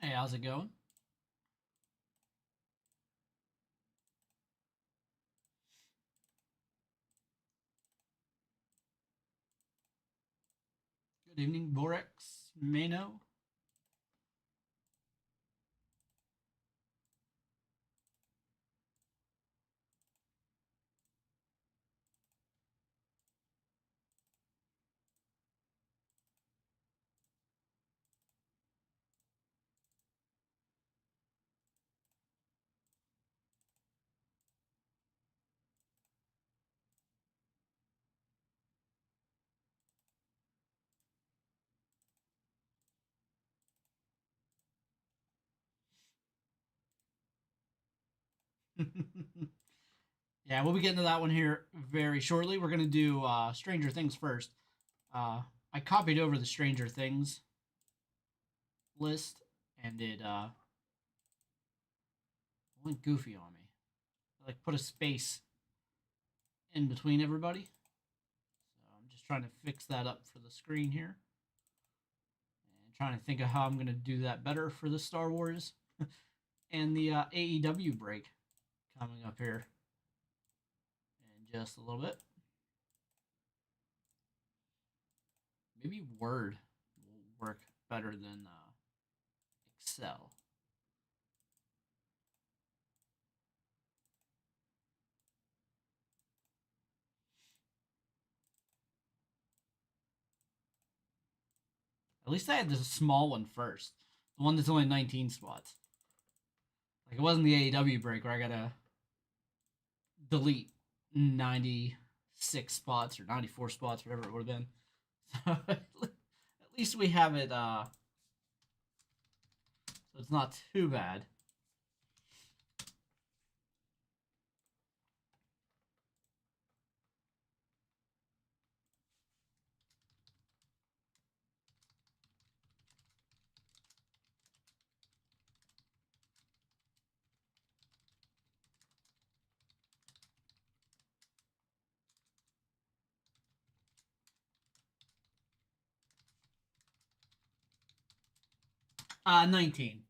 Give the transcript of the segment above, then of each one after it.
Hey, how's it going? Good evening, Borex, Mano. Yeah, we'll be getting to that one here very shortly. We're going to do Stranger Things first. I copied over the Stranger Things list, and it went goofy on me. I, like, put a space in between everybody. So I'm just trying to fix that up for the screen here. And trying to think of how I'm going to do that better for the Star Wars and the AEW break coming up here in just a little bit. Maybe Word will work better than Excel. At least I had this small one first. The one that's only 19 spots. Like, it wasn't the AEW break where I gotta delete 96 spots or 94 spots, whatever it would have been. So at least we have it, so it's not too bad. 19.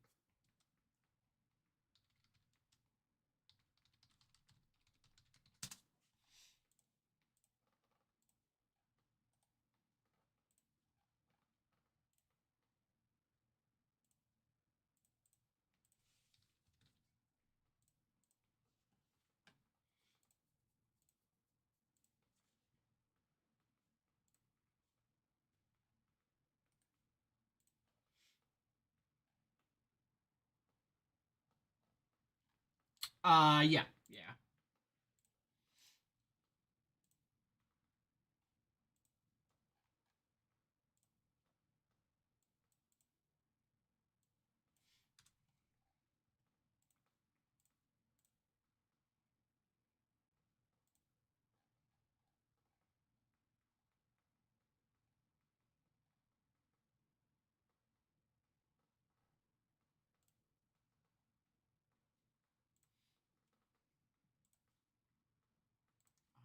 Yeah, yeah.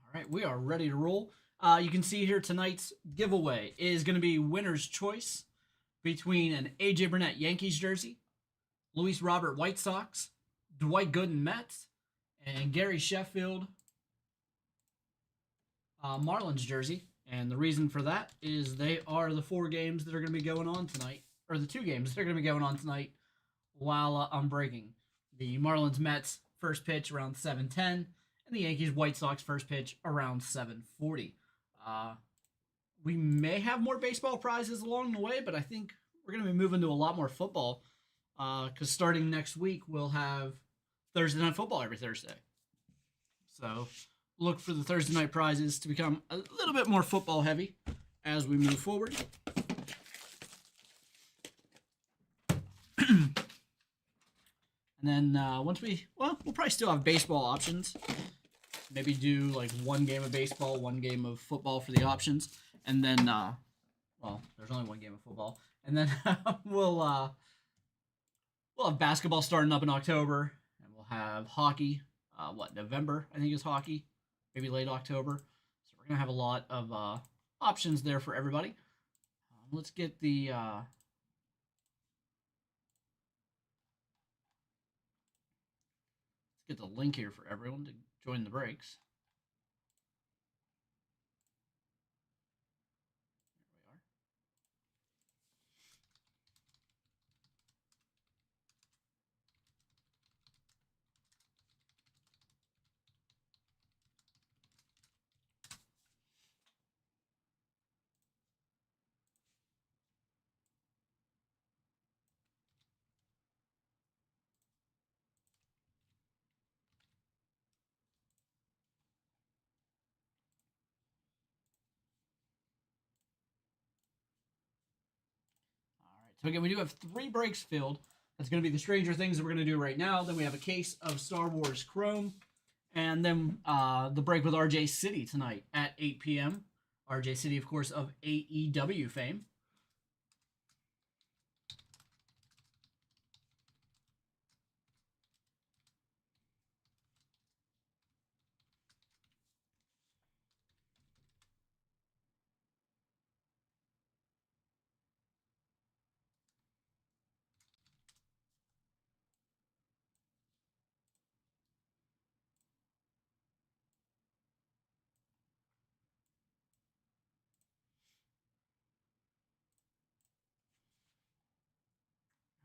All right, we are ready to roll. You can see here tonight's giveaway is going to be winner's choice between an AJ Burnett Yankees jersey, Luis Robert White Sox, Dwight Gooden Mets, and Gary Sheffield Marlins jersey. And the reason for that is they are the 4 games that are going to be going on tonight, or the 2 games that are going to be going on tonight while I'm breaking. The Marlins Mets first pitch around 7:10, and the Yankees White Sox first pitch around 7:40. We may have more baseball prizes along the way, but I think we're going to be moving to a lot more football because starting next week we'll have Thursday night football every Thursday. So look for the Thursday night prizes to become a little bit more football heavy as we move forward. And then we'll probably still have baseball options. Maybe do like 1 game of baseball, 1 game of football for the options, and then there's only 1 game of football, and then we'll have basketball starting up in October, and we'll have hockey. November? I think is hockey, maybe late October. So we're gonna have a lot of options there for everybody. Let's get the Let's get the link here for everyone to join the breaks. So again, we do have 3 breaks filled. That's going to be the Stranger Things that we're going to do right now. Then we have a case of Star Wars Chrome. And then the break with RJ City tonight at 8 p.m. RJ City, of course, of AEW fame.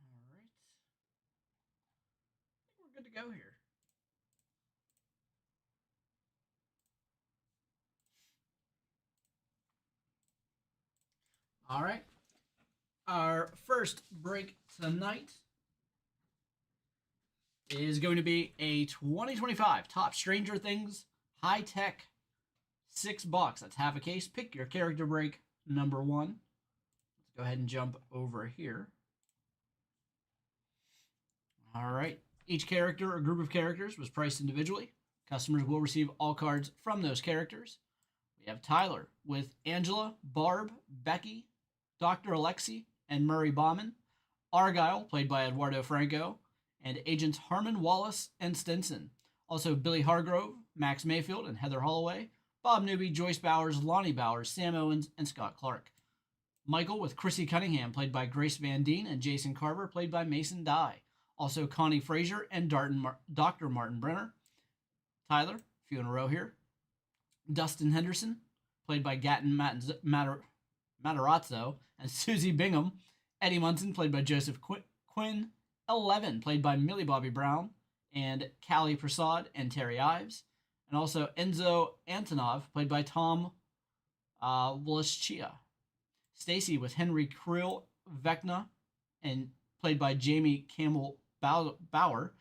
All right. I think we're good to go here. All right. Our first break tonight is going to be a 2025 Top Stranger Things High Tech $6. That's half a case. Pick your character break number 1. Let's go ahead and jump over here. All right. Each character or group of characters was priced individually. Customers will receive all cards from those characters. We have Tyler with Angela, Barb, Becky, Dr. Alexi, and Murray Bauman. Argyle, played by Eduardo Franco, and Agents Harmon Wallace and Stinson. Also Billy Hargrove, Max Mayfield, and Heather Holloway. Bob Newby, Joyce Bowers, Lonnie Bowers, Sam Owens, and Scott Clark. Michael with Chrissy Cunningham, played by Grace Van Deen, and Jason Carver, played by Mason Dye. Also Connie Frazier and Dr. Martin Brenner. Tyler, a few in a row here. Dustin Henderson, played by Gatton Matarazzo, and Susie Bingham. Eddie Munson, played by Joseph Quinn. 11, played by Millie Bobby Brown, and Callie Prasad and Terry Ives. And also Enzo Antonov, played by Tom Wallachia. Stacy with Henry Krill Vecna, and played by Jamie Campbell Bauer,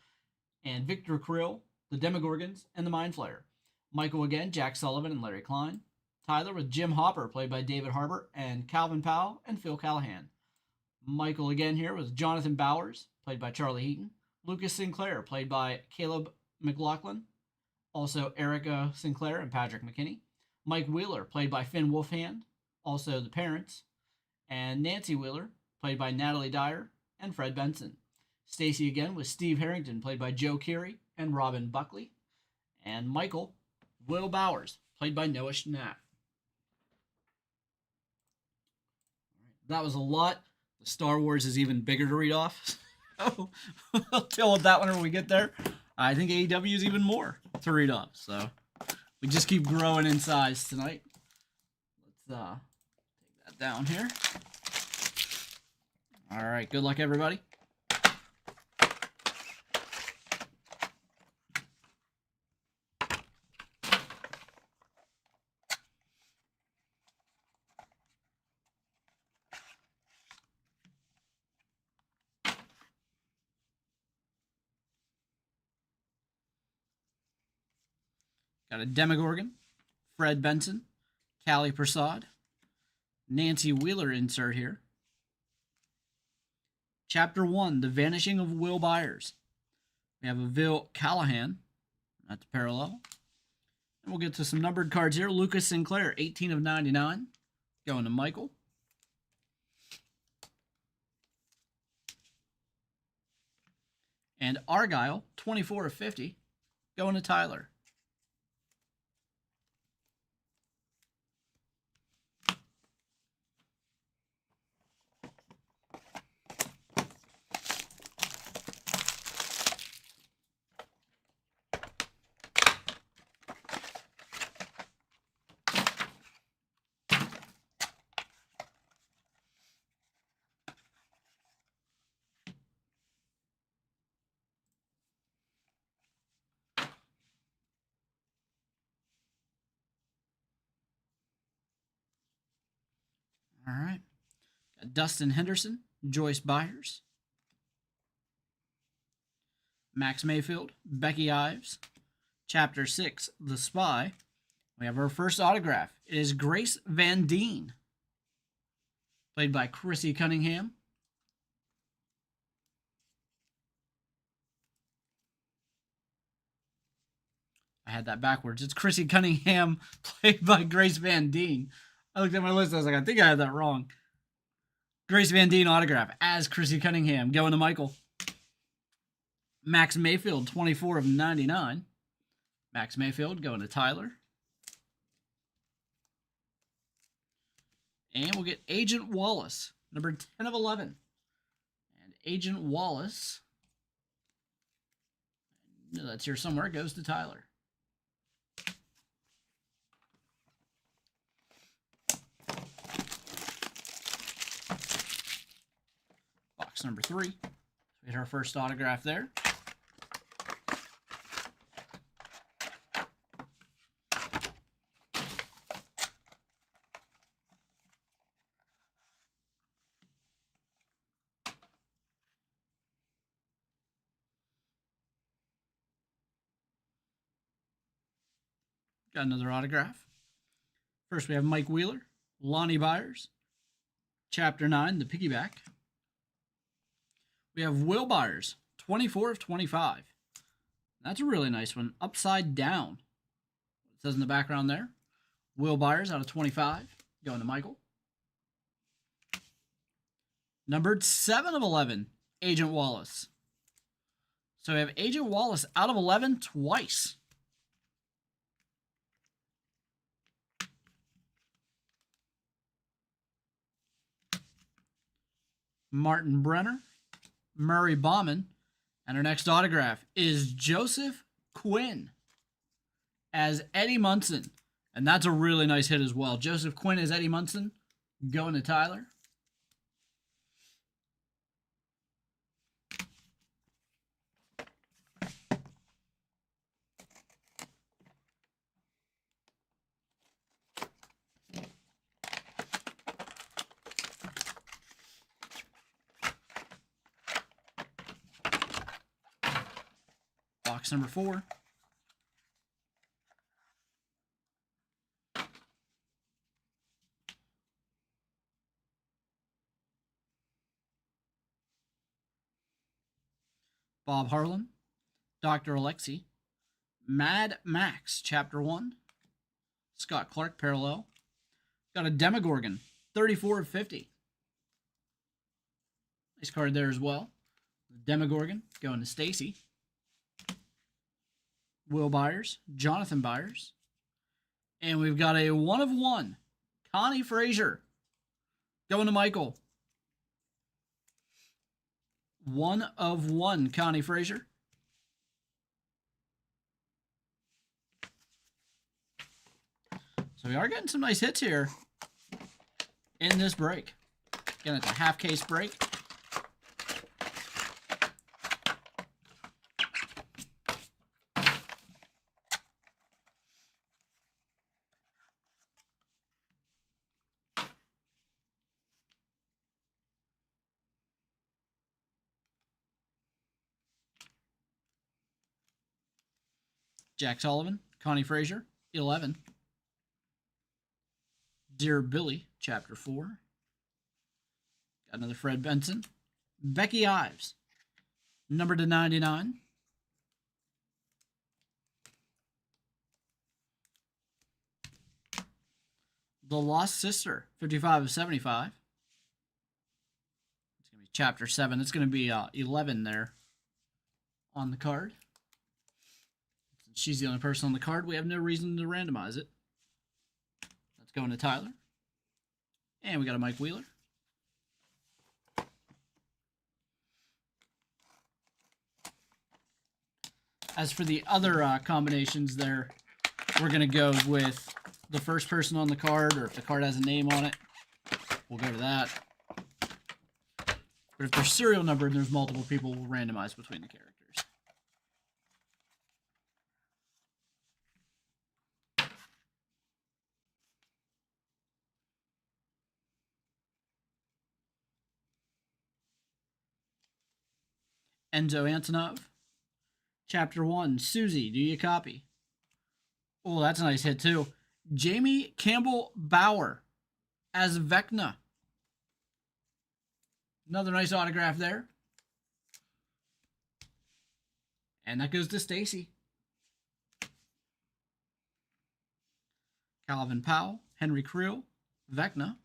and Victor Krill, the Demogorgons, and the Mind Flayer. Michael again, Jack Sullivan and Larry Klein. Tyler with Jim Hopper, played by David Harbour, and Calvin Powell and Phil Callahan. Michael again here with Jonathan Bowers, played by Charlie Heaton. Lucas Sinclair, played by Caleb McLaughlin. Also Erica Sinclair and Patrick McKinney. Mike Wheeler, played by Finn Wolfhand. Also the parents. And Nancy Wheeler, played by Natalie Dyer and Fred Benson. Stacy again with Steve Harrington, played by Joe Keery and Robin Buckley. And Michael, Will Bowers, played by Noah Schnapp. That was a lot. The Star Wars is even bigger to read off. So we'll deal with that whenever we get there. I think AEW is even more to read off. So we just keep growing in size tonight. Let's take that down here. All right. Good luck, everybody. Got a Demogorgon, Fred Benson, Callie Prasad, Nancy Wheeler insert here. Chapter 1, The Vanishing of Will Byers. We have a Vil Callahan. That's parallel. And we'll get to some numbered cards here. Lucas Sinclair, 18 of 99. Going to Michael. And Argyle, 24 of 50. Going to Tyler. All right. Got Dustin Henderson, Joyce Byers, Max Mayfield, Becky Ives, Chapter 6, The Spy. We have our first autograph. It is Grace Van Deen, played by Chrissy Cunningham. I had that backwards. It's Chrissy Cunningham, played by Grace Van Deen. I looked at my list. I was like, I think I had that wrong. Grace Van Deen autograph as Chrissy Cunningham. Going to Michael. Max Mayfield, 24 of 99. Max Mayfield going to Tyler. And we'll get Agent Wallace, number 10 of 11. And Agent Wallace, that's here somewhere, goes to Tyler. Box number 3. We had our first autograph there. Got another autograph. First, we have Mike Wheeler, Lonnie Byers, Chapter 9, the piggyback. We have Will Byers, 24 of 25. That's a really nice one. Upside down. It says in the background there. Will Byers out of 25. Going to Michael. Numbered 7 of 11. Agent Wallace. So we have Agent Wallace out of 11 twice. Martin Brenner, Murray Bauman, and our next autograph is Joseph Quinn as Eddie Munson. And that's a really nice hit as well. Joseph Quinn as Eddie Munson, going to Tyler. Box number 4. Bob Harlan, Dr. Alexi, Mad Max, Chapter 1, Scott Clark, parallel. Got a Demogorgon, 34 of 50. Nice card there as well. Demogorgon, going to Stacy. Will Byers, Jonathan Byers. And we've got a 1 of 1, Connie Frazier, going to Michael. 1 of 1, Connie Frazier. So we are getting some nice hits here in this break. Again, it's a half case break. Jack Sullivan, Connie Frazier, 11. Dear Billy, Chapter 4. Got another Fred Benson. Becky Ives, number to 99. The Lost Sister, 55 of 75. It's going to be Chapter 7. It's going to be 11 there on the card. Since she's the only person on the card, we have no reason to randomize it. That's going to Tyler. And we got a Mike Wheeler. As for the other combinations there, we're going to go with the first person on the card, or if the card has a name on it, we'll go to that. But if they're serial numbered and there's multiple people, we'll randomize between the characters. Enzo Antonov. Chapter 1, Susie, do you copy? Oh, that's a nice hit, too. Jamie Campbell Bauer as Vecna. Another nice autograph there. And that goes to Stacy. Calvin Powell, Henry Creel, Vecna.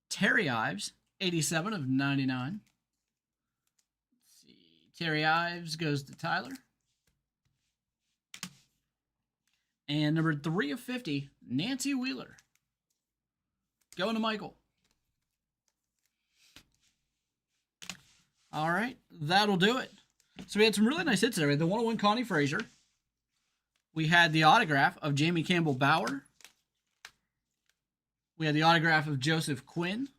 Terry Ives, 87 of 99. Let's see. Terry Ives goes to Tyler. And number 3 of 50, Nancy Wheeler. Going to Michael. All right, that'll do it. So we had some really nice hits there. We had the 101 Connie Frazier. We had the autograph of Jamie Campbell Bauer. We had the autograph of Joseph Quinn.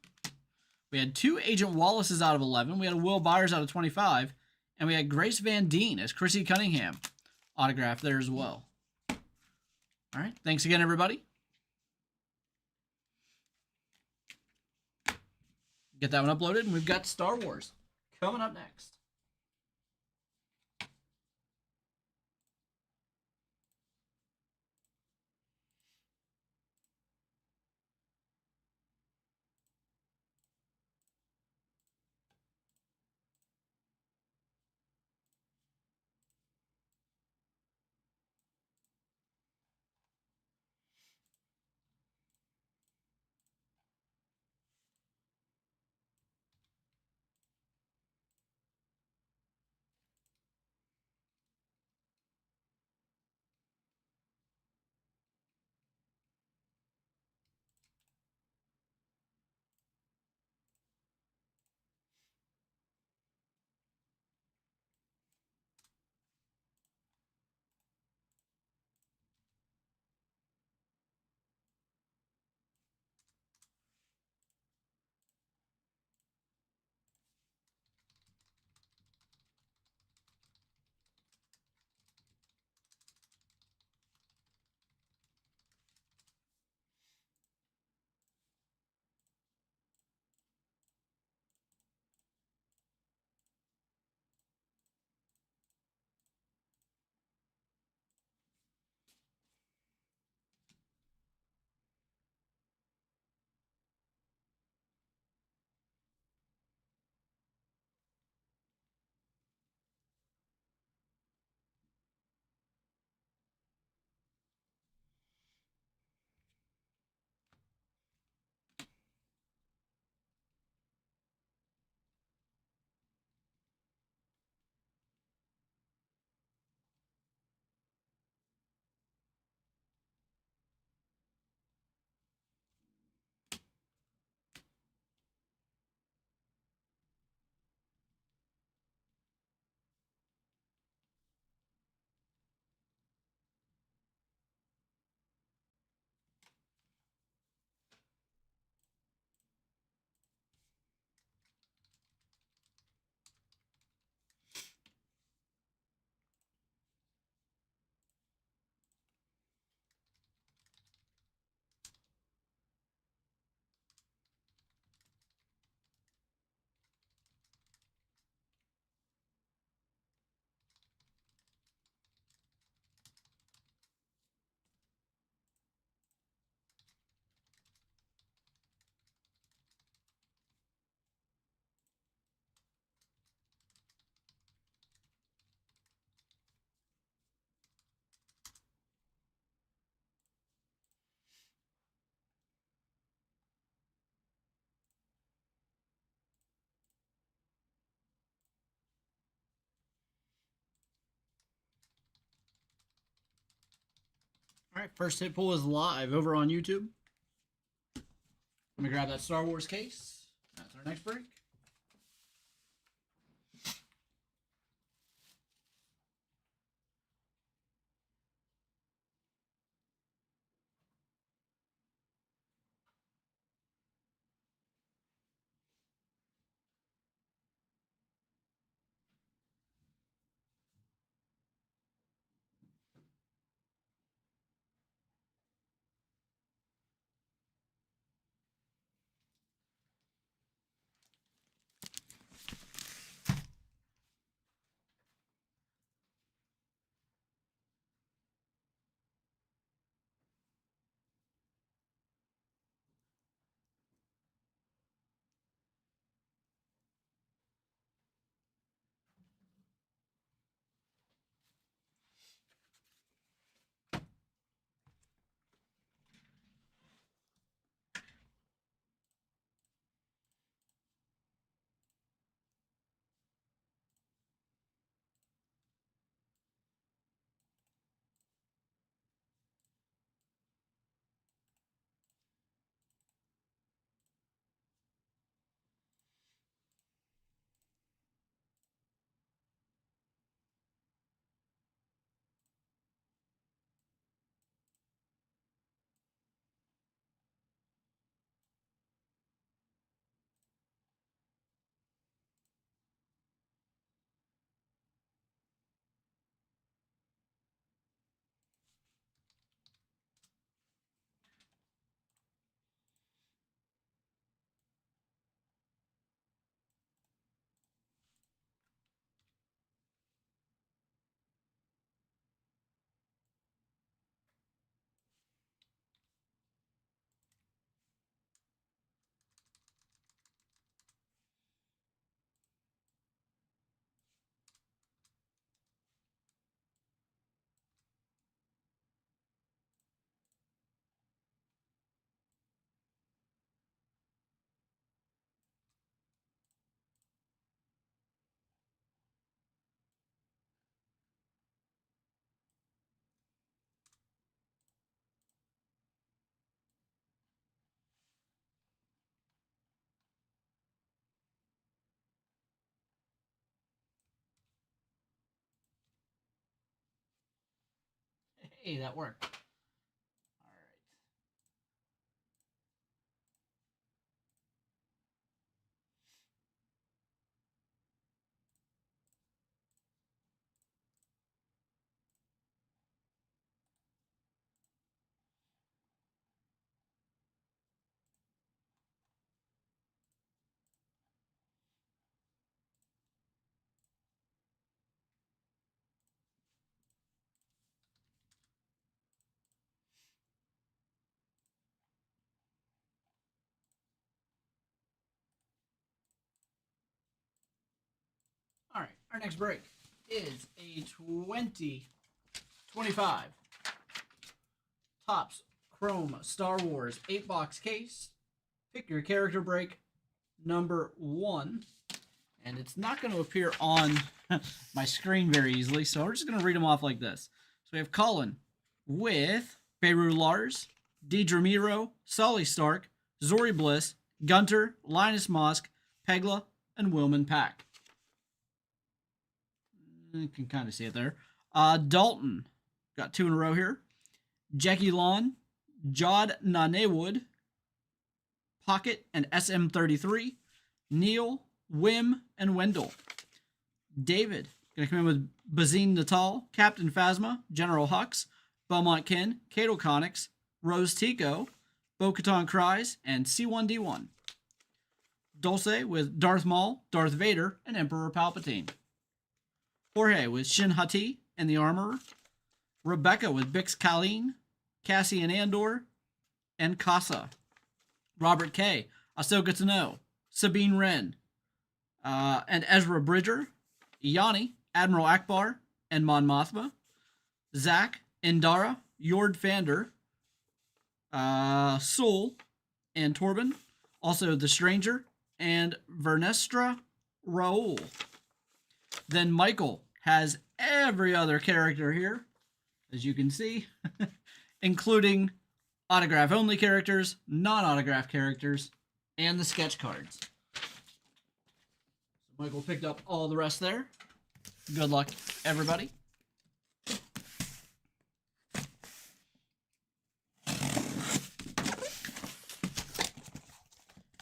We had 2 Agent Wallaces out of 11. We had a Will Byers out of 25. And we had Grace Van Deen as Chrissy Cunningham. Autograph there as well. All right, thanks again, everybody. Get that one uploaded, and we've got Star Wars coming up next. All right, first hit pull is live over on YouTube. Let me grab that Star Wars case. That's our next break. Hey, that worked. All right, our next break is a 2025 Topps Chrome Star Wars 8-box case. Pick your character break number 1. And it's not going to appear on my screen very easily, so we're just going to read them off like this. So we have Colin with Beru Lars, Deidre Miro, Sully Stark, Zori Bliss, Gunter, Linus Mosk, Pegla, and Wilman Pack. You can kind of see it there. Dalton, got 2 in a row here. Jackie Lawn, Jod Nanewood, Pocket and SM33, Neil, Wim, and Wendell. David, going to come in with Bazine Natal, Captain Phasma, General Hux, Beaumont Ken, Cato Conics, Rose Tico, Bo-Katan Cries, and C1D1. Dulce with Darth Maul, Darth Vader, and Emperor Palpatine. Jorge with Shin Hati and the Armorer. Rebecca with Bix Colleen, Cassian Andor, and Casa. Robert K, Ahsoka Tano, Sabine Wren, and Ezra Bridger. Yanni, Admiral Akbar, and Mon Mothma. Zach, Indara, Jord Fander, Soul, and Torben. Also The Stranger, and Vernestra Raoul. Then Michael has every other character here, as you can see, including autograph-only characters, non-autograph characters, and the sketch cards. So Michael picked up all the rest there. Good luck, everybody.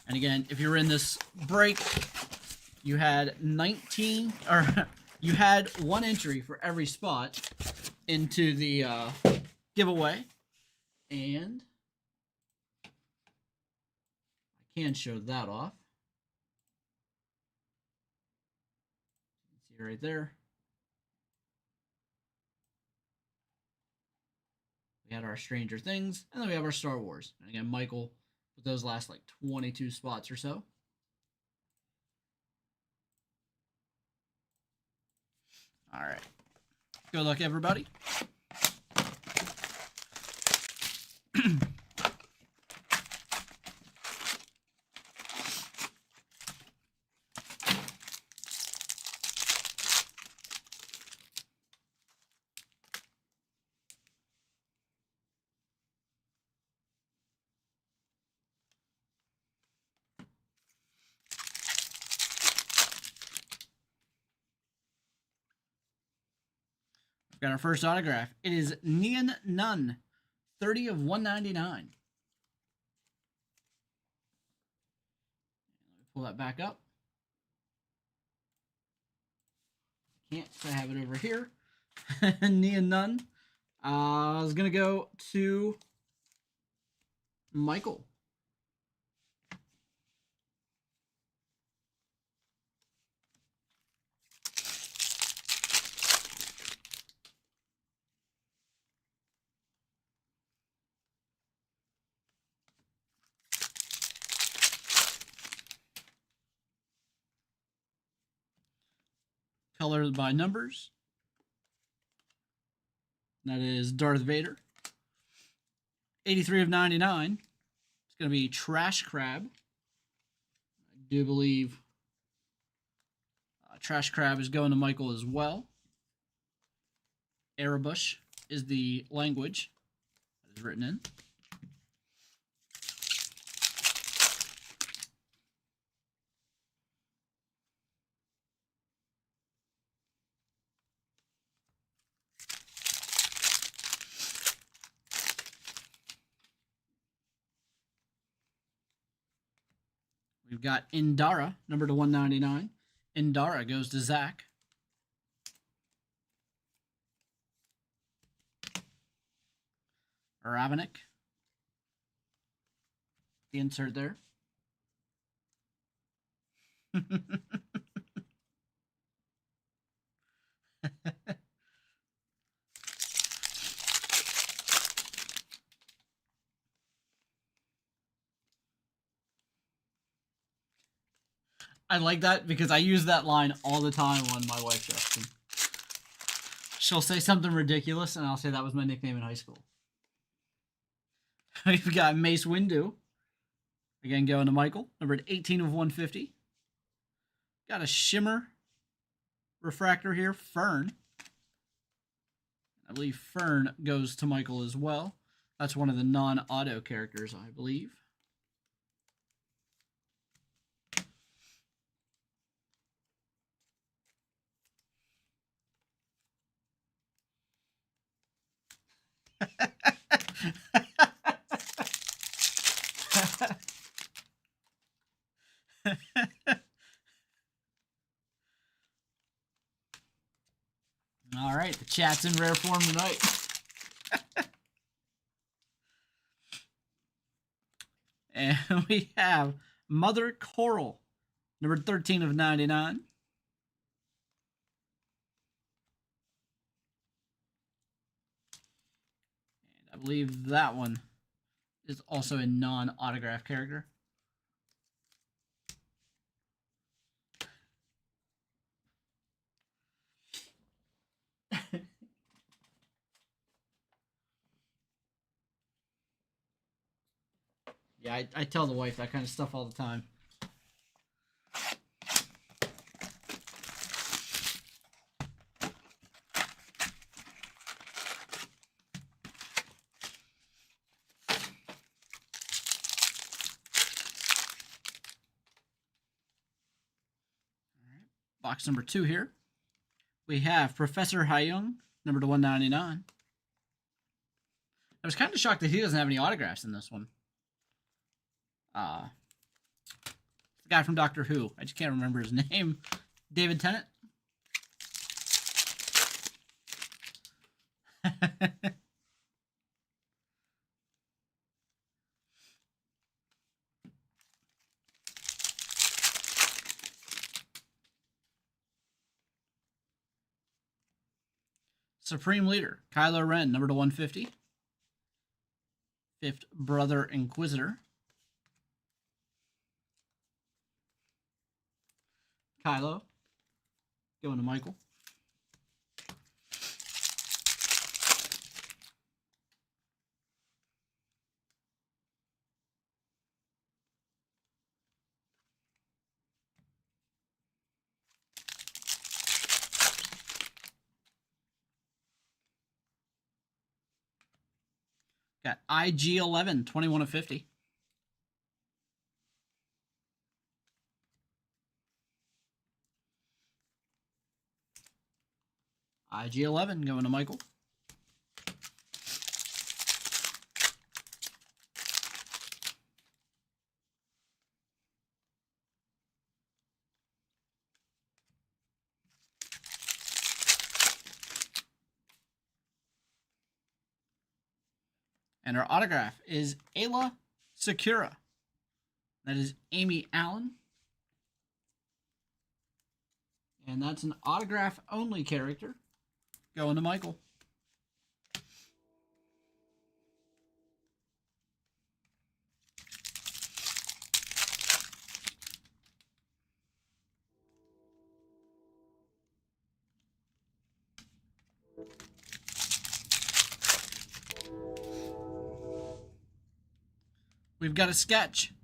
And again, if you're in this break, you had 19, or you had 1 entry for every spot into the giveaway. And I can show that off. You can see right there. We had our Stranger Things, and then we have our Star Wars. And again, Michael with those last like 22 spots or so. All right. Good luck, everybody. Got our first autograph. It is Nian Nun, 30 of 199. Let me pull that back up. Can't, so I have it over here. Nian Nun. I was going to go to Michael. Colored by numbers. That is Darth Vader. 83 of 99. It's going to be Trash Crab. I do believe Trash Crab is going to Michael as well. Erebush is the language that is written in. We've got Indara, number to 199. Indara goes to Zach. Ravenik. The insert there. I like that because I use that line all the time when my wife dressed me. She'll say something ridiculous, and I'll say that was my nickname in high school. We've got Mace Windu. Again, going to Michael. Numbered 18 of 150. Got a Shimmer refractor here. Fern. I believe Fern goes to Michael as well. That's one of the non-auto characters, I believe. All right, the chat's in rare form tonight. And we have Mother Coral, number 13 of 99. And I believe that one is also a non-autograph character. Yeah, I tell the wife that kind of stuff all the time. Box number 2 here. We have Professor Hyung, number to 199. I was kind of shocked that he doesn't have any autographs in this one. The guy from Doctor Who. I just can't remember his name. David Tennant. Supreme Leader, Kylo Ren, number to 150. Fifth Brother Inquisitor. Kylo, going to Michael. Got IG-11, 21 of 50. IG-11 going to Michael. And our autograph is Ayla Secura. That is Amy Allen. And that's an autograph-only character. Going to Michael. We've got a sketch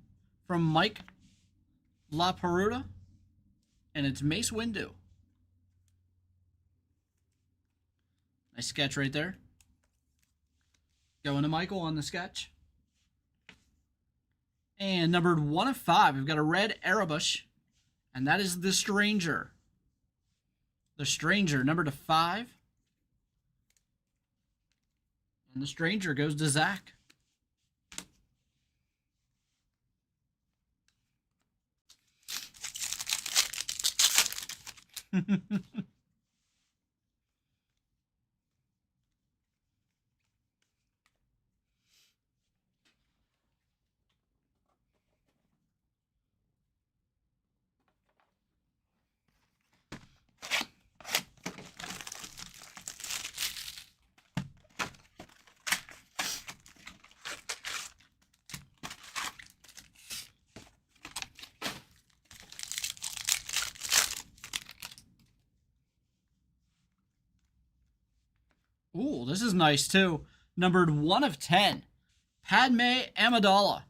from Mike LaPeruta, and it's Mace Windu. Nice sketch right there. Going to Michael on the sketch. And numbered 1 of 5, we've got a red Erebus, and that is the Stranger. The Stranger, numbered to 5. And the Stranger goes to Zach. Ooh, this is nice too. Numbered 1 of 10. Padme Amidala.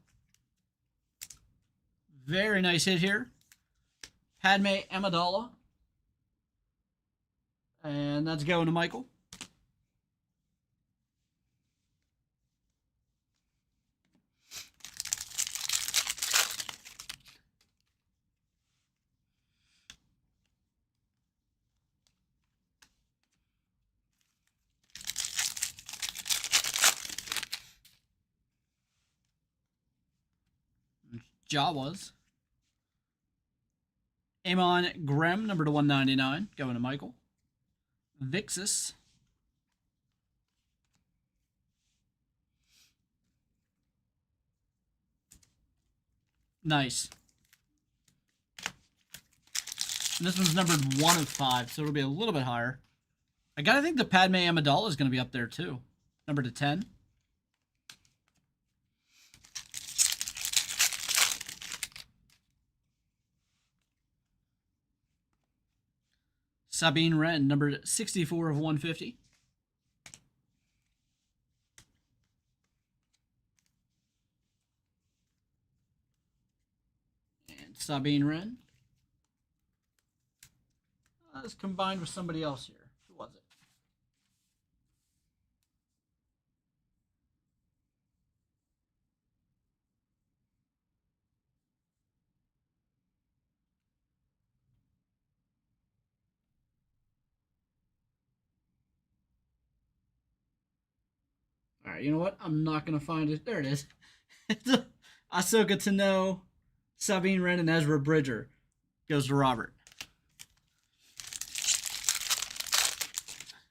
Very nice hit here. Padme Amidala. And that's going to Michael. Jawas. Amon Grem, number to 199, going to Michael. Vixis. Nice. And this one's numbered 1 of 5, so it'll be a little bit higher. I gotta think the Padme Amidala is going to be up there too. Number to 10. Sabine Wren, numbered 64 of 150. And Sabine Wren is combined with somebody else here. Who was it? All right, you know what? I'm not going to find it. There it is. It's Ahsoka Tano, Sabine Wren, and Ezra Bridger. Goes to Robert.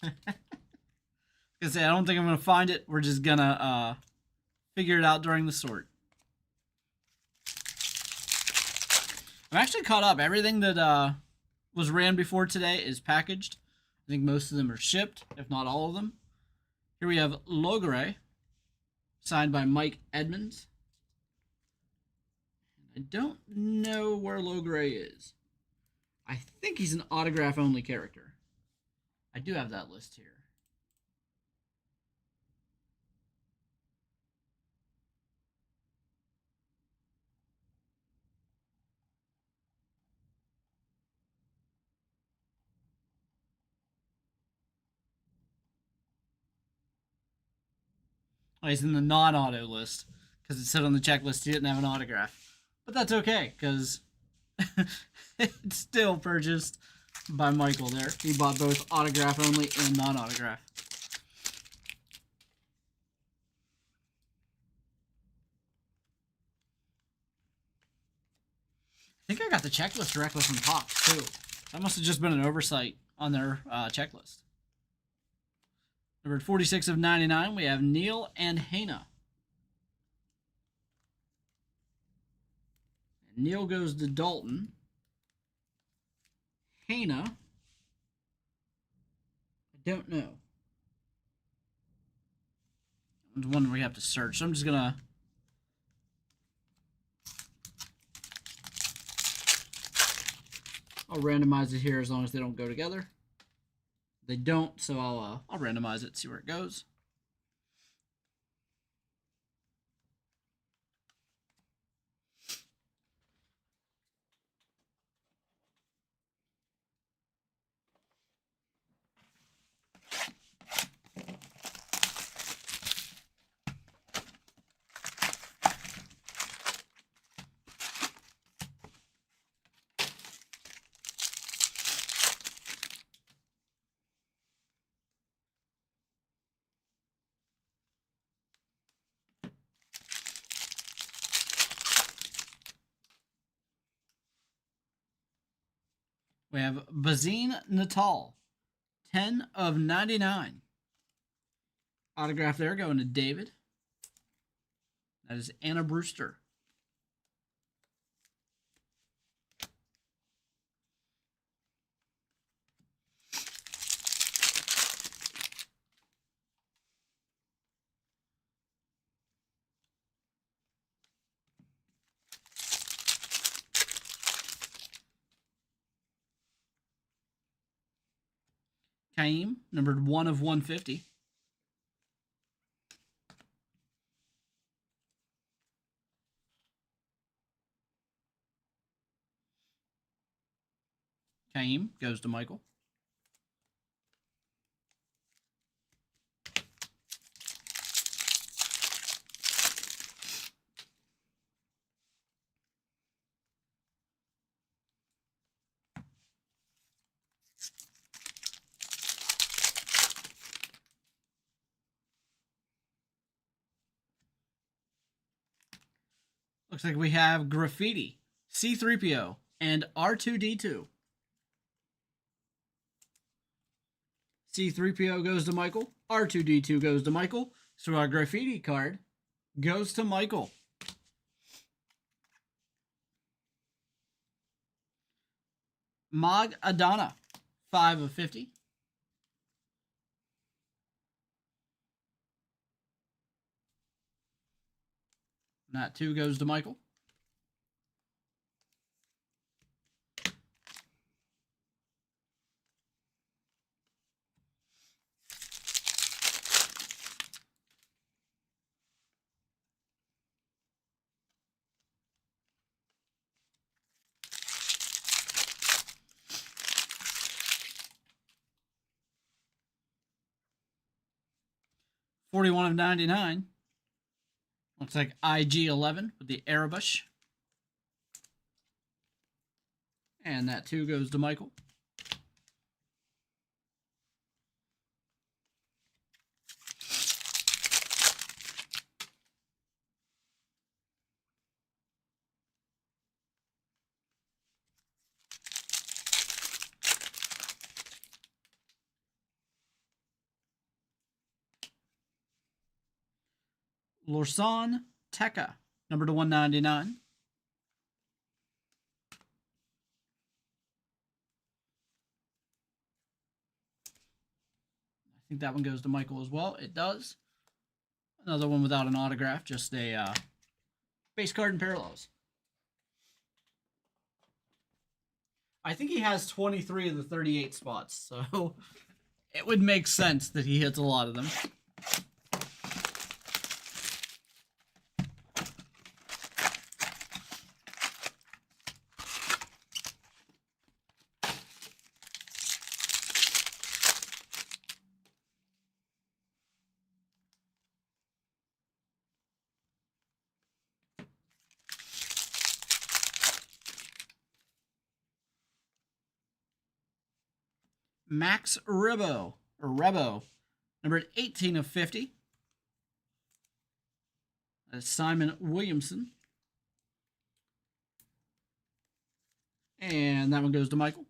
I don't think I'm going to find it. We're just going to figure it out during the sort. I'm actually caught up. Everything that was ran before today is packaged. I think most of them are shipped, if not all of them. Here we have Logray, signed by Mike Edmonds. I don't know where Logray is. I think he's an autograph-only character. I do have that list here. Oh, he's in the non-auto list because it said on the checklist he didn't have an autograph. But that's okay because it's still purchased by Michael there. He bought both autograph only and non-autograph. I think I got the checklist directly from Pops too. That must have just been an oversight on their checklist. Number 46 of 99, we have Neil and Hannah. And Neil goes to Dalton. Hannah, I don't know. There's one we have to search. So I'm just gonna I'll randomize it here as long as they don't go together. They don't, so I'll randomize it, see where it goes. We have Bazine Natal, 10 of 99. Autograph there going to David. That is Anna Brewster. Kaim, numbered 1 of 150. Kaim goes to Michael. Looks like we have Graffiti, C-3PO, and R2-D2. C-3PO goes to Michael. R2-D2 goes to Michael. So our Graffiti card goes to Michael. Mog Adana, 5 of 50. That 2 goes to Michael. $41 of 99. Looks like IG-11 with the Erebush. And that 2 goes to Michael. Lorsan Tekka, number to 199. I think that one goes to Michael as well. It does. Another one without an autograph, just a base card and parallels. I think he has 23 of the 38 spots, so it would make sense that he hits a lot of them. Max Rebo, numbered 18 of 50. That's Simon Williamson. And that one goes to Michael.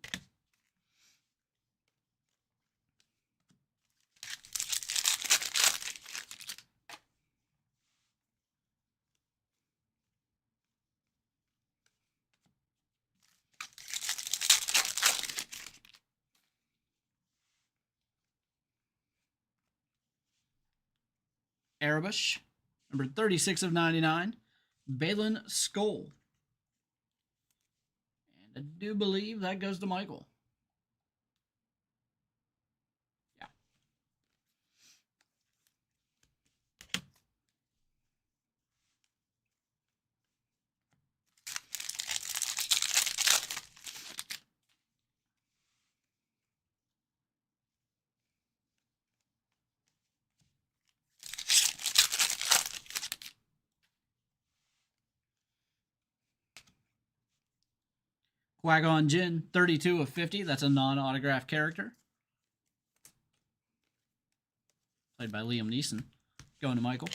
Erebush, number 36 of 99, Balin Skoll. And I do believe that goes to Michael. Yeah. Qui-Gon Jinn, 32 of 50. That's a non-autographed character. Played by Liam Neeson. Going to Michael.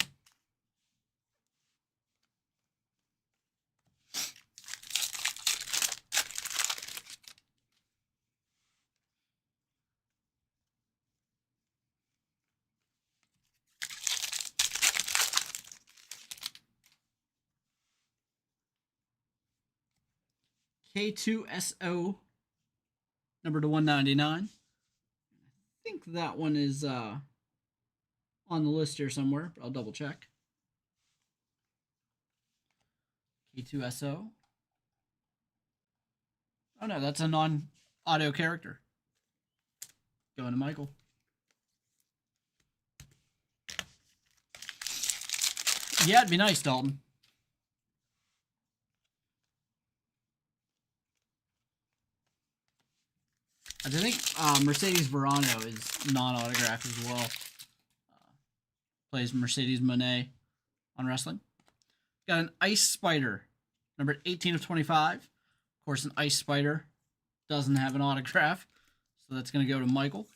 K2SO, number to 199. I think that one is on the list here somewhere, but I'll double check. K2SO. Oh no, that's a non-auto character. Going to Michael. Yeah, it'd be nice, Dalton. I think Mercedes Verano is non-autograph as well. Plays Mercedes Monet on wrestling. Got an Ice Spider, number 18 of 25. Of course, an Ice Spider doesn't have an autograph, so that's going to go to Michael.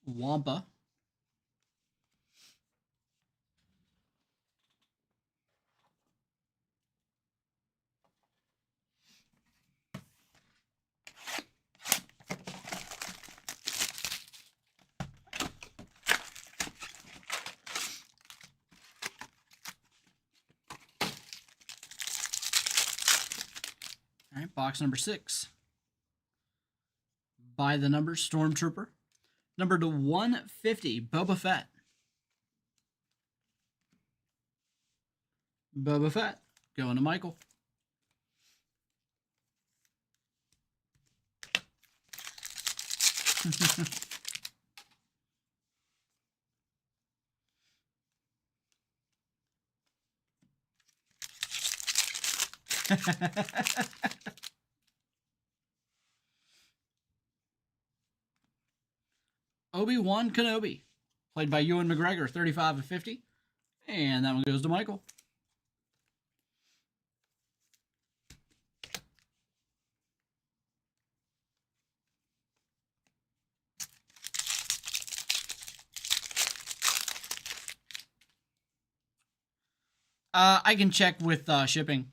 Wampa. All right, box number 6. By the numbers, Stormtrooper. Number to 150, Boba Fett. Boba Fett, going to Michael. Obi-Wan Kenobi, played by Ewan McGregor, 35 of 50. And that one goes to Michael. I can check with shipping.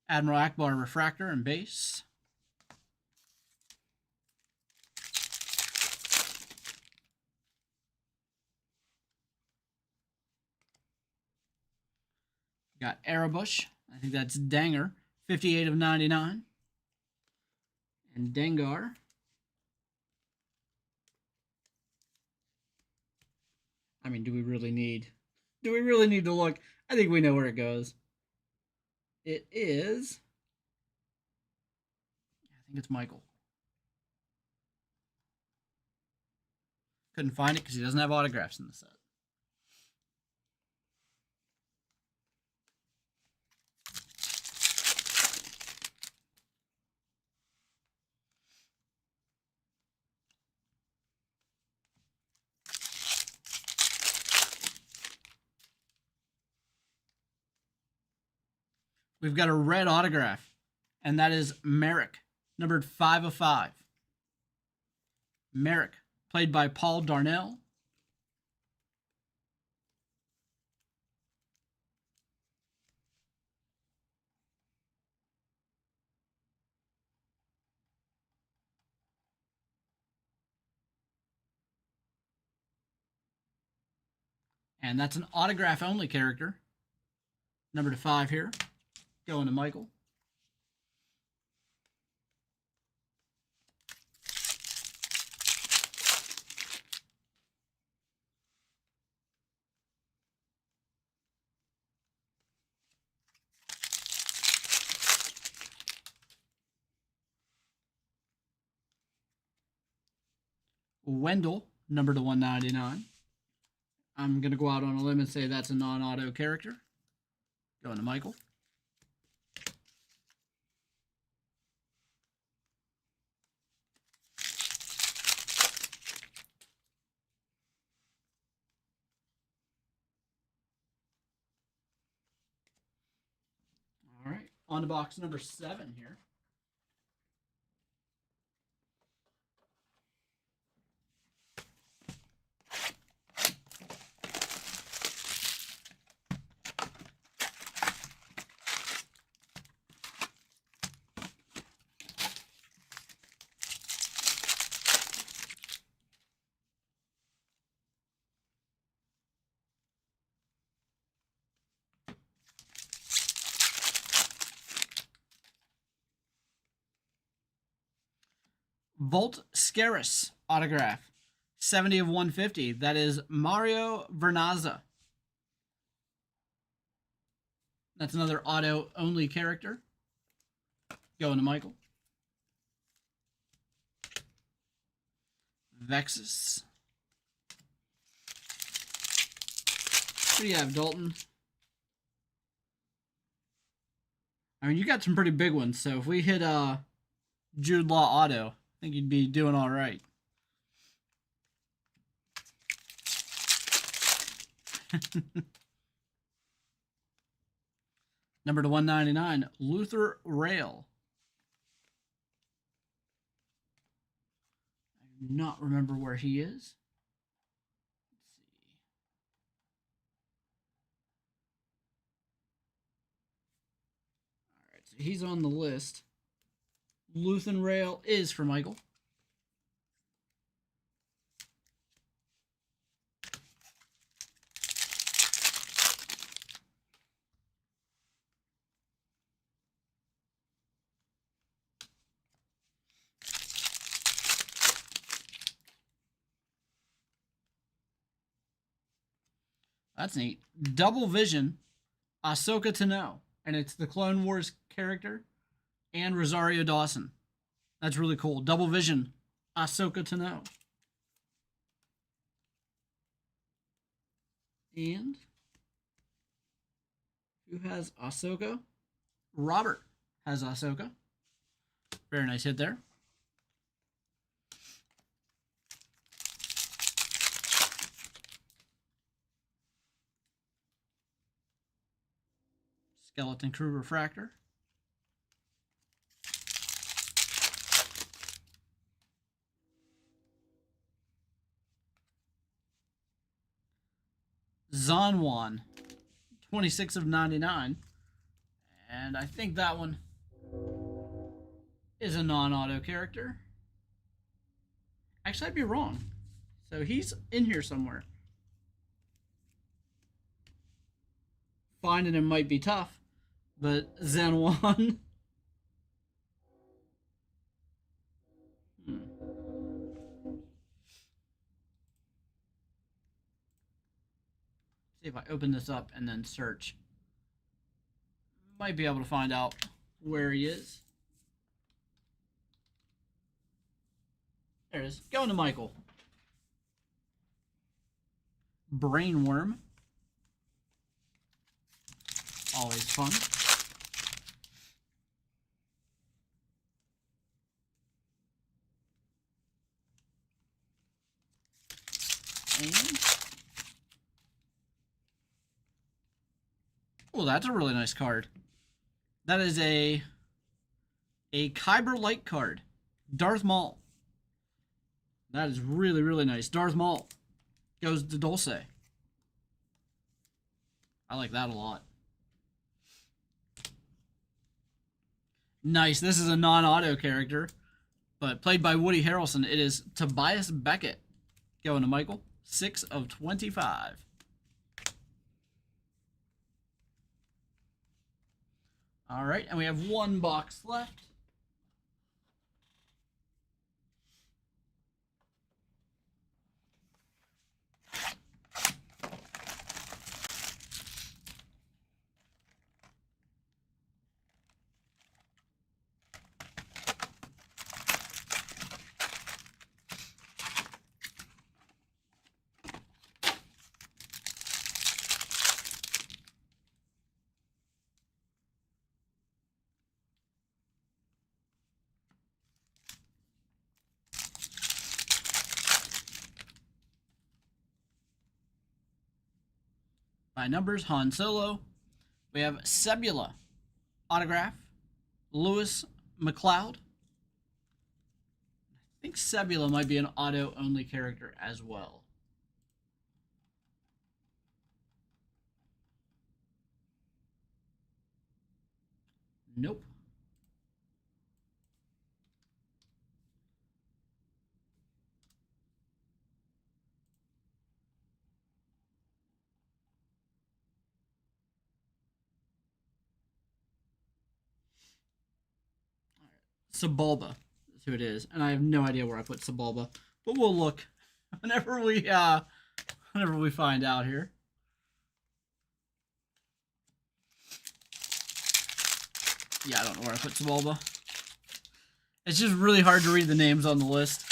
Admiral Akbar Refractor and base. Got Erebush. I think that's Danger. 58 of 99. And Dengar. I mean, do we really need to look? I think we know where it goes. It is, I think it's Michael. Couldn't find it because he doesn't have autographs in the set. We've got a red autograph, and that is Merrick, numbered 5 of 5. Merrick, played by Paul Darnell. And that's an autograph-only character. Number to 5 here. Going to Michael. Wendell, number to 199. I'm going to go out on a limb and say that's a non-auto character. Going to Michael. All right, on to box number 7 here. Volt Scaris autograph. 70 of 150. That is Mario Vernazza. That's another auto-only character. Going to Michael. Vexus. What do you have, Dalton? I mean, you got some pretty big ones, so if we hit Jude Law auto, I think you'd be doing all right. Number to 199, Luther Rail. I do not remember where he is. Let's see. All right, so he's on the list. Luther Rail is for Michael. That's neat. Double Vision, Ahsoka Tano. And it's the Clone Wars character and Rosario Dawson. That's really cool. Double Vision, Ahsoka Tano. And who has Ahsoka? Robert has Ahsoka. Very nice hit there. Skeleton Crew Refractor. Zonwan, 26 of 99. And I think that one is a non-auto character. Actually, I'd be wrong. So he's in here somewhere. Finding him might be tough, but Zanwan. See if I open this up and then search. Might be able to find out where he is. There it is. Going to Michael. Brainworm. Always fun. And oh, that's a really nice card. That is a Kyber Light card. Darth Maul. That is really, really nice. Darth Maul goes to Dulce. I like that a lot. Nice. This is a non-auto character, but played by Woody Harrelson. It is Tobias Beckett. Going to Michael. 6 of 25. All right, and we have one box left. By numbers, Han Solo. We have Sebula autograph. Lewis McLeod. I think Sebula might be an auto-only character as well. Nope. Sebulba. That's who it is. And I have no idea where I put Sebulba. But we'll look whenever we find out here. Yeah, I don't know where I put Sebulba. It's just really hard to read the names on the list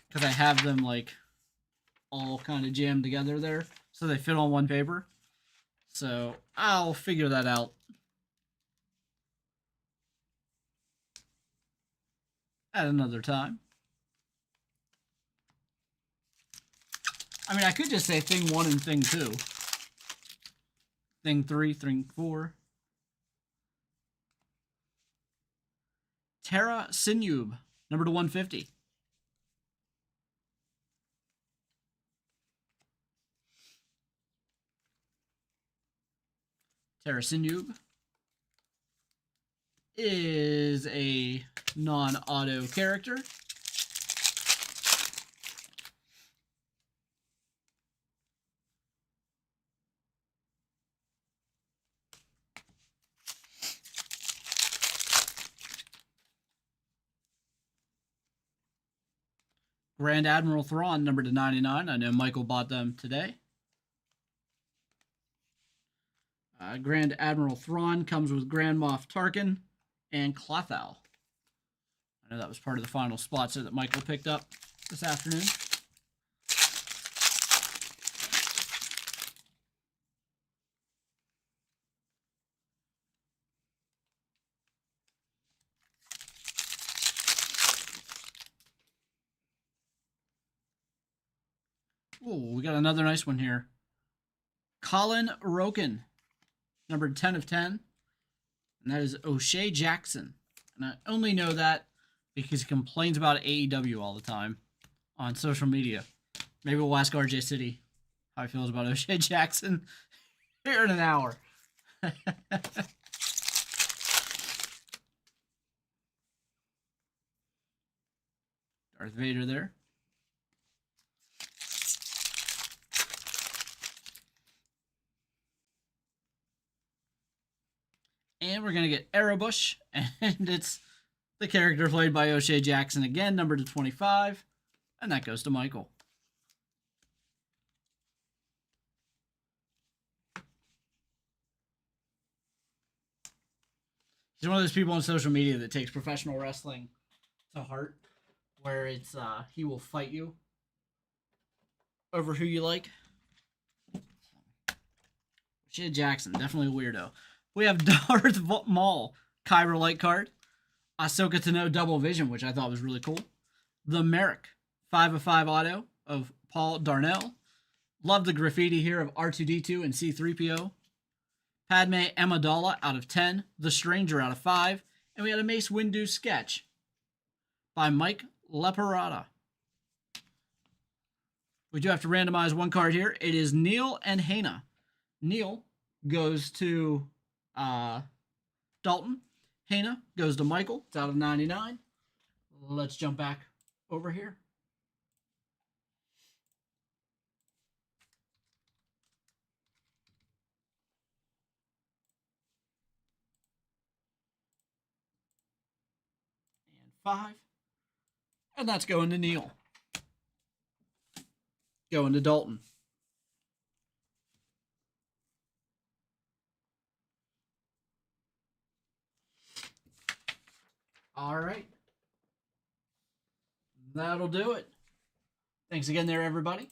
because I have them like all kind of jammed together there so they fit on one paper. So I'll figure that out at another time. I mean, I could just say thing 1 and thing 2. Thing 3, thing 4. Terra Sinube, number to 150. Terra Sinube is a non-auto character. Grand Admiral Thrawn, number to 99. I know Michael bought them today. Grand Admiral Thrawn comes with Grand Moff Tarkin and Clothal. I know that was part of the final spot set that Michael picked up this afternoon. Oh, we got another nice one here. Colin Roken, number 10 of 10. And that is O'Shea Jackson. And I only know that because he complains about AEW all the time on social media. Maybe we'll ask RJ City how he feels about O'Shea Jackson here in an hour. Darth Vader there. And we're going to get Aerobush, and it's the character played by O'Shea Jackson again, number to 25, and that goes to Michael. He's one of those people on social media that takes professional wrestling to heart, where it's he will fight you over who you like. O'Shea Jackson, definitely a weirdo. We have Darth Maul, Kyber Light card. Ahsoka Tano Double Vision, which I thought was really cool. The Merrick, 5 of 5 auto of Paul Darnell. Love the graffiti here of R2-D2 and C-3PO. Padme Amidala out of 10. The Stranger out of 5. And we had a Mace Windu sketch by Mike Leparata. We do have to randomize one card here. It is Neil and Hannah. Neil goes to Dalton. Hannah goes to Michael. It's out of 99. Let's jump back over here. And 5. And that's going to Neil. Going to Dalton. All right. That'll do it. Thanks again there, everybody.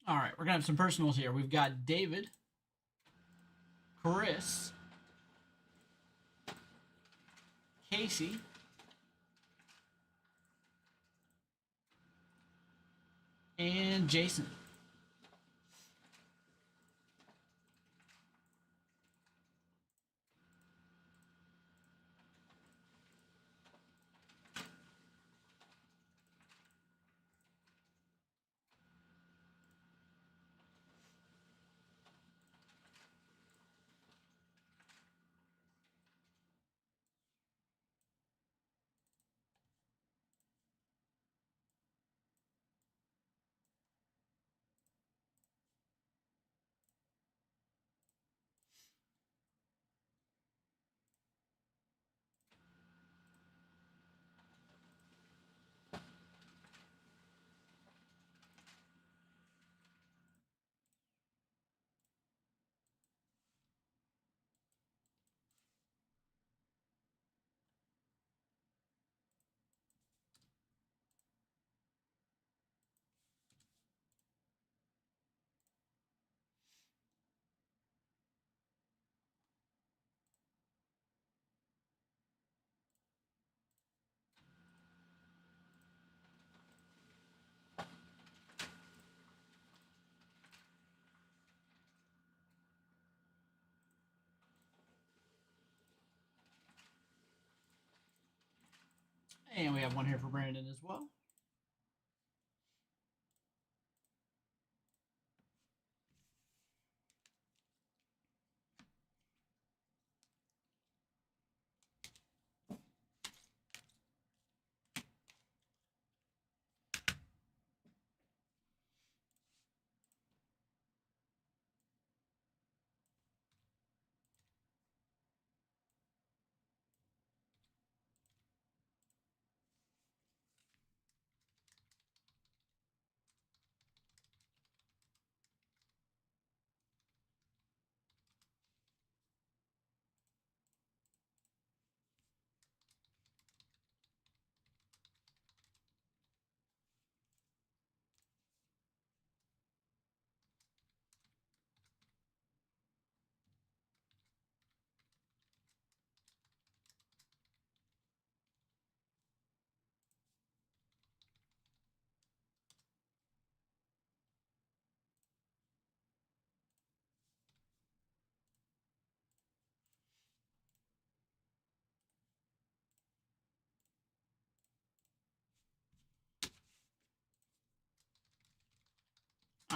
All right, we're gonna have some personals here. We've got David, Chris, Casey, and Jason. And we have one here for Brandon as well.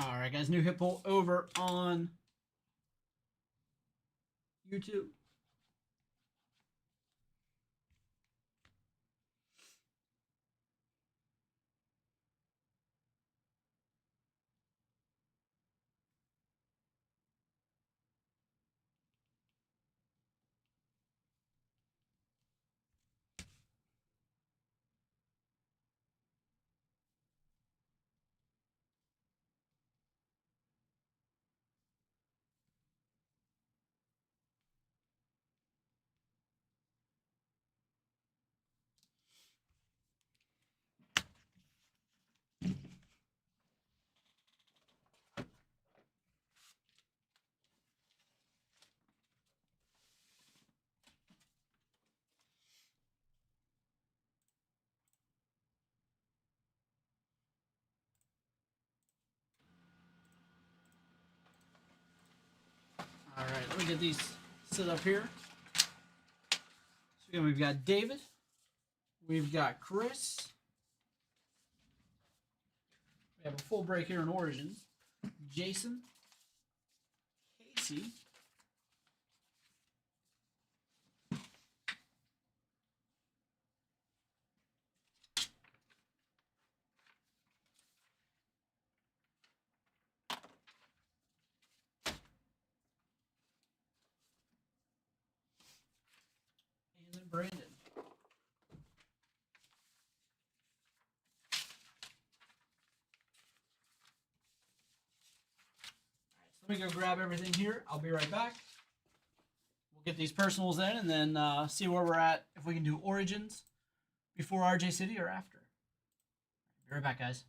All right, guys, new hit pull over on YouTube. All right, let me get these set up here. So again, we've got David, we've got Chris, we have a full break here in Origins, Jason, Casey, and then Brandon. Let me go grab everything here. I'll be right back. We'll get these personals in and then see where we're at, if we can do Origins before RJ City or after. Be right back, guys.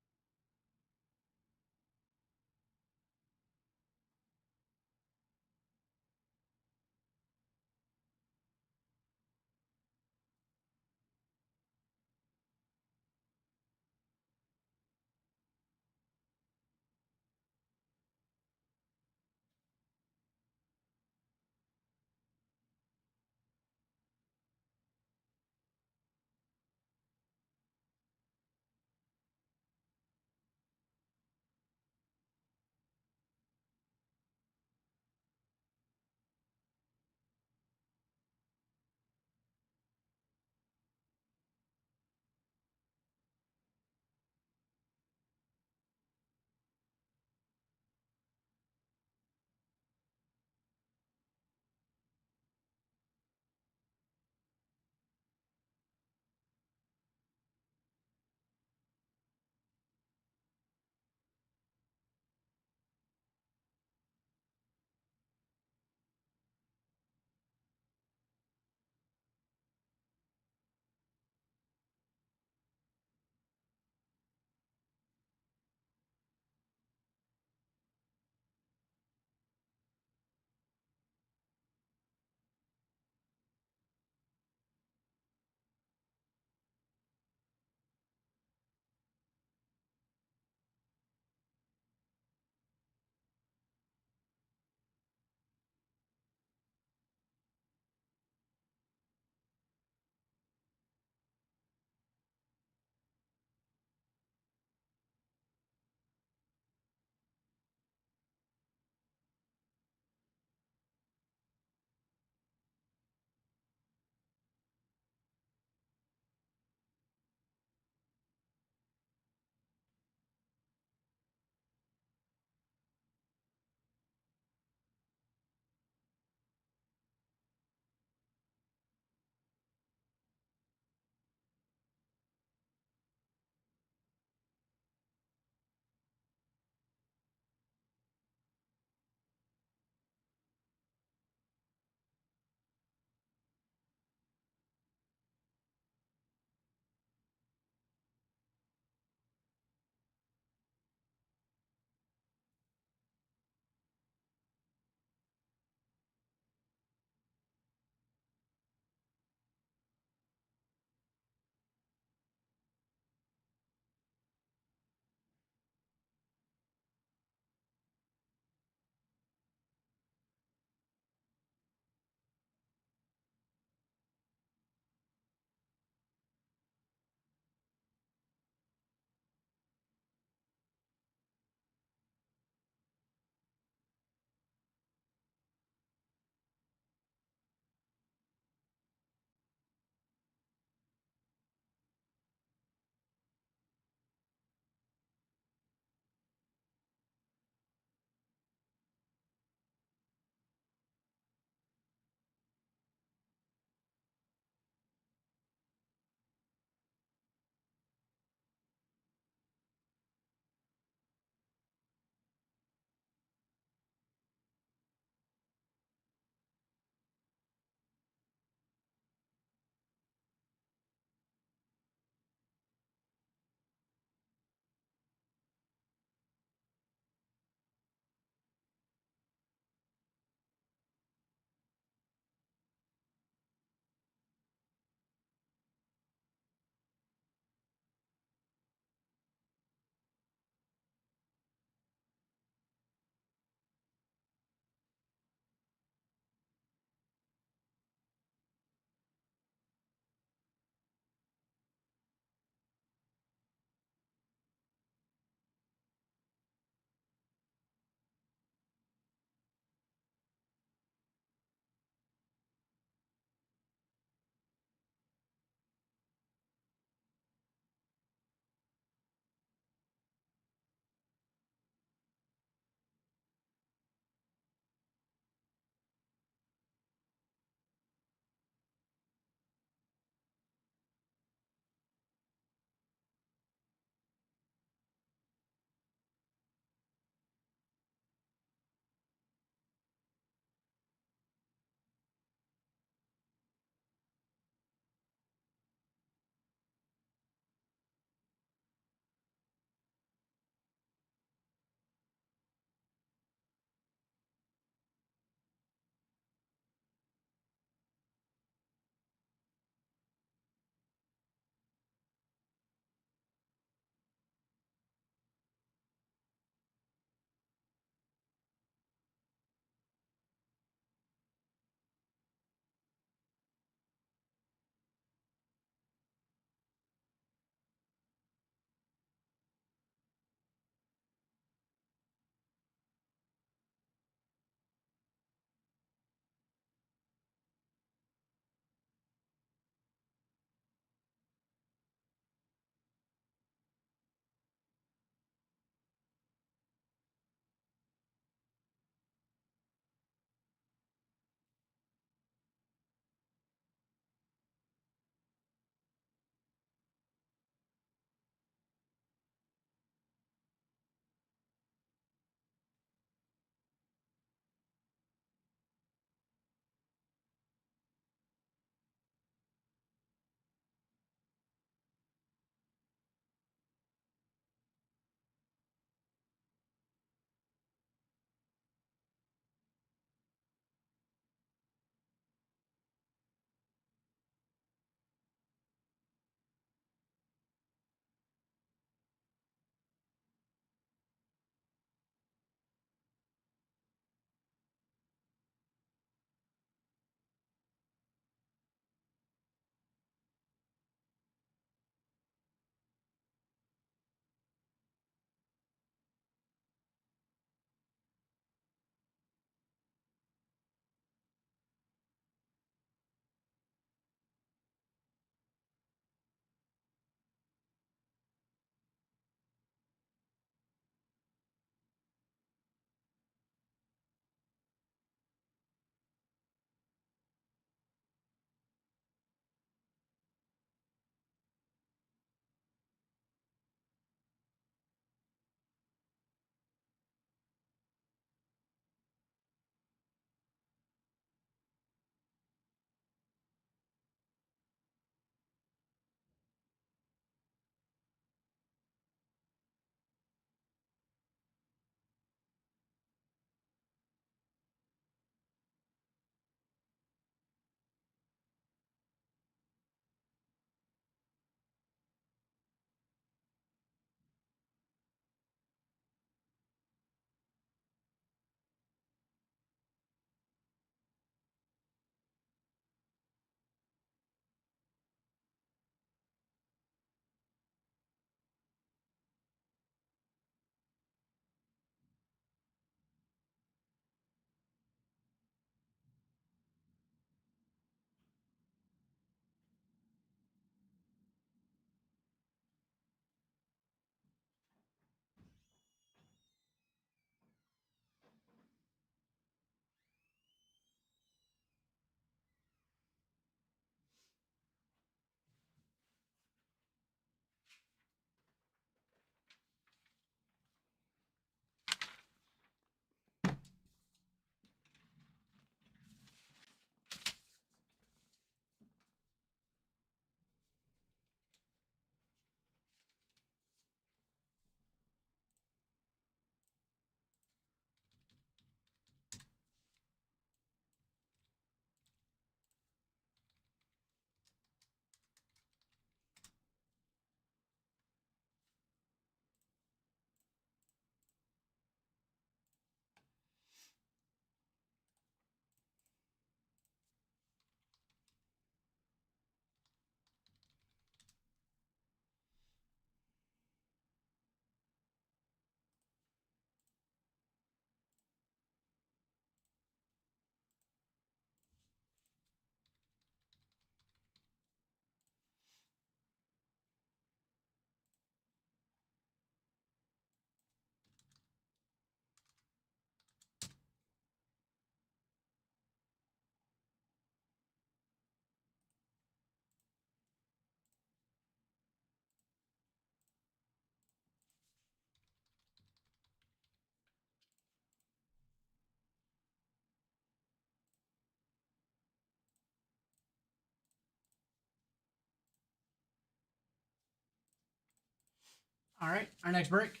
All right, our next break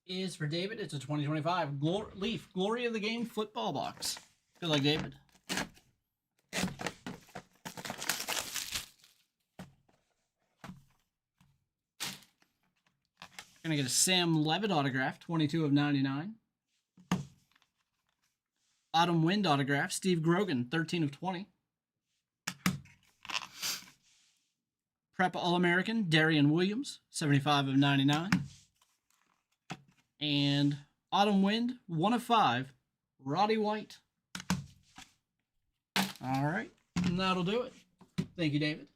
is for David. It's a 2025 Leaf Glory of the Game football box. Good luck, David. Gonna get a Sam Levitt autograph, 22 of 99. Autumn Wind autograph, Steve Grogan, 13 of 20. Prep All-American, Darian Williams, 75 of 99. And Autumn Wind, 1 of 5, Roddy White. All right, and that'll do it. Thank you, David.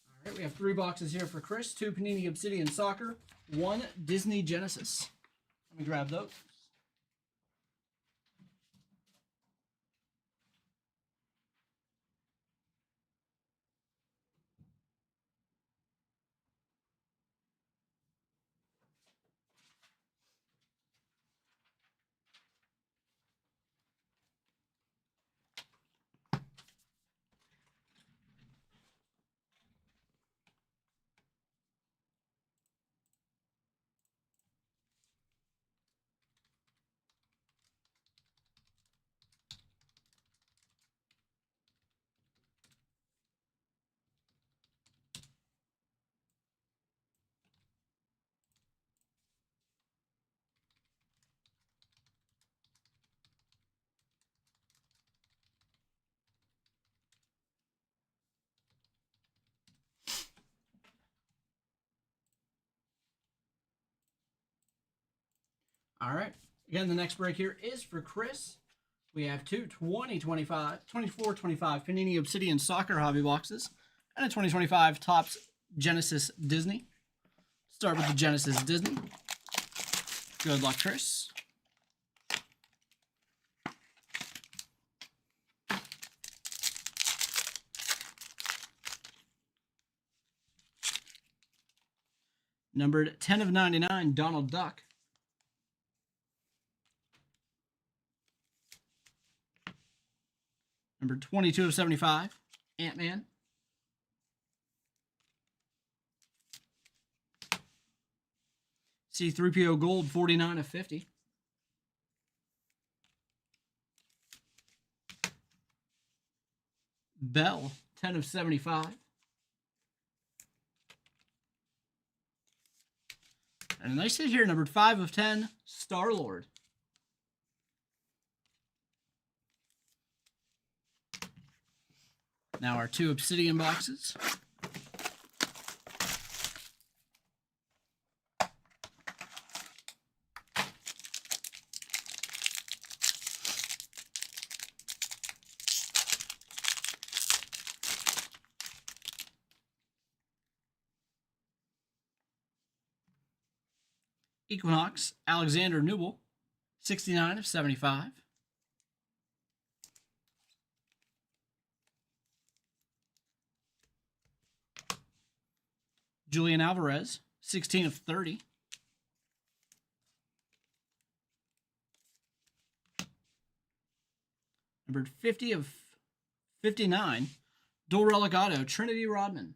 All right, we have 3 boxes here for Chris. 2 Panini Obsidian Soccer, 1 Disney Genesis. Let me grab those. All right. Again, the next break here is for Chris. We have 2 24-25 Panini Obsidian Soccer hobby boxes and a 2025 Topps Genesis Disney. Start with the Genesis Disney. Good luck, Chris. Numbered 10 of 99, Donald Duck. Number 22 of 75, Ant-Man. C-3PO Gold, 49 of 50. Bell, 10 of 75. And a nice hit here, numbered 5 of 10, Star-Lord. Now our 2 Obsidian boxes. Equinox, Alexander Newell, 69 of 75. Julian Alvarez, 16 of 30. Numbered 50 of 59, dual relic auto, Trinity Rodman.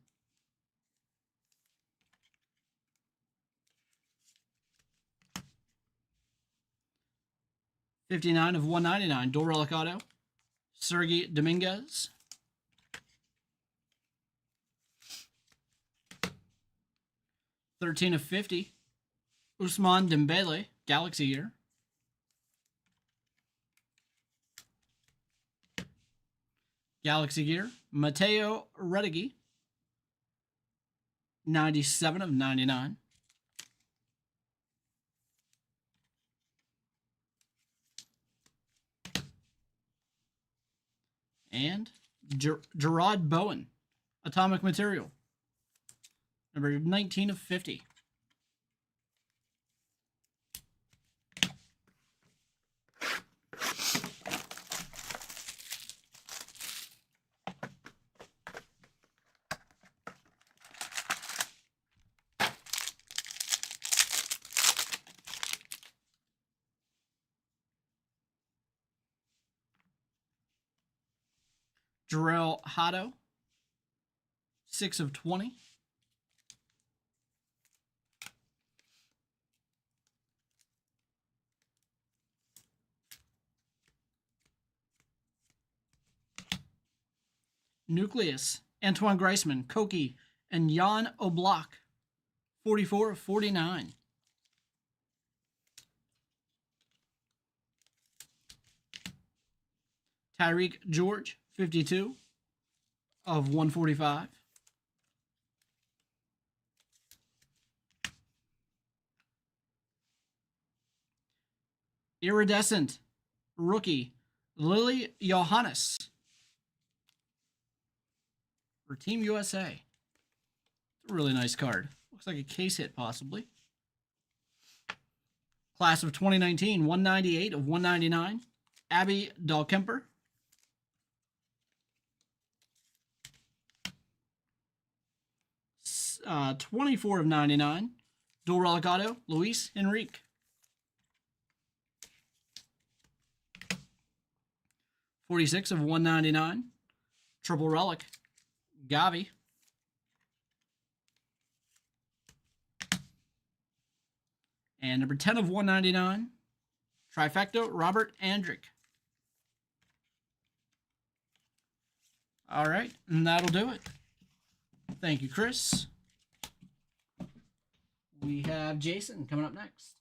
$59 of 199, dual relic auto, Sergey Dominguez. $13 of 50, Ousmane Dembele, Galaxy Year. Galaxy Gear, Matteo Retegui, 97 of 99. And Gerard Bowen, Atomic Material, number 19 of 50. Jarrell Hato, 6 of 20. Nucleus, Antoine Griezmann, Koki, and Jan Oblak. 44 of 49. Tyreek George, 52 of 145. Iridescent rookie, Lily Johannes for Team USA. A really nice card. Looks like a case hit, possibly. Class of 2019, 198 of 199. Abby Dahlkemper. Uh, 24 of 99. Dual Relic Auto, Luis Enrique. $46 of 199. Triple Relic, Gavi. And number 10 of 199, Trifecta, Robert Andrick. All right, and that'll do it. Thank you, Chris. We have Jason coming up next.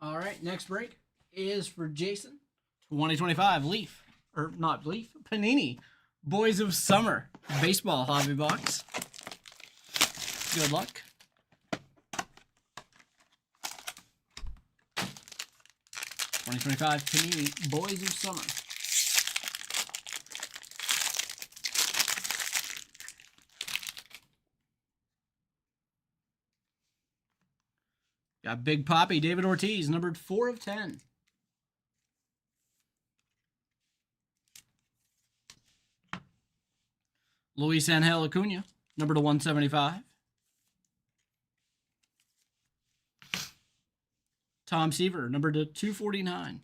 All right, next break is for Jason. 2025 Leaf, or not Leaf, Panini. Boys of Summer Baseball Hobby Box. Good luck. Panini Boys of Summer. Got Big Poppy, David Ortiz, numbered 4 of 10. Luis Angel Acuna, number to 175. Tom Seaver, number to 249.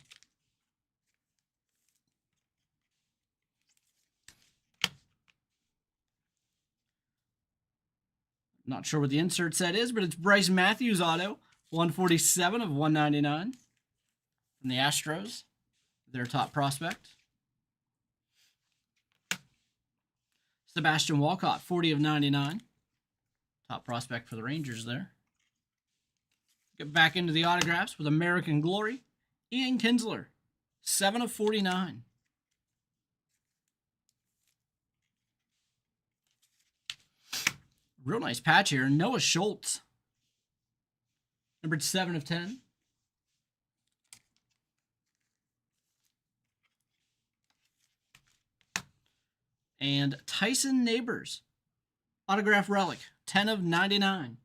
Not sure what the insert set is, but it's Bryce Matthews auto, 147 of 199 from the Astros, their top prospect. Sebastian Walcott, 40 of 99. Top prospect for the Rangers there. Get back into the autographs with American Glory. Ian Kinsler, 7 of 49. Real nice patch here. Noah Schultz, numbered 7 of 10. And Tyson Neighbors, autograph relic, 10 of 99.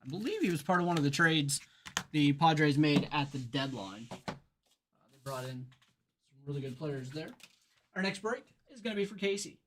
I believe he was part of one of the trades the Padres made at the deadline. They brought in some really good players there. Our next break is going to be for Casey.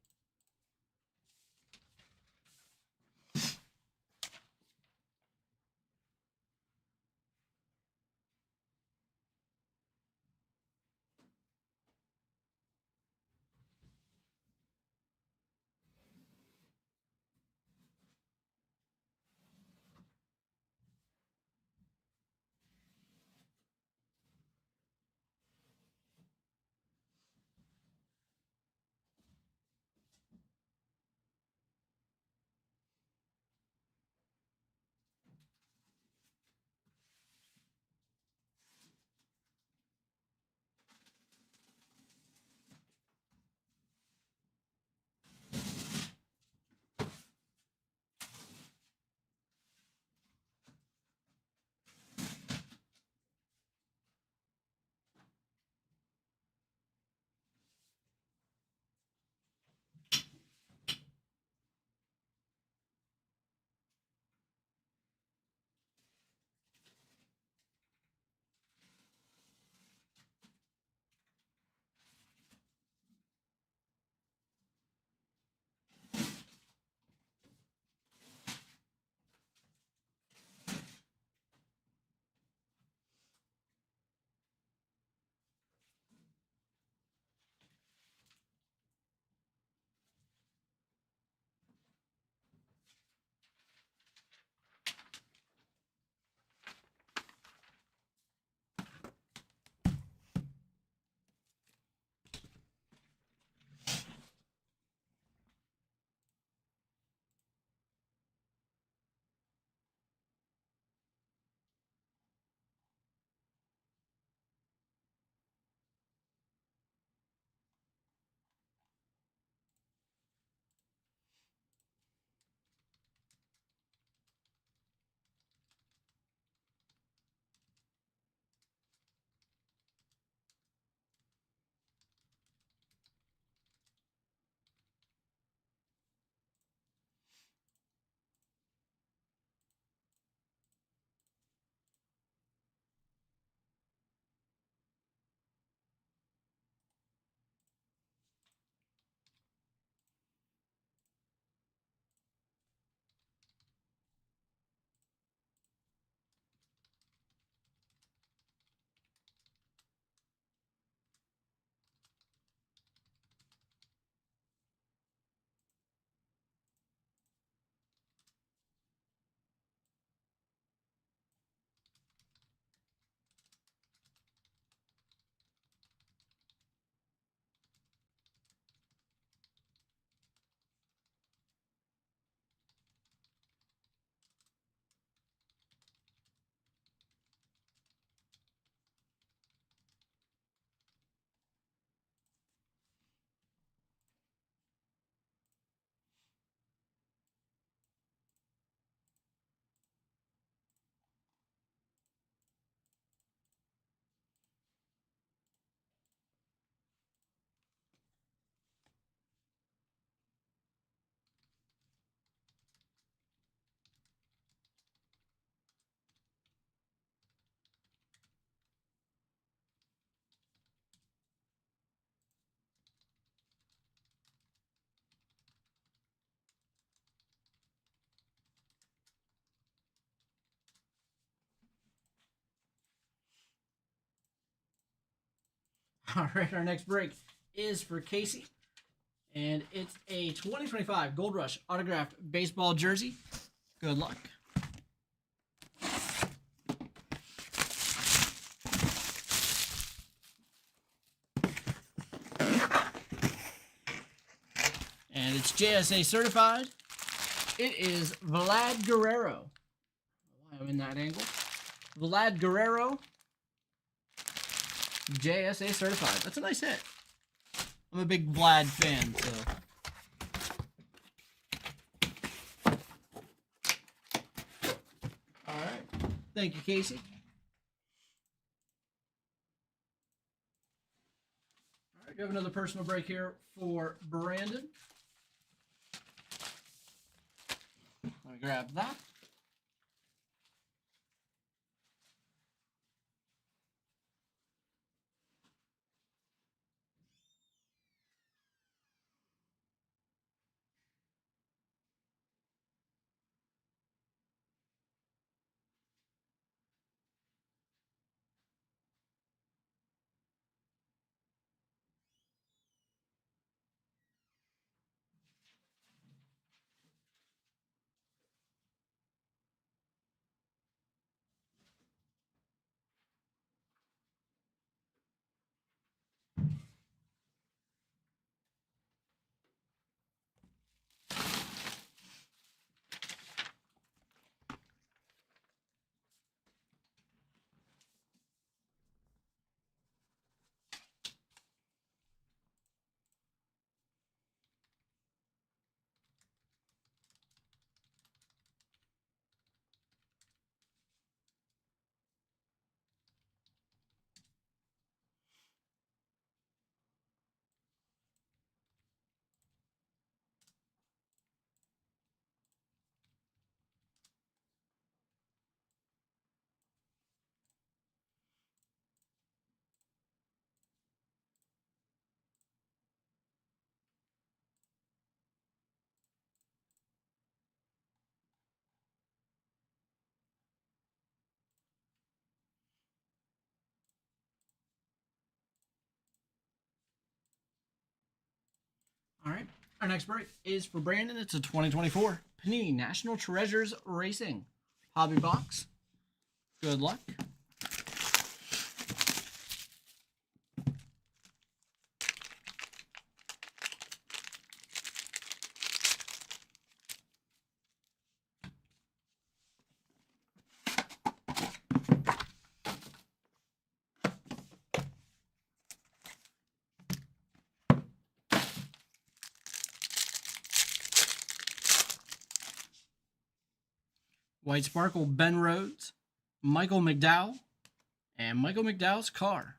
All right, our next break is for Casey, and it's a 2025 Gold Rush autographed baseball jersey. Good luck. And it's JSA certified. It is Vlad Guerrero. Why I'm in that angle. Vlad Guerrero, JSA certified. That's a nice hit. I'm a big Vlad fan, so. All right. Thank you, Casey. All right, we have another personal break here for Brandon. Let me grab that. All right. Our next break is for Brandon. It's a 2024 Panini National Treasures Racing hobby box. Good luck. White Sparkle, Ben Rhodes, Michael McDowell, and Michael McDowell's car.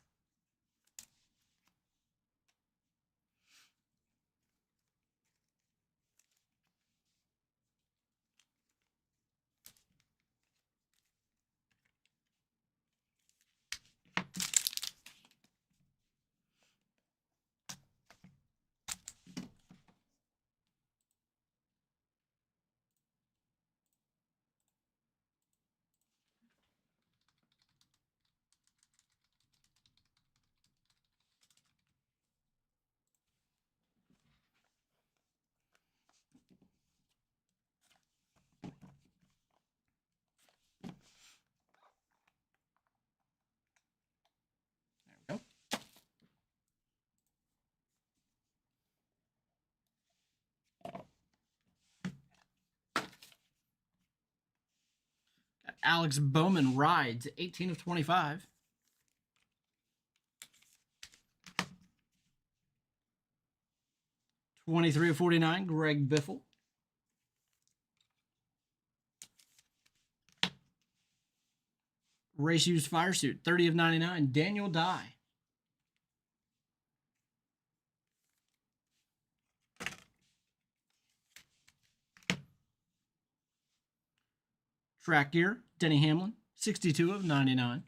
There we go. Got Alex Bowman rides, 18 of 25. '23 of 49, Greg Biffle. Race used fire suit, 30 of 99, Daniel Dye. Track gear, Denny Hamlin, 62 of 99.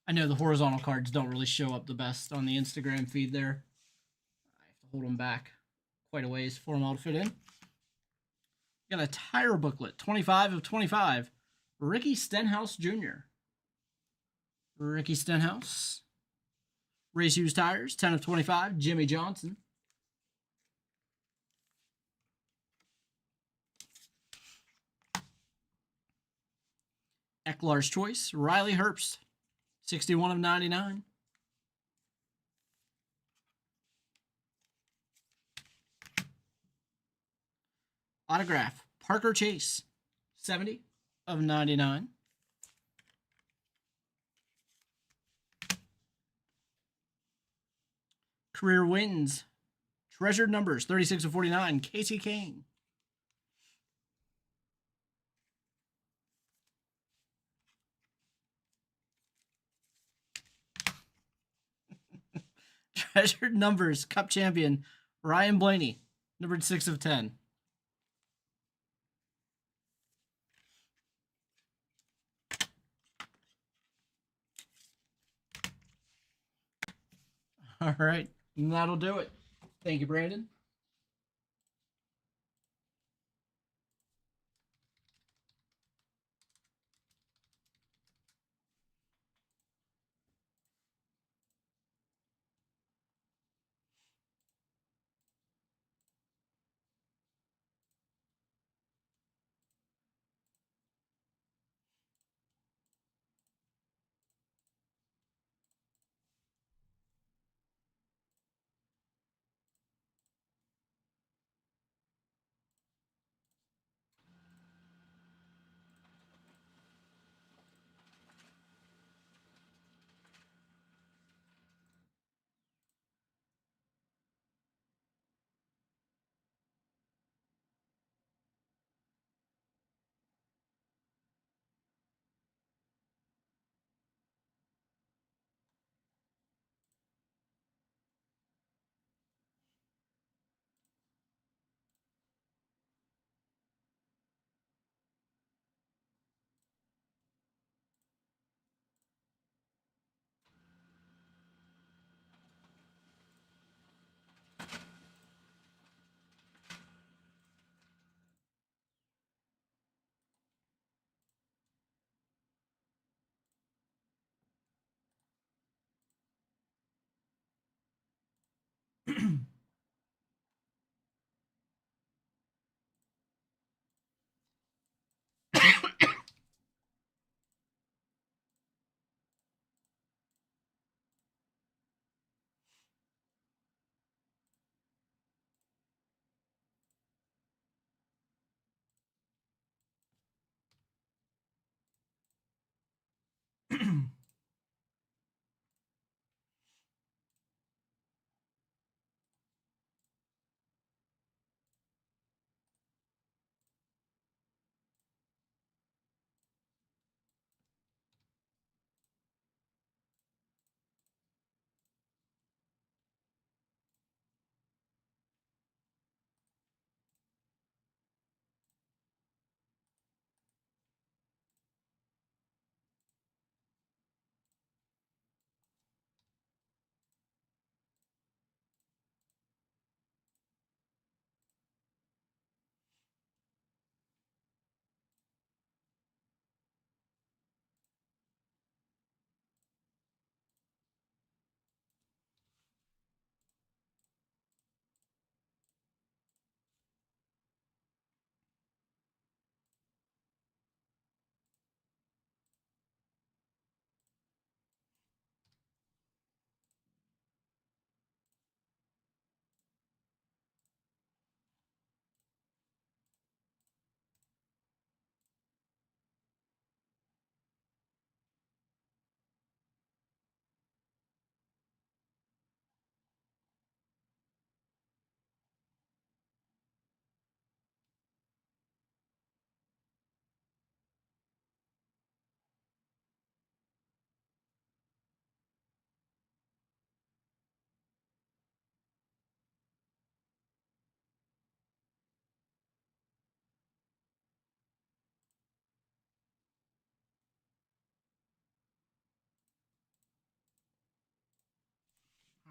I know the horizontal cards don't really show up the best on the Instagram feed there. I have to hold them back quite a ways for them all to fit in. Got a tire booklet, 25 of 25, Ricky Stenhouse Jr. Ricky Stenhouse. Race Used Tires, 10 of 25, Jimmy Johnson. Eckler's Choice, Riley Herbst, 61 of 99. Autograph, Parker Chase, 70 of 99. Career wins, Treasured Numbers, 36 of 49, Casey Kane. Treasured Numbers, Cup Champion, Ryan Blaney, numbered 6 of 10. All right, and that'll do it. Thank you, Brandon.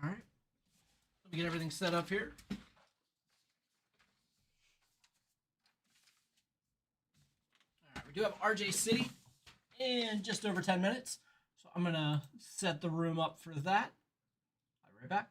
All right. Let me get everything set up here. All right, we do have RJ City in just over 10 minutes. So So I'm gonna set the room up for that. I'll be right back.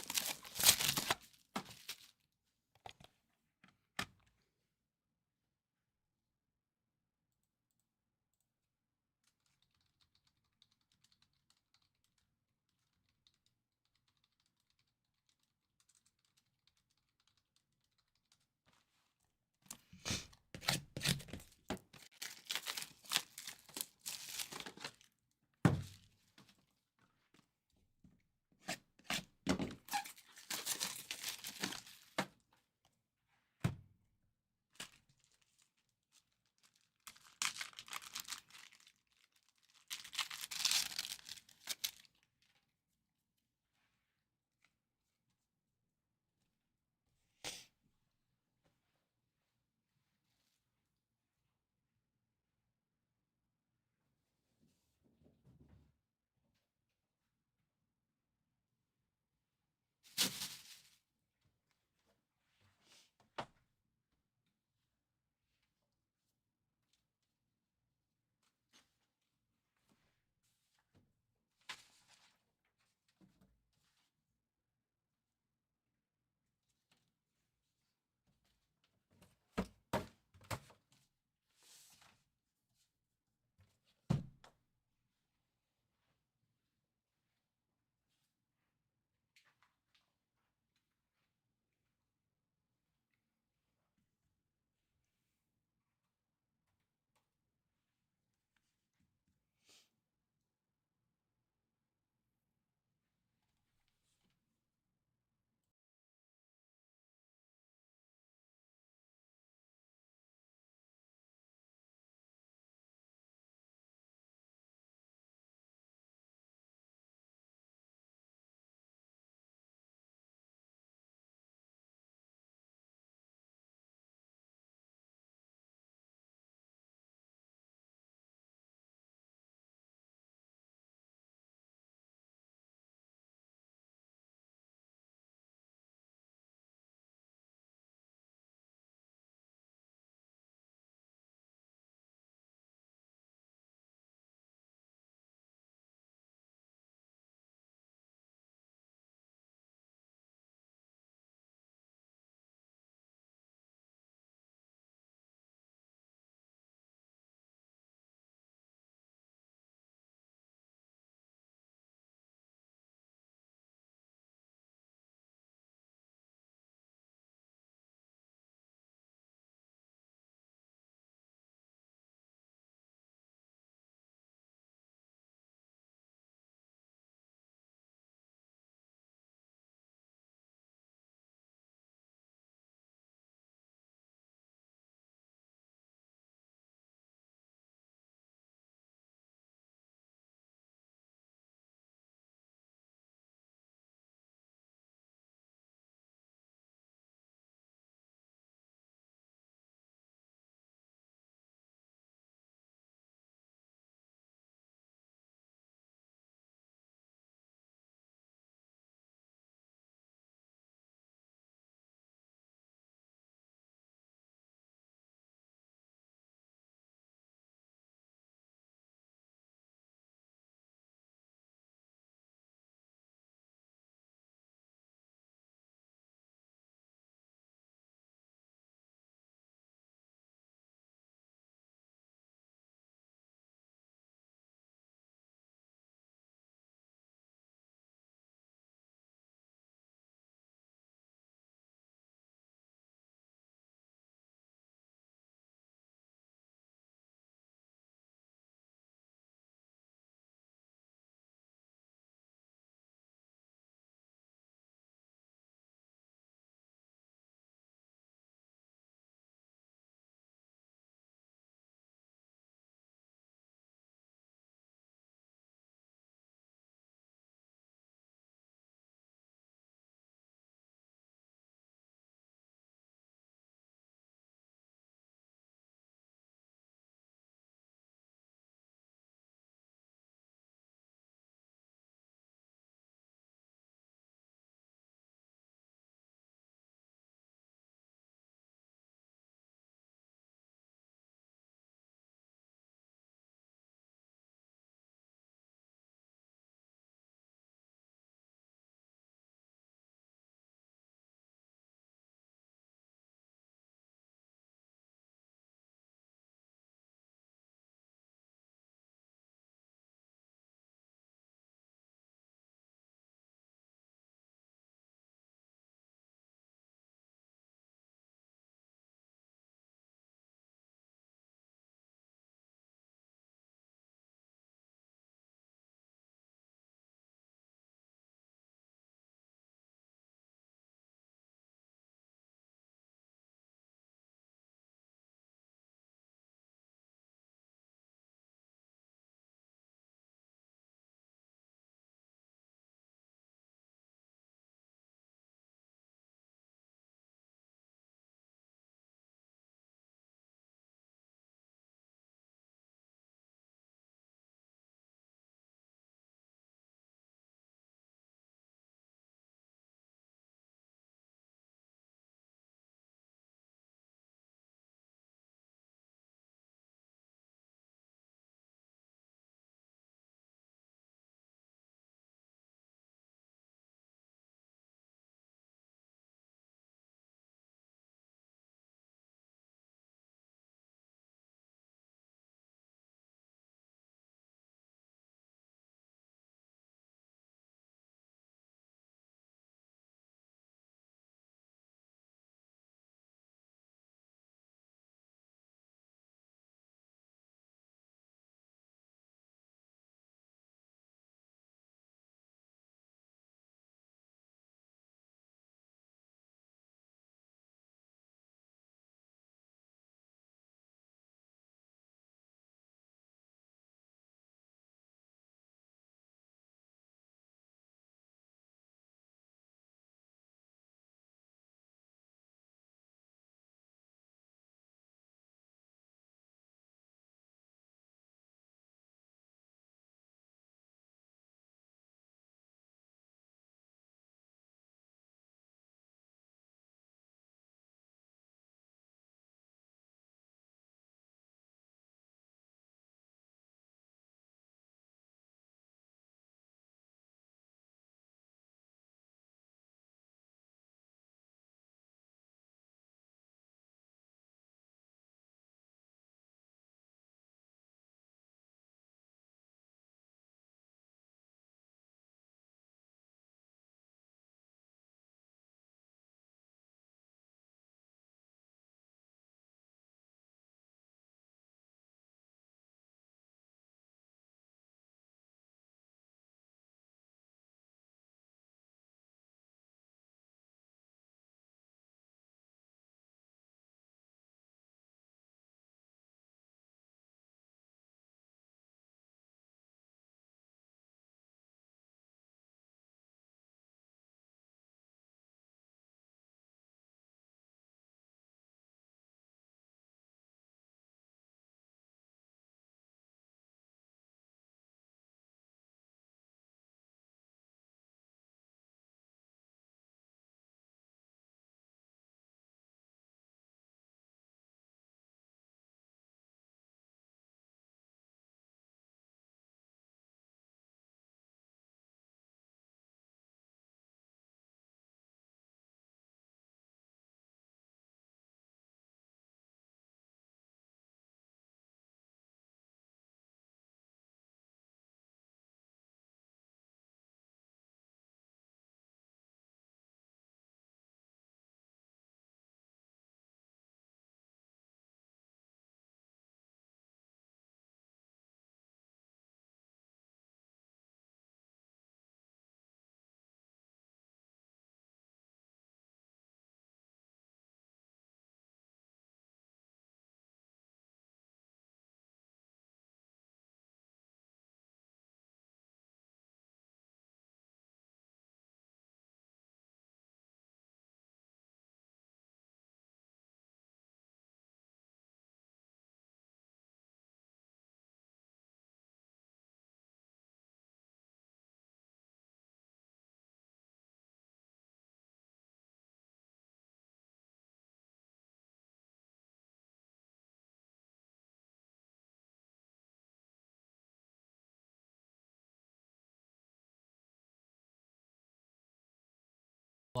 See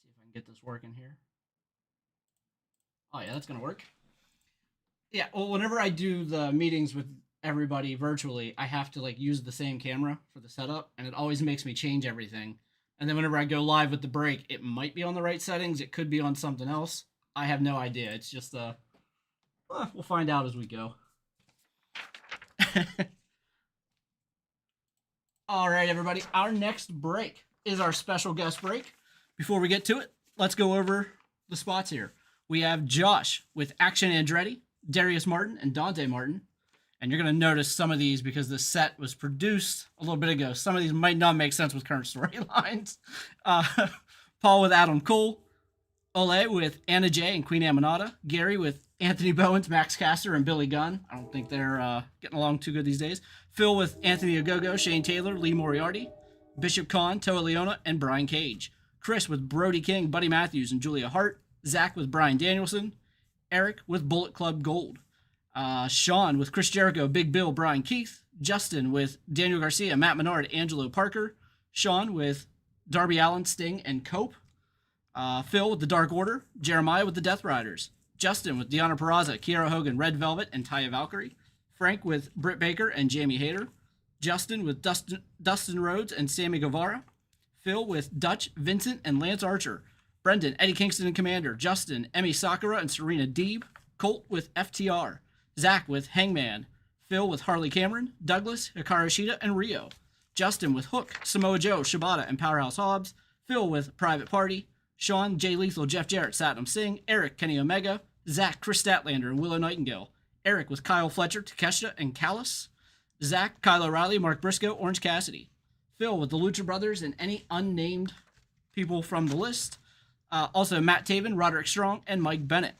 if I can get this working here. Oh yeah, that's gonna work. Yeah, well, whenever I do the meetings with everybody virtually, I have to like use the same camera for the setup, and it always makes me change everything. And then whenever I go live with the break, it might be on the right settings. It could be on something else. I have no idea. It's just we'll find out as we go. All right, everybody. Our next break is our special guest break. Before we get to it, let's go over the spots here. We have Josh with Action Andretti, Darius Martin, and Dante Martin. And you're going to notice some of these because the set was produced a little bit ago. Some of these might not make sense with current storylines. Paul with Adam Cole. Ole with Anna J and Queen Aminata. Gary with Anthony Bowens, Max Caster, and Billy Gunn. I don't think they're getting along too good these days. Phil with Anthony Ogogo, Shane Taylor, Lee Moriarty. Bishop Khan, Toa Leona, and Brian Cage. Chris with Brody King, Buddy Matthews, and Julia Hart. Zach with Brian Danielson. Eric with Bullet Club Gold. Sean with Chris Jericho, Big Bill, Brian Keith. Justin with Daniel Garcia, Matt Menard, Angelo Parker. Sean with Darby Allin, Sting, and Cope. Phil with the Dark Order. Jeremiah with the Death Riders. Justin with Deanna Peraza, Kiera Hogan, Red Velvet, and Taya Valkyrie. Frank with Britt Baker and Jamie Hayter. Justin with Dustin Rhodes and Sammy Guevara. Phil with Dutch, Vincent, and Lance Archer. Brendan, Eddie Kingston and Commander. Justin, Emmy Sakura, and Serena Deeb. Colt with FTR. Zach with Hangman. Phil with Harley Cameron. Douglas, Hikaru Shida, and Rio. Justin with Hook, Samoa Joe, Shibata, and Powerhouse Hobbs. Phil with Private Party. Sean, Jay Lethal, Jeff Jarrett, Satnam Singh. Eric, Kenny Omega. Zach, Chris Statlander, and Willow Nightingale. Eric with Kyle Fletcher, Takeshita, and Callis. Zach, Kyle O'Reilly, Mark Briscoe, Orange Cassidy. Phil with the Lucha Brothers and any unnamed people from the list. Also, Matt Taven, Roderick Strong, and Mike Bennett.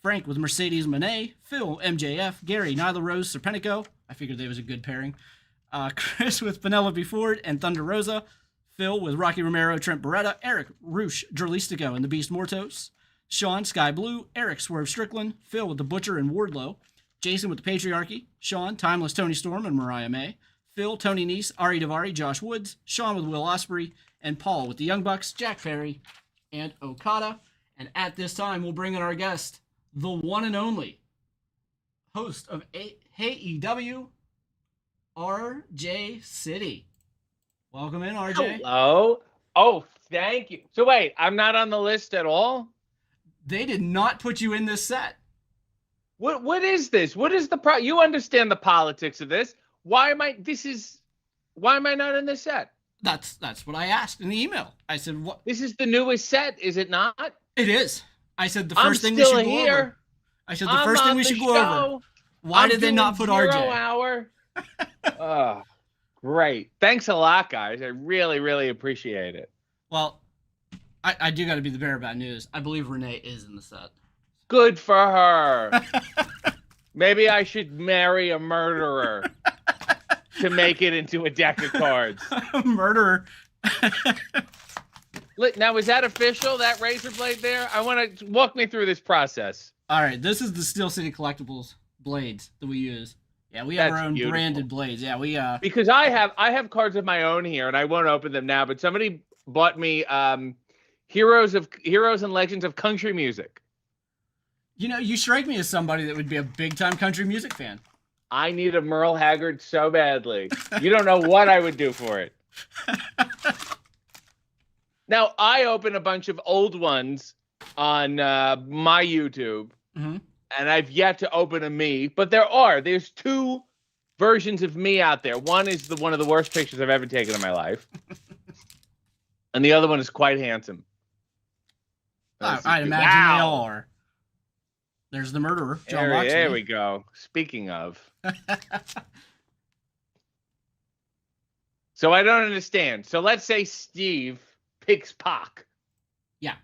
Frank with Mercedes Monet. Phil, MJF. Gary, Nyla Rose, Serpentico. I figured they was a good pairing. Chris with Penelope Ford and Thunder Rosa. Phil with Rocky Romero, Trent Beretta. Eric, Roosh, Dralistico, and the Beast Mortos. Sean, Sky Blue. Eric, Swerve Strickland. Phil with the Butcher and Wardlow. Jason with the Patriarchy. Sean, Timeless Tony Storm, and Mariah May. Phil, Tony Nese, Ari Daivari, Josh Woods. Sean with Will Ospreay. And Paul with the Young Bucks, Jack Ferry, and Okada. And at this time, we'll bring in our guest, the one and only host of AEW, RJ City. Welcome in, RJ. Hello. Oh, thank you. So wait, I'm not on the list at all? They did not put you in this set. What is this? What is the you understand the politics of this? Why am I not in this set? That's what I asked in the email. I said, "What? This is the newest set, is it not?" It is. I said the first thing we should go over. I said the first thing we should go over. Why did they not put RJ? Hour. Oh, great. Thanks a lot, guys. I really, really appreciate it. Well, I do got to be the bearer of bad news. I believe Renee is in the set. Good for her. Maybe I should marry a murderer to make it into a deck of cards. Murderer. Now, is that official, that razor blade there? I want to walk me through this process. All right, this is the Steel City Collectibles blades that we use. Yeah, we have our own branded blades. Yeah, we because I have cards of my own here, and I won't open them now. But somebody bought me Heroes and Legends of Country Music. You know, you strike me as somebody that would be a big-time country music fan. I need a Merle Haggard so badly. You don't know what I would do for it. Now, I open a bunch of old ones on my YouTube, and I've yet to open a me. But there's two versions of me out there. One is one of the worst pictures I've ever taken in my life, and the other one is quite handsome. I'd imagine they all are. There's the murderer, John Moxley. There we go. Speaking of. So I don't understand. So let's say Steve picks Pac. Yeah.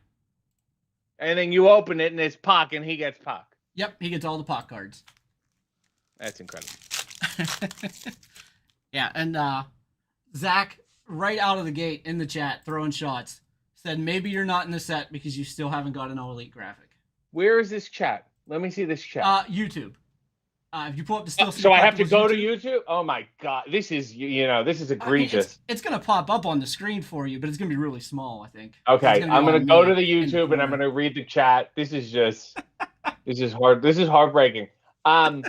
And then you open it and it's Pac and he gets Pac. Yep, he gets all the Pac cards. That's incredible. Yeah, and Zach, right out of the gate in the chat, throwing shots, said maybe you're not in the set because you still haven't got an All Elite graphic. Where is this chat? Let me see this chat. YouTube. If you pull up the Steel City So I have to Collectibles go to YouTube? Oh my god, this is this is I mean, egregious. it's gonna pop up on the screen for you, but it's gonna be really small. I think. It's Okay, gonna be I'm all gonna go to me the in the YouTube and I'm corner. gonna read the chat. This is just this is hard. This is heartbreaking. I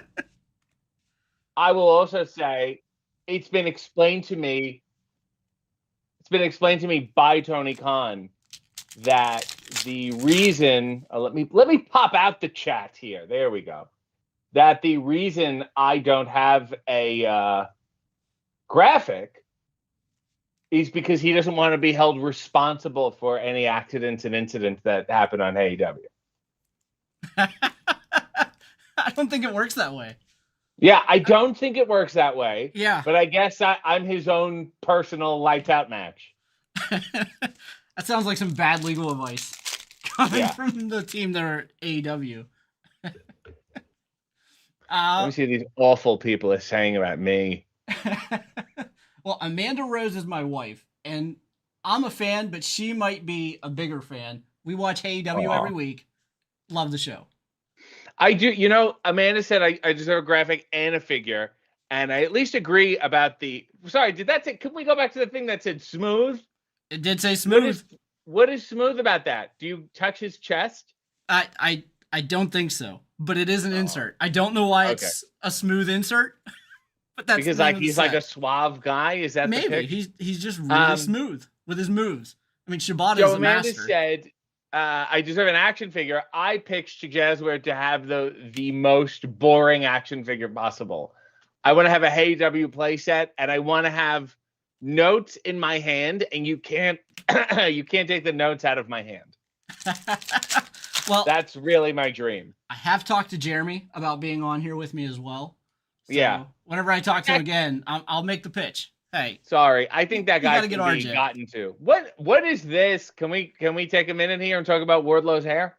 will also say it's been explained to me. It's been explained to me by Tony Khan that the reason let me pop out the chat here. There we go. That the reason I don't have a graphic is because he doesn't want to be held responsible for any accidents and incidents that happen on AEW. I don't think it works that way. Yeah, I don't think it works that way. Yeah. But I guess I'm his own personal lights out match. That sounds like some bad legal advice coming from the team that are AEW. Let me see what these awful people are saying about me. Well, Amanda Rose is my wife, and I'm a fan, but she might be a bigger fan. We watch AEW every week. Love the show. I do. You know, Amanda said I deserve a graphic and a figure, and I at least agree about the. Sorry, did that say? Can we go back to the thing that said smooth? It did say smooth. What is smooth about that? Do you touch his chest? I don't think so, but it is an insert. I don't know why it's a smooth insert, but that's because like he's like a suave guy. Is that maybe he's just really smooth with his moves. I mean, Shibata is a Amanda master. Said, I deserve an action figure. I picked Jazzware to have the most boring action figure possible. I want to have a Hey W playset, and I want to have notes in my hand, and you can't take the notes out of my hand. Well, that's really my dream. I have talked to Jeremy about being on here with me as well. So yeah. Whenever I talk to him again, I'll make the pitch. Hey, sorry, I think that guy can be gotten to. What is this? Can we take a minute here and talk about Wardlow's hair?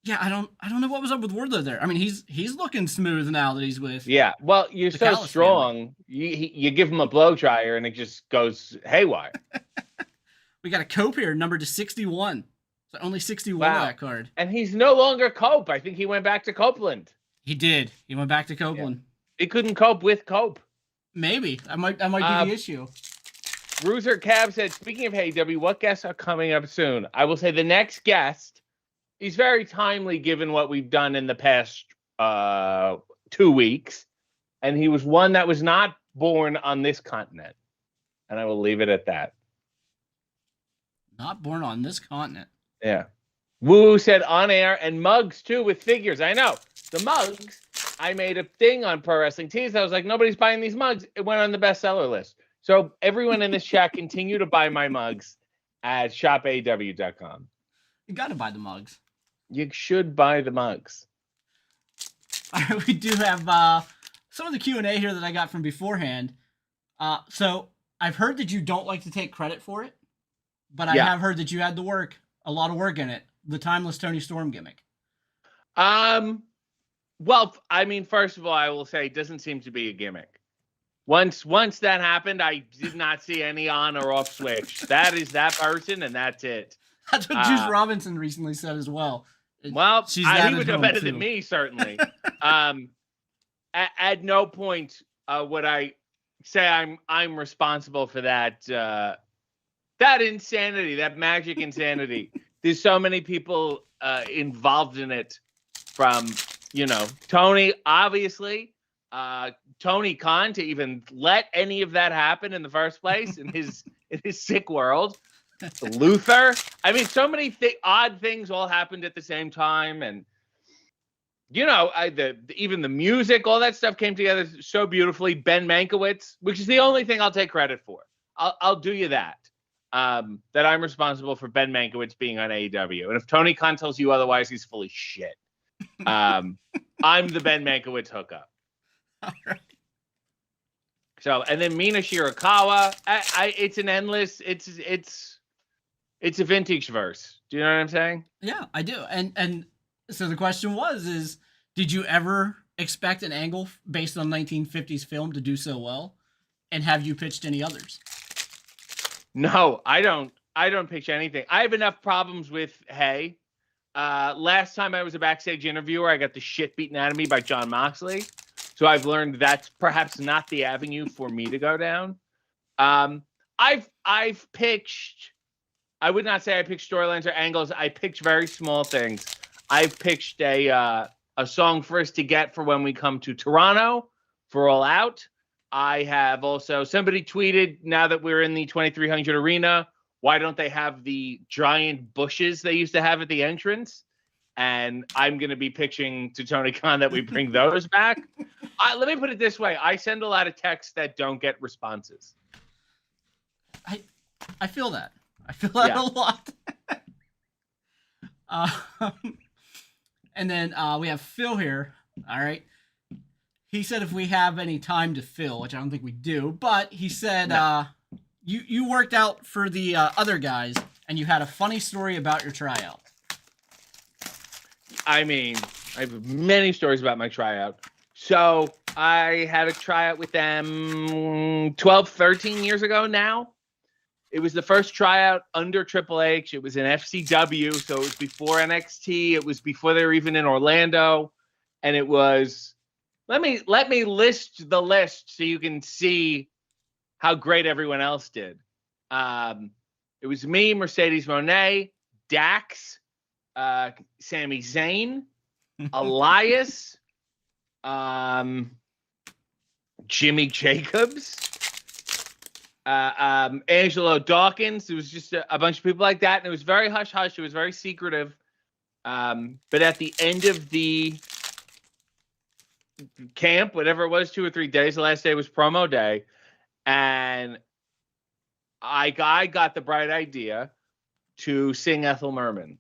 Yeah, I don't know what was up with Wardlow there. I mean, he's looking smooth now that he's with. Yeah, well, you're so strong. You give him a blow dryer and it just goes haywire. We got a Cope here, numbered to 61. So only 61 of that card. And he's no longer Cope. I think he went back to Copeland. He did. He went back to Copeland. Yeah. He couldn't cope with Cope. Maybe. That might be the issue. Bruiser Cab said, speaking of Hey W, what guests are coming up soon? I will say the next guest is very timely given what we've done in the past 2 weeks. And he was one that was not born on this continent. And I will leave it at that. Not born on this continent. Yeah. Woo said on air, and mugs too with figures. I know. The mugs, I made a thing on Pro Wrestling Tees. I was like, nobody's buying these mugs. It went on the bestseller list. So everyone in this chat continue to buy my mugs at shopaw.com. You got to buy the mugs. You should buy the mugs. We do have some of the Q&A here that I got from beforehand. So I've heard that you don't like to take credit for it, but I have heard that you had a lot of work in it. The timeless Tony Storm gimmick. Well, I mean, first of all, I will say it doesn't seem to be a gimmick. Once that happened, I did not see any on or off switch. That is that person, and that's it. That's what Juice Robinson recently said as well. Well, he would know better than me, certainly. At no point would I say I'm responsible for that that insanity, that magic insanity. There's so many people involved in it, from Tony, obviously, Tony Khan, to even let any of that happen in the first place in his sick world. Luther. I mean, so many odd things all happened at the same time, and even the music, all that stuff came together so beautifully. Ben Mankiewicz, which is the only thing I'll take credit for. I'll do you that. That I'm responsible for Ben Mankiewicz being on AEW, and if Tony Khan tells you otherwise, he's full of shit. I'm the Ben Mankiewicz hookup. All right. So, and then Mina Shirakawa. It's an endless. It's a vintage verse. Do you know what I'm saying? Yeah, I do. And so the question is, did you ever expect an angle based on 1950s film to do so well? And have you pitched any others? No, I don't pitch anything. I have enough problems with Last time I was a backstage interviewer, I got the shit beaten out of me by Jon Moxley. So I've learned that's perhaps not the avenue for me to go down. I've pitched. I would not say I picked storylines or angles. I picked very small things. I've pitched a song for us to get for when we come to Toronto for All Out. I have also, somebody tweeted, now that we're in the 2300 arena, why don't they have the giant bushes they used to have at the entrance? And I'm going to be pitching to Tony Khan that we bring those back. Let me put it this way. I send a lot of texts that don't get responses. I feel that. I feel that a lot. And then we have Phil here. All right. He said if we have any time to fill, which I don't think we do, but he said you worked out for the other guys and you had a funny story about your tryout. I mean, I have many stories about my tryout. So I had a tryout with them 12, 13 years ago now. It was the first tryout under Triple H. It was in FCW, so it was before NXT. It was before they were even in Orlando. And it was... Let me list the list so you can see how great everyone else did. It was me, Mercedes Moné, Dax, Sami Zayn, Elias, Jimmy Jacobs, Angelo Dawkins. It was just a bunch of people like that, and it was very hush-hush. It was very secretive. But at the end of the camp, whatever it was, 2 or 3 days, the last day was promo day, and I got the bright idea to sing Ethel Merman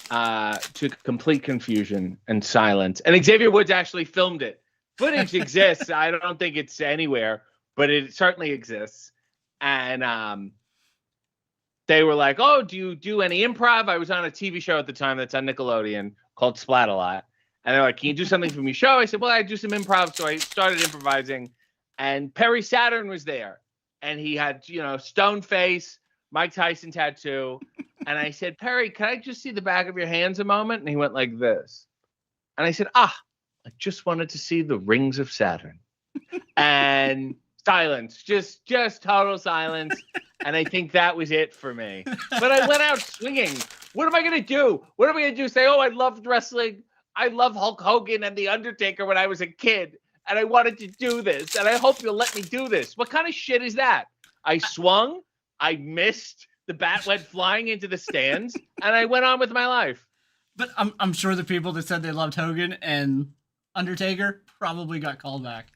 to complete confusion and silence. And Xavier Woods actually filmed it. Footage exists. I don't think it's anywhere, but it certainly exists. And they were like, oh, do you do any improv? I was on a TV show at the time that's on Nickelodeon called Splat-A-Lot. And they're like, can you do something for me show? I said, well, I do some improv. So I started improvising. And Perry Saturn was there. And he had, stone face, Mike Tyson tattoo. And I said, Perry, can I just see the back of your hands a moment? And he went like this. And I said, I just wanted to see the rings of Saturn. And silence, just total silence. And I think that was it for me. But I went out swinging. What am I going to do? What am I going to do? Say, oh, I loved wrestling. I love Hulk Hogan and The Undertaker when I was a kid, and I wanted to do this, and I hope you'll let me do this. What kind of shit is that? I swung, I missed, the bat went flying into the stands, and I went on with my life. But I'm sure the people that said they loved Hogan and Undertaker probably got called back.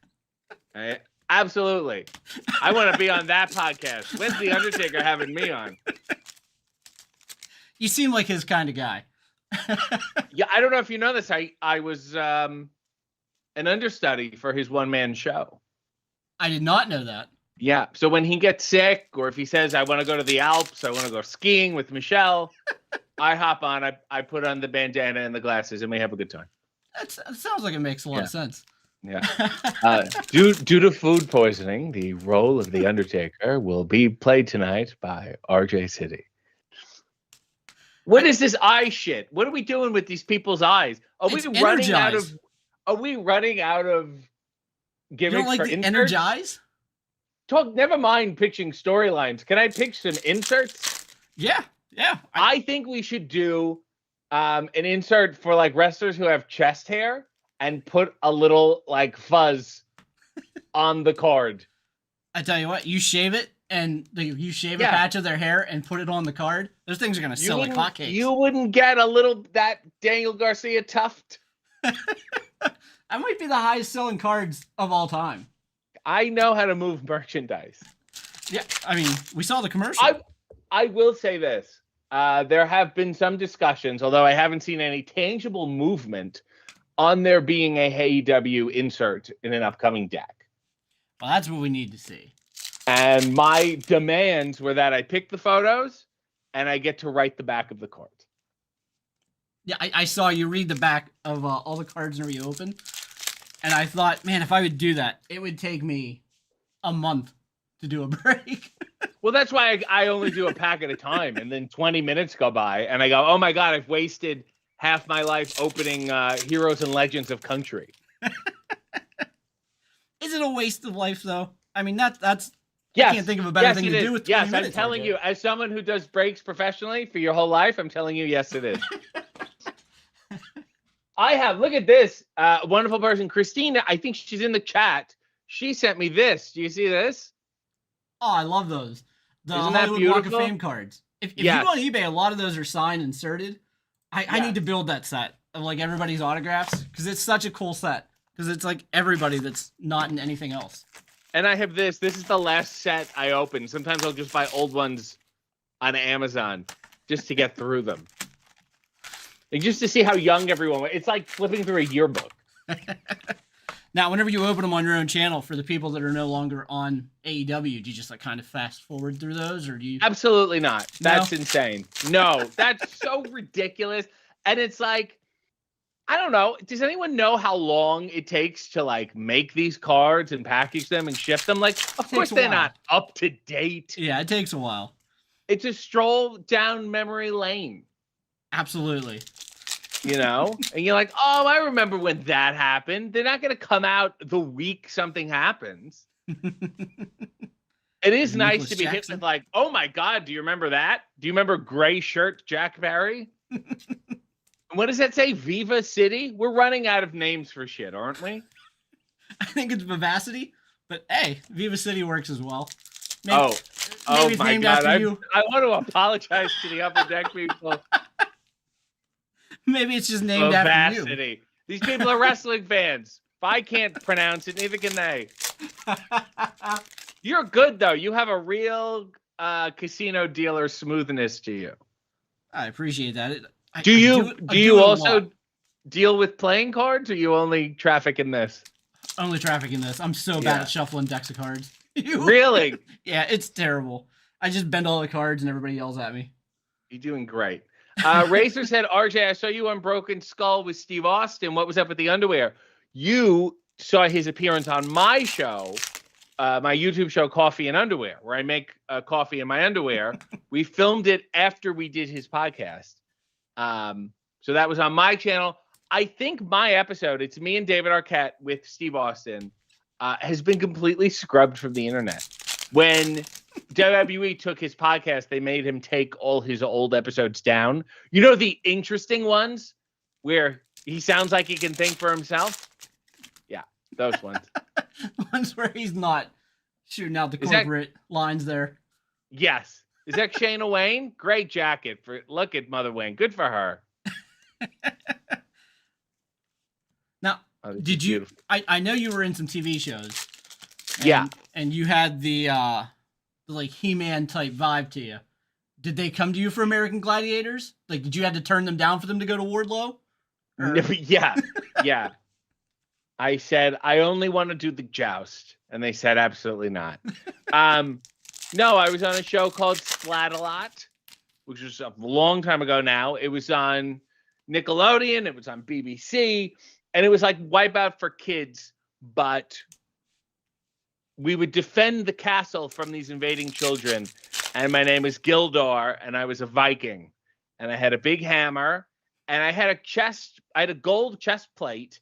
Absolutely. I want to be on that podcast. When's The Undertaker having me on? You seem like his kind of guy. Yeah, I don't know if you know this. I was an understudy for his one-man show. I did not know that. Yeah, so when he gets sick, or if he says, I want to go to the Alps, I want to go skiing with Michelle, I hop on, I put on the bandana and the glasses, and we have a good time. That sounds like it makes a lot of sense. Yeah. Due to food poisoning, the role of The Undertaker will be played tonight by RJ City. What is this eye shit? What are we doing with these people's eyes? Are we running out of gimmicks? You don't like for the inserts? Energize? Never mind pitching storylines. Can I pitch some inserts? Yeah. I think we should do an insert for like wrestlers who have chest hair and put a little like fuzz on the card. I tell you what, you shave it and you shave a patch of their hair and put it on the card. Those things are going to sell like hotcakes. You wouldn't get that Daniel Garcia tuft. That might be the highest selling cards of all time. I know how to move merchandise. Yeah, I mean, we saw the commercial. I will say this. There have been some discussions, although I haven't seen any tangible movement on there being a AEW insert in an upcoming deck. Well, that's what we need to see. And my demands were that I pick the photos and I get to write the back of the card. Yeah, I saw you read the back of all the cards whenever you open. And I thought, man, if I would do that, it would take me a month to do a break. Well, that's why I only do a pack at a time. And then 20 minutes go by and I go, oh my God, I've wasted half my life opening Heroes and Legends of Country. Is it a waste of life though? I mean, that's. Yes. I can't think of a better thing to is. do with 20 Yes, minutes. I'm telling you, as someone who does breaks professionally for your whole life, I'm telling you, yes, it is. I have. Look at this. Wonderful person, Christina. I think she's in the chat. She sent me this. Do you see this? Oh, I love those. The Isn't that Hollywood Walk of beautiful? Fame cards. If you go on eBay, a lot of those are signed, inserted. I need to build that set of like everybody's autographs because it's such a cool set. Because it's like everybody that's not in anything else. And I have this. This is the last set I opened. Sometimes I'll just buy old ones on Amazon just to get through them. And just to see how young everyone was. It's like flipping through a yearbook. Now, whenever you open them on your own channel, for the people that are no longer on AEW, do you just like kind of fast forward through those, or do you? Absolutely not. That's insane. No, that's so ridiculous. And it's like, I don't know. Does anyone know how long it takes to like make these cards and package them and ship them? Like, of course they're not up to date. Yeah, it takes a while. It's a stroll down memory lane. Absolutely. You know? And you're like, oh, I remember when that happened. They're not going to come out the week something happens. It is nice to be hit with like, oh my God, do you remember that? Do you remember gray shirt Jack Barry? What does that say? Viva City? We're running out of names for shit, aren't we? I think it's Vivacity, but hey, Viva City works as well. Maybe it's my God. I want to apologize to the Upper Deck people. Maybe it's just named after you. These people are wrestling fans. If I can't pronounce it, neither can they. You're good, though. You have a real casino dealer smoothness to you. I appreciate that. Do you also deal with playing cards, or you only traffic in this? Only traffic in this. I'm so bad at shuffling decks of cards. Really? Yeah, it's terrible. I just bend all the cards and everybody yells at me. You're doing great. Racer said, RJ, I saw you on Broken Skull with Steve Austin. What was up with the underwear? You saw his appearance on my show, my YouTube show, Coffee and Underwear, where I make coffee in my underwear. We filmed it after we did his podcast. So that was on my channel. I think my episode, it's me and David Arquette with Steve Austin, has been completely scrubbed from the internet. When WWE took his podcast, they made him take all his old episodes down. You know, the interesting ones where he sounds like he can think for himself? Yeah, those ones. Ones where he's not shooting out the corporate lines there. Yes. Is that Shayna Wayne? Great jacket. Look at Mother Wayne. Good for her. Now, did you... Beautiful. I know you were in some TV shows. Yeah. And you had the like He-Man type vibe to you. Did they come to you for American Gladiators? Like, did you have to turn them down for them to go to Wardlow? Yeah. Yeah. I said, I only want to do the joust. And they said, absolutely not. No, I was on a show called Splat-A-Lot, which was a long time ago now. It was on Nickelodeon. It was on BBC. And it was like Wipeout for kids, but we would defend the castle from these invading children. And my name was Gildor, and I was a Viking. And I had a big hammer, and I had a gold chest plate.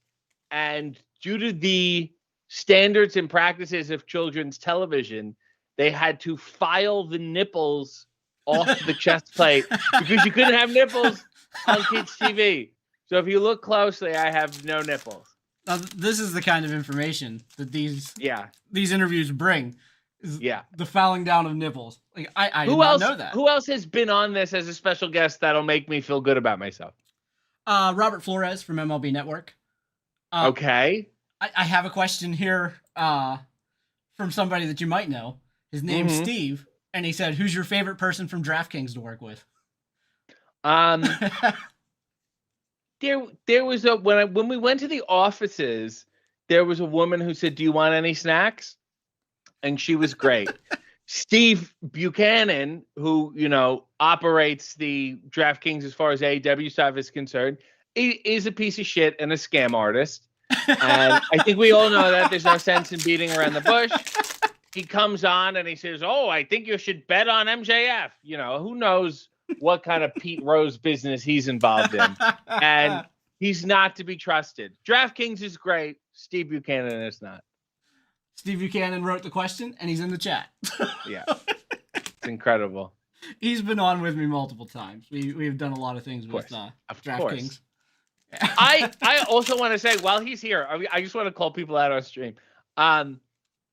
And due to the standards and practices of children's television, they had to file the nipples off the chest plate because you couldn't have nipples on kids' TV. So if you look closely, I have no nipples. Now, this is the kind of information that these interviews bring. The filing down of nipples. Like I did not know that. Who else has been on this as a special guest that'll make me feel good about myself? Robert Flores from MLB Network. Okay. I have a question here from somebody that you might know. His name's Steve, and he said, "Who's your favorite person from DraftKings to work with?" There was when we went to the offices, there was a woman who said, "Do you want any snacks?" And she was great. Steve Buchanan, who operates the DraftKings as far as AEW stuff is concerned, is a piece of shit and a scam artist. And I think we all know that. There's no sense in beating around the bush. He comes on and he says, "Oh, I think you should bet on MJF." Who knows what kind of Pete Rose business he's involved in. And he's not to be trusted. DraftKings is great. Steve Buchanan is not. Steve Buchanan wrote the question, and he's in the chat. Yeah. It's incredible. He's been on with me multiple times. We've done a lot of things with DraftKings. I also want to say, while he's here, I just want to call people out on stream.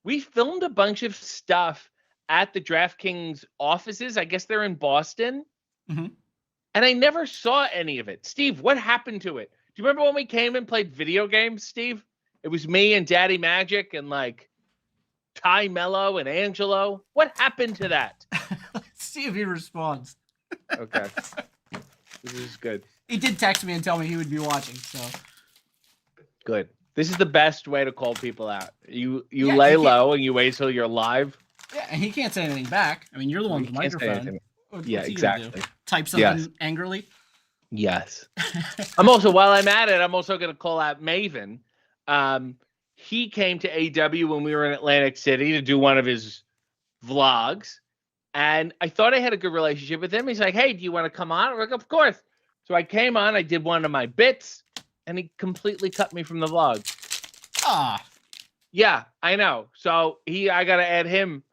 We filmed a bunch of stuff at the DraftKings offices. I guess they're in Boston. Mm-hmm. And I never saw any of it. Steve, what happened to it? Do you remember when we came and played video games, Steve? It was me and Daddy Magic and like Ty Mello and Angelo. What happened to that? Let's see if he responds. Okay. This is good. He did text me and tell me he would be watching, so. Good. This is the best way to call people out. You lay low and you wait till you're live. Yeah, and he can't say anything back. I mean, you're the one with the microphone. Yeah, exactly. Type something angrily. Yes. While I'm at it, I'm also going to call out Maven. He came to AW when we were in Atlantic City to do one of his vlogs. And I thought I had a good relationship with him. He's like, hey, do you want to come on? I'm like, of course. So I came on, I did one of my bits, and he completely cut me from the vlog. Ah. Yeah, I know. So I got to add him,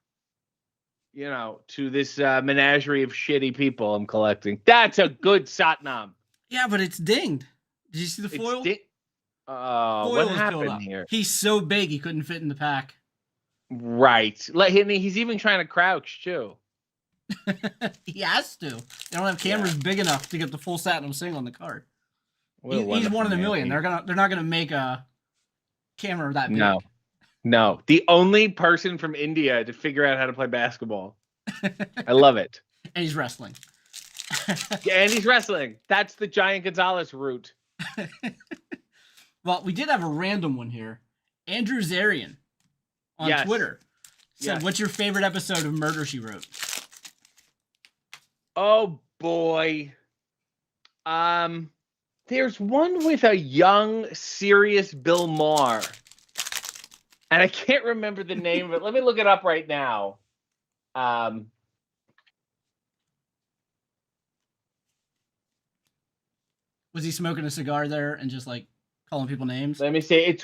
to this menagerie of shitty people I'm collecting. That's a good Satnam. Yeah, but it's dinged. Did you see the foil? Foil what happened here? He's so big he couldn't fit in the pack. Right. He's even trying to crouch too. He has to. They don't have cameras big enough to get the full Satnam Singh on the card. He's one in a million. They're not gonna make a camera that big. No. The only person from India to figure out how to play basketball. I love it. And he's wrestling. And he's wrestling. That's the Giant Gonzalez route. Well, we did have a random one here. Andrew Zarian on Twitter said, what's your favorite episode of Murder, She Wrote? Oh, boy. There's one with a young, serious Bill Maher. And I can't remember the name of it. Let me look it up right now. Was he smoking a cigar there and just like calling people names? Let me see. He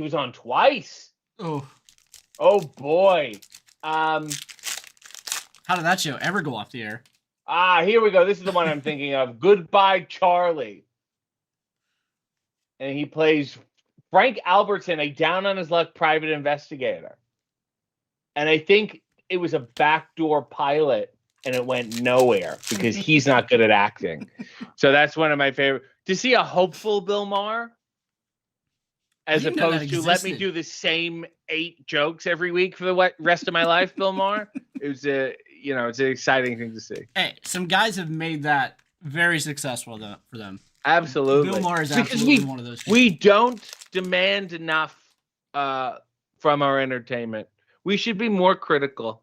was on twice. Oh boy. How did that show ever go off the air? Here we go. This is the one I'm thinking of. Goodbye, Charlie. And he plays Frank Albertson, a down-on-his-luck private investigator. And I think it was a backdoor pilot, and it went nowhere because he's not good at acting. So that's one of my favorite. To see a hopeful Bill Maher, as opposed to let me do the same 8 jokes every week for the rest of my life, Bill Maher. It was it's an exciting thing to see. Hey, some guys have made that very successful for them. Absolutely. Bill Maher is absolutely one of those people. We don't demand enough from our entertainment. We should be more critical.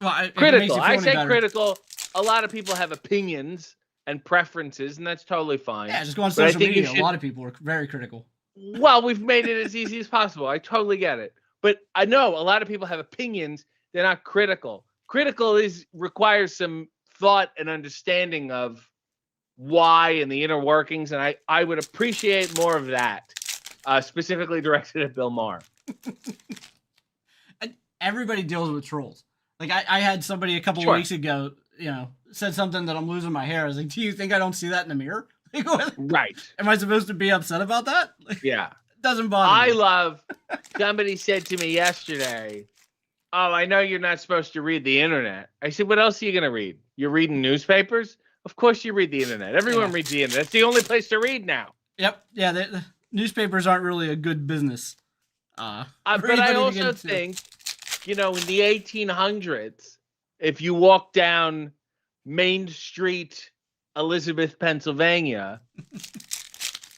Well, critical. I say critical. A lot of people have opinions and preferences, and that's totally fine. Yeah, just go on social media. A lot of people are very critical. Well, we've made it as easy as possible. I totally get it. But I know a lot of people have opinions. They're not critical. Critical requires some thought and understanding of why and the inner workings, and I would appreciate more of that, specifically directed at Bill Maher. Everybody deals with trolls. Like I had somebody a couple of weeks ago, said something that I'm losing my hair. I was like, do you think I don't see that in the mirror? Right. Am I supposed to be upset about that? Yeah. It doesn't bother me. Somebody said to me yesterday, oh, I know you're not supposed to read the internet. I said, what else are you going to read? You're reading newspapers? Of course you read the internet. Everyone reads the internet. It's the only place to read now. Yep. Yeah, the newspapers aren't really a good business. But I also think, in the 1800s, if you walk down Main Street, Elizabeth, Pennsylvania,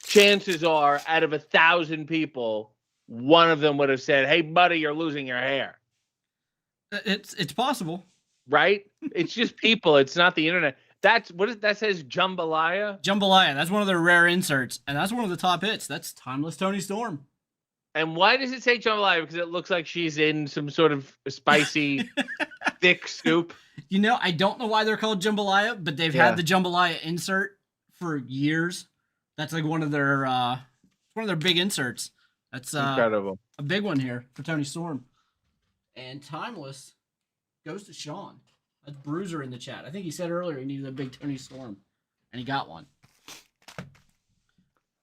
chances are out of 1,000 people, one of them would have said, hey, buddy, you're losing your hair. It's possible. Right? It's just people. It's not the internet. That says jambalaya? Jambalaya. That's one of their rare inserts, and that's one of the top hits. That's Timeless Tony Storm. And why does it say jambalaya? Because it looks like she's in some sort of spicy, thick soup. I don't know why they're called jambalaya, but they've had the jambalaya insert for years. That's like one of their It's one of their big inserts. That's Incredible. a big one here for Tony Storm. And Timeless goes to Sean. That's Bruiser in the chat. I think he said earlier he needed a big Tony Storm, and he got one.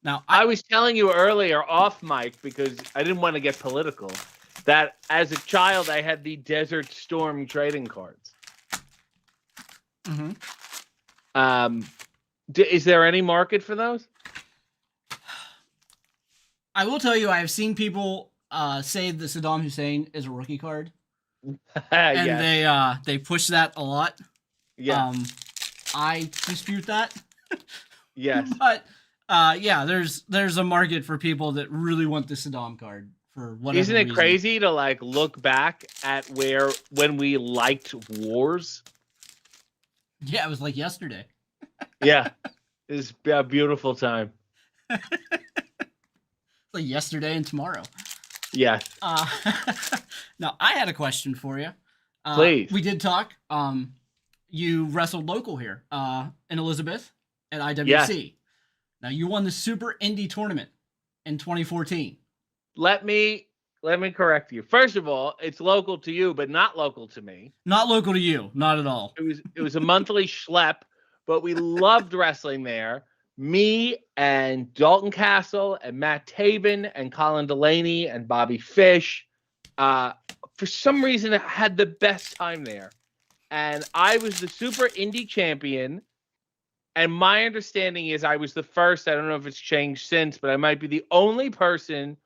Now, I was telling you earlier off mic, because I didn't want to get political, that as a child I had the Desert Storm trading cards. Mm-hmm. Is there any market for those? I will tell you, I have seen people say that Saddam Hussein is a rookie card, and Yes. they push that a lot. Yeah. I dispute that. Yes. But yeah, there's a market for people that really want the Saddam card for whatever Isn't it reason. crazy to like look back at when we liked wars? Yeah, it was like yesterday. Yeah. It's a beautiful time. It's like yesterday and tomorrow. Yes. Now, I had a question for you. Please. We did talk. You wrestled local here in Elizabeth at IWC. Yes. Now, you won the Super Indie Tournament in 2014. Let me correct you. First of all, it's local to you, but not local to me. Not local to you. Not at all. It was a monthly schlep, but we loved wrestling there. Me and Dalton Castle and Matt Taven and Colin Delaney and Bobby Fish. For some reason, I had the best time there. And I was the Super Indie champion. And my understanding is I was the first, I don't know if it's changed since, but I might be the only person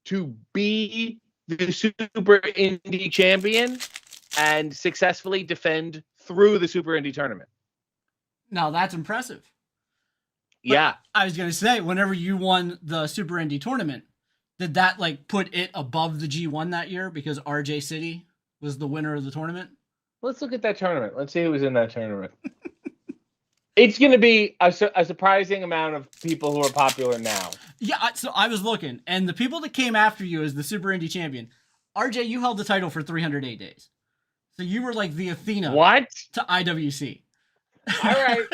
to be the Super Indie champion and successfully defend through the Super Indie tournament. Now, that's impressive. But yeah. I was going to say, whenever you won the Super Indie Tournament, did that like put it above the G1 that year because RJ City was the winner of the tournament? Let's look at that tournament. Let's see who was in that tournament. It's going to be a surprising amount of people who are popular now. Yeah, so I was looking, and the people that came after you as the Super Indie champion, RJ, you held the title for 308 days. So you were like the Athena to IWC. All right.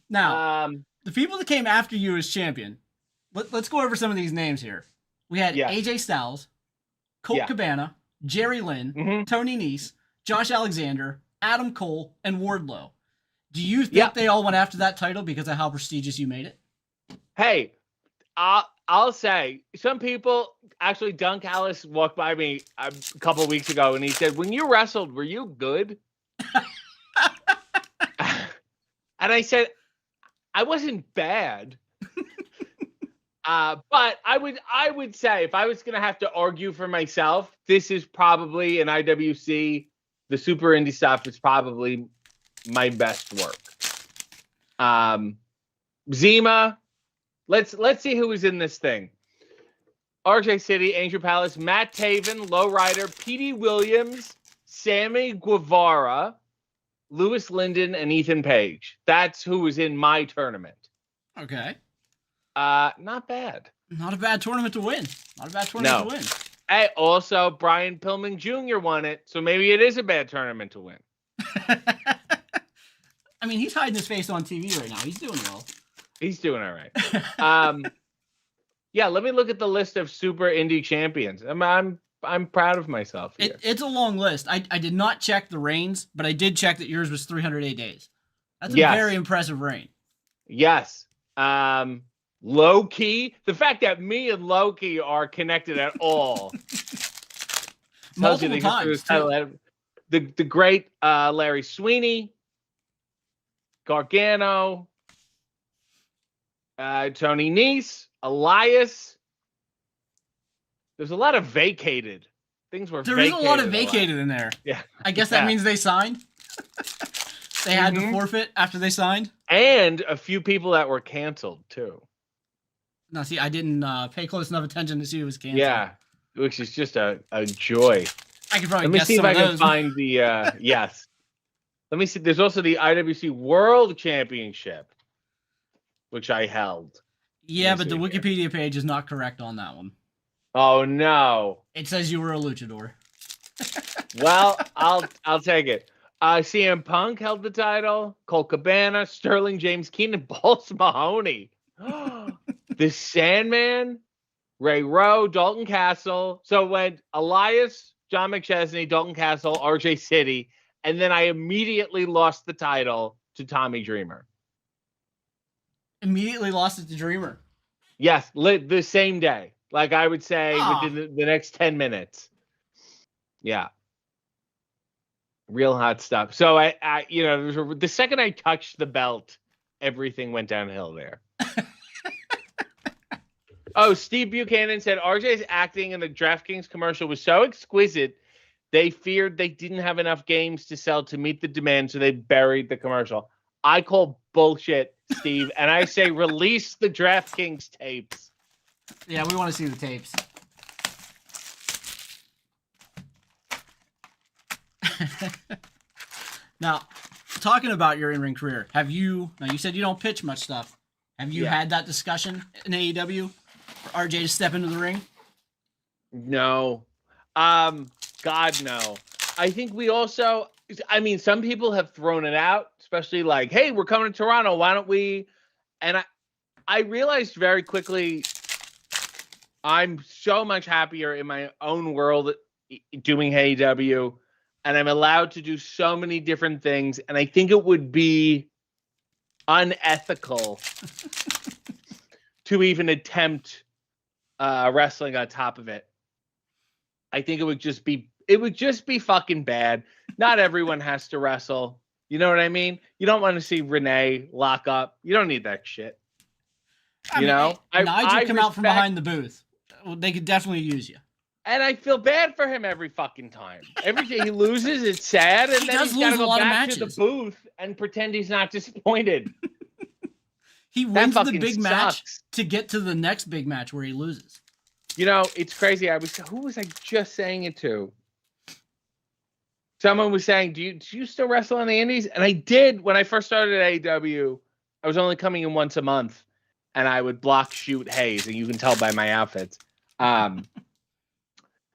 Now, the people that came after you as champion, let's go over some of these names here. We had AJ Styles, Colt Cabana, Jerry Lynn, Tony Nese, Josh Alexander, Adam Cole, and Wardlow. Do you think they all went after that title because of how prestigious you made it? Hey, I'll say, some people, actually, Dunk Alice walked by me a couple of weeks ago, and he said, when you wrestled, were you good? And I said, I wasn't bad. But I would say, if I was going to have to argue for myself, this is probably an IWC, the Super Indie stuff is probably my best work. Zima, let's see who was in this thing. RJ City, Angel Palace, Matt Taven, Lowrider, PD Williams, Sammy Guevara, Lewis Linden, and Ethan Page. That's who was in my tournament. Okay. Not bad. Not a bad tournament to win. Not a bad tournament to win. Hey, also, Brian Pillman Jr. won it, so maybe it is a bad tournament to win. I mean, he's hiding his face on TV right now. He's doing well. He's doing all right. Yeah, let me look at the list of Super Indie champions. I'm proud of myself here. It's a long list. I did not check the reigns, but I did check that yours was 308 days. That's a very impressive reign. Yes. Low-key, the fact that me and Low-key are connected at all tells you times. The great Larry Sweeney, Gargano, Tony Nese, Elias. There's a lot of vacated. Things were vacated. There is a lot of vacated in there. Yeah. I guess that means they signed. They had to forfeit after they signed. And a few people that were canceled, too. No, see, I didn't pay close enough attention to see who was canceled. Yeah, which is just a joy. I could probably Let me guess see if some I of can those. find the, yes. Let me see. There's also the IWC World Championship, which I held. Yeah, but the Wikipedia page is not correct on that one. Oh, no. It says you were a luchador. Well, I'll take it. CM Punk held the title. Colt Cabana, Sterling James Keenan, Balls Mahoney. the Sandman, Ray Rowe, Dalton Castle. So it went Elias, John McChesney, Dalton Castle, RJ City, and then I immediately lost the title to Tommy Dreamer. Immediately lost it to Dreamer. Yes, the same day. Like I would say within the next 10 minutes. Yeah. Real hot stuff. So I the second I touched the belt, everything went downhill there. Oh, Steve Buchanan said RJ's acting in the DraftKings commercial was so exquisite, they feared they didn't have enough games to sell to meet the demand, so they buried the commercial. I call bullshit, Steve, and I say release the DraftKings tapes. Yeah, we want to see the tapes. Now, talking about your in-ring career, now you said you don't pitch much stuff. Have you had that discussion in AEW for RJ to step into the ring? No. God, no. I think we also, some people have thrown it out, especially like, hey, we're coming to Toronto. Why don't we? And I realized very quickly, I'm so much happier in my own world doing AEW, and I'm allowed to do so many different things. And I think it would be unethical to even attempt wrestling on top of it. I think it would just be fucking bad. Not everyone has to wrestle. You know what I mean? You don't want to see Renee lock up. You don't need that shit. Nigel come out from behind the booth. They could definitely use you. And I feel bad for him every fucking time. Every time he loses, it's sad. And then he's got to go back to the booth and pretend he's not disappointed. He wins the big match to get to the next big match where he loses. You know, it's crazy. Who was I just saying it to? Someone was saying, do you still wrestle on the indies? And I did. When I first started at AEW, I was only coming in once a month. And I would block shoot Hayes, and you can tell by my outfits. And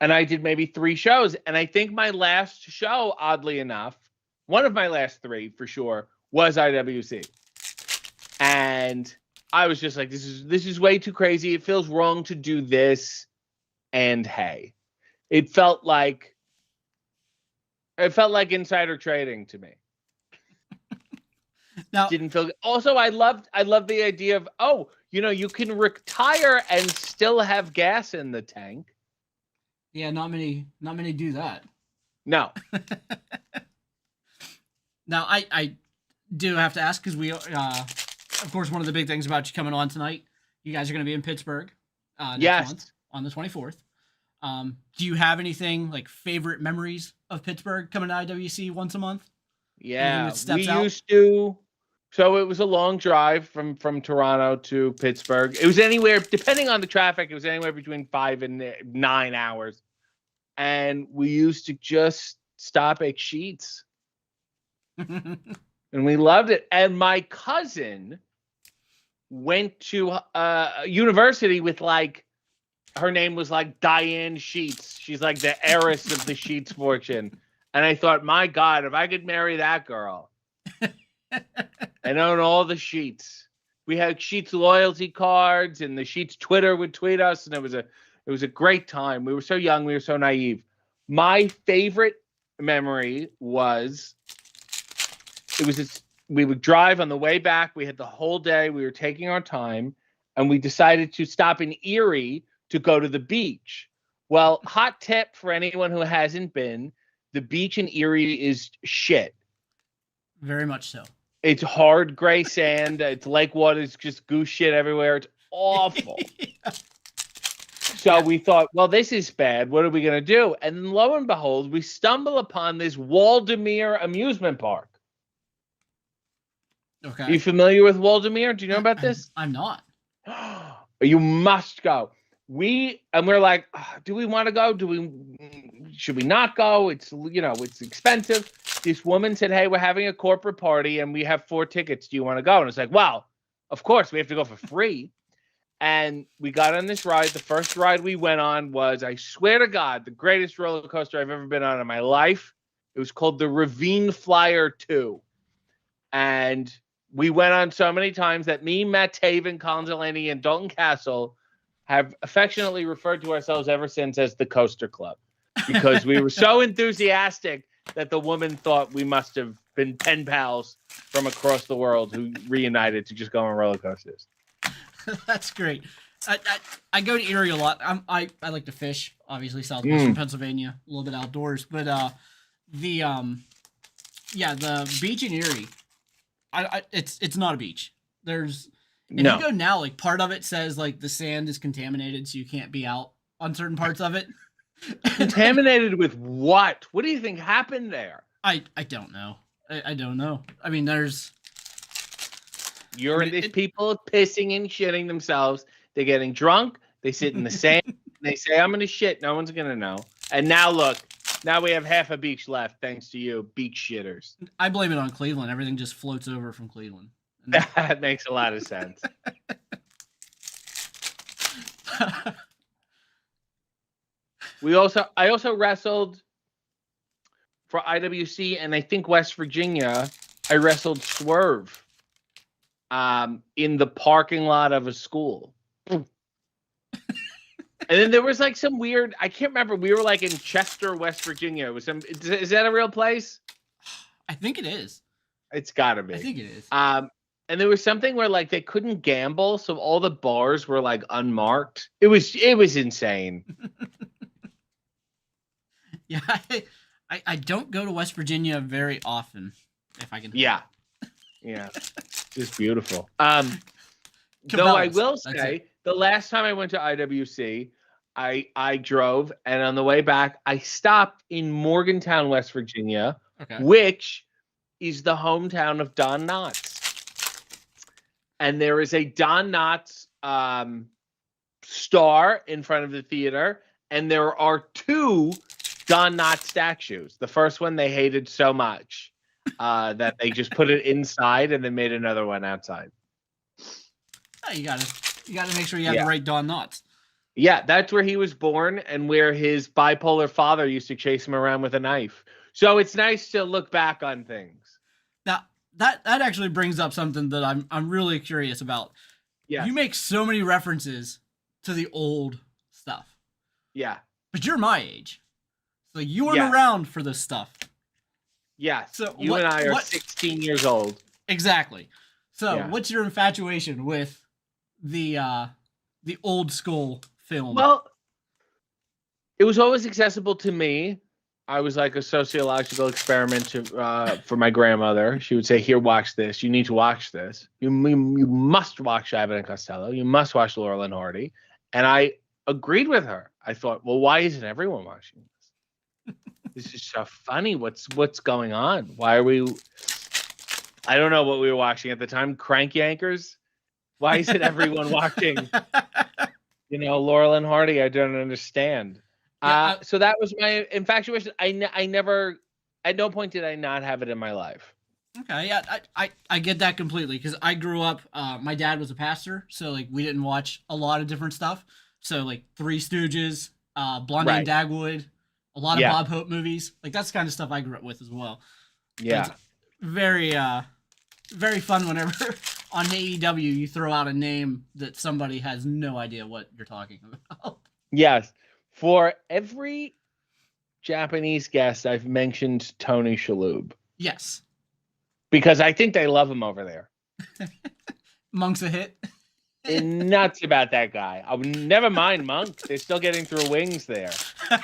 I did maybe 3 shows. And I think my last show, oddly enough, one of my last 3 for sure, was IWC. And I was just like, this is way too crazy. It feels wrong to do this. And hey, it felt like insider trading to me. Now, didn't feel good. Also, I loved the idea of, you can retire and still have gas in the tank. Yeah, not many do that. No. Now, I do have to ask, because we, of course, one of the big things about you coming on tonight, you guys are going to be in Pittsburgh next month on the 24th. Do you have anything like favorite memories of Pittsburgh coming to IWC once a month? Yeah, we used to. So it was a long drive from Toronto to Pittsburgh. It was anywhere, depending on the traffic, it was anywhere between 5 and 9 hours. And we used to just stop at Sheets. And we loved it. And my cousin went to university with her name was Diane Sheets. She's like the heiress of the Sheets fortune. And I thought, my God, if I could marry that girl and own all the Sheets. We had Sheets loyalty cards, and the Sheets Twitter would tweet us, and it was a great time. We were so young, we were so naive. My favorite memory was we would drive on the way back. We had the whole day. We were taking our time, and we decided to stop in Erie to go to the beach. Well, hot tip for anyone who hasn't been, the beach in Erie is shit. Very much so. It's hard gray sand. It's lake water. It's just goose shit everywhere. It's awful. Yeah. So we thought, well, this is bad. What are we going to do? And lo and behold, we stumble upon this Waldemere amusement park. Okay. Are you familiar with Waldemere? Do you know about this? I'm not. You must go. We're like, do we want to go? Should we not go? It's expensive. This woman said, hey, we're having a corporate party and we have 4 tickets. Do you want to go? And it's like, well, of course we have to go for free. And we got on this ride. The first ride we went on was, I swear to God, the greatest roller coaster I've ever been on in my life. It was called the Ravine Flyer 2. And we went on so many times that me, Matt Taven, Colin Delaney, and Dalton Castle have affectionately referred to ourselves ever since as the Coaster Club, because we were so enthusiastic that the woman thought we must have been pen pals from across the world who reunited to just go on roller coasters. That's great. I go to Erie a lot. I like to fish, obviously southwestern Pennsylvania, a little bit outdoors, but the beach in Erie, it's not a beach. If you go now, like part of it says like the sand is contaminated, so you can't be out on certain parts of it. Contaminated with what? What do you think happened there? I don't know. I don't know. I mean, there's people pissing and shitting themselves. They're getting drunk. They sit in the sand. They say, "I'm gonna shit." No one's gonna know. And now look, now we have half a beach left, thanks to you, beach shitters. I blame it on Cleveland. Everything just floats over from Cleveland. That makes a lot of sense. I also wrestled for IWC, and I think West Virginia. I wrestled Swerve in the parking lot of a school. And then there was like some weird, I can't remember. We were like in Chester, West Virginia. Is that a real place? I think it is. It's gotta be. I think it is. And there was something where like they couldn't gamble, so all the bars were like unmarked. It was insane. Yeah, I don't go to West Virginia very often, if I can. Yeah. It's beautiful. Though I will say, the last time I went to IWC, I drove, and on the way back, I stopped in Morgantown, West Virginia, which is the hometown of Don Knotts. And there is a Don Knotts star in front of the theater, and there are 2 Don Knotts statues. The first one they hated so much that they just put it inside and then made another one outside. Oh, you gotta make sure you have the right Don Knotts. Yeah, that's where he was born and where his bipolar father used to chase him around with a knife. So it's nice to look back on things. Now that actually brings up something that I'm really curious about. Yeah, you make so many references to the old stuff. Yeah, but you're my age, so you weren't around for this stuff. Yeah, so you and I are 16 years old. Exactly. So what's your infatuation with the old school film? Well, it was always accessible to me. I was like a sociological experiment for my grandmother. She would say, "Here, watch this. You need to watch this. You must watch Abbott and Costello. You must watch Laurel and Hardy." And I agreed with her. I thought, well, why isn't everyone watching this? This is so funny. What's going on? Why are we? I don't know what we were watching at the time. Crank Yankers. Why isn't everyone watching? Laurel and Hardy. I don't understand. So that was my infatuation. I never, at no point did I not have it in my life. Okay, yeah, I get that completely, because I grew up, my dad was a pastor, so like we didn't watch a lot of different stuff. So like Three Stooges, Blondie and Dagwood, a lot of Bob Hope movies. Like that's the kind of stuff I grew up with as well. Yeah. It's very, very fun whenever on AEW you throw out a name that somebody has no idea what you're talking about. Yes. For every Japanese guest, I've mentioned Tony Shalhoub. Yes. Because I think they love him over there. Monk's a hit. Nuts about that guy. Never mind Monk. They're still getting through Wings there.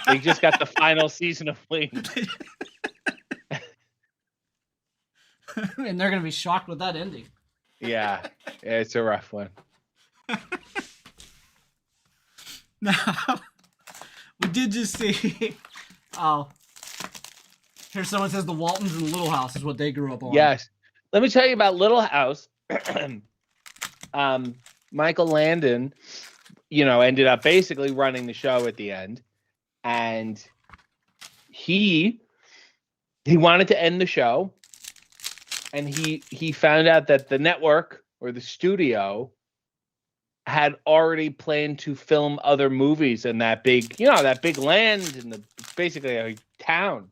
They just got the final season of Wings. And they're going to be shocked with that ending. Yeah, it's a rough one. Now, we did just see. Here someone says the Waltons and Little House is what they grew up on. Yes. Let me tell you about Little House. Michael Landon, ended up basically running the show at the end. And he wanted to end the show. And he found out that the network or the studio had already planned to film other movies in that big, that big land in basically a town.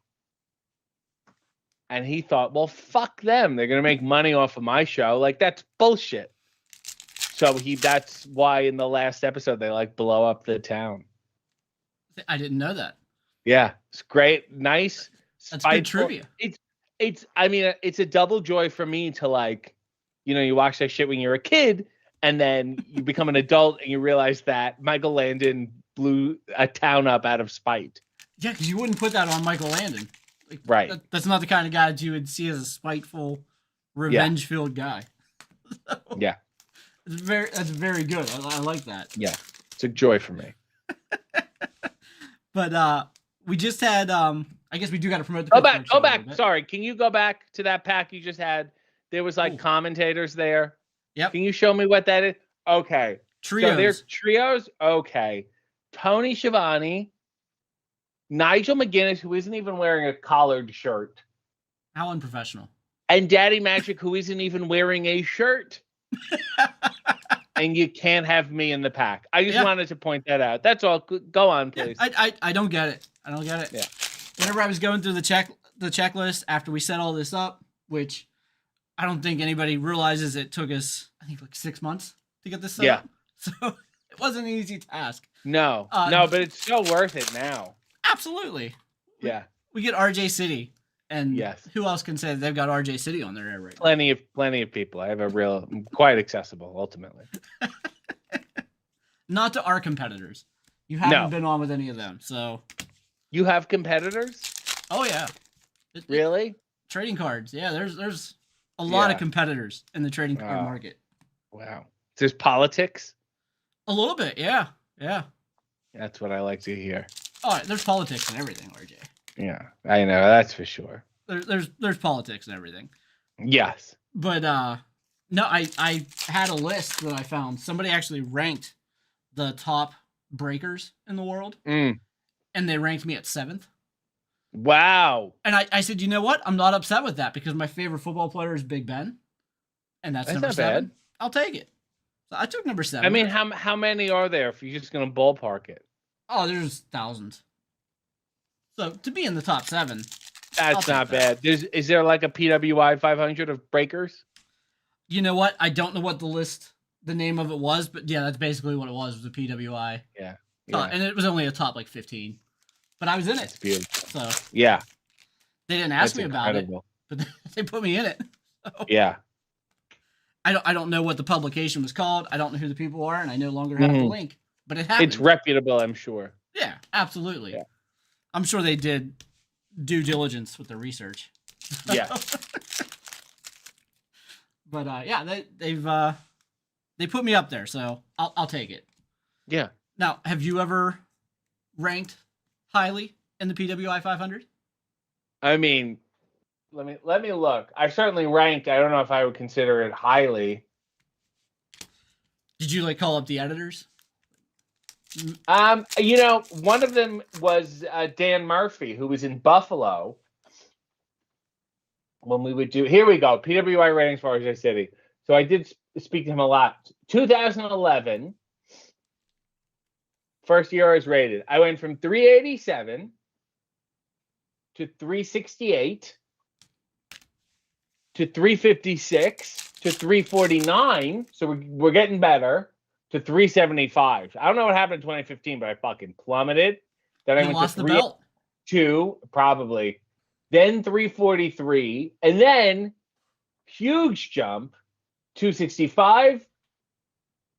And he thought, well, fuck them. They're going to make money off of my show. Like, that's bullshit. So that's why in the last episode, they like blow up the town. I didn't know that. Yeah. It's great. Nice. That's good trivia. I mean, it's a double joy for me to like, you watch that shit when you're a kid and then you become an adult and you realize that Michael Landon blew a town up out of spite. Yeah, because you wouldn't put that on Michael Landon. Like, right. That's not the kind of guy that you would see as a spiteful, revenge-filled guy. So, yeah. That's very good. I like that. Yeah. It's a joy for me. But we just had I guess we do got to promote the Go back. Sorry. Can you go back to that pack you just had? There was like commentators there. Yep. Can you show me what that is? Okay. Trios. So there's trios. Okay. Tony Schiavone, Nigel McGuinness, who isn't even wearing a collared shirt. How unprofessional. And Daddy Magic, who isn't even wearing a shirt. And you can't have me in the pack. I just wanted to point that out. That's all. Go on, please. Yeah, I don't get it. I don't get it. Yeah. Whenever I was going through the checklist after we set all this up, which I don't think anybody realizes it took us, I think, like 6 months to get this set up. So it wasn't an easy task. No, but it's so worth it now. Absolutely. Yeah. We get RJ City, and who else can say that they've got RJ City on their air right now? Plenty of people. I have quite accessible ultimately. Not to our competitors. You haven't been on with any of them, so. You have competitors? Oh yeah. Really? Trading cards. Yeah, there's a lot of competitors in the trading card market. Wow. There's politics? A little bit, yeah. Yeah. That's what I like to hear. Oh, there's politics and everything, RJ. Yeah, I know, that's for sure. There's politics and everything. Yes. But no, I had a list that I found. Somebody actually ranked the top breakers in the world. And they ranked me at 7th. Wow. And I said, you know what? I'm not upset with that because my favorite football player is Big Ben. And that's number 7. Bad. I'll take it. So I took number 7. I mean, how many are there if you're just going to ballpark it? Oh, there's thousands. So to be in the top 7. That's not bad. Is there like a PWI 500 of breakers? You know what? I don't know what the name of it was, but yeah, that's basically what it was a PWI. Yeah. And it was only a top like 15. But I was in it. That's beautiful. So yeah. They didn't ask me about it, but they put me in it. So. Yeah. I don't know what the publication was called. I don't know who the people are, and I no longer have the link. But it happened. It's reputable, I'm sure. Yeah, absolutely. Yeah. I'm sure they did due diligence with their research. Yeah. But yeah, they put me up there, so I'll take it. Yeah. Now, have you ever ranked highly in the PWI 500? I mean, let me look. I certainly ranked. I don't know if I would consider it highly. Did you like call up the editors? One of them was Dan Murphy, who was in Buffalo. When we would do, here we go, PWI ratings for RJ City. So I did speak to him a lot. 2011, first year I was rated. I went from 387 to 368 to 356 to 349. So we're getting better. To 375. I don't know what happened in 2015, but I fucking plummeted. Then I went lost to the belt. 2, probably. Then 343. And then, huge jump, 265,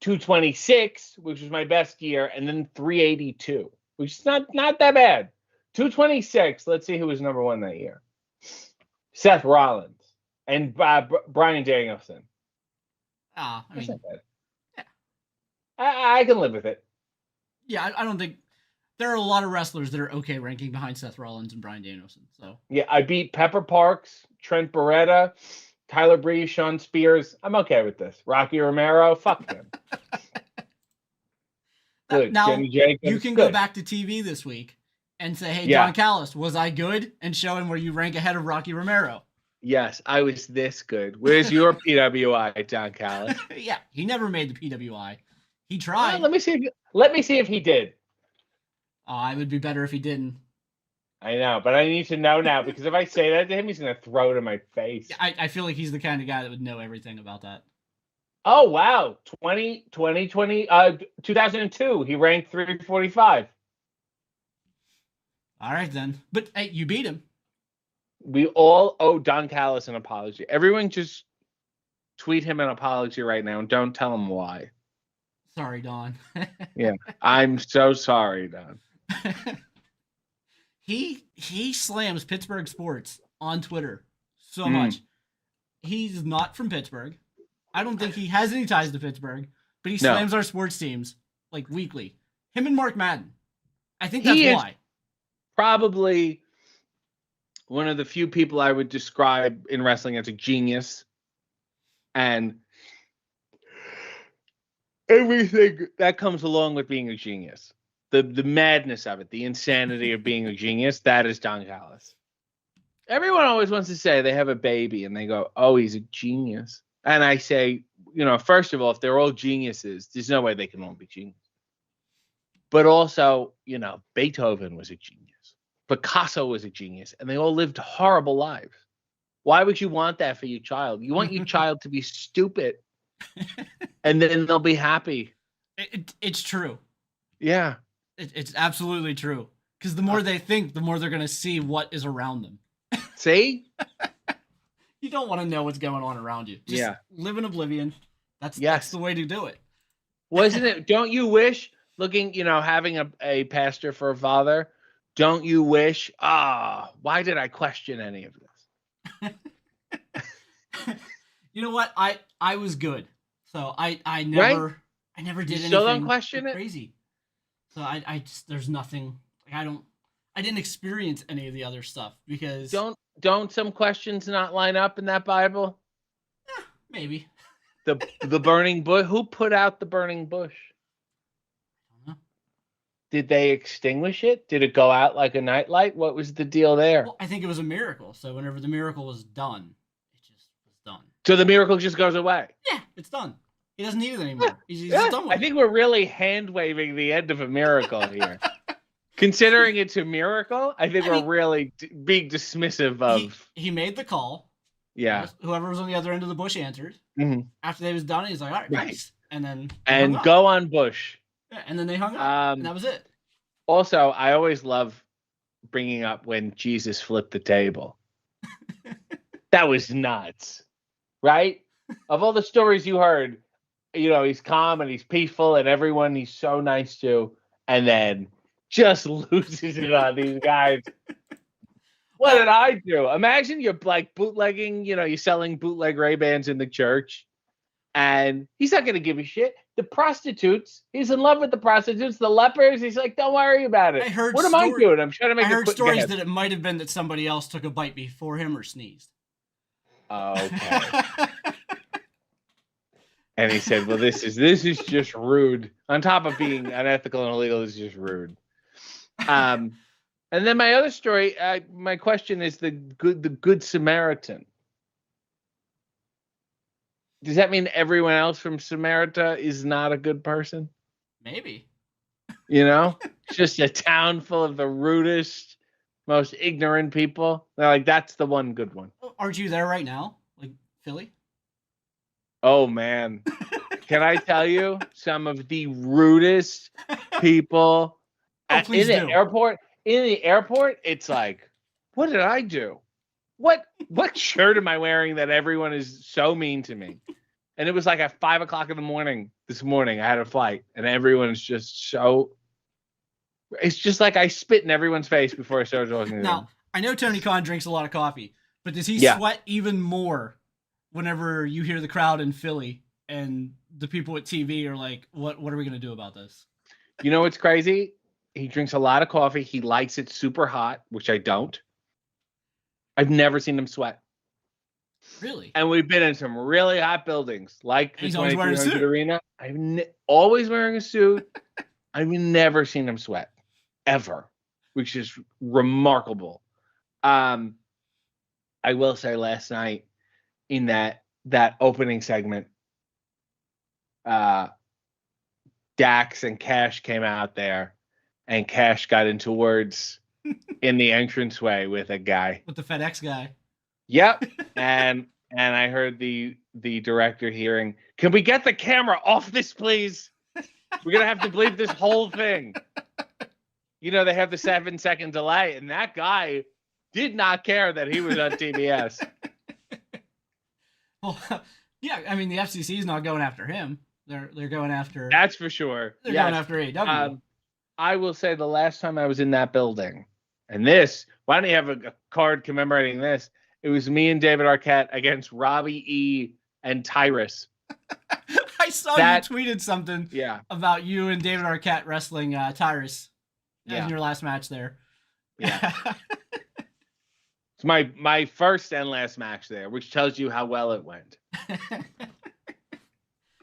226, which was my best year, and then 382, which is not that bad. 226, let's see who was number 1 that year. Seth Rollins and Bryan Danielson. I mean, that's not bad. I can live with it. Yeah, I don't think there are a lot of wrestlers that are okay ranking behind Seth Rollins and Bryan Danielson. So yeah, I beat Pepper Parks, Trent Beretta, Tyler Breeze, Sean Spears. I'm okay with this. Rocky Romero, fuck him. Good. Now Jenny Jacobs, you can go back to TV this week and say, "Hey, John Callis, was I good?" and show him where you rank ahead of Rocky Romero. Yes, I was this good. Where's your PWI, John Callis? Yeah, he never made the PWI. He tried. Well, let me see if he did. It would be better if he didn't. I know, but I need to know now because if I say that to him, he's gonna throw it in my face. I feel like he's the kind of guy that would know everything about that. Oh wow, 2002, he ranked 345. All right then, but hey, you beat him. We all owe Don Callis an apology. Everyone just tweet him an apology right now and don't tell him why. Sorry, Don. Yeah, I'm so sorry, Don. He slams Pittsburgh sports on Twitter so much. He's not from Pittsburgh. I don't think he has any ties to Pittsburgh, but he slams our sports teams like weekly. Him and Mark Madden. I think that's why. Probably one of the few people I would describe in wrestling as a genius. And everything that comes along with being a genius. The madness of it, the insanity of being a genius, that is Don Callis. Everyone always wants to say they have a baby and they go, oh, he's a genius. And I say, first of all, if they're all geniuses, there's no way they can all be geniuses. But also, Beethoven was a genius. Picasso was a genius. And they all lived horrible lives. Why would you want that for your child? You want your child to be stupid. And then they'll be happy. It's true. Yeah. It's absolutely true. Because the more they think, the more they're going to see what is around them. See? You don't want to know what's going on around you. Just live in oblivion. That's the way to do it. Wasn't it? Don't you wish, having a pastor for a father, don't you wish, why did I question any of this? You know what? I was good. So I never did anything still don't question crazy. So I just, there's nothing, I didn't experience any of the other stuff because don't some questions not line up in that Bible? Maybe. The burning bush. Who put out the burning bush? I don't know. Did they extinguish it? Did it go out like a nightlight? What was the deal there? Well, I think it was a miracle. So whenever the miracle was done, it just was done. So the miracle just goes away. Yeah, it's done. He doesn't need it anymore. He's done with I think we're really hand waving the end of a miracle here. Considering it's a miracle, I think we're really being dismissive of. He made the call. Yeah. Whoever was on the other end of the bush answered. Mm-hmm. After they was done, he's like, all right, nice. And then go on Bush. Yeah, and then they hung up, and that was it. Also, I always love bringing up when Jesus flipped the table. That was nuts, right? Of all the stories you heard, he's calm and he's peaceful and everyone he's so nice to, and then just loses it on these guys. What did I do? Imagine you're like bootlegging, you're selling bootleg Ray-Bans in the church, and he's not going to give a shit. The prostitutes, he's in love with the prostitutes, the lepers, he's like, don't worry about it. What am I doing? I'm trying to make I heard stories that it might have been that somebody else took a bite before him or sneezed. Okay. And he said, well, this is just rude. On top of being unethical and illegal, this is just rude. And then my other story, my question is the Good Samaritan. Does that mean everyone else from Samaritan is not a good person? Maybe. Just a town full of the rudest, most ignorant people. They're like, that's the one good one. Aren't you there right now? Like Philly? Oh, man. Can I tell you some of the rudest people in the airport? In the airport, it's like, what did I do? What shirt am I wearing that everyone is so mean to me? And it was like at 5 o'clock in the morning this morning. I had a flight, and everyone's just so. It's just like I spit in everyone's face before I started talking to them. Now, I know Tony Khan drinks a lot of coffee, but does he sweat even more whenever you hear the crowd in Philly and the people at TV are like, what are we going to do about this? You know what's crazy? He drinks a lot of coffee. He likes it super hot, which I don't. I've never seen him sweat. Really? And we've been in some really hot buildings, like the 2300 Arena. Always wearing a suit. I've never seen him sweat, ever, which is remarkable. I will say last night in that opening segment, Dax and Cash came out there, and Cash got into words in the entranceway with a guy. With the FedEx guy. Yep. And I heard the director hearing, "Can we get the camera off this, please? We're gonna have to bleep this whole thing." You know, they have the 7-second delay, and that guy did not care that he was on TBS. Well, yeah, I mean the FCC is not going after him. They're going after. That's for sure. They're going after AEW. I will say the last time I was in that building, and this, why don't you have a card commemorating this? It was me and David Arquette against Robbie E. and Tyrus. I saw you tweeted something about you and David Arquette wrestling Tyrus in your last match there. Yeah. It's my first and last match there, which tells you how well it went.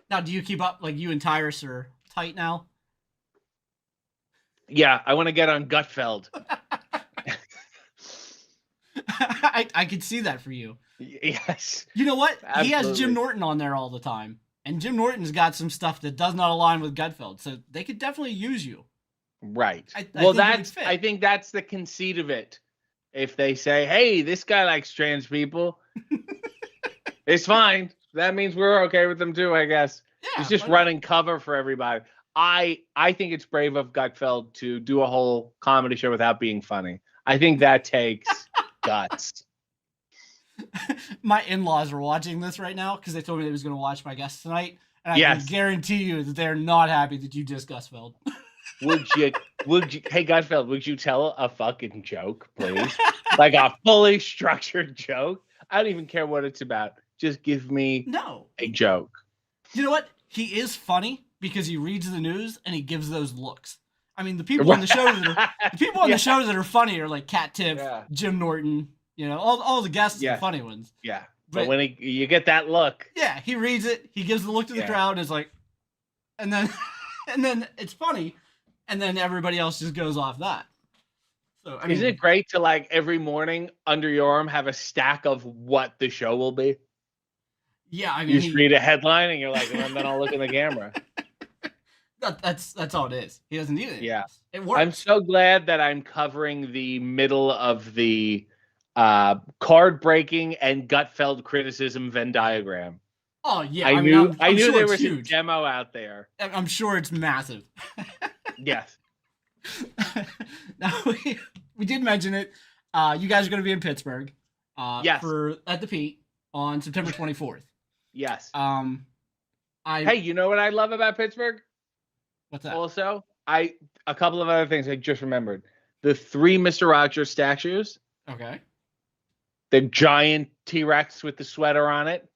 Now, do you keep up, like you and Tyrus are tight now? Yeah, I want to get on Gutfeld. I could see that for you. Yes. You know what? Absolutely. He has Jim Norton on there all the time. And Jim Norton's got some stuff that does not align with Gutfeld. So they could definitely use you. Right. I think that's the conceit of it. If they say, "Hey, this guy likes trans people," it's fine. That means we're okay with them too, I guess. Yeah, he's just running cover for everybody. I think it's brave of Gutfeld to do a whole comedy show without being funny. I think that takes guts. My in-laws are watching this right now because they told me they was going to watch my guest tonight. And I can guarantee you that they're not happy that you just Gutfeld. Would you, hey Gutfeld, would you tell a fucking joke, please? Like a fully structured joke? I don't even care what it's about. Just give me a joke. You know what? He is funny because he reads the news and he gives those looks. I mean, the people on the show that are funny are like Cat Tiff, Jim Norton, you know, all the guests are the funny ones. Yeah. But when you get that look. Yeah, he reads it, he gives the look to the crowd, and it's like, and then it's funny, and then everybody else just goes off that. So I mean, isn't it great to like every morning under your arm have a stack of what the show will be? Yeah, I mean, you just read a headline and you're like, and then I'll look in the camera. That's all it is. He doesn't need it. Yeah, it works. I'm so glad that I'm covering the middle of the card breaking and Gutfeld criticism Venn diagram. Oh yeah, I knew there was a demo out there. I'm sure it's massive. Yes. Now we did mention it. You guys are going to be in Pittsburgh. Yes. At the Pete on September 24th. Yes. Hey, you know what I love about Pittsburgh? What's that? Also, a couple of other things I just remembered. The 3 Mr. Rogers statues. Okay. The giant T-Rex with the sweater on it.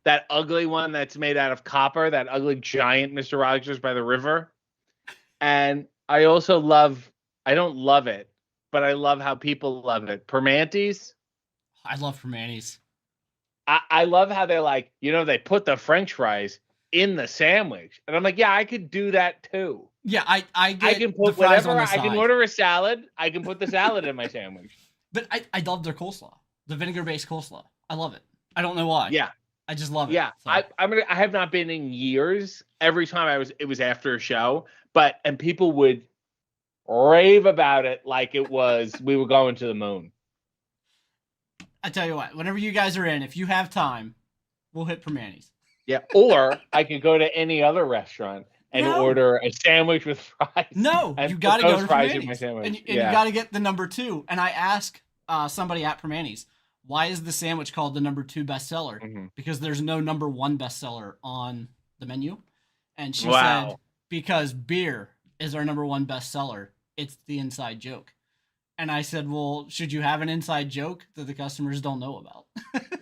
That ugly one that's made out of copper. That ugly giant Mr. Rogers by the river. And I also I don't love it, but I love how people love it. Permantes. I love Permantes. I love how they're like, they put the French fries in the sandwich. And I'm like, yeah, I could do that too. Yeah, I can put whatever. I can order a salad. I can put the salad in my sandwich. But I love their coleslaw. The vinegar-based coleslaw. I love it. I don't know why. Yeah. I just love it. Yeah. So. I have not been in years. Every time it was after a show, and people would rave about it like it was we were going to the moon. I tell you what, whenever you guys are in, if you have time, we'll hit Permantes. Yeah, or I could go to any other restaurant and order a sandwich with fries. No, you got to go to fries Permantes. in my sandwich. And you got to get the number 2. And I ask somebody at Permantes, why is the sandwich called the number 2 bestseller? Mm-hmm. Because there's no number 1 bestseller on the menu. And she said, because beer is our number 1 bestseller. It's the inside joke. And I said, well, should you have an inside joke that the customers don't know about?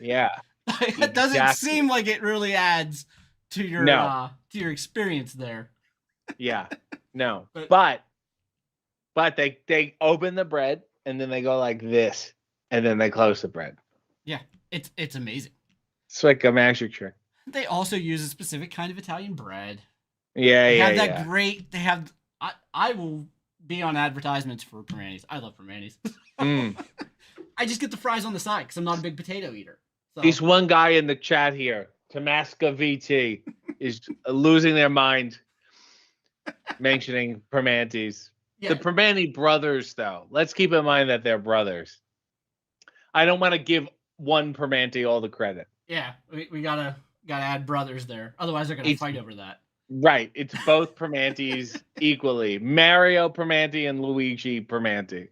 Yeah. It doesn't seem like it really adds to your experience there. Yeah. No. But they open the bread and then they go like this and then they close the bread. Yeah. It's amazing. It's like a magic trick. They also use a specific kind of Italian bread. Yeah, they have that great. They have. I will be on advertisements for Permantes. I love Permantes. I just get the fries on the side because I'm not a big potato eater. So. There's one guy in the chat here, Tamaska VT, is losing their mind mentioning Permantes. The Permane brothers, though. Let's keep in mind that they're brothers. I don't want to give one Permane all the credit. Yeah, we gotta add brothers there. Otherwise, they're gonna fight over that. Right. It's both Permantes equally. Mario Permane and Luigi Permane.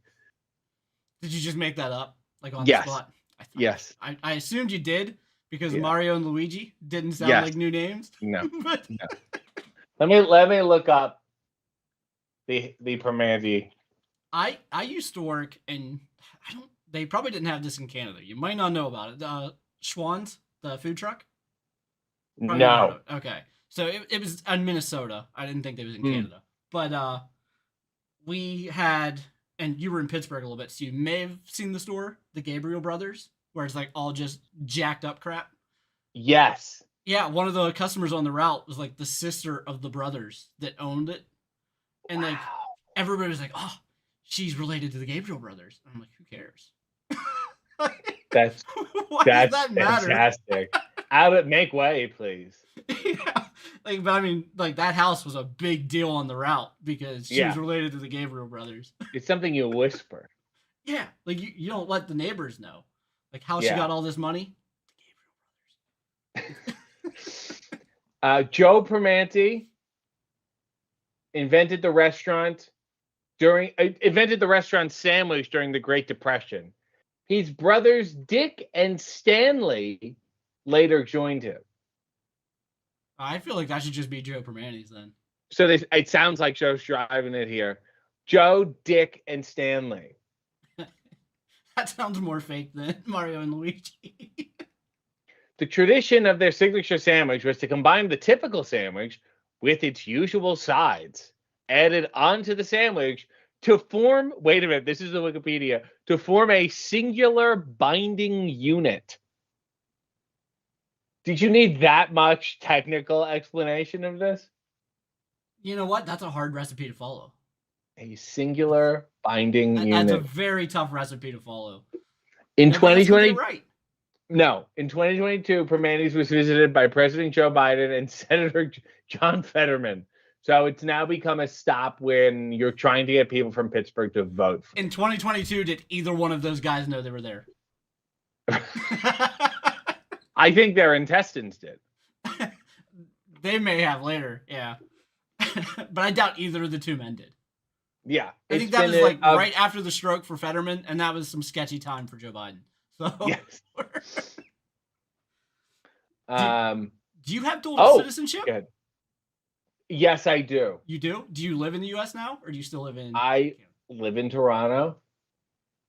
Did you just make that up? Like on the spot? Yes. I assumed you did because Mario and Luigi didn't sound like new names. No. No. Let me look up the Permane. I used to work in they probably didn't have this in Canada. You might not know about it. Schwann's, the food truck? Probably no. Okay. So it was in Minnesota. I didn't think it was in Canada. But we had, and you were in Pittsburgh a little bit, so you may have seen the store, the Gabriel Brothers, where it's like all just jacked up crap. Yes. Yeah, one of the customers on the route was like the sister of the brothers that owned it. And like everybody was like, oh, she's related to the Gabriel Brothers. And I'm like, who cares? That's that fantastic. Abbott, make way, please. Yeah. Like, but I mean, like that house was a big deal on the route because she was related to the Gabriel Brothers. It's something you whisper. Yeah, like you don't let the neighbors know. Like how she got all this money. The Gabriel Brothers. Joe Permane invented the restaurant sandwich during the Great Depression. His brothers Dick and Stanley later joined him. I feel like that should just be Joe Permane's then. So it sounds like Joe's driving it here. Joe, Dick, and Stanley. That sounds more fake than Mario and Luigi. The tradition of their signature sandwich was to combine the typical sandwich with its usual sides, added onto the sandwich to form, wait a minute, this is the Wikipedia, to form a singular binding unit. Did you need that much technical explanation of this? You know what? That's a hard recipe to follow. A singular binding unit. That's a very tough recipe to follow. In 2020, no, in 2022, Permane's was visited by President Joe Biden and Senator John Fetterman. So it's now become a stop when you're trying to get people from Pittsburgh to vote. In 2022, did either one of those guys know they were there? I think their intestines did. They may have later, yeah. But I doubt either of the two men did. Yeah. I think that was like right after the stroke for Fetterman, and that was some sketchy time for Joe Biden. So yes. Do you have dual citizenship? Good. Yes, I do. You do? Do you live in the U.S. now, or do you still live in? I live in Toronto.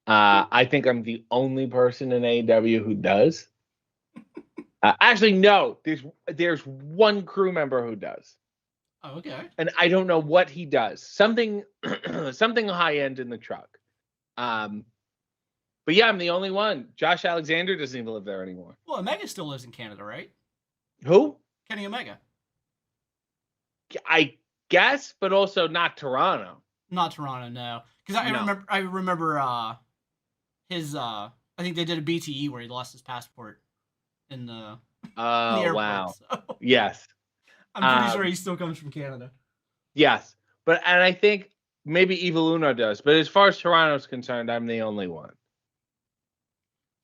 I think I'm the only person in AEW who does. Actually, no. There's one crew member who does. Oh, okay. And I don't know what he does. Something high end in the truck. But yeah, I'm the only one. Josh Alexander doesn't even live there anymore. Well, Omega still lives in Canada, right? Who? Kenny Omega. I guess, but also not Toronto. Not Toronto, no. Because I remember his I think they did a BTE where he lost his passport in the airport. Wow. So. Yes. I'm pretty sure he still comes from Canada. Yes. And I think maybe Evil Uno does. But as far as Toronto's concerned, I'm the only one.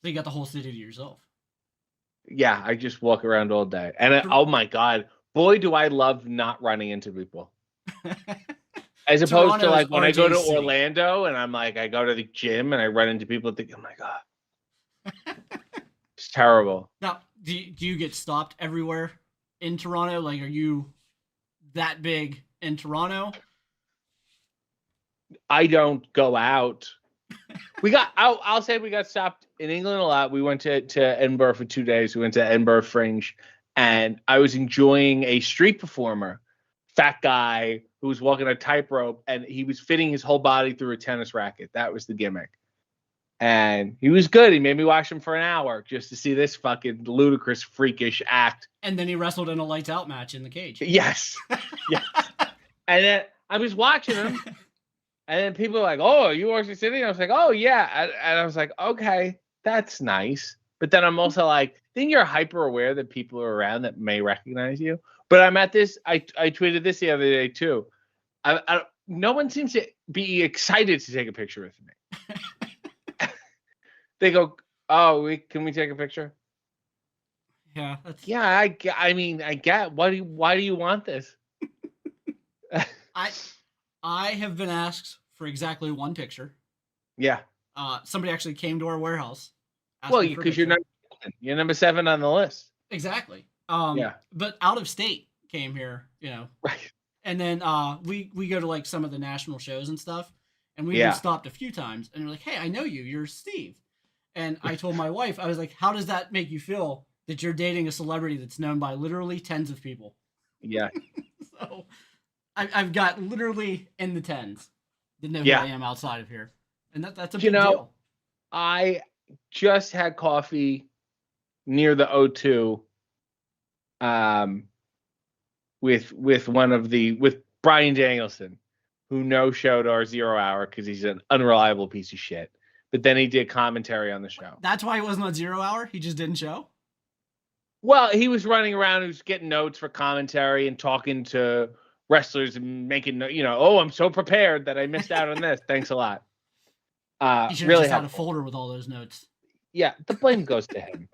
So you got the whole city to yourself. Yeah, I just walk around all day. And oh my God, boy, do I love not running into people. As opposed to like when I go to Orlando and I'm like, I go to the gym and I run into people and think, oh my God. It's terrible. Now, do you get stopped everywhere in Toronto? Like, are you that big in Toronto? I don't go out. I'll say we got stopped in England a lot. We went to Edinburgh for 2 days. We went to Edinburgh Fringe, and I was enjoying a street performer, fat guy who was walking a tightrope, and he was fitting his whole body through a tennis racket. That was the gimmick. And he was good. He made me watch him for an hour just to see this fucking ludicrous, freakish act. And then he wrestled in a lights out match in the cage. Yes. Yes. And then I was watching him. And then people were like, oh, are you Ocean City? And I was like, oh, yeah. And I was like, okay, that's nice. But then I'm also like, then you're hyper aware that people are around that may recognize you. But I'm at this. I tweeted this the other day, too. no one seems to be excited to take a picture with me. They go, "Oh, can we take a picture?" Yeah, that's... Yeah, I mean, I get. Why do you want this? I have been asked for exactly one picture. Yeah. Somebody actually came to our warehouse. Well, because you're number 7 on the list. Exactly. Yeah. But out of state came here, Right. And then we go to like some of the national shows and stuff, and we've Yeah. been stopped a few times, and they're like, "Hey, I know you. You're Steve." And I told my wife, I was like, "How does that make you feel that you're dating a celebrity that's known by literally tens of people?" Yeah. So I've got literally in the tens that know who I am outside of here, and that's a big deal. I just had coffee near the O2 with Brian Danielson, who no-showed our 0 hour because he's an unreliable piece of shit. But then he did commentary on the show. That's why he wasn't on 0 hour? He just didn't show? Well, he was running around, he was getting notes for commentary and talking to wrestlers and making, oh, I'm so prepared that I missed out on this. Thanks a lot. He should have just had a folder with all those notes. Yeah, the blame goes to him.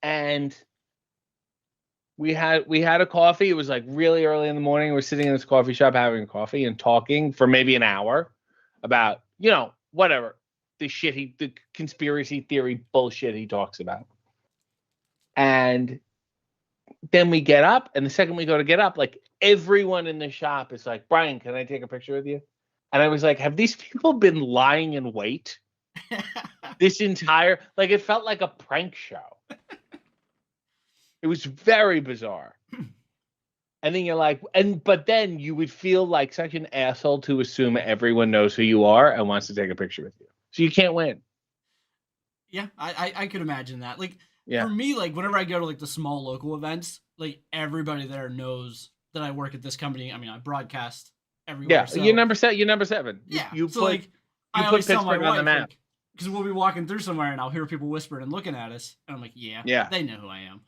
And we had a coffee. It was like really early in the morning. We're sitting in this coffee shop having coffee and talking for maybe an hour about, whatever, the conspiracy theory bullshit he talks about. And then we get up, and the second we go to get up, like everyone in the shop is like, "Brian, can I take a picture with you?" And I was like, have these people been lying in wait? This entire, like, it felt like a prank show. It was very bizarre. And then you're like, but then you would feel like such an asshole to assume everyone knows who you are and wants to take a picture with you. So you can't win. Yeah, I could imagine that. Like, yeah. For me, like, whenever I go to like the small local events, like everybody there knows that I work at this company. I mean, I broadcast everywhere. Yeah, so you're number 7. Yeah, you so put, like, you I put always tell Pittsburgh my on the wife, map. Because we'll be walking through somewhere and I'll hear people whispering and looking at us, and I'm like, yeah, they know who I am.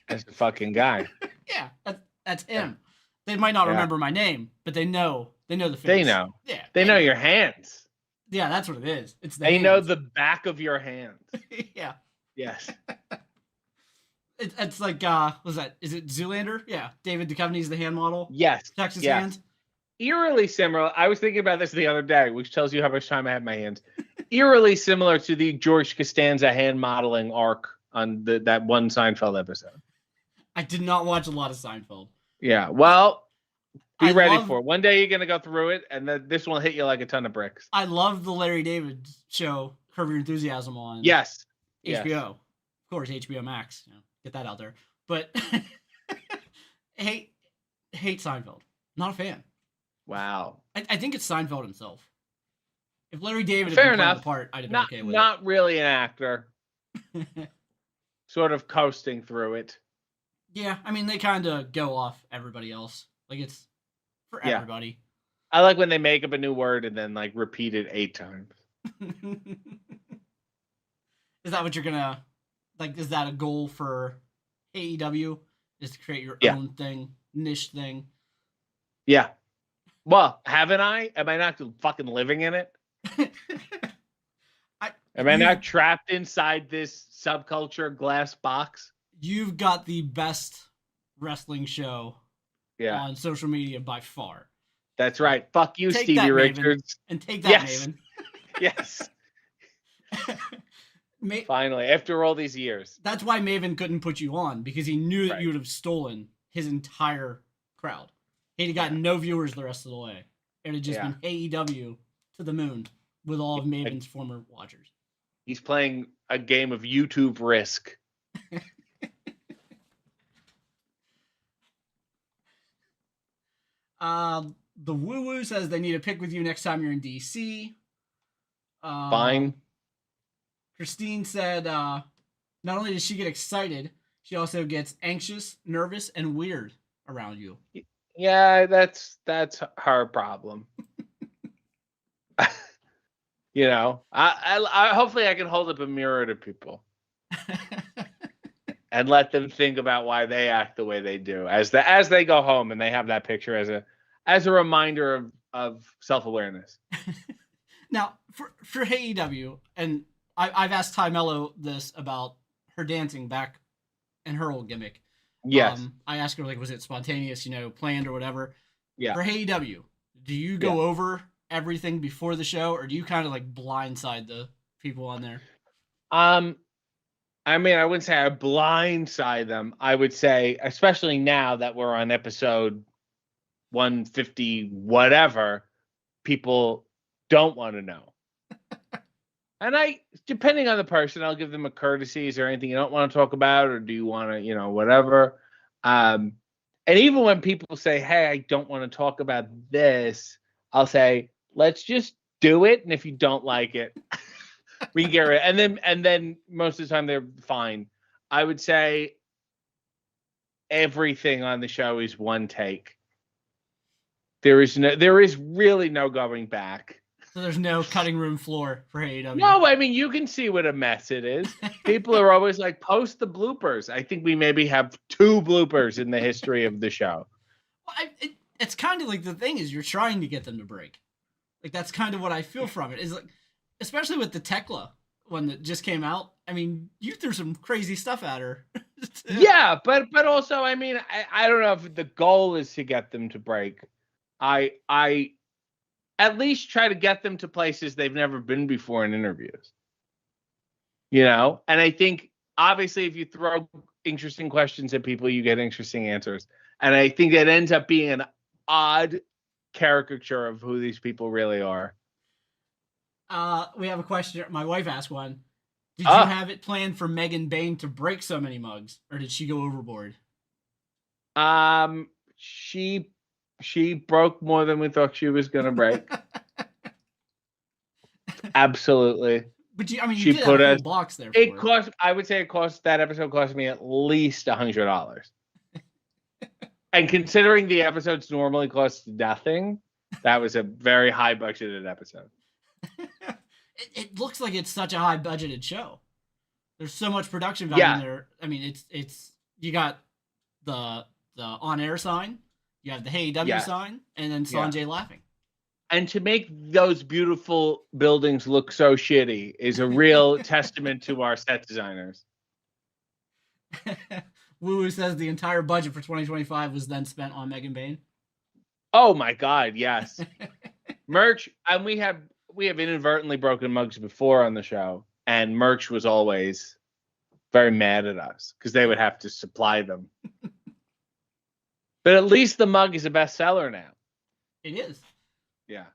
That's the fucking guy. Yeah, that's him. Yeah. They might not remember my name, but they know the face. They know. Yeah, they know your hands. Yeah, that's what it is. It's the they hands. know the back of your hands. Yeah. Yes. It's like was that? Is it Zoolander? Yeah, David Duchovny's the hand model. Yes. Texas hands. Eerily similar. I was thinking about this the other day, which tells you how much time I have in my hands. Eerily similar to the George Costanza hand modeling arc on that one Seinfeld episode. I did not watch a lot of Seinfeld. Yeah, well, be ready for it. One day you're gonna go through it, and then this will hit you like a ton of bricks. I love the Larry David show, Curb Your Enthusiasm on yes HBO. Yes. Of course, HBO Max. Get that out there. But hate Seinfeld. Not a fan. Wow. I think it's Seinfeld himself. If Larry David had been playing the part, I'd have been okay with it. Not really an actor. Sort of coasting through it. Yeah, I mean, they kind of go off everybody else. Like, it's for everybody. I like when they make up a new word and then, like, repeat it 8 times. Is that what you're gonna... Like, is that a goal for AEW? Is to create your own thing, niche thing? Yeah. Well, haven't I? Am I not fucking living in it? Am I not trapped inside this subculture glass box? You've got the best wrestling show on social media by far. That's right. Fuck you, Stevie that, Richards. Maven, and take that, Maven. Yes. Finally, after all these years. That's why Maven couldn't put you on, because he knew that you would have stolen his entire crowd. He'd have gotten no viewers the rest of the way. It would have just been AEW to the moon with all of Maven's former watchers. He's playing a game of YouTube Risk. The Woo Woo says they need a pic with you next time you're in DC. Fine. Christine said not only does she get excited, she also gets anxious, nervous, and weird around you. Yeah, that's her problem. I hopefully I can hold up a mirror to people. and let them think about why they act the way they do as they go home and they have that picture as a reminder of self-awareness. Now, for AEW, and I've asked Ty Mello this about her dancing back in her old gimmick. Yes. I asked her, like, was it spontaneous, planned or whatever? Yeah. For AEW, do you go over everything before the show, or do you kind of like blindside the people on there? I mean, I wouldn't say I blindside them. I would say, especially now that we're on episode 150, whatever, people don't want to know. And depending on the person, I'll give them a courtesy. Is there anything you don't want to talk about, or do you want to, whatever? And even when people say, hey, I don't want to talk about this, I'll say, let's just do it. And if you don't like it, we can get rid of it. And then most of the time they're fine. I would say everything on the show is one take. There is really no going back. So there's no cutting room floor for AEW. No, I mean, you can see what a mess it is. People are always like, post the bloopers. I think we maybe have 2 bloopers in the history of the show. Well, it's kind of like the thing is you're trying to get them to break. Like, that's kind of what I feel from it. Is like, especially with the Tekla one that just came out. I mean, you threw some crazy stuff at her. Yeah, but also, I mean, I don't know if the goal is to get them to break. I at least try to get them to places they've never been before in interviews. And I think, obviously, if you throw interesting questions at people, you get interesting answers. And I think it ends up being an odd caricature of who these people really are. We have a question. My wife asked one. Did you have it planned for Megan Bain to break so many mugs, or did she go overboard? She broke more than we thought she was going to break. Absolutely. But you did have a whole box there. I would say that episode cost me at least $100. And considering the episodes normally cost nothing, that was a very high budgeted episode. It looks like it's such a high budgeted show. There's so much production value in there. I mean, it's you got the on air sign, you have the Hey W sign, and then Sanjay laughing. And to make those beautiful buildings look so shitty is a real testament to our set designers. Woo says the entire budget for 2025 was then spent on Megan Bain. Oh my God, yes. Merch, and we have inadvertently broken mugs before on the show, and Merch was always very mad at us because they would have to supply them. But at least the mug is a bestseller now. It is. Yeah.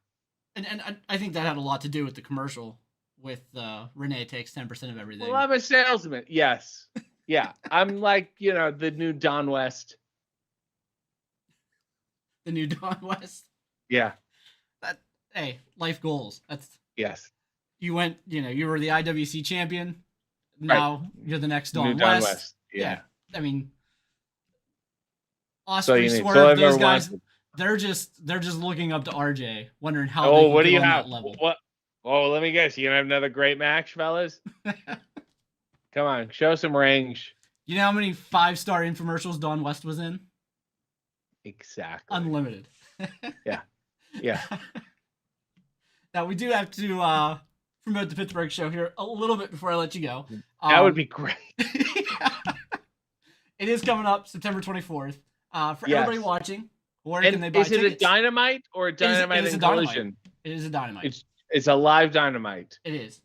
And I think that had a lot to do with the commercial with Renee takes 10% of everything. Well, I'm a salesman. Yes. Yeah. I'm like, the new Don West. The new Don West? Yeah. Hey, life goals. Yes. You went, you were the IWC champion. Now you're the next Don West. Yeah. I mean, Osprey, Swerve, those guys, they're just looking up to RJ, wondering how they can get on that level. What? Oh, let me guess. You gonna have another great match, fellas? Come on, show some range. You know how many 5-star infomercials Don West was in? Exactly. Unlimited. Yeah. Yeah. Now, we do have to promote the Pittsburgh show here a little bit before I let you go. That would be great. It is coming up September 24th. For everybody watching, where can they buy tickets? Is it a Dynamite or a Dynamite and Collision? It is a Dynamite. It's a live Dynamite. It is.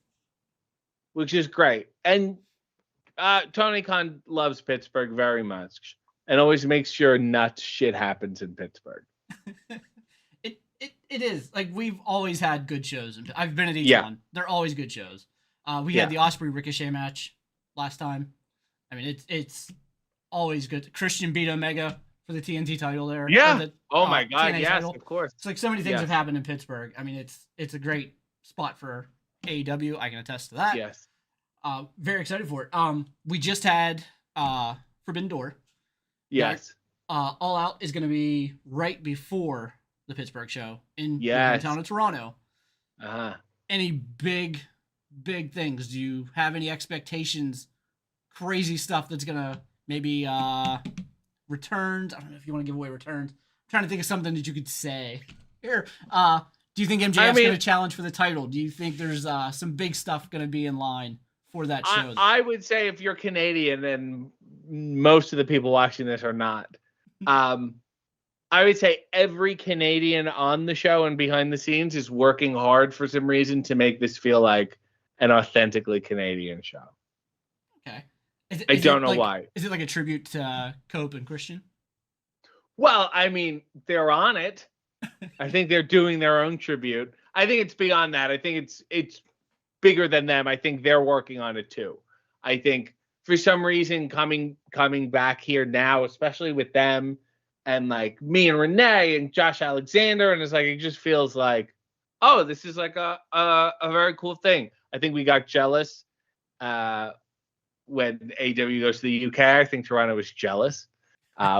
Which is great. And Tony Khan loves Pittsburgh very much and always makes sure nuts shit happens in Pittsburgh. It is. Like, we've always had good shows. I've been at each one. They're always good shows. We had the Osprey Ricochet match last time. I mean, it's always good. Christian beat Omega for the TNT title there. Yeah. Oh my God. TNA yes, title. of course. It's like so many things have happened in Pittsburgh. I mean, it's a great spot for AEW. I can attest to that. Yes. Very excited for it. We just had Forbidden Door. Yes. All Out is going to be right before the Pittsburgh show in the town of Toronto. Any big things? Do you have any expectations crazy stuff that's gonna maybe returned. I don't know if you want to give away returns. I'm trying to think of something that you could say here. Do you think MJF's going to challenge for the title? Do you think there's some big stuff going to be in line for that show? I would say if you're Canadian, and most of the people watching this are not, I would say every Canadian on the show and behind the scenes is working hard for some reason to make this feel like an authentically Canadian show. Okay. I don't know why. Is it like a tribute to Cope and Christian? Well, I mean, they're on it. I think they're doing their own tribute. I think it's beyond that. I think it's bigger than them. I think they're working on it too. I think for some reason coming back here now, especially with them and like me and Renee and Josh Alexander, and it's like it just feels like, oh, this is like a very cool thing. I think we got jealous when AEW goes to the UK. I think Toronto was jealous,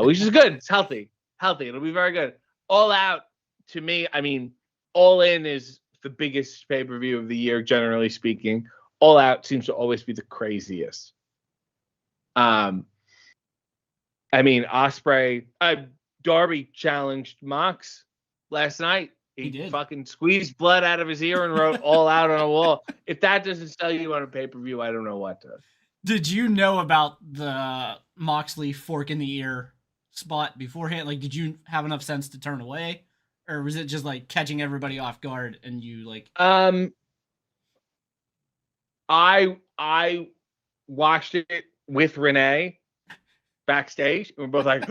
which is good. It's healthy. It'll be very good. All Out, to me, I mean, All In is the biggest pay-per-view of the year, generally speaking. All Out seems to always be the craziest. I mean, Darby challenged Mox last night. He did. Fucking squeezed blood out of his ear and wrote All Out on a wall. If that doesn't sell you on a pay-per-view, I don't know what does. Did you know about the Moxley fork in the ear spot beforehand? Like, did you have enough sense to turn away? Or was it just like catching everybody off guard and you like... I watched it with Renee backstage. We're both like...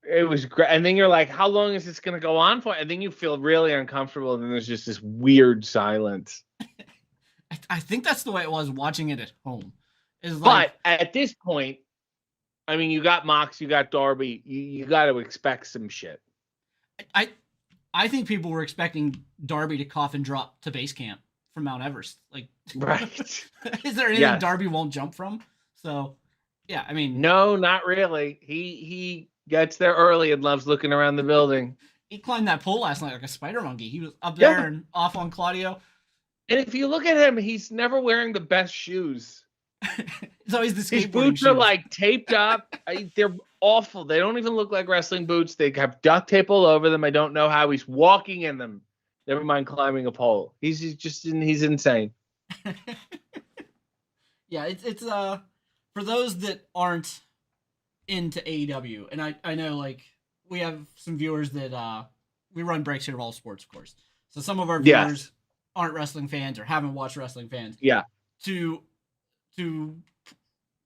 It was great. And then you're like, how long is this going to go on for? And then you feel really uncomfortable. And then there's just this weird silence. I think that's the way it was watching it at home. But at this point, I mean, you got Mox, you got Darby. You got to expect some shit. I think people were expecting Darby to coffin drop to base camp from Mount Everest. Like, right. Is there anything Darby won't jump from? So, yeah, I mean. No, not really. He gets there early and loves looking around the building. He climbed that pole last night like a spider monkey. He was up there and off on Claudio. And if you look at him, he's never wearing the best shoes. It's always the skateboarding His boots are like taped up. They're awful. They don't even look like wrestling boots. They have duct tape all over them. I don't know how he's walking in them. Never mind climbing a pole. He's insane. Yeah, it's for those that aren't into AEW, and I know like we have some viewers that we run breaks here of all sports, of course. So some of our viewers aren't wrestling fans or haven't watched wrestling fans. Yeah. To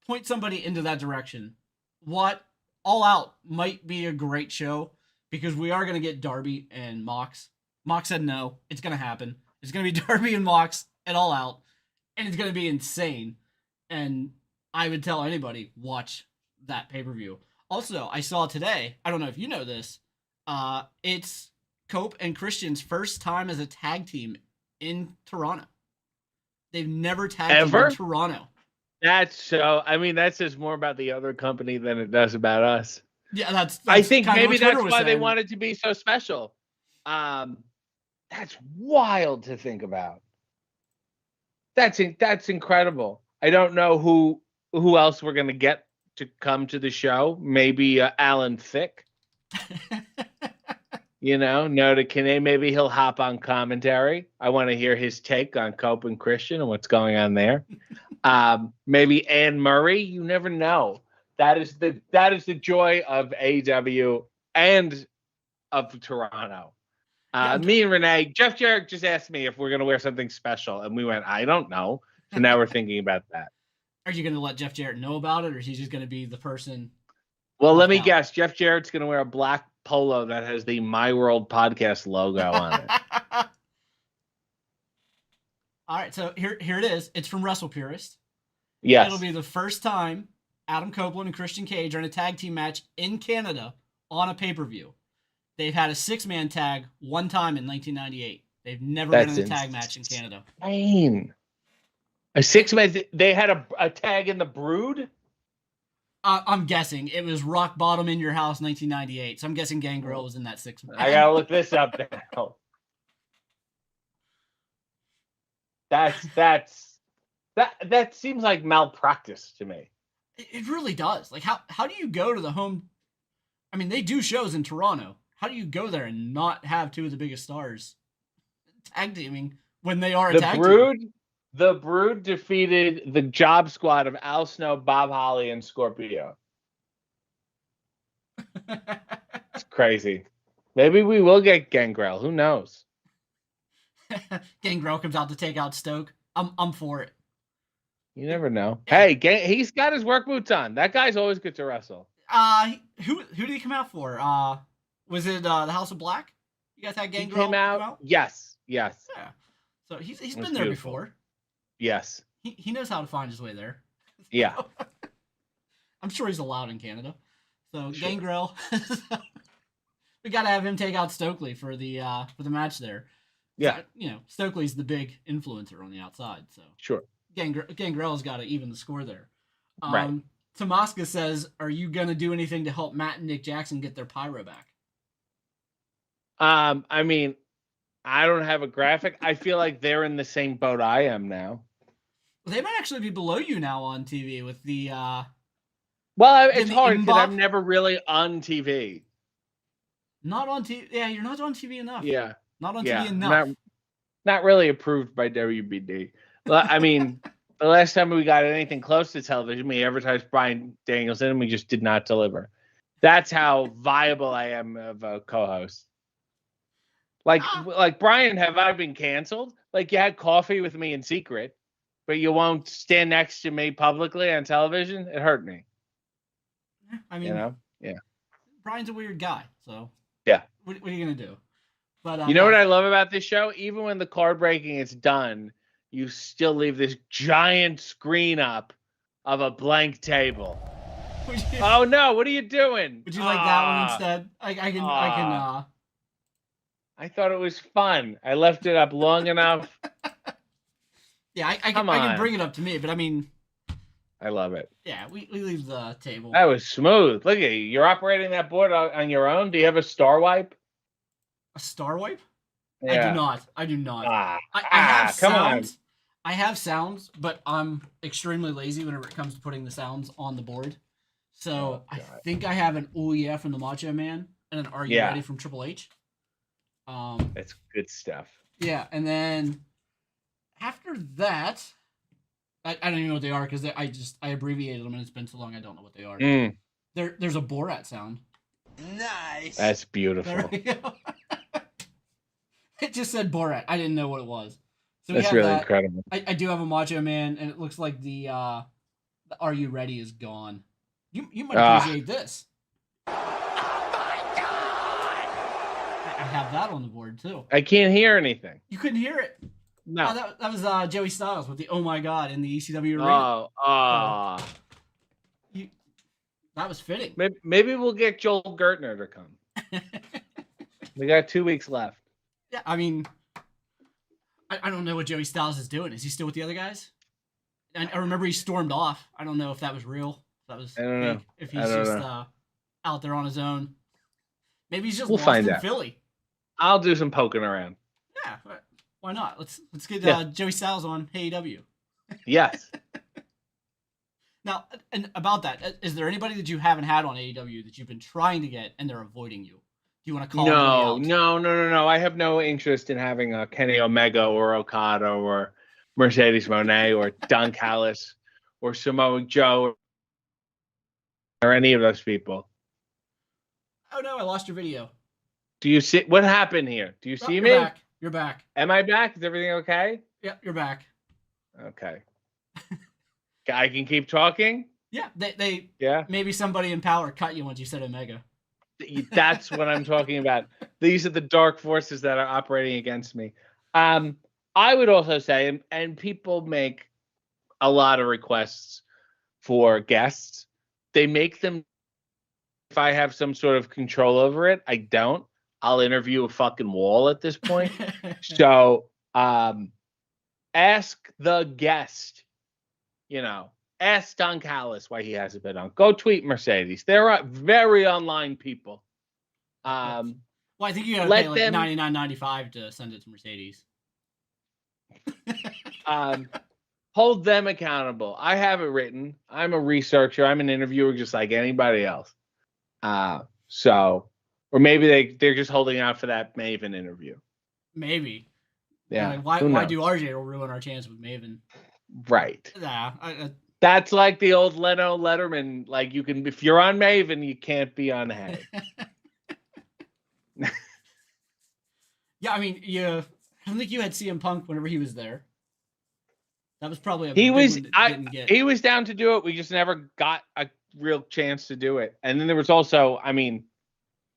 point somebody into that direction, what All Out might be a great show because we are going to get Darby and Mox. Mox said no. It's going to happen. It's going to be Darby and Mox at All Out, and it's going to be insane. And I would tell anybody, watch that pay-per-view. Also, I saw today, I don't know if you know this, it's Cope and Christian's first time as a tag team in Toronto. They've never tagged in Toronto. That's so. I mean, that says more about the other company than it does about us. Yeah, that's I think maybe that's why they wanted to be so special. That's wild to think about. That's incredible. I don't know who else we're gonna get to come to the show. Maybe Alan Thicke. No to Kane. Maybe he'll hop on commentary. I want to hear his take on Cope and Christian and what's going on there. Maybe Anne Murray. You never know. That is the joy of AEW and of Toronto. Me and Renee, Jeff Jarrett just asked me if we're going to wear something special, and we went, I don't know. So now we're thinking about that. Are you going to let Jeff Jarrett know about it, or is he just going to be the person? Well, let me guess. Jeff Jarrett's going to wear a black polo that has the My World Podcast logo on it. All right, so here it is. It's from Wrestle Purist. Yes. It'll be the first time Adam Copeland and Christian Cage are in a tag team match in Canada on a pay-per-view. They've had a 6-man tag one time in 1998. They've never been in a tag match in Canada. Insane. A 6-man. They had a tag in the Brood? I'm guessing. It was Rock Bottom in Your House 1998. So I'm guessing Gangrel was in that 6-man. I got to look this up now. That's That seems like malpractice to me. It really does. Like, how do you go to the home? I mean, they do shows in Toronto. How do you go there and not have two of the biggest stars tag teaming when they are a tag team? The Brood defeated the Job Squad of Al Snow, Bob Holly, and Scorpio. It's crazy. Maybe we will get Gangrel. Who knows? Gangrel comes out to take out Stoke. I'm for it. You never know. Yeah. Hey, he's got his work boots on. That guy's always good to wrestle. Who did he come out for? Was it the House of Black? You guys had Gangrel came out? Yes. Yeah. So he's been there before. Yes. He knows how to find his way there. Yeah. I'm sure he's allowed in Canada. So sure. Gangrel, we got to have him take out Stokely for the match there. Yeah. So, Stokely's the big influencer on the outside. So sure. Gangrel's got to even the score there. Right. Tomaska says, "Are you gonna do anything to help Matt and Nick Jackson get their pyro back?" I mean, I don't have a graphic. I feel like they're in the same boat I am now. Well, they might actually be below you now on TV with the. Well, it's hard because I'm never really on TV. Not on TV. Yeah, you're not on TV enough. Yeah. Not on TV enough. Not really approved by WBD. Well, I mean, the last time we got anything close to television, we advertised Bryan Danielson, and we just did not deliver. That's how viable I am of a co-host. Like Brian, have I been canceled? Like, you had coffee with me in secret, but you won't stand next to me publicly on television? It hurt me. I mean, yeah. Brian's a weird guy, so yeah. What are you gonna do? But you know what I love about this show? Even when the card breaking is done, you still leave this giant screen up of a blank table. Oh no! What are you doing? Would you like that one instead? I can. I thought it was fun. I left it up long enough. Yeah, I can bring it up to me, but I mean, I love it. Yeah, we leave the table. That was smooth. Look at you. You're operating that board on your own. Do you have a star wipe? A star wipe? Yeah. I do not. I have come sounds. on. I have sounds, but I'm extremely lazy whenever it comes to putting the sounds on the board. So I think I have an "Oh yeah" from the Macho Man and an "Are You Ready" from Triple H. That's good stuff. Yeah, and then after that, I don't even know what they are because I abbreviated them and it's been so long I don't know what they are. There's a Borat sound. Nice. That's beautiful. There we go. It just said Borat. I didn't know what it was. So that's really incredible. I do have a Macho Man, and it looks like the "Are You Ready" is gone. You might appreciate this. Oh my God! I have that on the board too. I can't hear anything. You couldn't hear it. No. That was Joey Styles with the "Oh my God" in the ECW arena. That was fitting. Maybe we'll get Joel Gertner to come. We got 2 weeks left. Yeah, I mean, I don't know what Joey Styles is doing. Is he still with the other guys? I remember he stormed off. I don't know if that was real. If that was I don't know. If he's just out there on his own. Maybe he's just we'll lost find in out. Philly. I'll do some poking around. Yeah, why not? Let's get Joey Styles on AEW. Yes. Now, and about that, is there anybody that you haven't had on AEW that you've been trying to get and they're avoiding you? Do you want to call No. I have no interest in having a Kenny Omega or Okada or Mercedes Moné or Don Callis or Samoa Joe or any of those people. Oh no, I lost your video. Do you see what happened here? Do you see me? Back. You're back. Am I back? Is everything okay? Yeah, you're back. Okay. I can keep talking? Yeah, they yeah. Maybe somebody in power cut you once you said Omega. That's what I'm talking about. These are the dark forces that are operating against me. I would also say, and people make a lot of requests for guests. They make them, if I have some sort of control over it, I don't. I'll interview a fucking wall at this point. So ask the guest, ask Don Callis why he hasn't been on. Go tweet Mercedes. They're very online people. Well, I think you got to pay like $99.95 to send it to Mercedes. hold them accountable. I have it written. I'm a researcher. I'm an interviewer just like anybody else. So, or maybe they're just holding out for that Maven interview. Maybe. Yeah. Why do RJ will ruin our chance with Maven? Right. Yeah. That's like the old Leno Letterman. Like you can, if you're on Maven, you can't be on Hay. Yeah, I mean, I don't think you had CM Punk whenever he was there. That was probably a he big was one that didn't get. He was down to do it. We just never got a real chance to do it. And then there was also, I mean,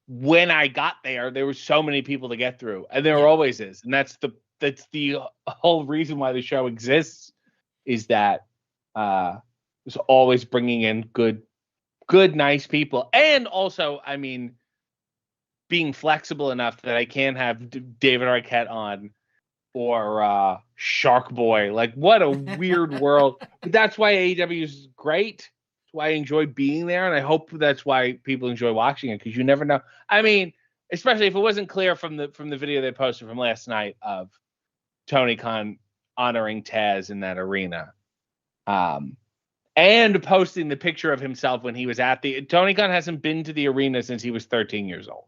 when I got there were so many people to get through, and there always is. And that's the whole reason why the show exists, is that it's always bringing in good, nice people, and also, I mean, being flexible enough that I can have David Arquette on, or Shark Boy. Like, what a weird world. But that's why AEW is great. That's why I enjoy being there, and I hope that's why people enjoy watching it, because you never know. I mean, especially if it wasn't clear from the video they posted from last night of Tony Khan honoring Taz in that arena, and posting the picture of himself when he was at the Tony Khan hasn't been to the arena since he was 13 years old.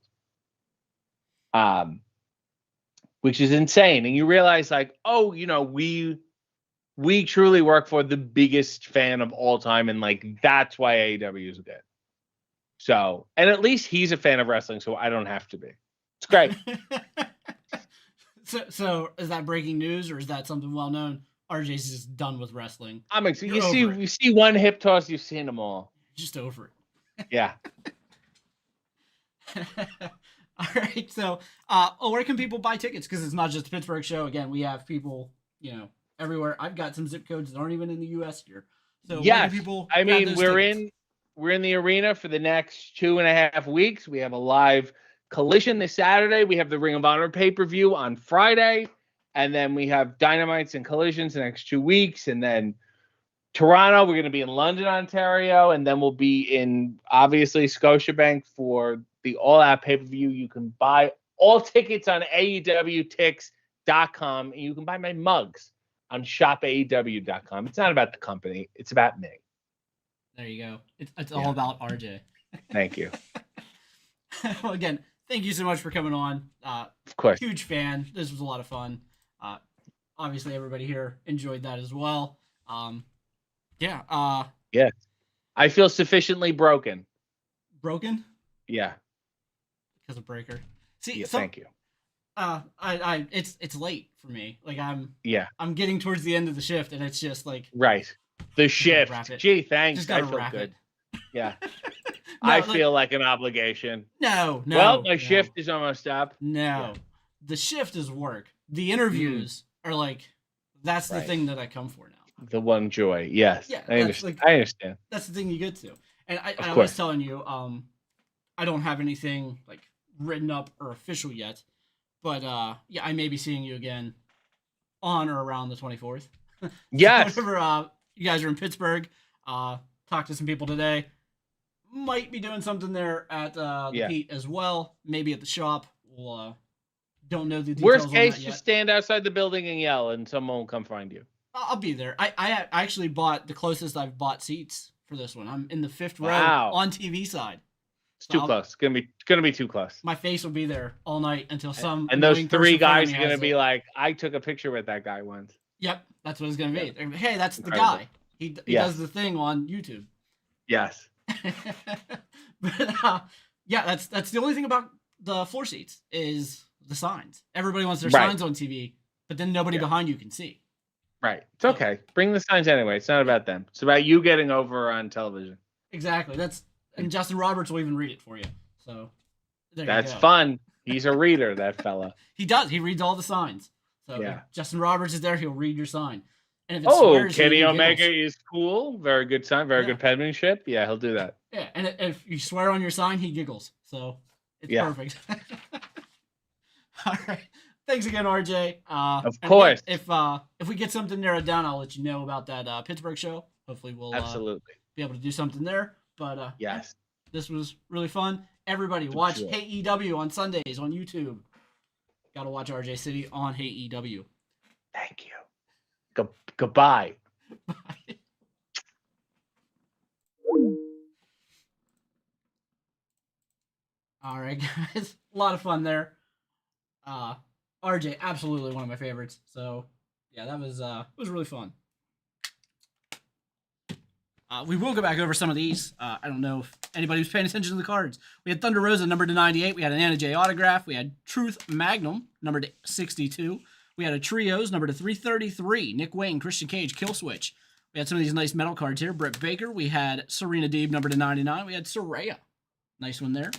Which is insane. And you realize, like, oh, you know, we truly work for the biggest fan of all time, and like that's why AEW is good. So, and at least he's a fan of wrestling, so I don't have to be. It's great. So is that breaking news, or is that something well known? RJ's just done with wrestling. You see one hip toss, you've seen them all. Just over it. Yeah. All right, so where can people buy tickets? Because it's not just the Pittsburgh show. Again, we have people, everywhere. I've got some zip codes that aren't even in the U.S. here. So yes, people I mean, we're in the arena for the next 2.5 weeks. We have a live Collision this Saturday. We have the Ring of Honor pay-per-view on Friday, and then we have Dynamites and Collisions the next 2 weeks, and then Toronto. We're going to be in London, Ontario, and then we'll be in, obviously, Scotiabank for the All Out pay-per-view. You can buy all tickets on AEWTix.com, and you can buy my mugs on shopaew.com. It's not about the company. It's about me. There you go. It's all about RJ. Thank you. Well, again, thank you so much for coming on. Of course. Huge fan. This was a lot of fun. Obviously, everybody here enjoyed that as well. Yeah. Yeah. I feel sufficiently broken. Broken? Yeah. Because of Breaker. See, thank you. It's late for me. Like I'm getting towards the end of the shift, and it's just like right. The shift. Gee, thanks. Just I feel good. Yeah. I feel like an obligation. No. Well, my shift is almost up. No. Yeah. The shift is work. The interviews are like, that's the thing that I come for now. The one joy. Yes. Yeah, I understand. I understand. That's the thing you get to. And I was telling you, I don't have anything like written up or official yet, but I may be seeing you again on or around the 24th. Yes. So whenever you guys are in Pittsburgh, talk to some people today. Might be doing something there at the Heat as well. Maybe at the shop. We'll don't know the details. Worst case, just stand outside the building and yell, and someone will come find you. I'll be there. I actually bought the closest I've bought seats for this one. I'm in the 5th row on TV side. It's too close. It's gonna be too close. My face will be there all night until some. And those 3 guys are gonna be like, I took a picture with that guy once. Yep, that's what it's gonna be. Hey, that's the guy. He does the thing on YouTube. Yes. But that's the only thing about the floor seats is the signs. Everybody wants their signs on TV, but then nobody behind you can see. Right. It's okay. Bring the signs anyway. It's not about them. It's about you getting over on television. Exactly. And Justin Roberts will even read it for you. So that's fun. He's a reader, that fella. He does. He reads all the signs. So if Justin Roberts is there, he'll read your sign. And if it's Kenny Omega is cool. Very good sign. Very good penmanship. Yeah, he'll do that. Yeah, and if you swear on your sign, he giggles. So it's perfect. All right. Thanks again, RJ. Of course. If we get something narrowed down, I'll let you know about that Pittsburgh show. Hopefully, we'll absolutely be able to do something there. But yes, this was really fun. Everybody, watch HeyEW on Sundays on YouTube. Got to watch RJ City on HeyEW. Thank you. Goodbye. All right, guys, a lot of fun there. RJ, absolutely one of my favorites. So yeah, that was really fun. We will go back over some of these. I don't know if anybody was paying attention to the cards. We had Thunder Rosa, numbered to 98. We had an Anna J autograph. We had Truth Magnum, numbered to 62. We had a Trios, numbered to 333. Nick Wayne, Christian Cage, Killswitch. We had some of these nice metal cards here. Britt Baker. We had Serena Deeb, numbered to 99. We had Soraya. Nice one there.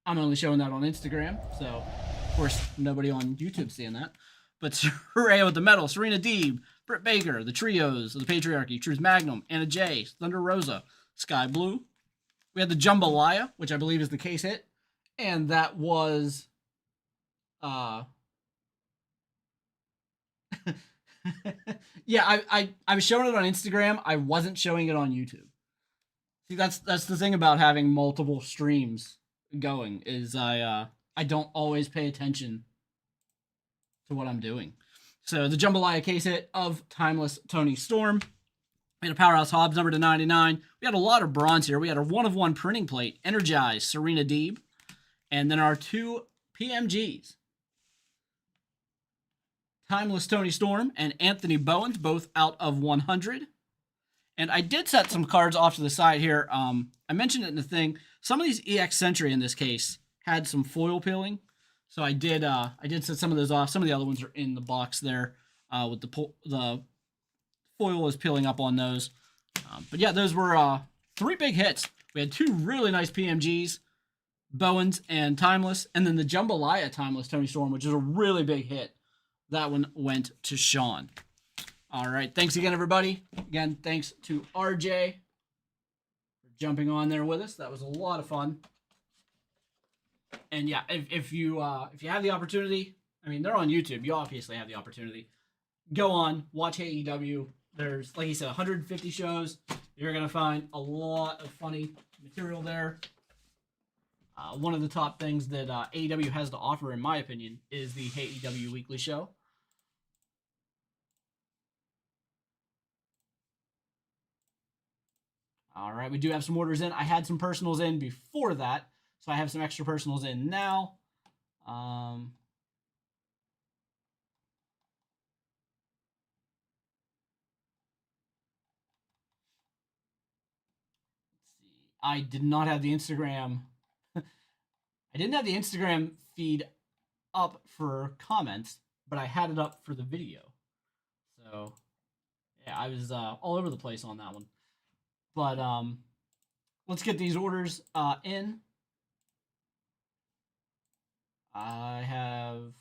I'm only showing that on Instagram, so of course nobody on YouTube seeing that. But Soraya with the metal, Serena Deeb, Britt Baker, the Trios of the Patriarchy, Truth Magnum, Anna J, Thunder Rosa, Sky Blue. We had the Jambalaya, which I believe is the case hit, and that was yeah, I was showing it on Instagram. I wasn't showing it on YouTube. See, that's the thing about having multiple streams going, is I don't always pay attention to what I'm doing. So the Jambalaya case hit of Timeless Tony Storm. We had a Powerhouse Hobbs, numbered to 99. We had a lot of bronze here. We had a 1-of-1 printing plate, Energized Serena Deeb. And then our 2 PMGs. Timeless Tony Storm and Anthony Bowens, both out of 100. And I did set some cards off to the side here. I mentioned it in the thing. Some of these EX Sentry in this case had some foil peeling. So I did set some of those off. Some of the other ones are in the box there with the foil is peeling up on those. But yeah, those were 3 big hits. We had 2 really nice PMGs, Bowens and Timeless, and then the Jambalaya Timeless Tony Storm, which is a really big hit. That one went to Sean. All right, thanks again, everybody. Again, thanks to RJ for jumping on there with us. That was a lot of fun. And yeah, if you have the opportunity, I mean, they're on YouTube. You obviously have the opportunity. Go on, watch AEW. There's, like he said, 150 shows. You're gonna find a lot of funny material there. One of the top things that AEW has to offer, in my opinion, is the AEW Weekly Show. All right, we do have some orders in. I had some personals in before that, so I have some extra personals in now. Let's see. I did not have the Instagram. I didn't have the Instagram feed up for comments, but I had it up for the video. So, yeah, I was all over the place on that one. But let's get these orders in. I have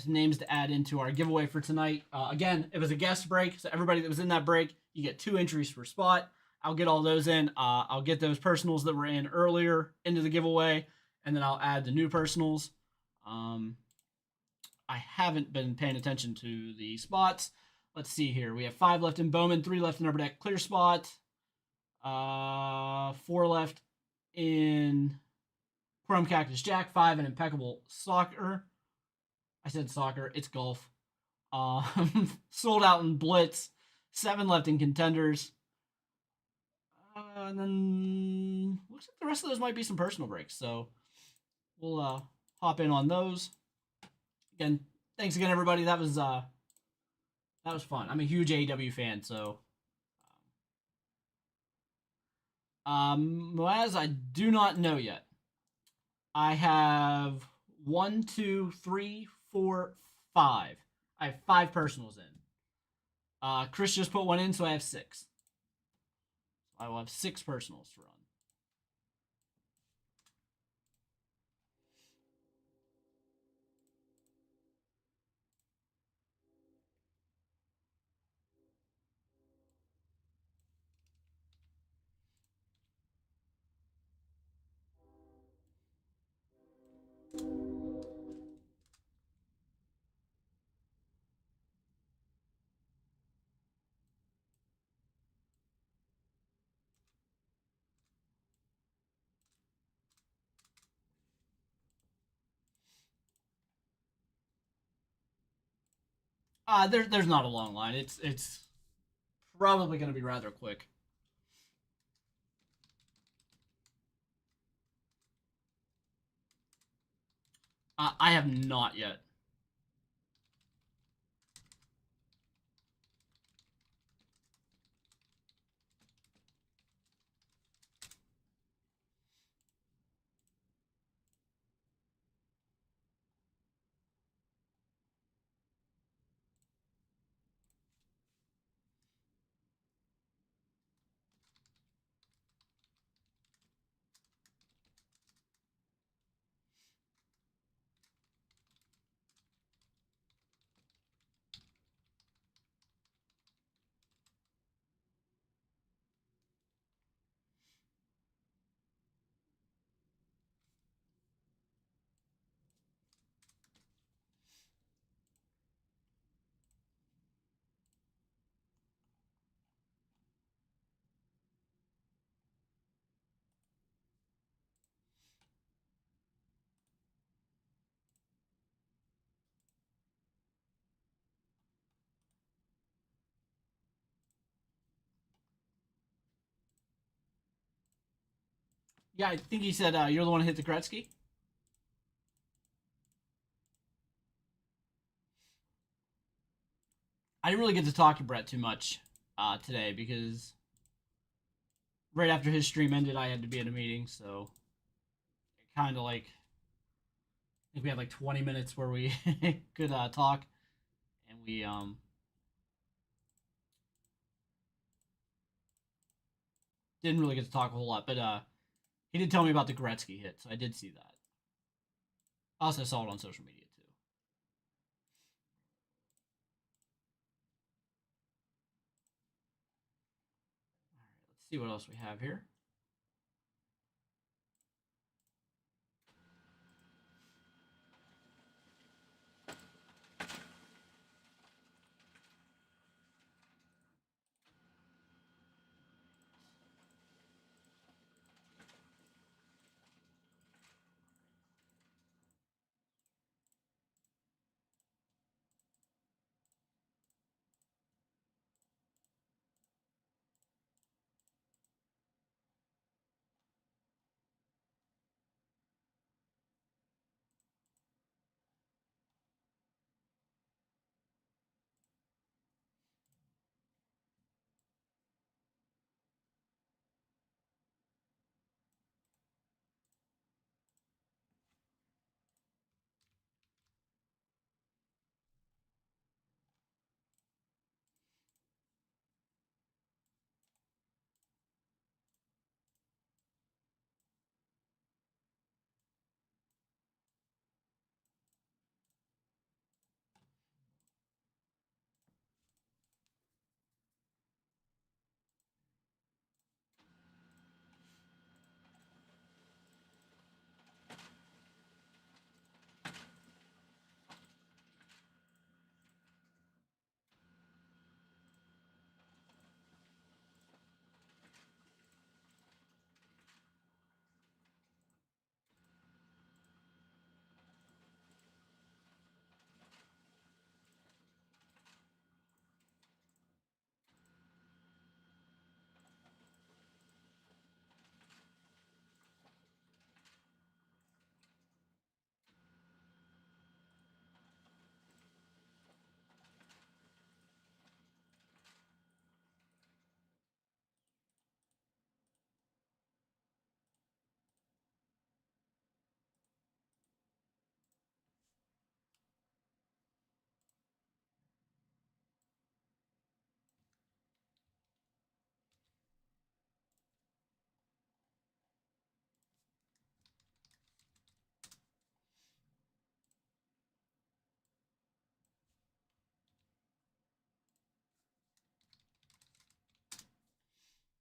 some names to add into our giveaway for tonight. Again, it was a guest break, so everybody that was in that break, you get 2 entries per spot. I'll get all those in. I'll get those personals that were in earlier into the giveaway, and then I'll add the new personals. I haven't been paying attention to the spots. Let's see here. We have 5 left in Bowman, 3 left in Upper Deck Clear Spot, 4 left in Chrome Cactus Jack, 5 in Impeccable Soccer. I said soccer. It's golf. Sold out in Blitz. 7 left in Contenders. And then looks like the rest of those might be some personal breaks. So we'll hop in on those. Again, thanks again, everybody. That was fun. I'm a huge AEW fan, so as I do not know yet. I have 1, 2, 3, 4, 5. I have 5 personals in. Chris just put 1 in, so I have 6. I will have 6 personals to run. There's not a long line. It's probably going to be rather quick. I have not yet. Yeah, I think he said you're the one who hit the Gretzky. I didn't really get to talk to Brett too much today because right after his stream ended, I had to be at a meeting, so kind of like I think we had like 20 minutes where we could talk, and we didn't really get to talk a whole lot. But he did tell me about the Gretzky hit, so I did see that. I also saw it on social media too. All right, let's see what else we have here.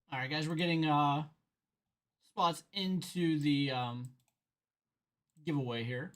All right, guys, we're getting spots into the giveaway here.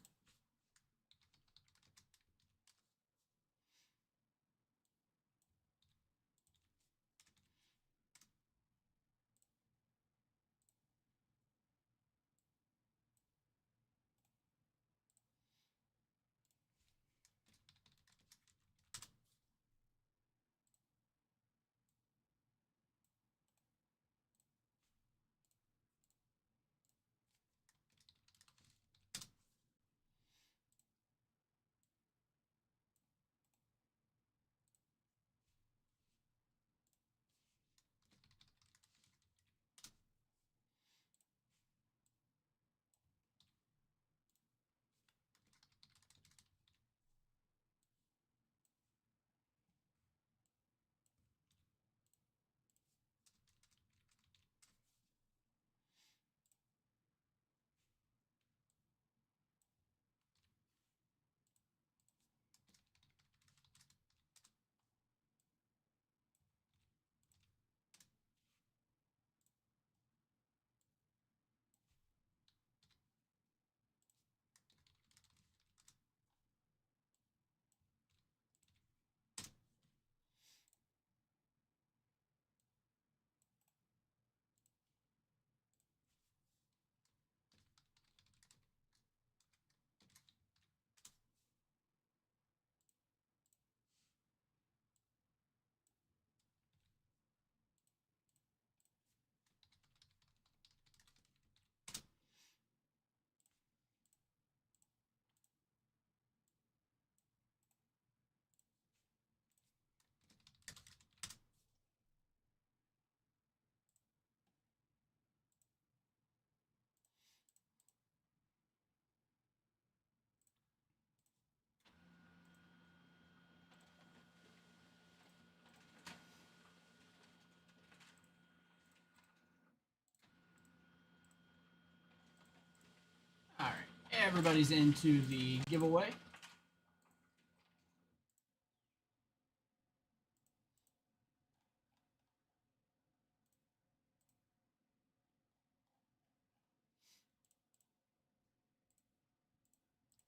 everybody's into the giveaway.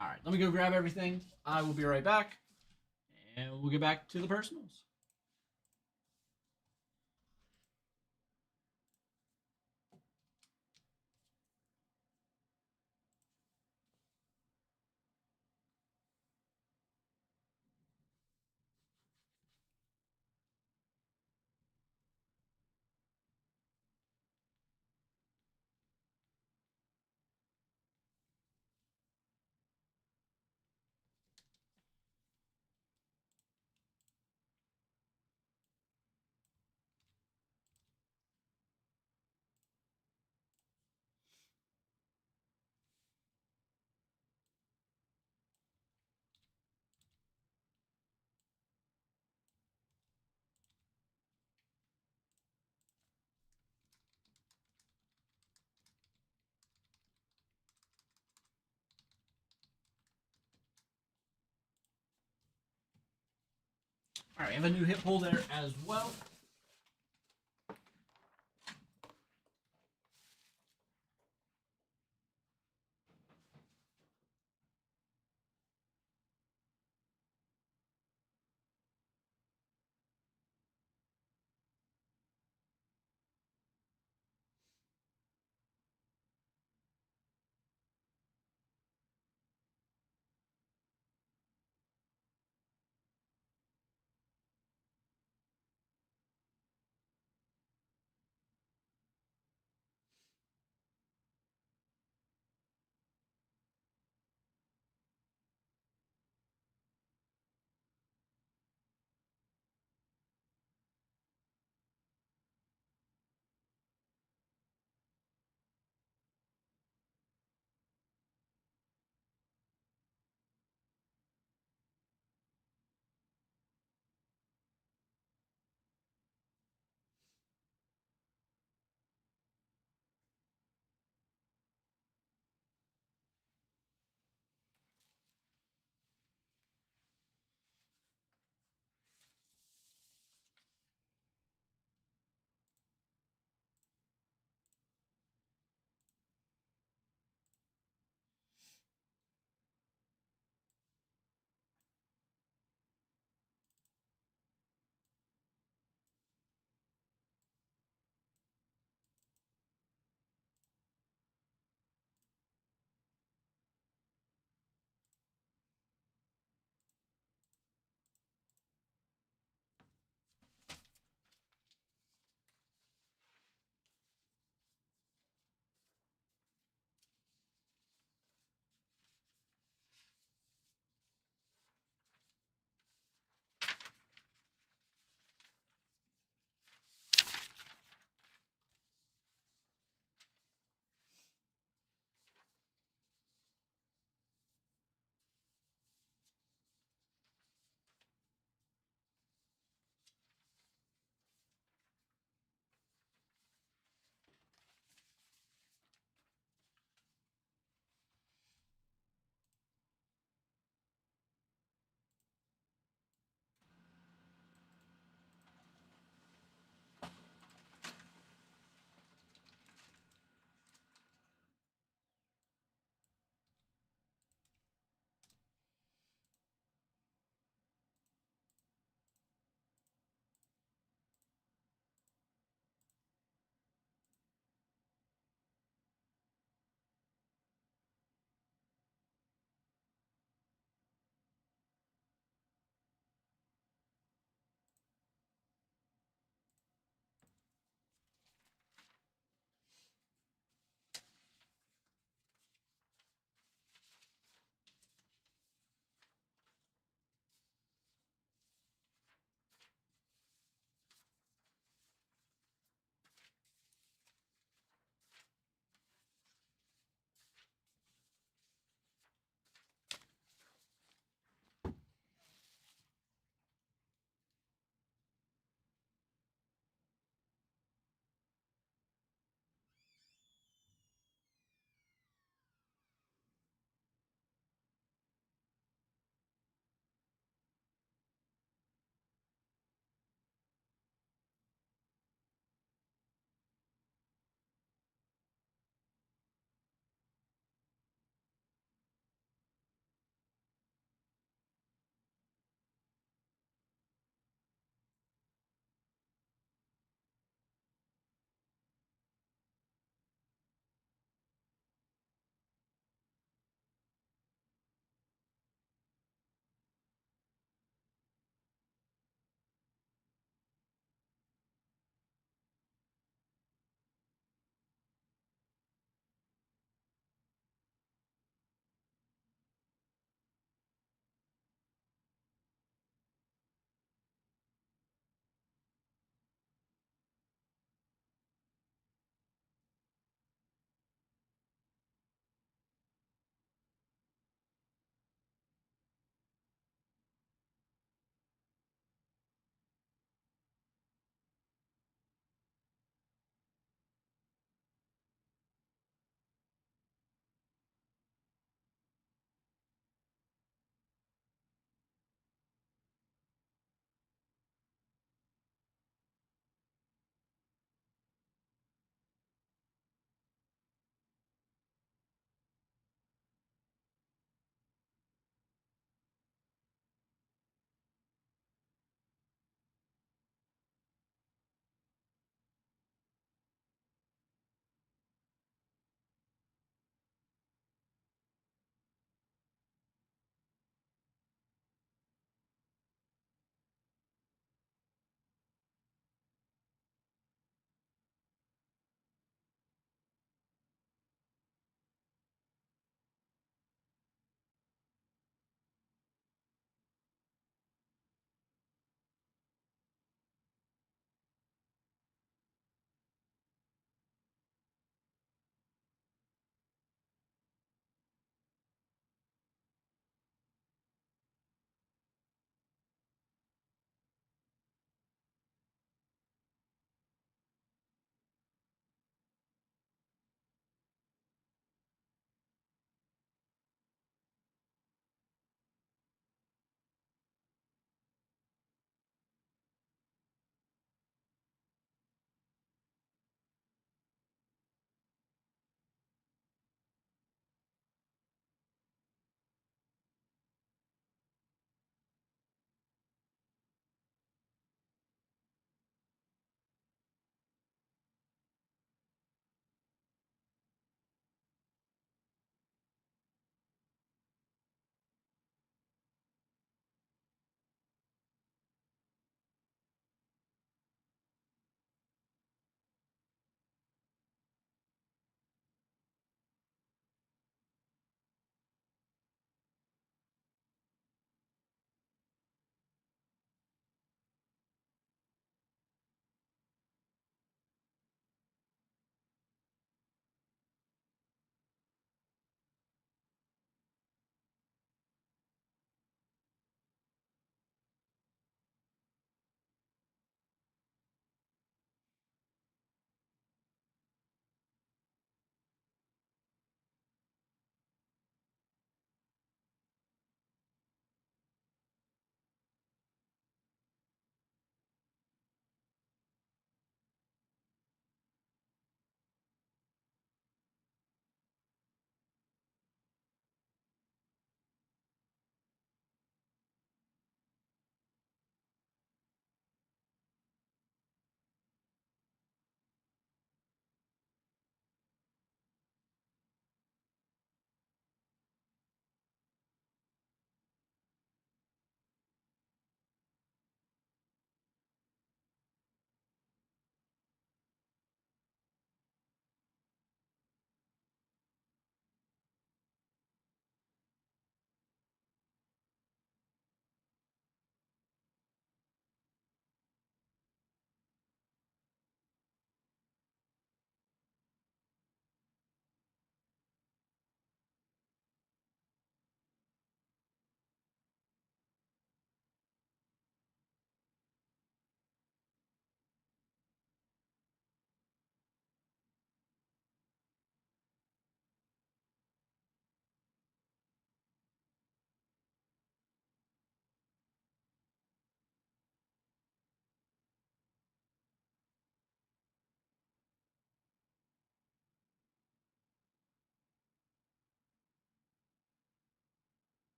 All right, let me go grab everything. I will be right back, and we'll get back to the personals. All right, I have a new hit pull there as well.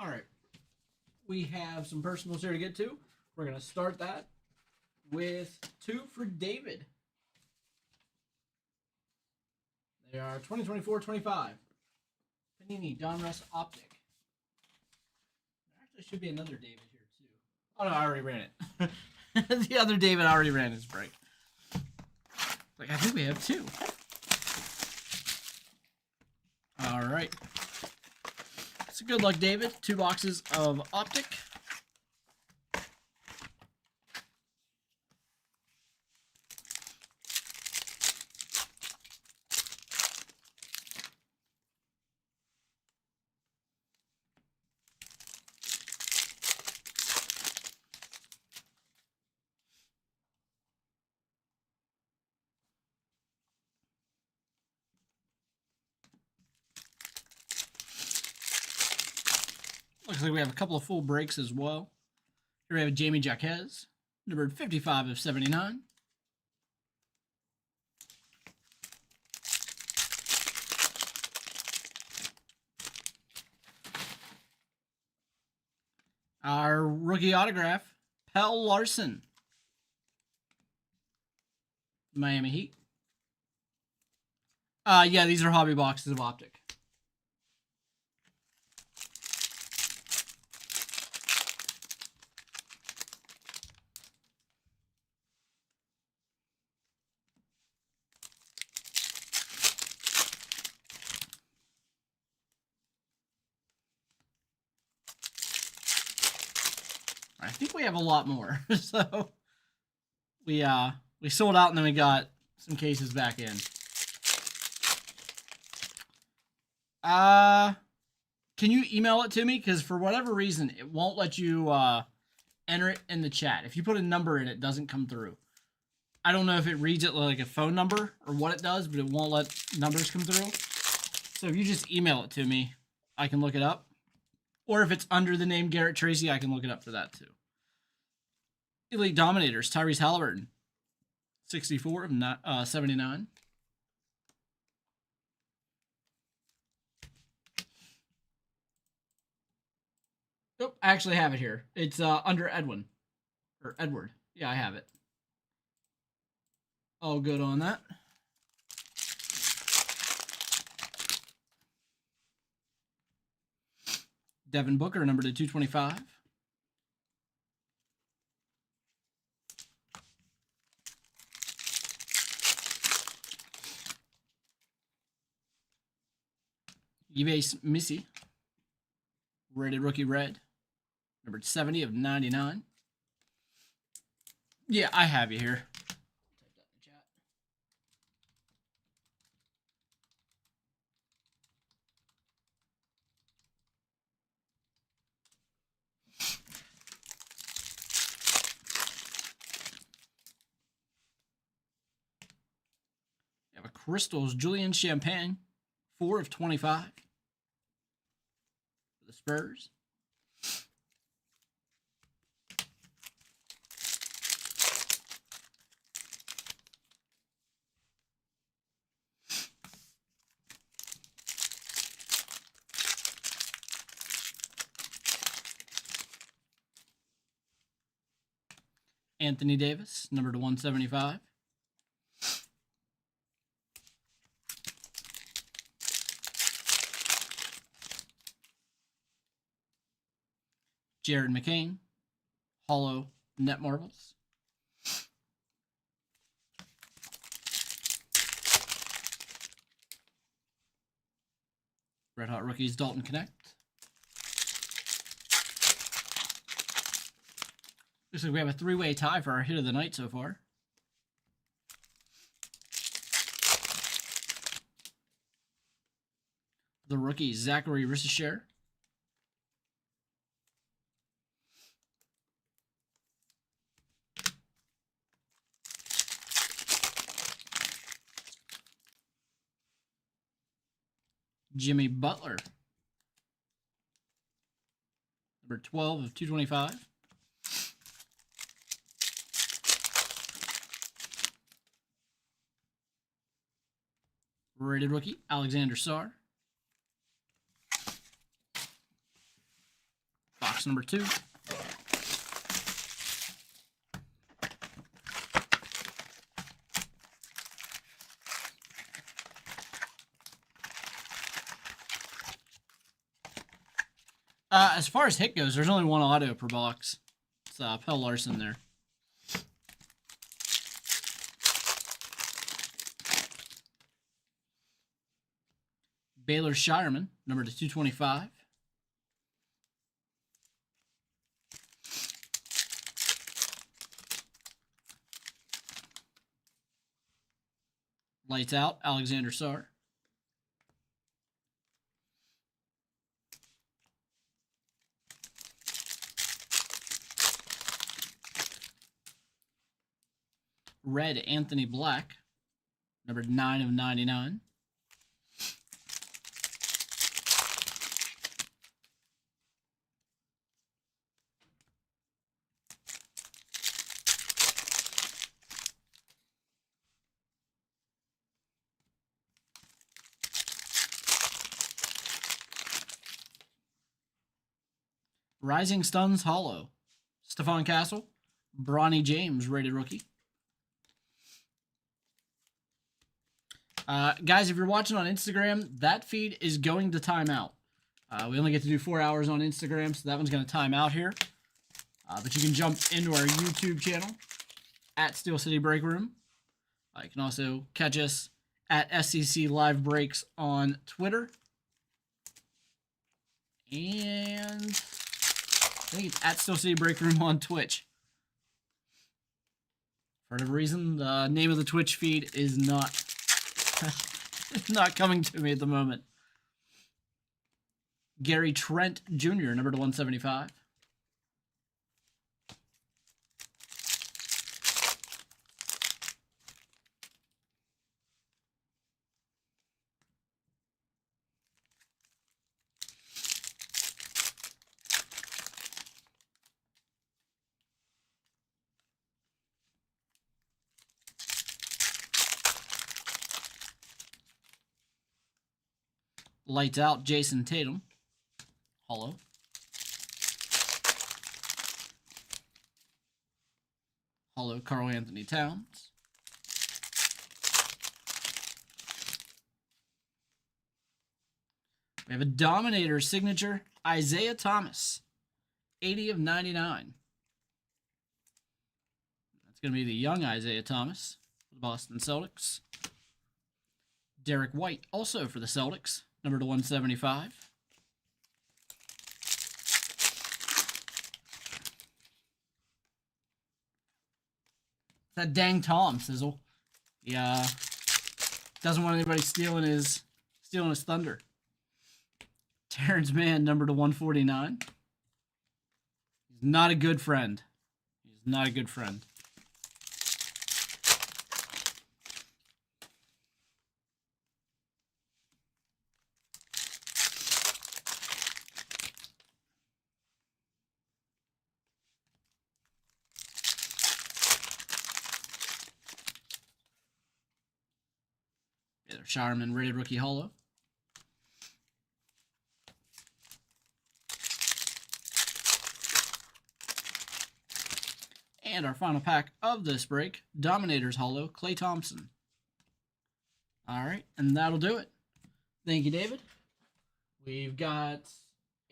All right. We have some personals here to get to. We're going to start that with 2 for David. They are 2024-25. Panini Donruss Optic. There actually should be another David here, too. Oh, no, I already ran it. The other David already ran his break. Like, I think we have 2. All right. So good luck, David. 2 boxes of Optic. Looks like we have a couple of full breaks as well. Here we have Jamie Jaquez, numbered 55 of 79. Our rookie autograph, Pell Larson, Miami Heat. Yeah, these are hobby boxes of Optic. I think we have a lot more. So we sold out and then we got some cases back in. Can you email it to me? Because for whatever reason, it won't let you enter it in the chat. If you put a number in, it doesn't come through. I don't know if it reads it like a phone number or what it does, but it won't let numbers come through. So if you just email it to me, I can look it up. Or if it's under the name Garrett Tracy, I can look it up for that too. Elite Dominators, Tyrese Halliburton, 64 of 79. Nope, I actually have it here. It's under Edwin. Or Edward. Yeah, I have it. All good on that. Devin Booker, number to 225. Yves Missy, rated rookie red, number 70 of 99. Yeah, I have you here. Type that in the chat. We have a Crystals Julian Champagne, 4 of 25. For the Spurs. Anthony Davis, number to 175. Jared McCain, Hollow Net Marbles. Red Hot Rookies, Dalton Connect. Looks like we have a 3-way tie for our hit of the night so far. The rookie, Zachary Rishisher. Jimmy Butler, number 12 of 225. Rated rookie, Alexander Sarr. box number 2. As far as hit goes, there's only one auto per box. It's Pell Larson there. Baylor Shireman, number to 225. Lights out, Alexander Sarr. Red, Anthony Black, number 9 of 99. Rising Stuns Hollow, Stephon Castle, Bronny James, rated rookie. Guys, if you're watching on Instagram, that feed is going to time out. We only get to do 4 hours on Instagram, so that one's going to time out here. But you can jump into our YouTube channel at Steel City Break Room. You can also catch us at SCC Live Breaks on Twitter. And I think it's at Steel City Break Room on Twitch. For whatever reason, the name of the Twitch feed is not not coming to me at the moment. Gary Trent Jr., number to 175. Lights out, Jason Tatum. Hollow. Hollow, Karl Anthony Towns. We have a Dominator signature, Isaiah Thomas. 80 of 99. That's going to be the young Isaiah Thomas for the Boston Celtics. Derek White, also for the Celtics, number to 175. That dang Tom, Sizzle. Yeah. Doesn't want anybody stealing his thunder. Terrence Mann, number to 149. He's not a good friend. He's not a good friend. Shireman, rated rookie hollow. And our final pack of this break, Dominators hollow, Klay Thompson. All right, and that'll do it. Thank you, David. We've got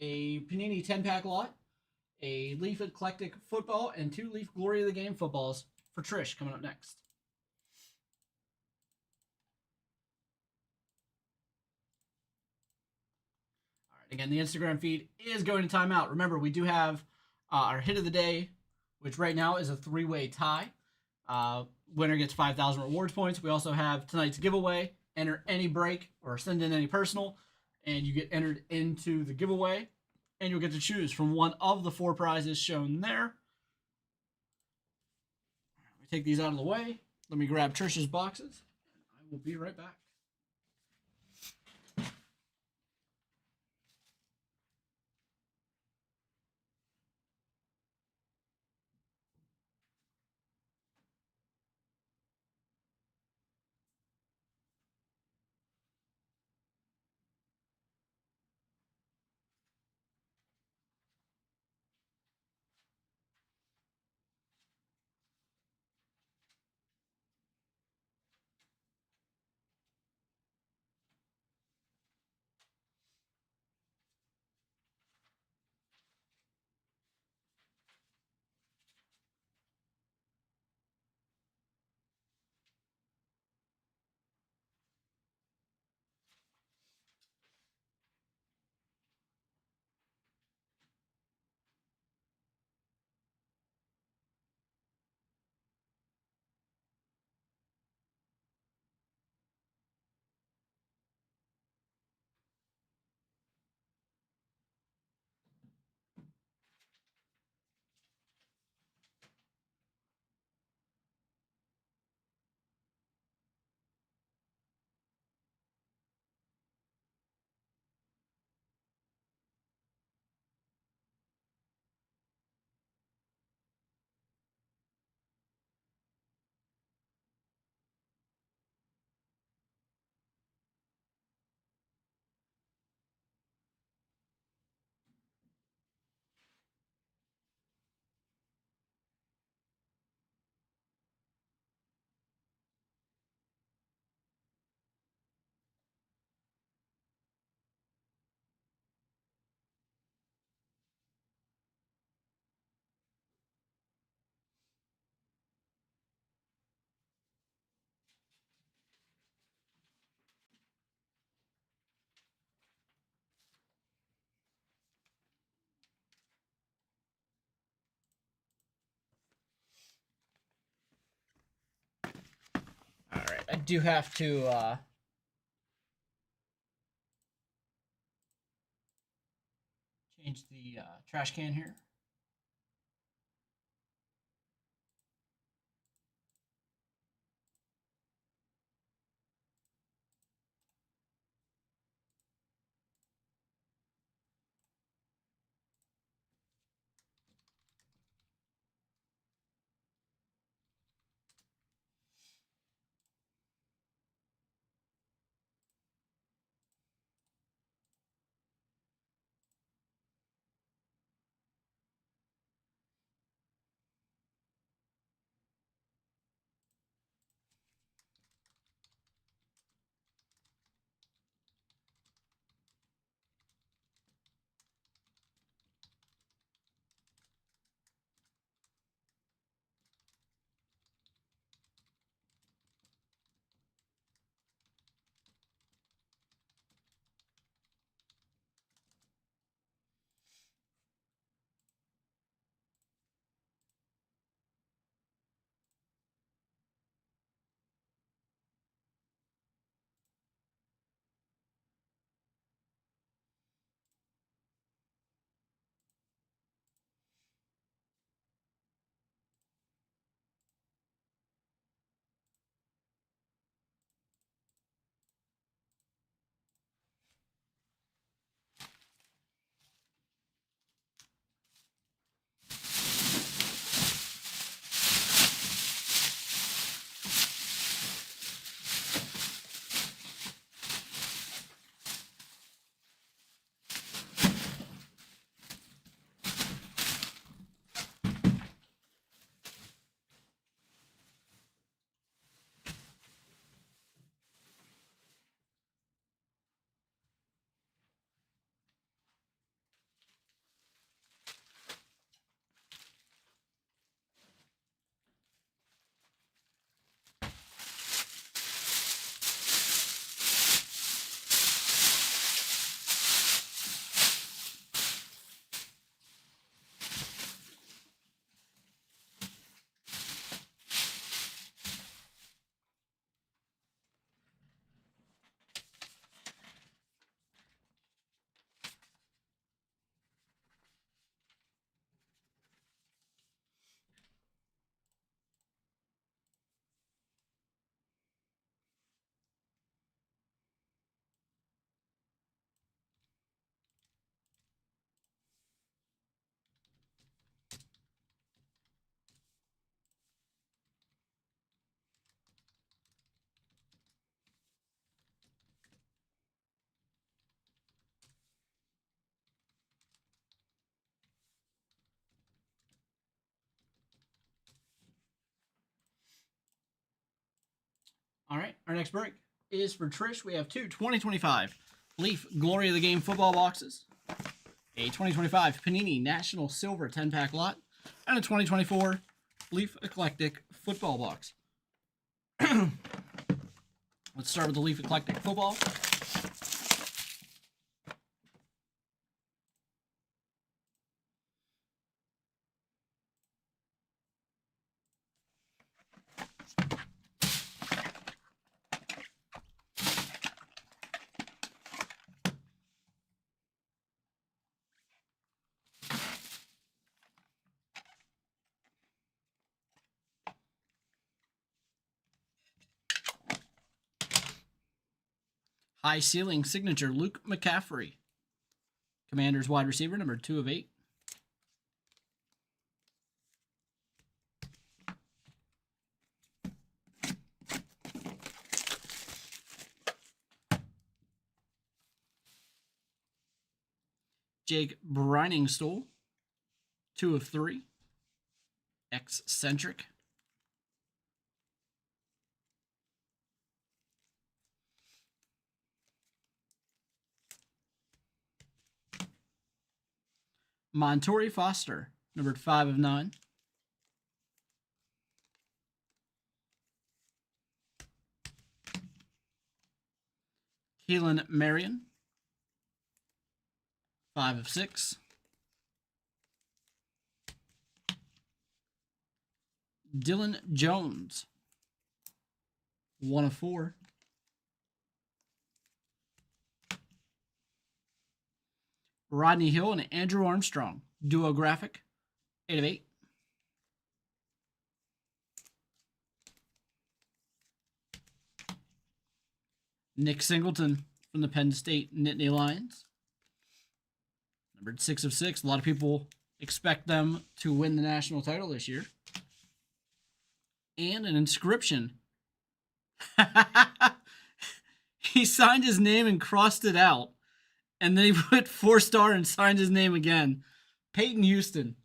a Panini 10-pack lot, a Leaf Eclectic football, and 2 Leaf Glory of the Game footballs for Trish coming up next. Again, the Instagram feed is going to time out. Remember, we do have our hit of the day, which right now is a 3-way tie. Winner gets 5,000 rewards points. We also have tonight's giveaway. Enter any break or send in any personal, and you get entered into the giveaway, and you'll get to choose from one of the 4 prizes shown there. We take these out of the way. Let me grab Trish's boxes. I will be right back. do have to change the trash can here. All right, our next break is for Trish. We have two 2025 Leaf Glory of the Game football boxes, a 2025 Panini National Silver 10-pack lot, and a 2024 Leaf Eclectic football box. Let's start with the Leaf Eclectic football. High ceiling signature Luke McCaffrey. Commanders wide receiver, number 2/8. Jake Briningstool, 2/3. Eccentric. Montori Foster, numbered 5/9. Keelan Marion, 5/6. Dylan Jones, 1 of 4. Rodney Hill and Andrew Armstrong. Duo graphic. 8 of 8. Nick Singleton from the Penn State Nittany Lions. Numbered 6 of 6. A lot of people expect them to win the national title this year. And an inscription. He signed his name and crossed it out. And then he put 4-star and signed his name again. Peyton Houston.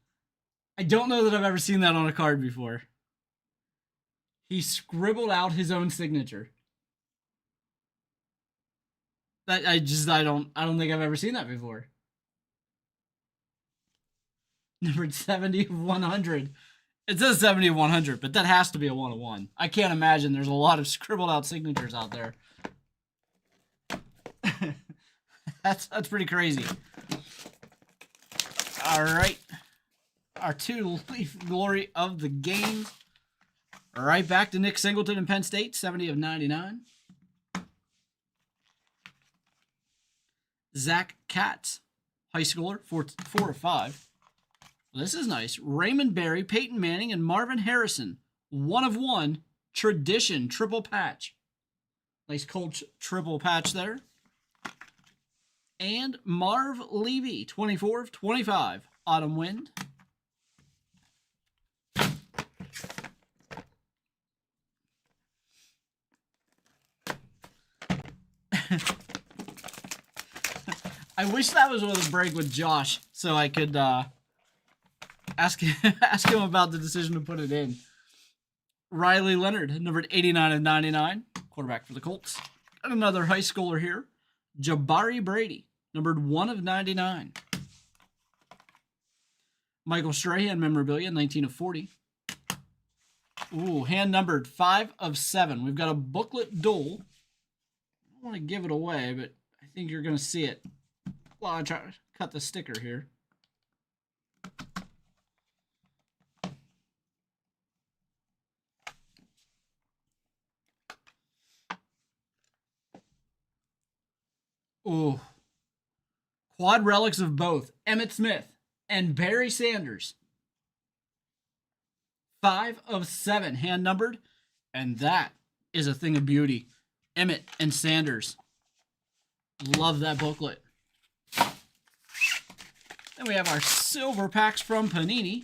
I don't know that I've ever seen that on a card before. He scribbled out his own signature. I don't think I've ever seen that before. Numbered 70 of 100. It says 70 of 100, but that has to be a 1 of 1. I can't imagine there's a lot of scribbled out signatures out there. That's pretty crazy. All right. Our 2 Leaf Glory of the game. Right back to Nick Singleton and Penn State, 70 of 99. Zach Katz, high schooler, 4 of 5. This is nice. Raymond Berry, Peyton Manning, and Marvin Harrison, 1 of 1. Tradition, triple patch. Nice cold triple patch there. And Marv Levy, 24 of 25. Autumn Wind. I wish that was with a break with Josh so I could ask him about the decision to put it in. Riley Leonard, numbered 89 of 99. Quarterback for the Colts. Got another high schooler here. Jabari Brady, numbered 1 of 99. Michael Strahan, memorabilia, 19 of 40. Ooh, hand numbered 5 of 7. We've got a booklet duel. I don't want to give it away, but I think you're going to see it. Well, I'll try to cut the sticker here. Ooh. Quad relics of both Emmitt Smith and Barry Sanders. 5 of 7, hand numbered. And that is a thing of beauty. Emmitt and Sanders. Love that booklet. Then we have our silver packs from Panini.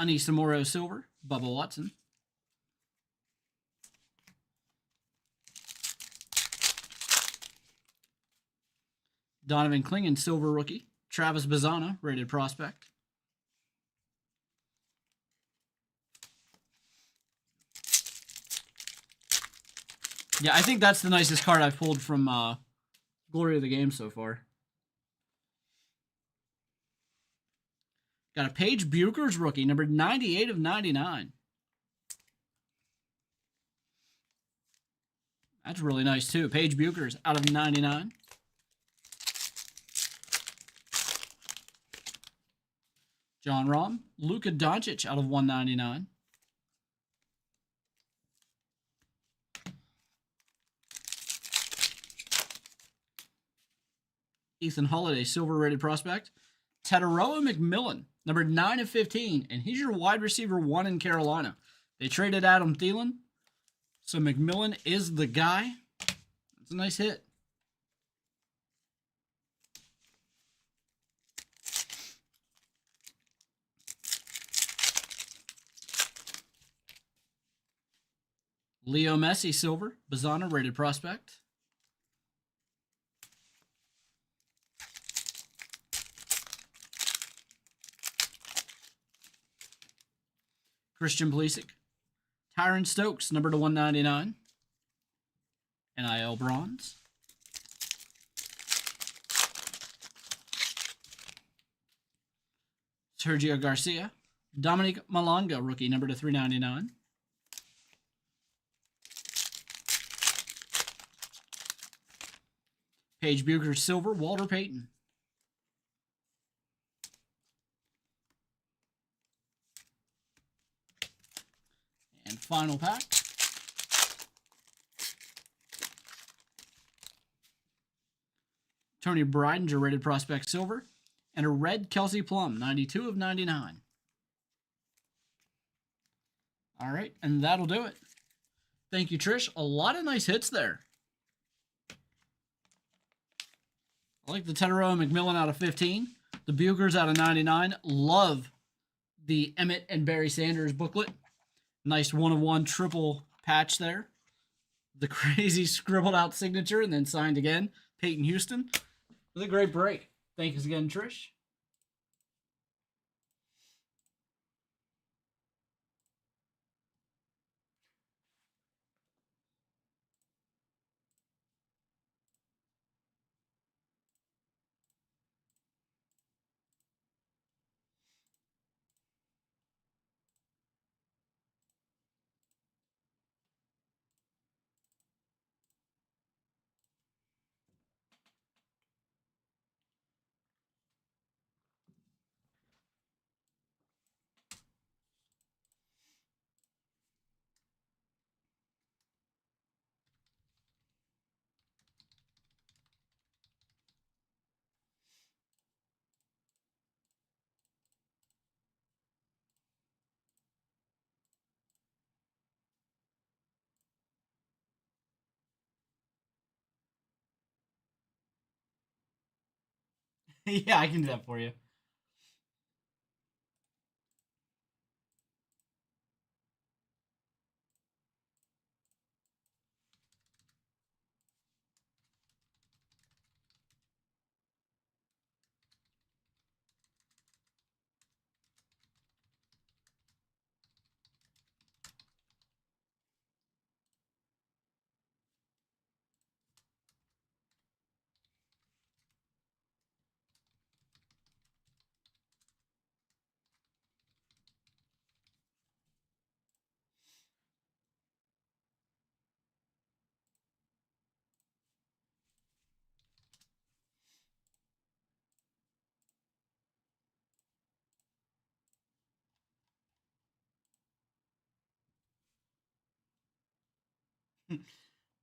Anissa Moro silver, Bubba Watson. Donovan Clingan silver rookie, Travis Bazzana rated prospect. Yeah, I think that's the nicest card I've pulled from Glory of the Game so far. Got a Paige Buchers rookie, numbered 98 of 99. That's really nice, too. Paige Buchers out of 99. John Rahm, Luka Doncic out of 199. Ethan Holiday, silver rated prospect. Tataroa McMillan, numbered 9 of 15, and he's your wide receiver 1 in Carolina. They traded Adam Thielen, so McMillan is the guy. That's a nice hit. Leo Messi, silver, Bazzana rated prospect. Christian Pulisic. Tyron Stokes, number to 199. NIL bronze. Sergio Garcia. Dominic Malanga, rookie, number to 399. Paige Bucher silver, Walter Payton. And final pack. Tony Breidinger rated prospect silver. And a red Kelsey Plum, 92 of 99. All right, and that'll do it. Thank you, Trish. A lot of nice hits there. I like the Tedero and McMillan out of 15. The Buchers out of 99. Love the Emmett and Barry Sanders booklet. Nice one-of-one triple patch there. The crazy scribbled out signature and then signed again. Peyton Houston. It was a great break. Thanks again, Trish. Yeah, I can do that for you.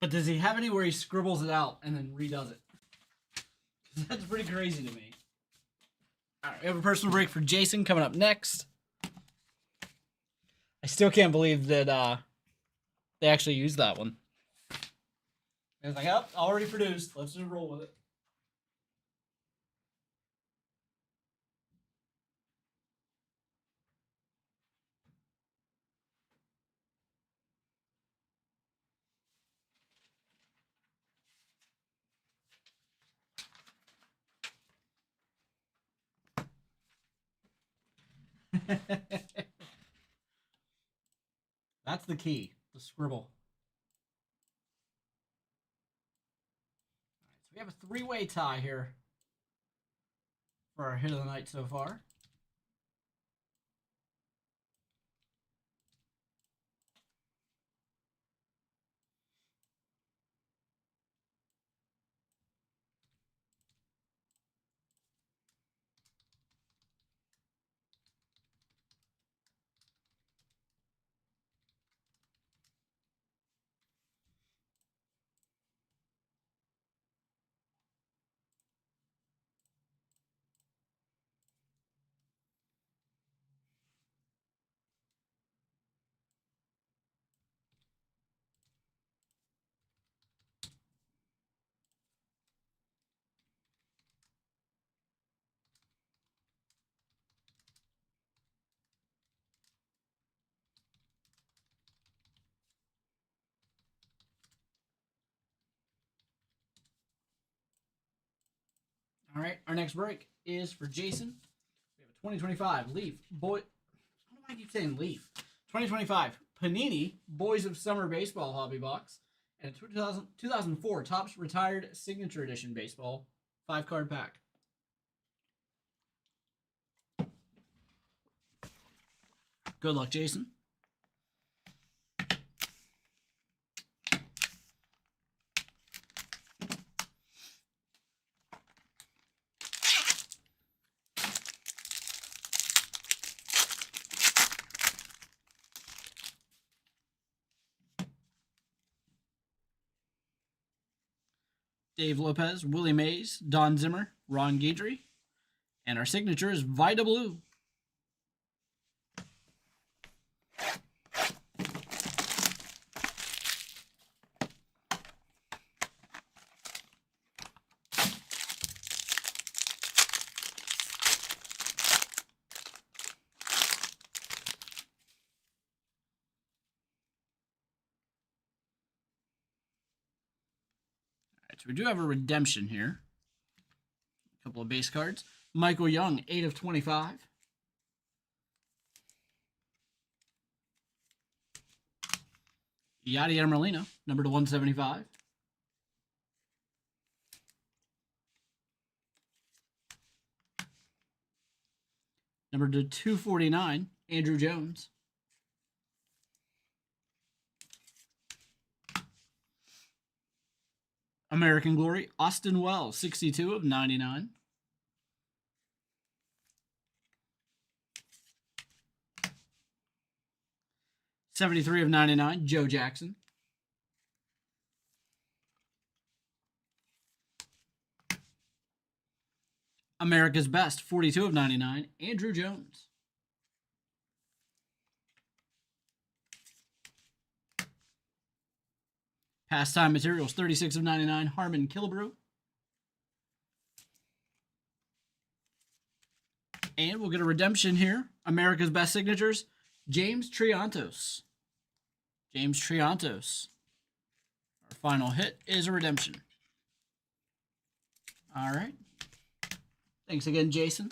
But does he have any where he scribbles it out and then redoes it? That's pretty crazy to me. All right, we have a personal break for Jason coming up next. I still can't believe that they actually used that one. I was like, oh, already produced. Let's just roll with it. That's the key, the scribble. All right, so we have a three-way tie here for our hit of the night so far. All right, our next break is for Jason. We have a 2025 Leaf Boy. I don't know why I keep saying Leaf. 2025 Panini Boys of Summer Baseball Hobby Box and a 2004 Topps Retired Signature Edition Baseball 5-card pack. Good luck, Jason. Dave Lopez, Willie Mays, Don Zimmer, Ron Guidry. And our signature is Vida Blue. So we do have a redemption here. A couple of base cards. Michael Young, 8 of 25. Yadier Molina, number to 175. Number to 249, Andrew Jones. American Glory, Austin Wells, 62 of 99. '73 of 99, Joe Jackson. America's Best, 42 of 99, Andrew Jones. Pastime Materials, 36 of 99, Harmon Killebrew. And we'll get a redemption here. America's Best Signatures, James Triantos. James Triantos. Our final hit is a redemption. All right. Thanks again, Jason.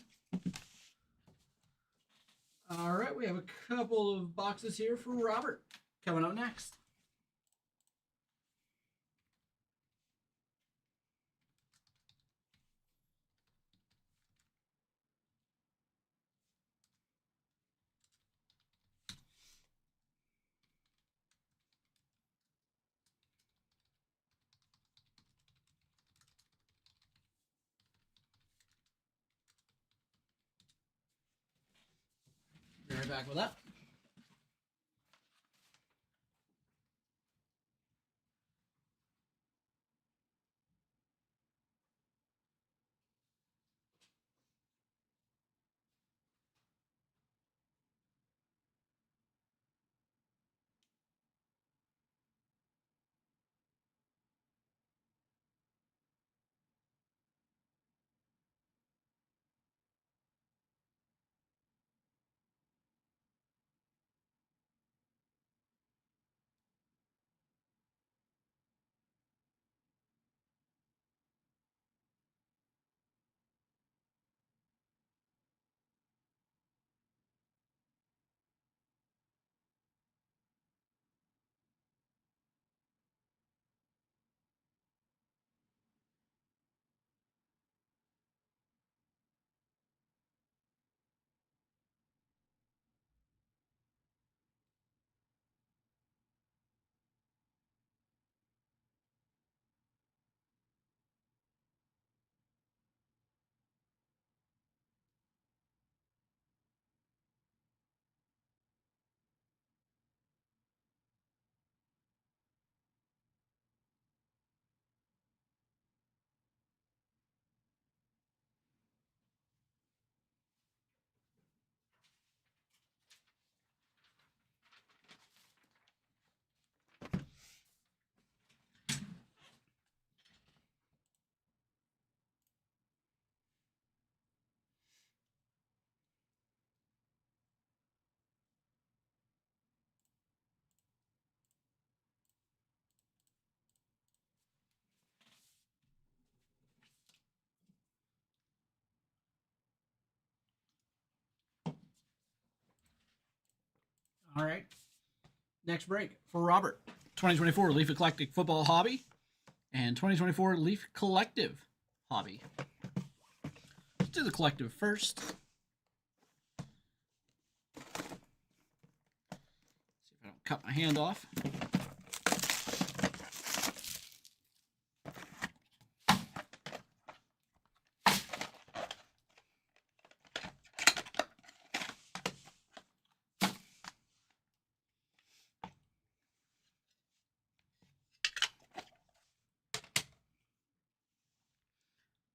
All right, we have a couple of boxes here for Robert. Coming up next. Be right back with that. All right. Next break for Robert. 2024 Leaf Eclectic Football Hobby and 2024 Leaf Collective Hobby. Let's do the collective first. See if I don't cut my hand off.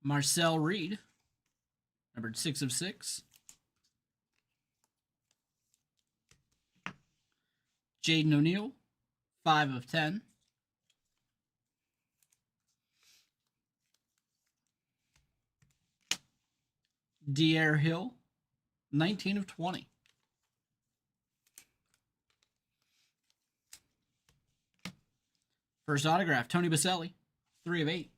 Marcel Reed, numbered 6/6. Jaden O'Neal, 5/10. Dier Hill, 19/20. First autograph, Tony Baselli, 3/8.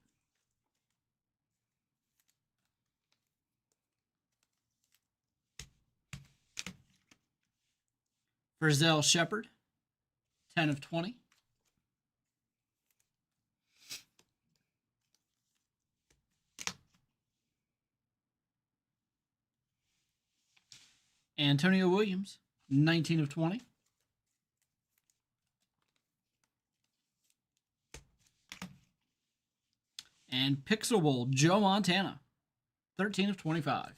Verzell Shepard, 10/20. Antonio Williams, 19/20. And Pixel Bowl, Joe Montana, 13/25.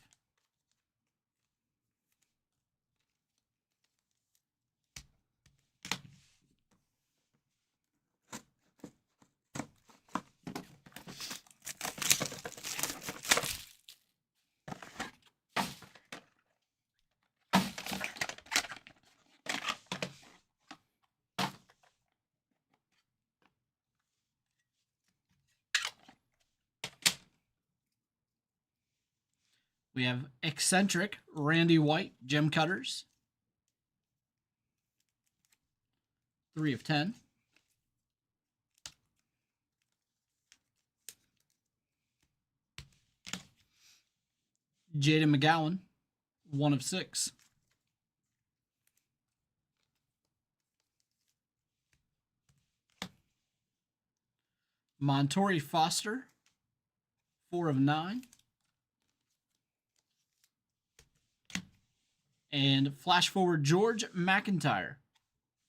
We have Eccentric Randy White, Gem Cutters, 3/10. Jaden McGowan, 1/6. Montori Foster, 4/9. And flash forward George McIntyre,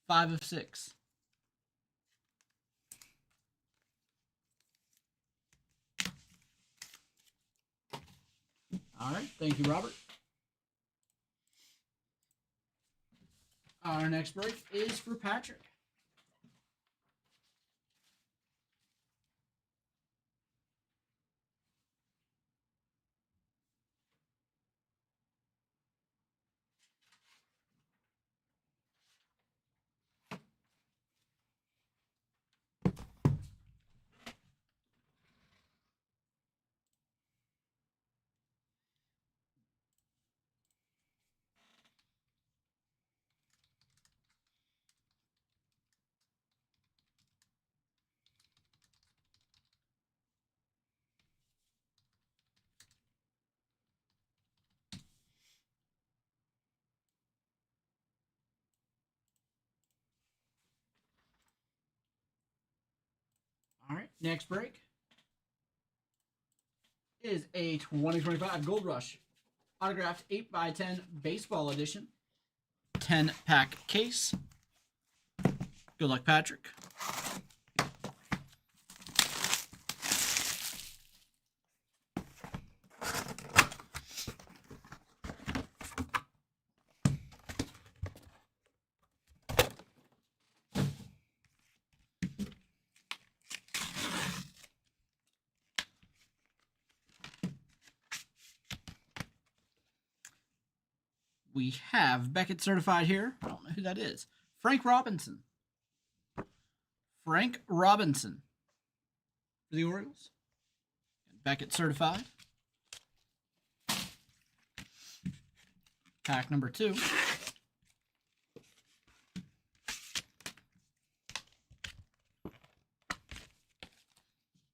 5/6. All right, thank you, Robert. Our next break is for Patrick. All right, next break is a 2025 Gold Rush autographed 8x10 baseball edition, 10-pack case. Good luck, Patrick. We have Beckett certified here. I don't know who that is. Frank Robinson. Frank Robinson for the Orioles. Beckett certified. Pack number 2.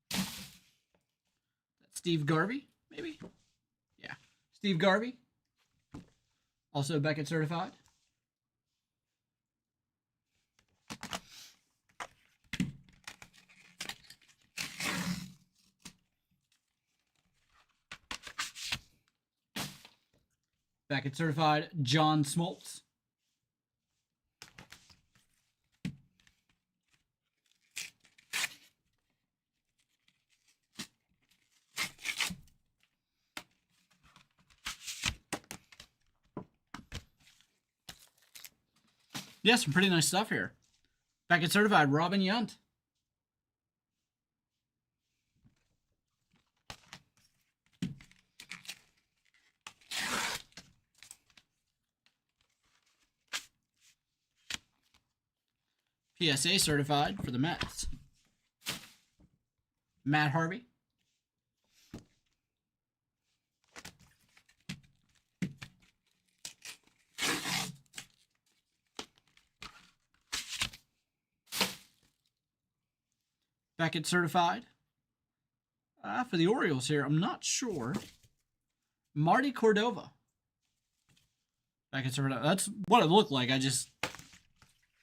That's Steve Garvey, maybe? Yeah. Steve Garvey. Also Beckett certified. Beckett certified, John Smoltz. Yeah, some pretty nice stuff here. Beckett certified, Robin Yount. PSA certified for the Mets. Matt Harvey. Beckett certified. For the Orioles here, I'm not sure. Marty Cordova. Beckett certified. That's what it looked like. I just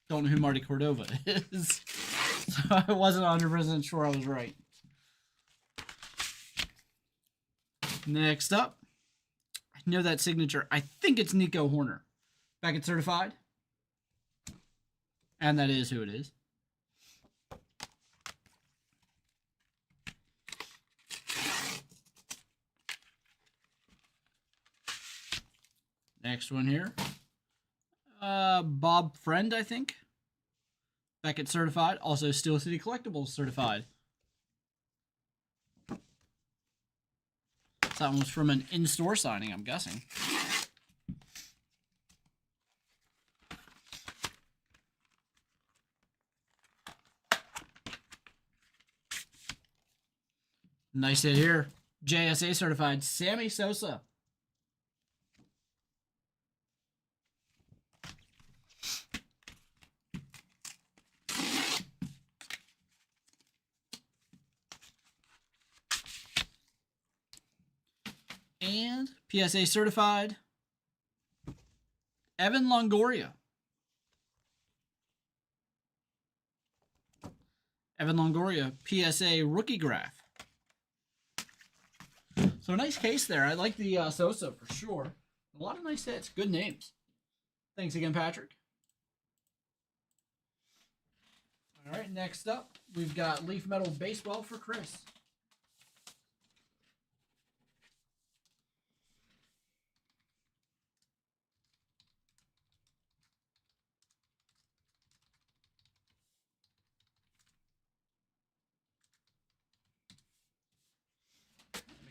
don't know who Marty Cordova is. So I wasn't 100% sure I was right. Next up, I know that signature. I think it's Nico Horner. Beckett certified. And that is who it is. Next one here. Bob Friend, I think. Beckett certified. Also Steel City Collectibles certified. That one was from an in-store signing, I'm guessing. Nice hit here. JSA certified. Sammy Sosa. And PSA certified. Evan Longoria. Evan Longoria, PSA rookie graph. So a nice case there. I like the Sosa for sure. A lot of nice hits. Good names. Thanks again, Patrick. All right, next up, we've got Leaf Metal Baseball for Chris.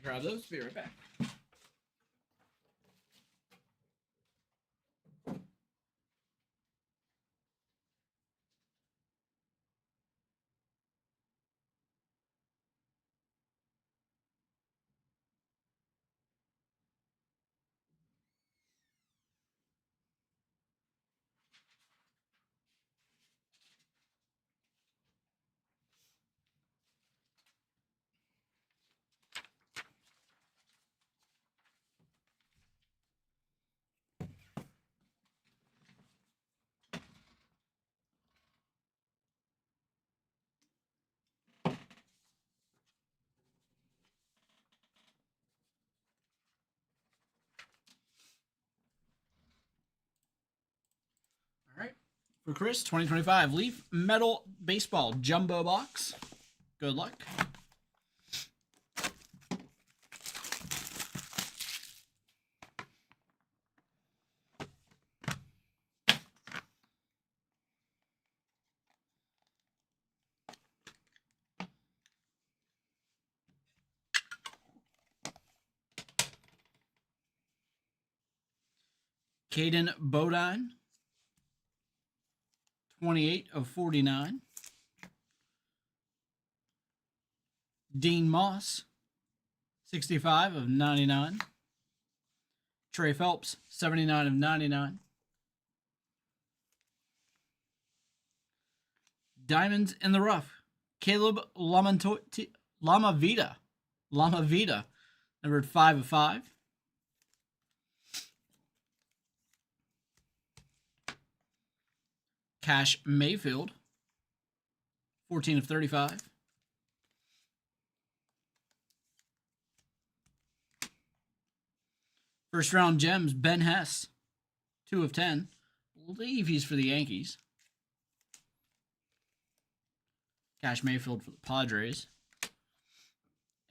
Grab those, be right back. All right. For Chris, 2025 Leaf Metal Baseball Jumbo Box. Good luck. Caden Bodine. 28 of 49. Dean Moss, 65 of 99. Trey Phelps, 79 of 99. Diamonds in the Rough, Caleb Lamavita, numbered 5 of 5. Cash Mayfield, 14 of 35. First round gems, Ben Hess, 2 of 10. I believe he's for the Yankees. Cash Mayfield for the Padres.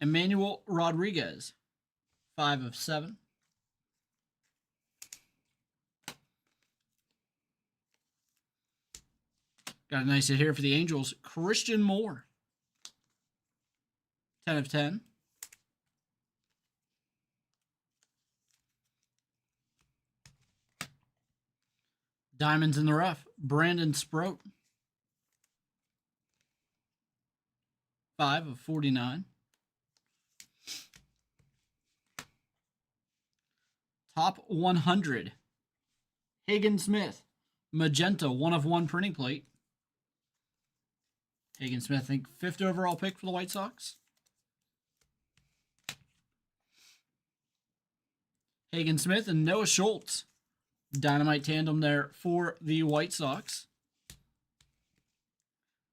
Emmanuel Rodriguez, 5 of 7. Got a nice hit here for the Angels. Christian Moore, 10 of 10. Diamonds in the Rough, Brandon Sproat, 5 of 49. Top 100. Hagen Smith, magenta, 1 of 1 printing plate. Hagen Smith, I think 5th overall pick for the White Sox. Hagen Smith and Noah Schultz, dynamite tandem there for the White Sox.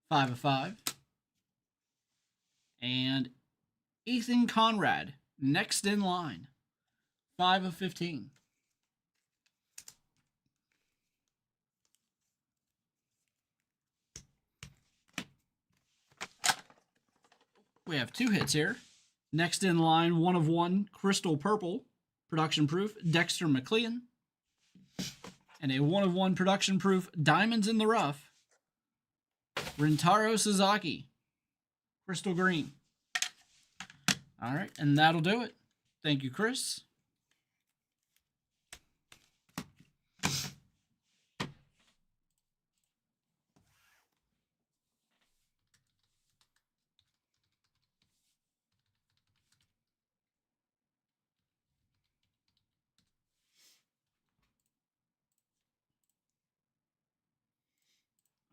5 of 5. And Ethan Conrad, next in line. 5 of 15. We have 2 hits here. Next in line, 1 of 1, Crystal Purple, production proof, Dexter McLean. And a 1 of 1 production proof, Diamonds in the Rough, Rintaro Sasaki, Crystal Green. All right, and that'll do it. Thank you, Chris.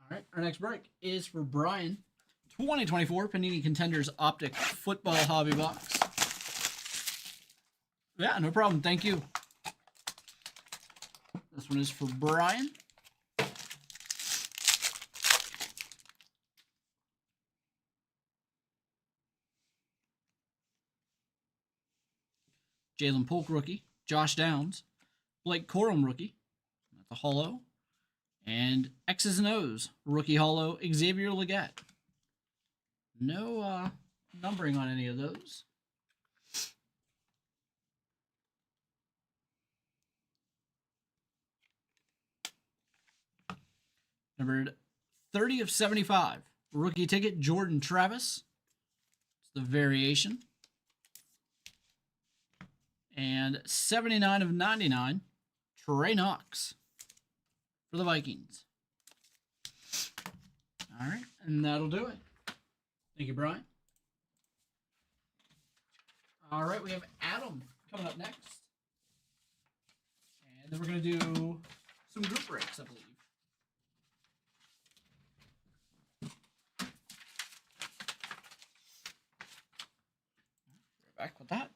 All right, our next break is for Brian. 2024 Panini Contenders Optic Football Hobby Box. Yeah, no problem. Thank you. This one is for Brian. Jalen Polk rookie. Josh Downs. Blake Corum rookie. That's a holo. And X's and O's rookie holo Xavier Legette. No numbering on any of those. Numbered 30 of 75. Rookie ticket, Jordan Travis. It's the variation. And 79 of 99, Trey Knox for the Vikings. All right, and that'll do it. Thank you, Brian. All right, we have Adam coming up next. And then we're going to do some group breaks, I believe. We're back with that.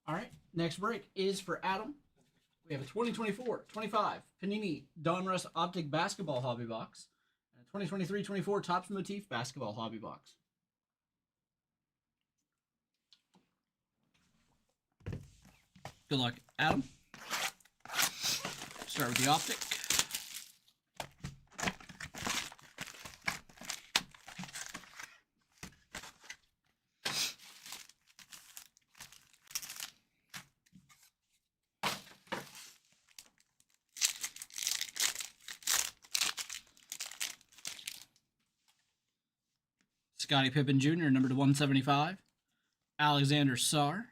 All right. Next break is for Adam. We have a 2024-25 Panini Donruss Optic Basketball Hobby Box and a 2023-24 Topps Motif Basketball Hobby Box. Good luck, Adam. Start with the Optic. Scottie Pippen Jr., number to 175. Alexander Sarr.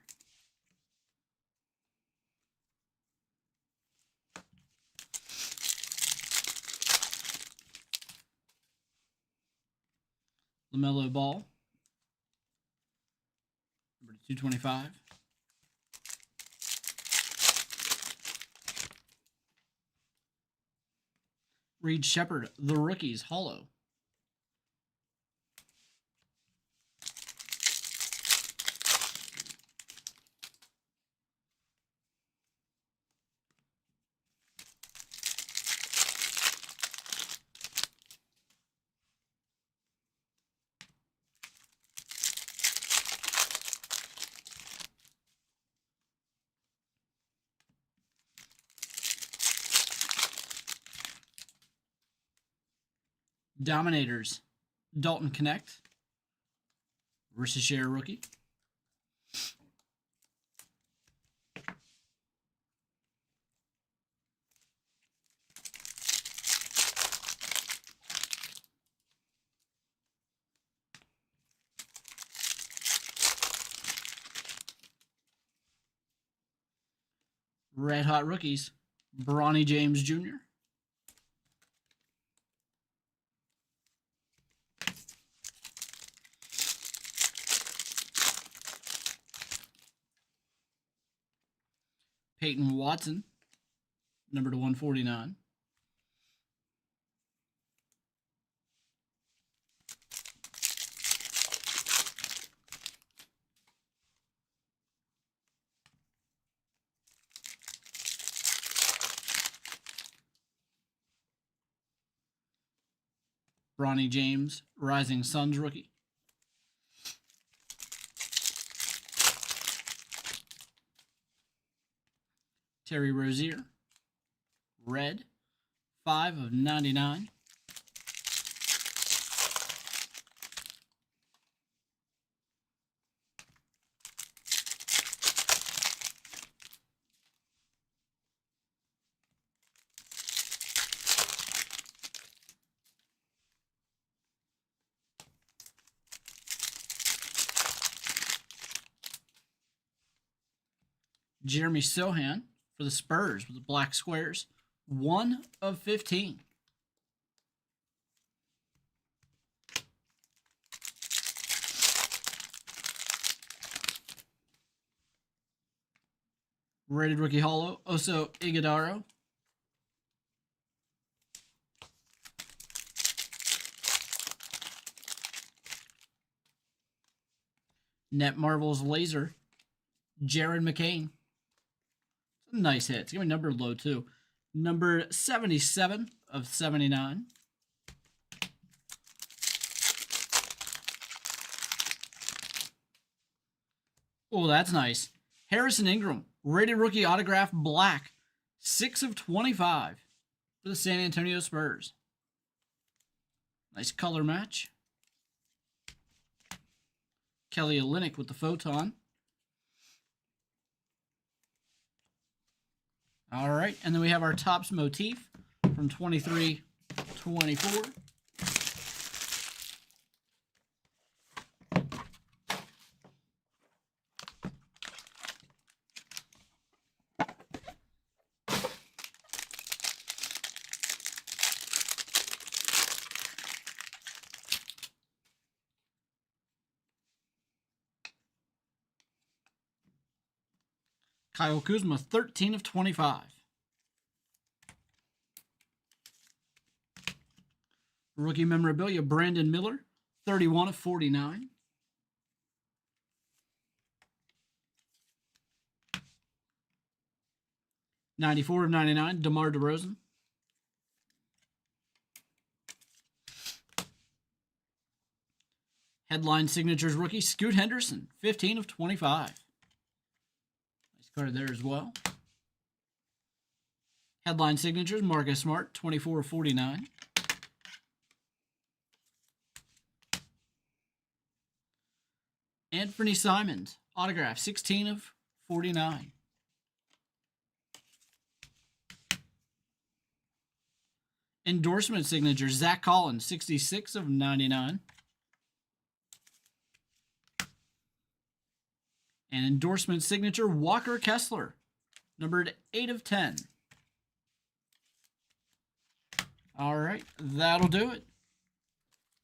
LaMelo Ball, number to 225. Reed Shepherd, the Rookies, Hollow. Dominators, Dalton Connect, Ricochet rookie. Red Hot Rookies, Bronny James Jr. Peyton Watson, number to 149. Bronny James, Rising Suns rookie. Terry Rozier, red, 5 of 99. Jeremy Sohan for the Spurs with the black squares, 1 of 15. Rated rookie hollow, Oso Iguodaro. Net Marvels laser, Jared McCain. Nice hit. It's going to be numbered low, too. Number 77 of 79. Oh, that's nice. Harrison Ingram, rated rookie autograph black, 6 of 25 for the San Antonio Spurs. Nice color match. Kelly Olynyk with the photon. All right, and then we have our Topps motif from 23-24. Kyle Kuzma, 13 of 25. Rookie memorabilia, Brandon Miller, 31 of 49. 94 of 99, DeMar DeRozan. Headline signatures rookie, Scoot Henderson, 15 of 25. Nice card there as well. Headline signatures, Marcus Smart, 24 of 49. Anthony Simons, autograph, 16 of 49. Endorsement signature, Zach Collins, 66 of 99. And endorsement signature, Walker Kessler, numbered 8 of 10. All right, that'll do it.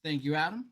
Thank you, Adam.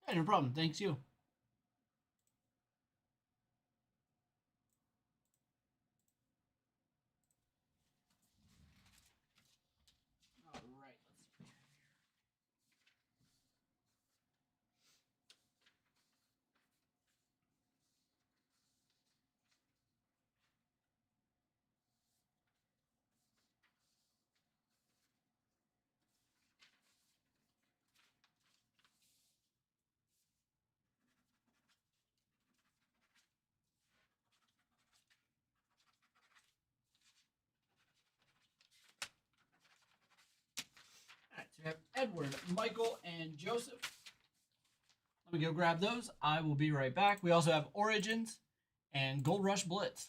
Yeah, no problem. Thanks, you. All right, let's see. All right, so we have Edward, Michael, and Joseph. Let me go grab those. I will be right back. We also have Origins and Gold Rush Blitz.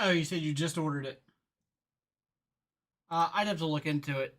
Oh, you said you just ordered it. I'd have to look into it.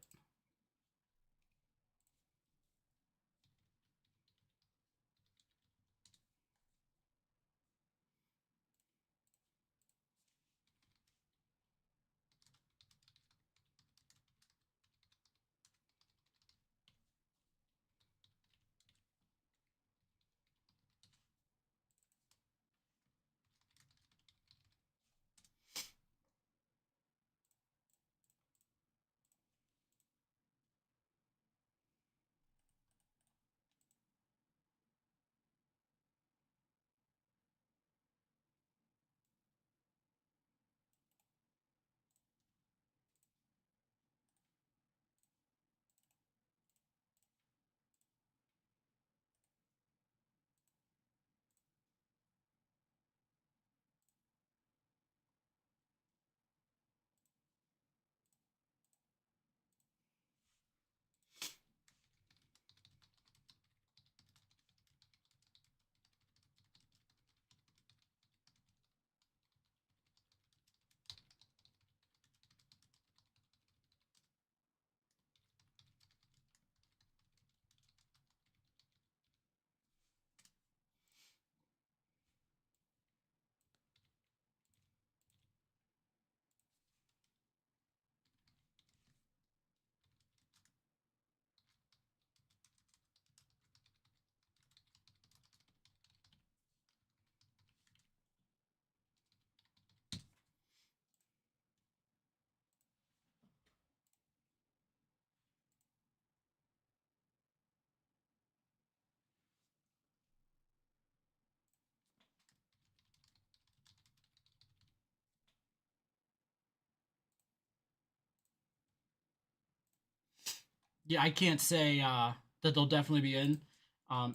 Yeah, I can't say that they'll definitely be in.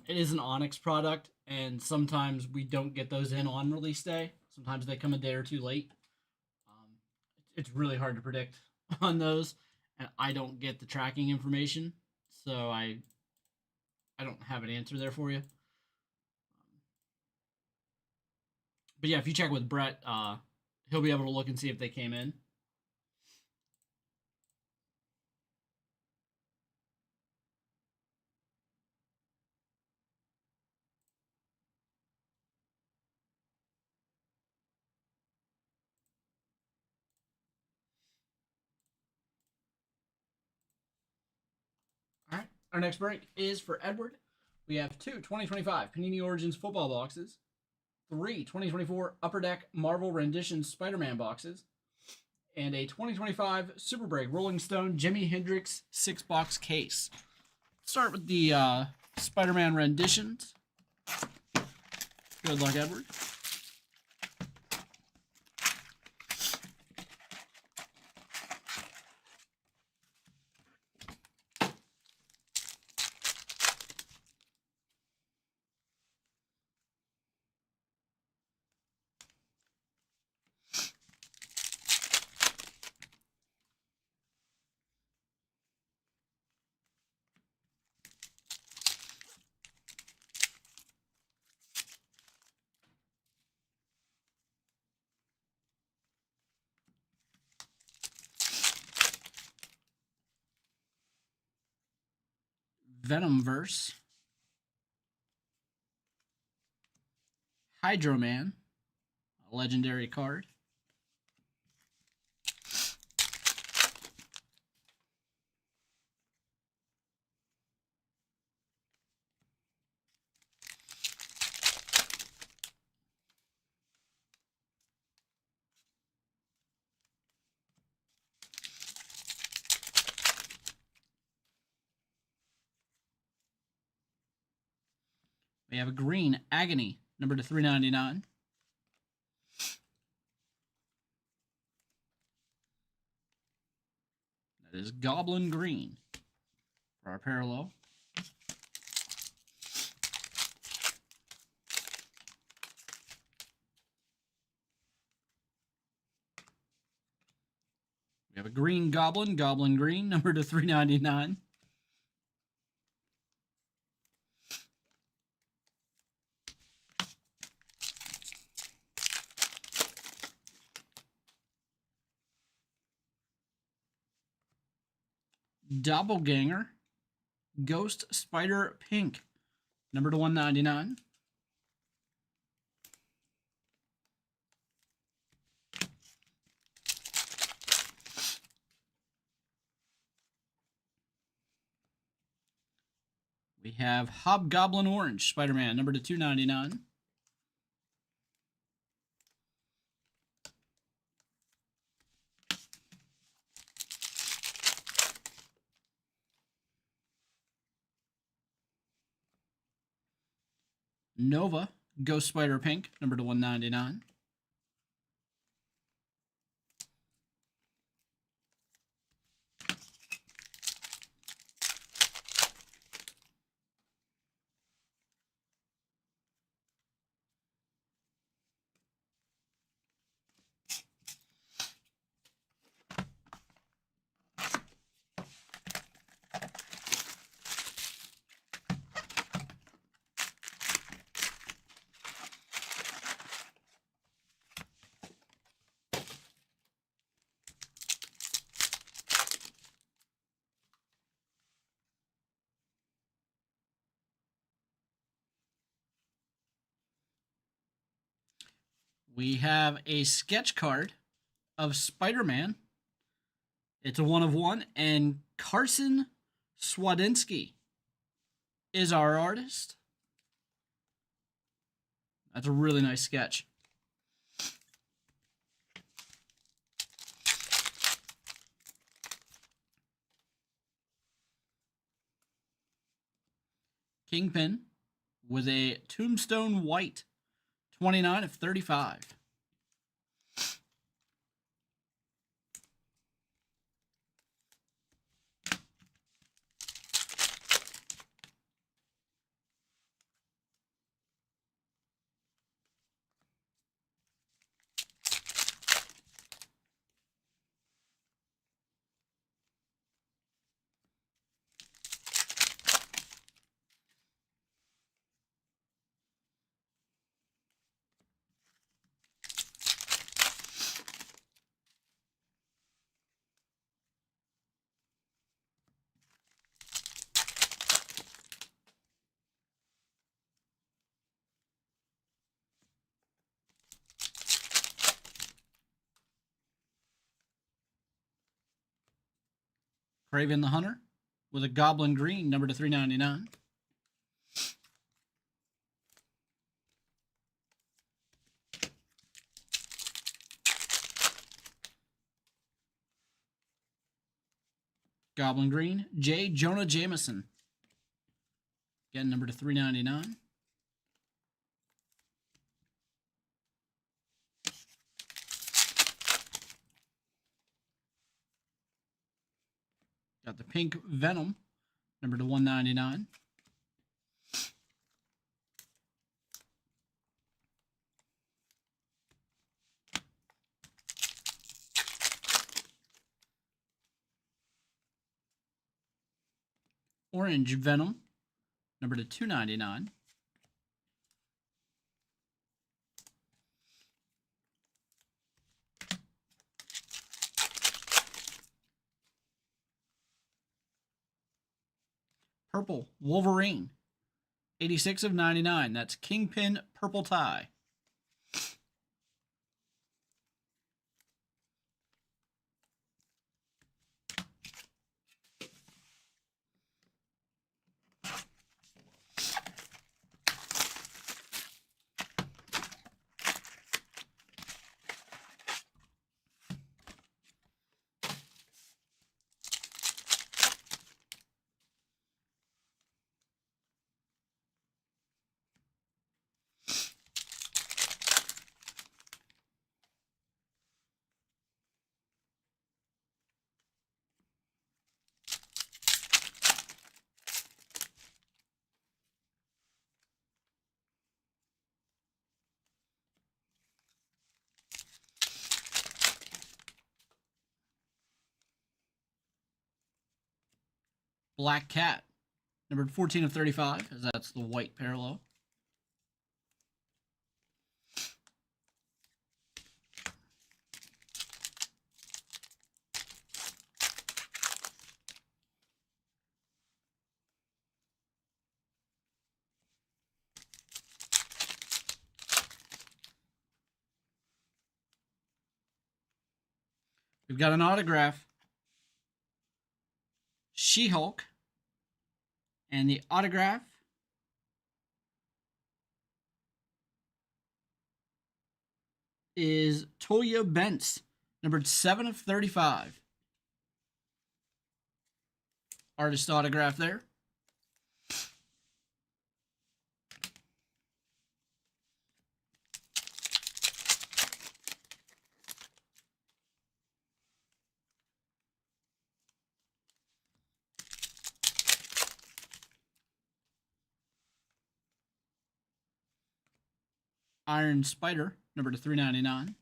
It is an Onyx product, and sometimes we don't get those in on release day. Sometimes they come a day or two late. Um, it's really hard to predict on those, and I don't get the tracking information, so I don't have an answer there for you. But yeah, if you check with Brett, he'll be able to look and see if they came in. All right. Our next break is for Edward. We have two 2025 Panini Origins football boxes, three 2024 Upper Deck Marvel Rendition Spider Man boxes, and a 2025 Super Break Rolling Stone Jimi Hendrix 6-box case. Start with the Spider Man renditions. Good luck, Edward. Venomverse, Hydro Man, a legendary card. We have a green Agony, number to 399. That is Goblin Green for our parallel. We have a green Goblin, Goblin Green, number to 399. Doppelganger, Ghost Spider Pink, number to 199. We have Hobgoblin Orange, Spider-Man, number to 299. Nova, Ghost Spider Pink, number to 199. We have a sketch card of Spider-Man. It's a 1/1, and Carson Swadinsky is our artist. That's a really nice sketch. Kingpin with a Tombstone White, 29/35. Craven the Hunter with a Goblin Green, number to 399. Goblin Green, J. Jonah Jameson. Again, number to 399. Got the pink Venom, number to 199. Orange Venom, number to 299. Purple Wolverine, 86/99. That's Kingpin Purple Tie. Black Cat, numbered 14/35, as that's the white parallel. We've got an autograph. She-Hulk. And the autograph is Toya Bentz, numbered 7 of 35. Artist autograph there. Iron Spider, number to 399.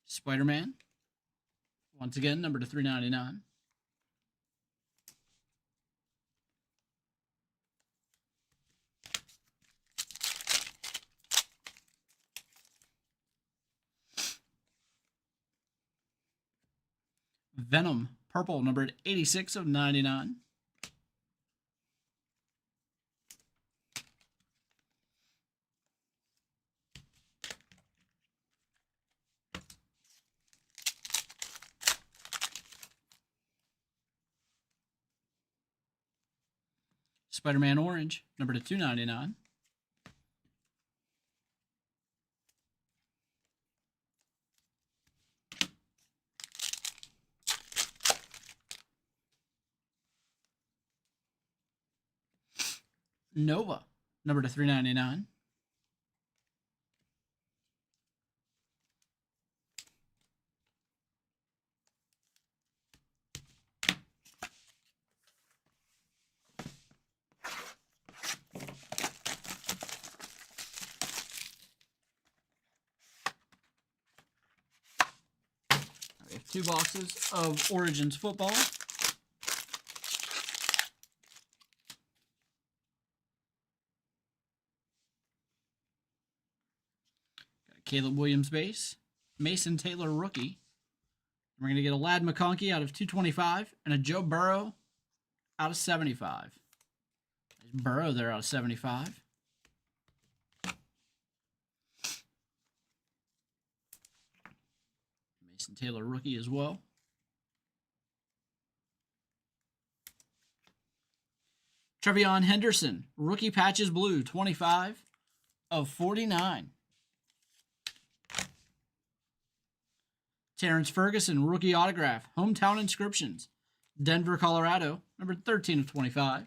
Spider-Man, once again, number to 399. Venom, purple, numbered 86 of 99. Spider-Man orange, number to 299. Nova, number to 399. We have 2 boxes of Origins football. Caleb Williams base, Mason Taylor rookie. We're going to get a Ladd McConkey out of 225 and a Joe Burrow out of 75. There's Burrow there out of 75. Mason Taylor rookie as well. Trevion Henderson, rookie patches blue, 25 of 49. Terrence Ferguson, rookie autograph, hometown inscriptions, Denver, Colorado, number 13 of 25.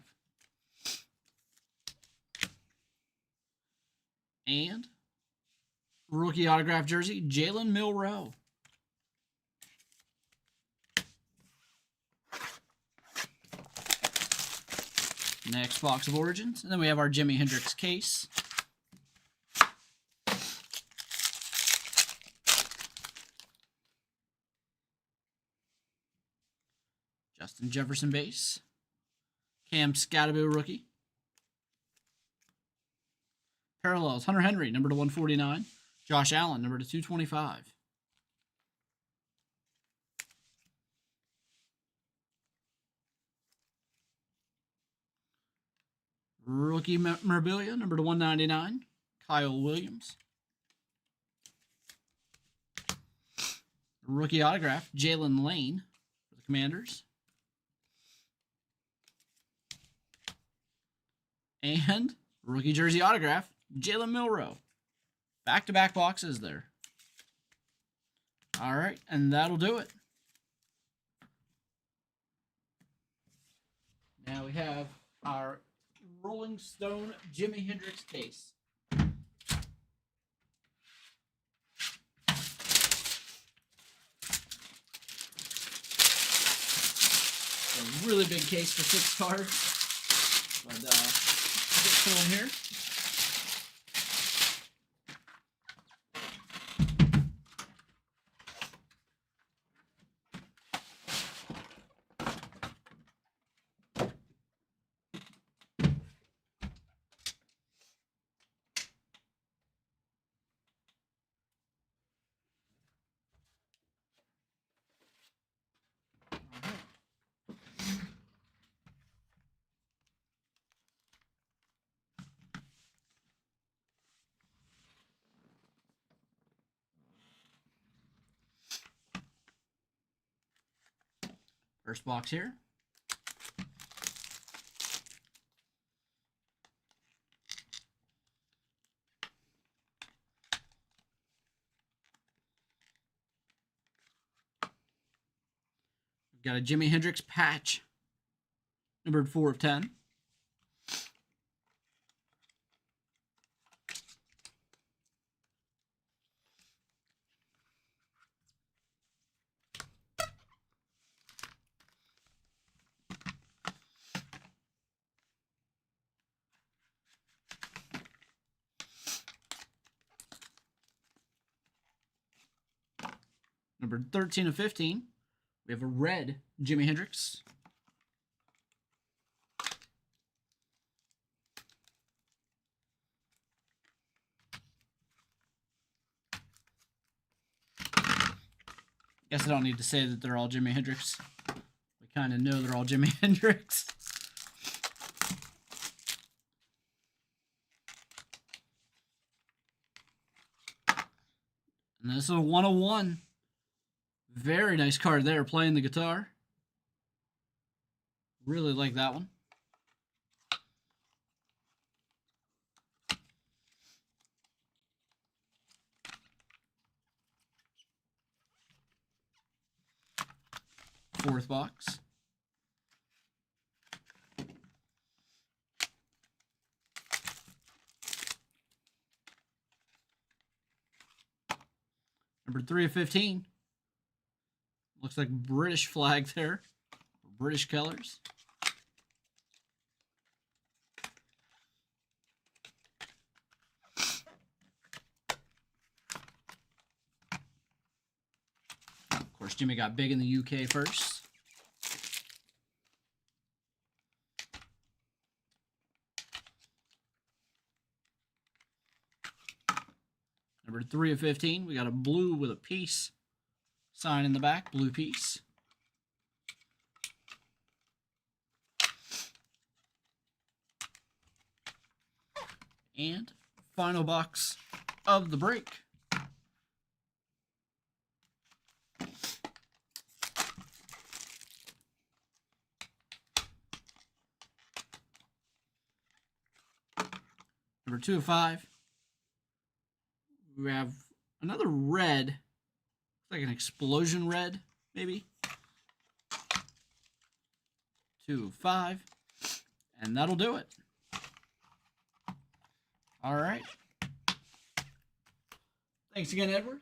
And rookie autograph jersey, Jalen Milroe. Next box of Origins. And then we have our Jimi Hendrix case. Justin Jefferson base. Cam Scatterbo rookie. Parallels, Hunter Henry, number to 149. Josh Allen, number to 225. Rookie memorabilia, number to 199. Kyle Williams. Rookie autograph, Jalen Lane for the Commanders. And rookie jersey autograph, Jalen Milroe. Back-to-back boxes there. All right, and that'll do it. Now we have our Rolling Stone Jimi Hendrix case. A really big case for 6 cards. But get film here. First box here. We've got a Jimi Hendrix patch, numbered 4 of 10. Number 13 of 15, we have a red Jimi Hendrix. Guess I don't need to say that they're all Jimi Hendrix. We kind of know they're all Jimi Hendrix. And this is a 101. Very nice card there, playing the guitar. Really like that one. Fourth box. Number 3 of 15. Looks like British flag there. British colors. Of course, Jimmy got big in the UK first. Number 3 of 15. We got a blue with a peace sign in the back. Blue piece. And final box of the break. Number 2 of 5. We have another red. Like an explosion red, maybe. 2 of 5. And that'll do it. All right. Thanks again, Edward.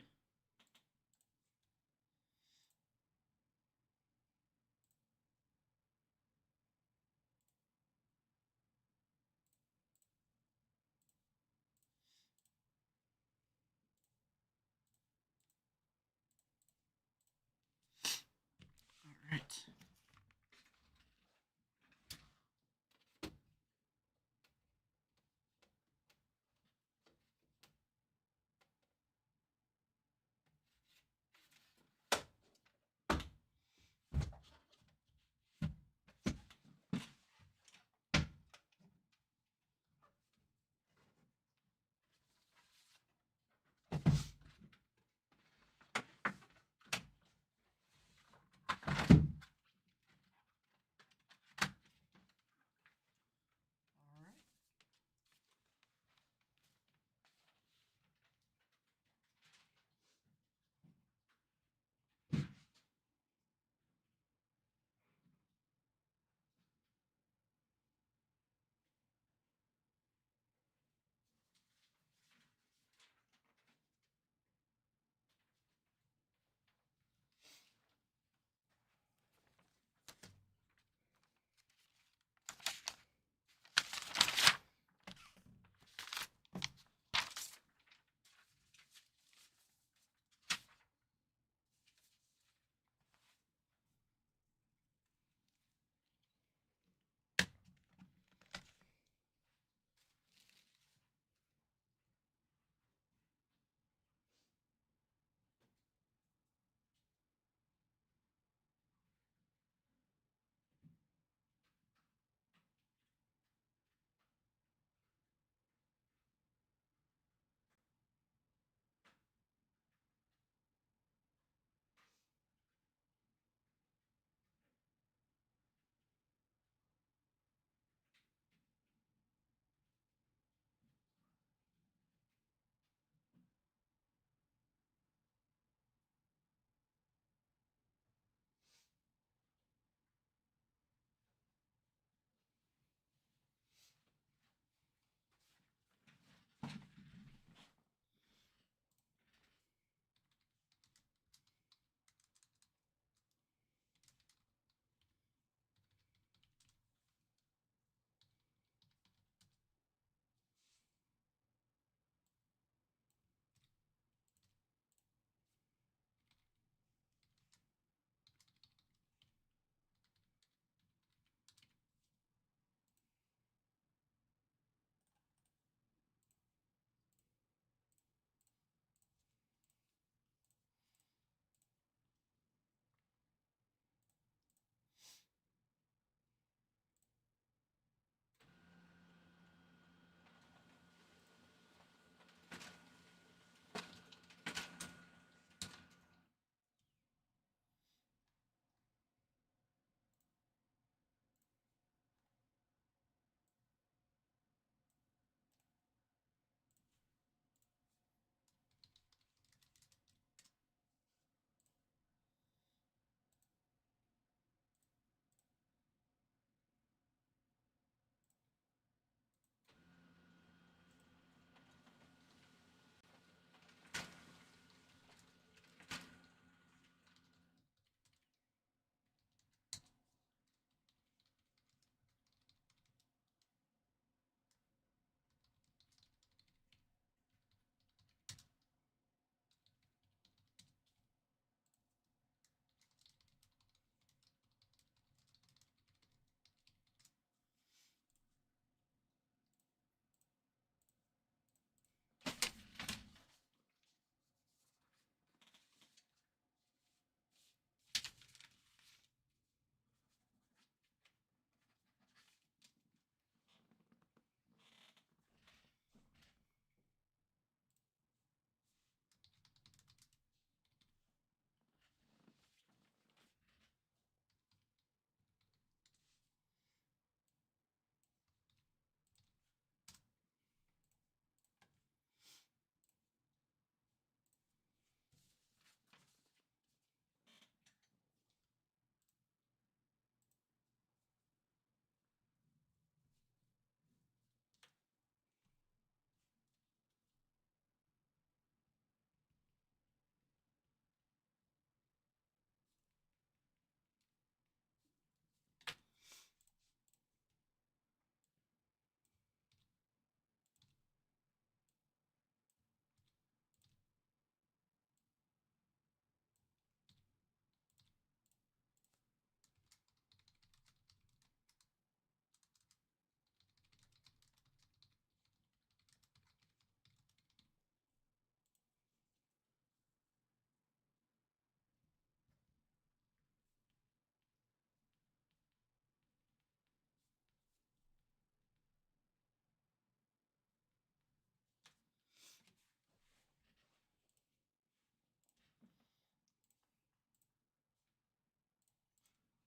All right.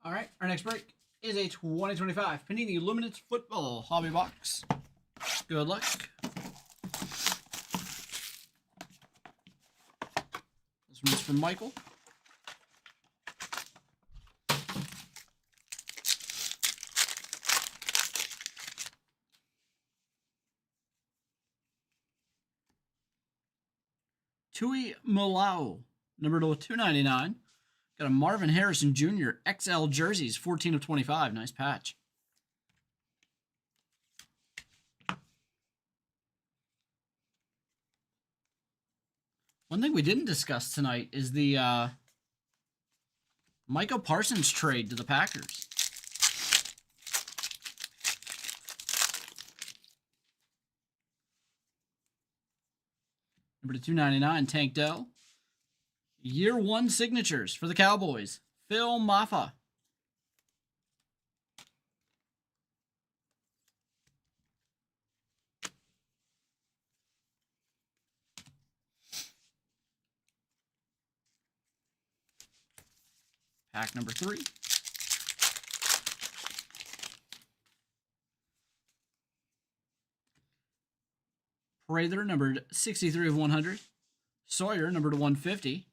All right, our next break is a 2025 Panini Luminance Football Hobby Box. Good luck. This one's from Michael. Tui Molau, number to 299. Got a Marvin Harrison Jr. XL jerseys, 14 of 25. Nice patch. One thing we didn't discuss tonight is the Micah Parsons trade to the Packers. Number to 299, Tank Dell. Year 1 signatures for the Cowboys. Phil Maffa. Pack number 3. Prather, numbered 63 of 100. Sawyer, numbered 150.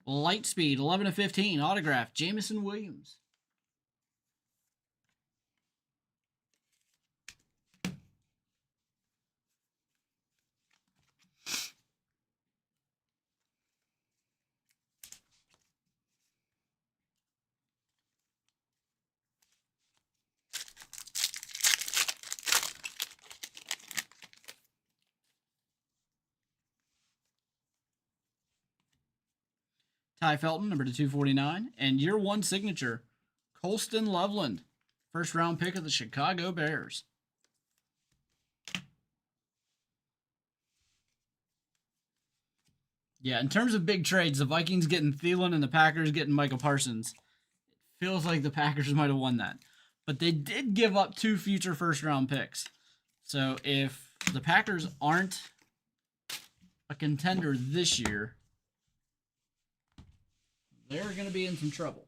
Lightspeed, 11 of 15. Autograph, Jamison Williams. Ty Felton, number to 249. And year 1 signature, Colston Loveland. First round pick of the Chicago Bears. Yeah, in terms of big trades, the Vikings getting Thielen and the Packers getting Michael Parsons. It feels like the Packers might have won that. But they did give up 2 future first round picks. So if the Packers aren't a contender this year, they're going to be in some trouble.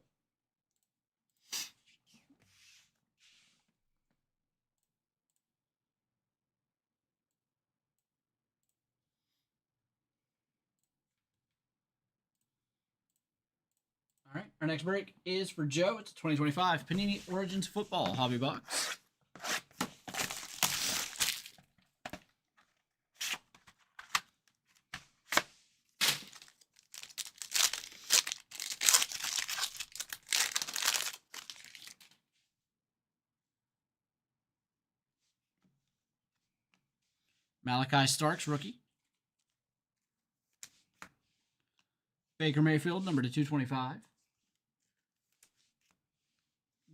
All right, our next break is for Joe. It's a 2025 Panini Origins Football Hobby Box. Malachi Starks, rookie. Baker Mayfield, number to 225.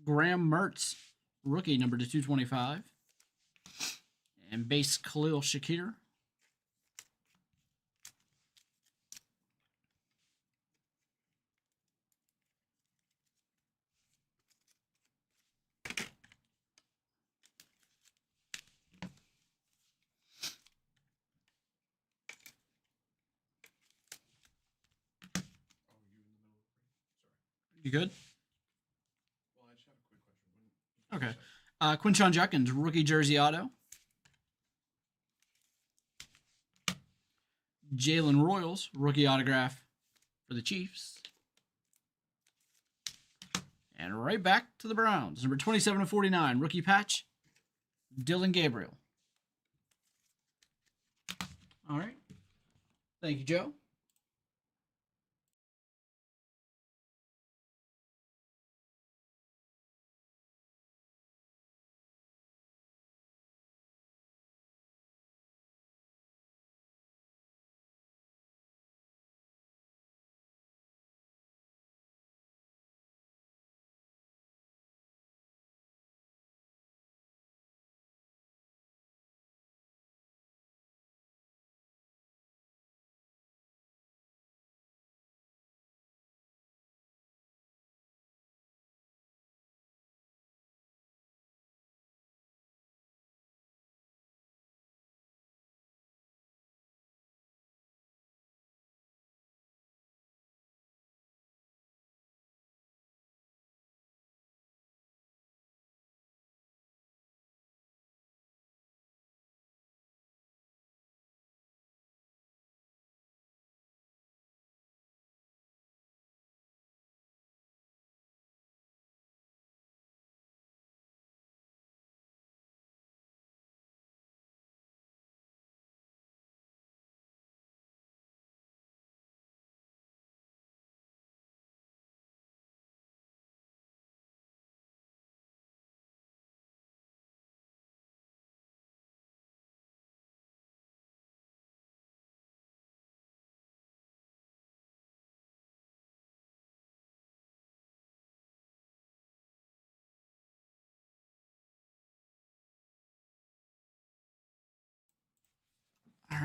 Graham Mertz, rookie, number to 225. And base Khalil Shakir. You good? Well, I just have a quick question. Okay. Quinshon Judkins, rookie jersey auto. Jalen Royals, rookie autograph for the Chiefs. And right back to the Browns. Number 27 of 49, rookie patch, Dylan Gabriel. All right. Thank you, Joe.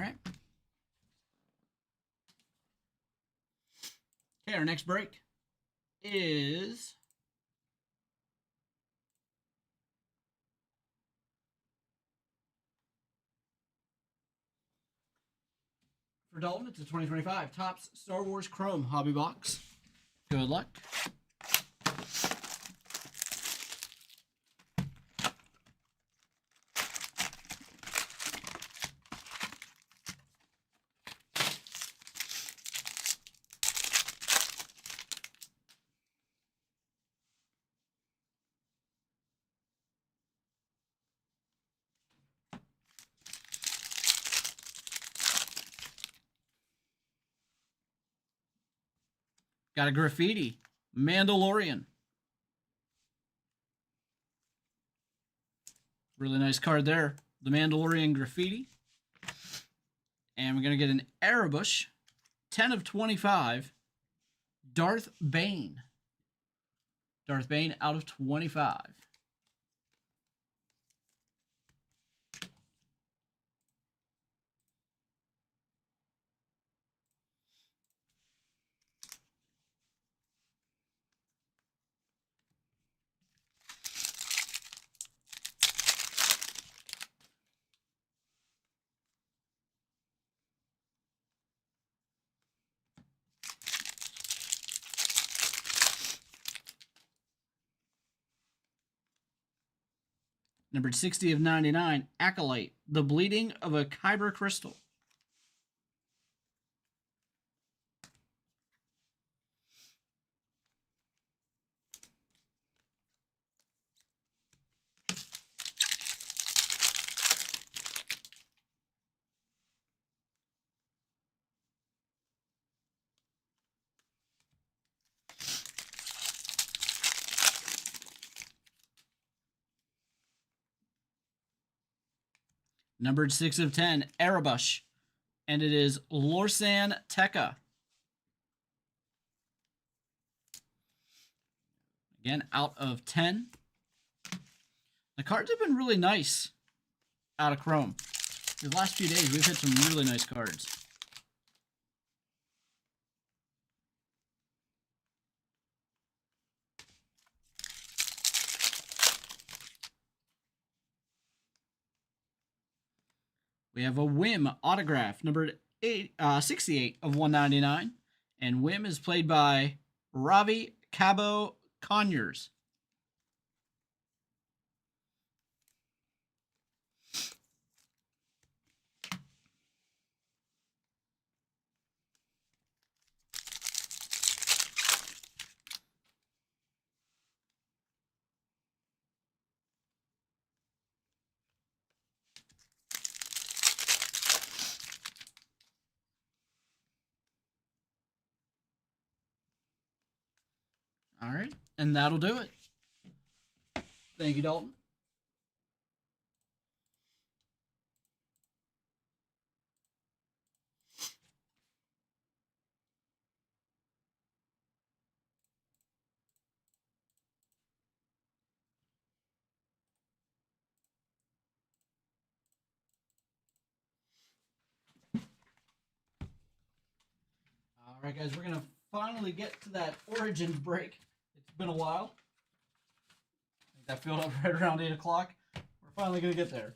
right. Okay, our next break is for Dalton. It's a 2025 Topps Star Wars Chrome Hobby Box. Good luck. Got a graffiti. Mandalorian. Really nice card there. The Mandalorian graffiti. And we're going to get an Erebush. 10 of 25. Darth Bane. Darth Bane out of 25. Numbered 60 of 99, Acolyte, the bleeding of a Kyber crystal. Numbered 6 of 10, Erebush. And it is Lorsan Tekka. Again, out of 10. The cards have been really nice out of Chrome. The last few days, we've hit some really nice cards. We have a Whim autograph, numbered 68 of 199. And Whim is played by Ravi Cabo Conyers. All right, and that'll do it. Thank you, Dalton. All right, guys, we're going to finally get to that Origins break. It's been a while. I think that filled up right around 8 o'clock. We're finally going to get there.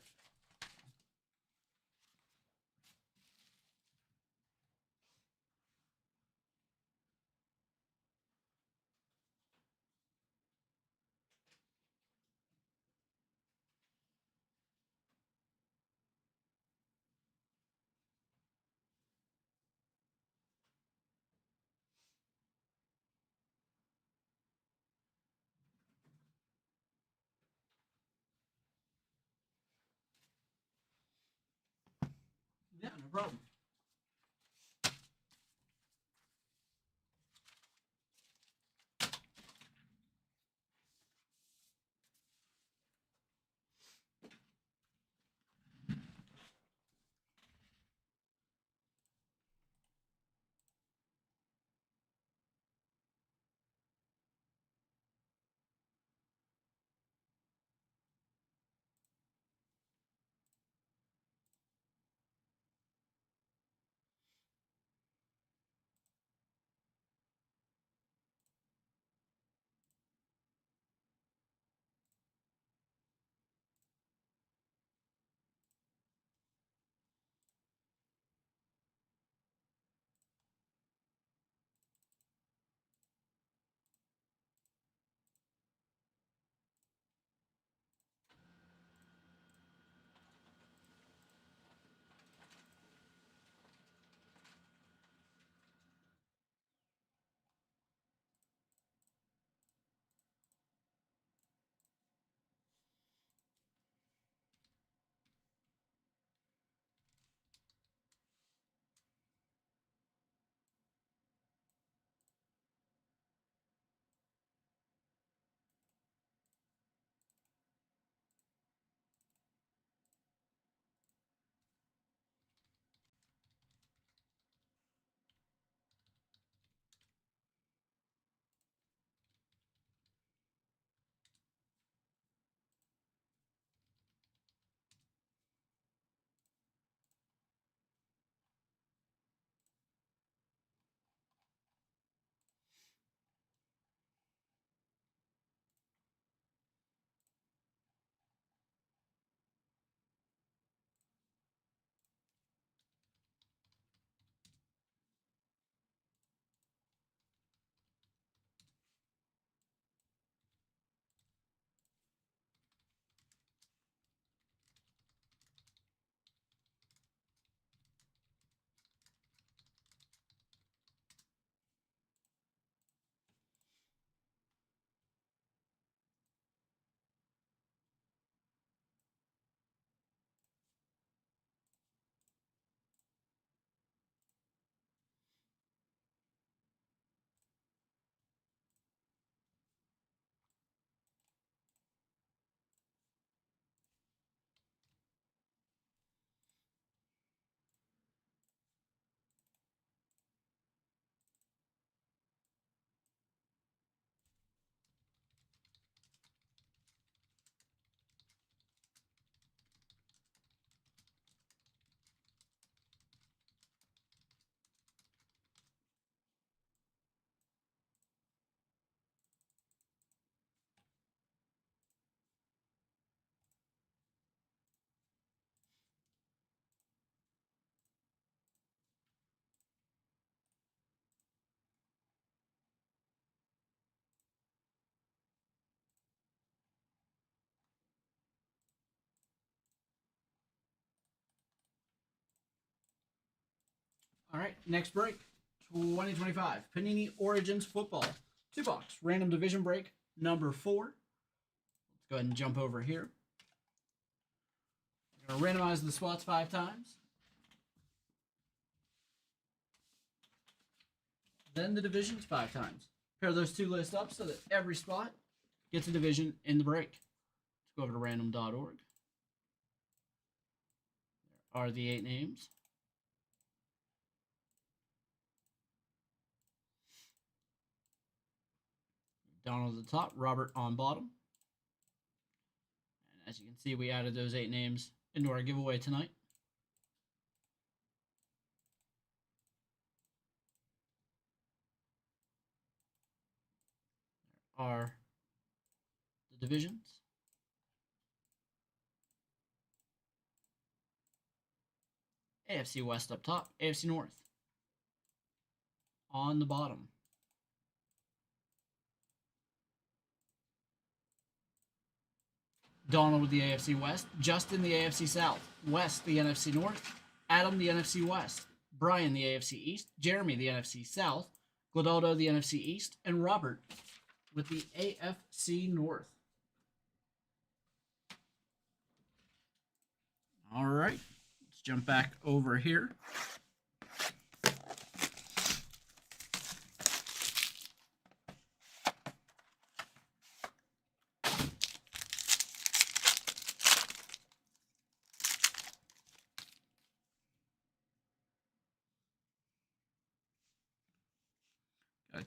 Yeah, no problem. All right, next break. 2025 Panini Origins Football. 2-box. Random division break number 4. Let's go ahead and jump over here. We're going to randomize the spots 5 times. Then the divisions 5 times. Pair those 2 lists up so that every spot gets a division in the break. Let's go over to random.org. There are the 8 names. Donald at the top, Robert on bottom. And as you can see, we added those 8 names into our giveaway tonight. There are the divisions. AFC West up top, AFC North on the bottom. Donald with the AFC West, Justin the AFC South, West the NFC North, Adam the NFC West, Brian the AFC East, Jeremy the NFC South, Gladaldo the NFC East, and Robert with the AFC North. All right, let's jump back over here.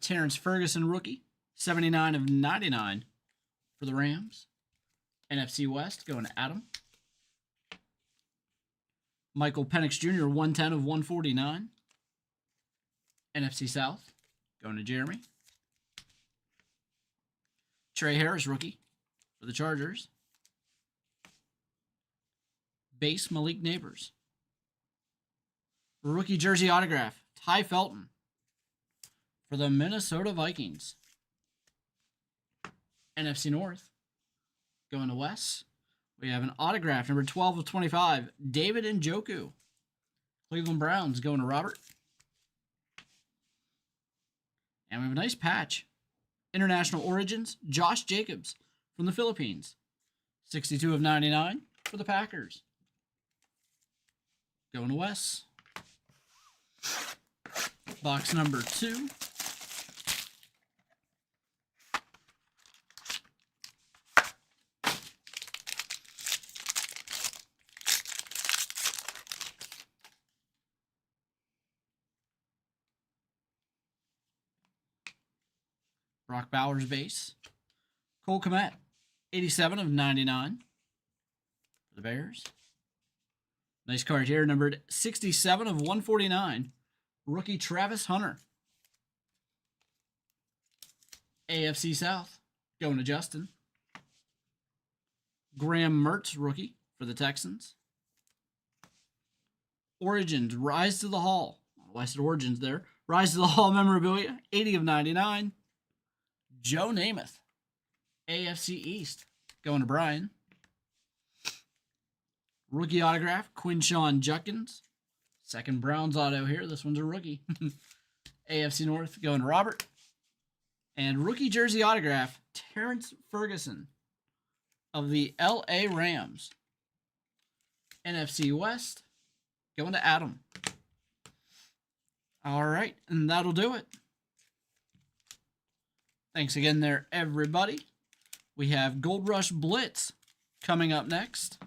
Terrence Ferguson rookie, 79 of 99 for the Rams. NFC West going to Adam. Michael Penix Jr., 110 of 149. NFC South going to Jeremy. Trey Harris rookie for the Chargers. Base Malik Neighbors. Rookie jersey autograph, Ty Felton for the Minnesota Vikings. NFC North going to Wes. We have an autograph, number 12 of 25, David Njoku. Cleveland Browns going to Robert. And we have a nice patch. International Origins, Josh Jacobs from the Philippines. 62 of 99 for the Packers. Going to Wes. Box number 2. Brock Bowers base. Cole Kmet, 87 of 99 for the Bears. Nice card here, numbered 67 of 149. Rookie Travis Hunter. AFC South, going to Justin. Graham Mertz, rookie for the Texans. Origins, Rise to the Hall. Oh, I said Origins there. Rise to the Hall memorabilia, 80 of 99. Joe Namath, AFC East, going to Brian. Rookie autograph, Quinshawn Judkins. Second Browns auto here. This one's a rookie. AFC North, going to Robert. And rookie jersey autograph, Terrence Ferguson of the LA Rams. NFC West, going to Adam. All right, and that'll do it. Thanks again there, everybody. We have Gold Rush Blitz coming up next.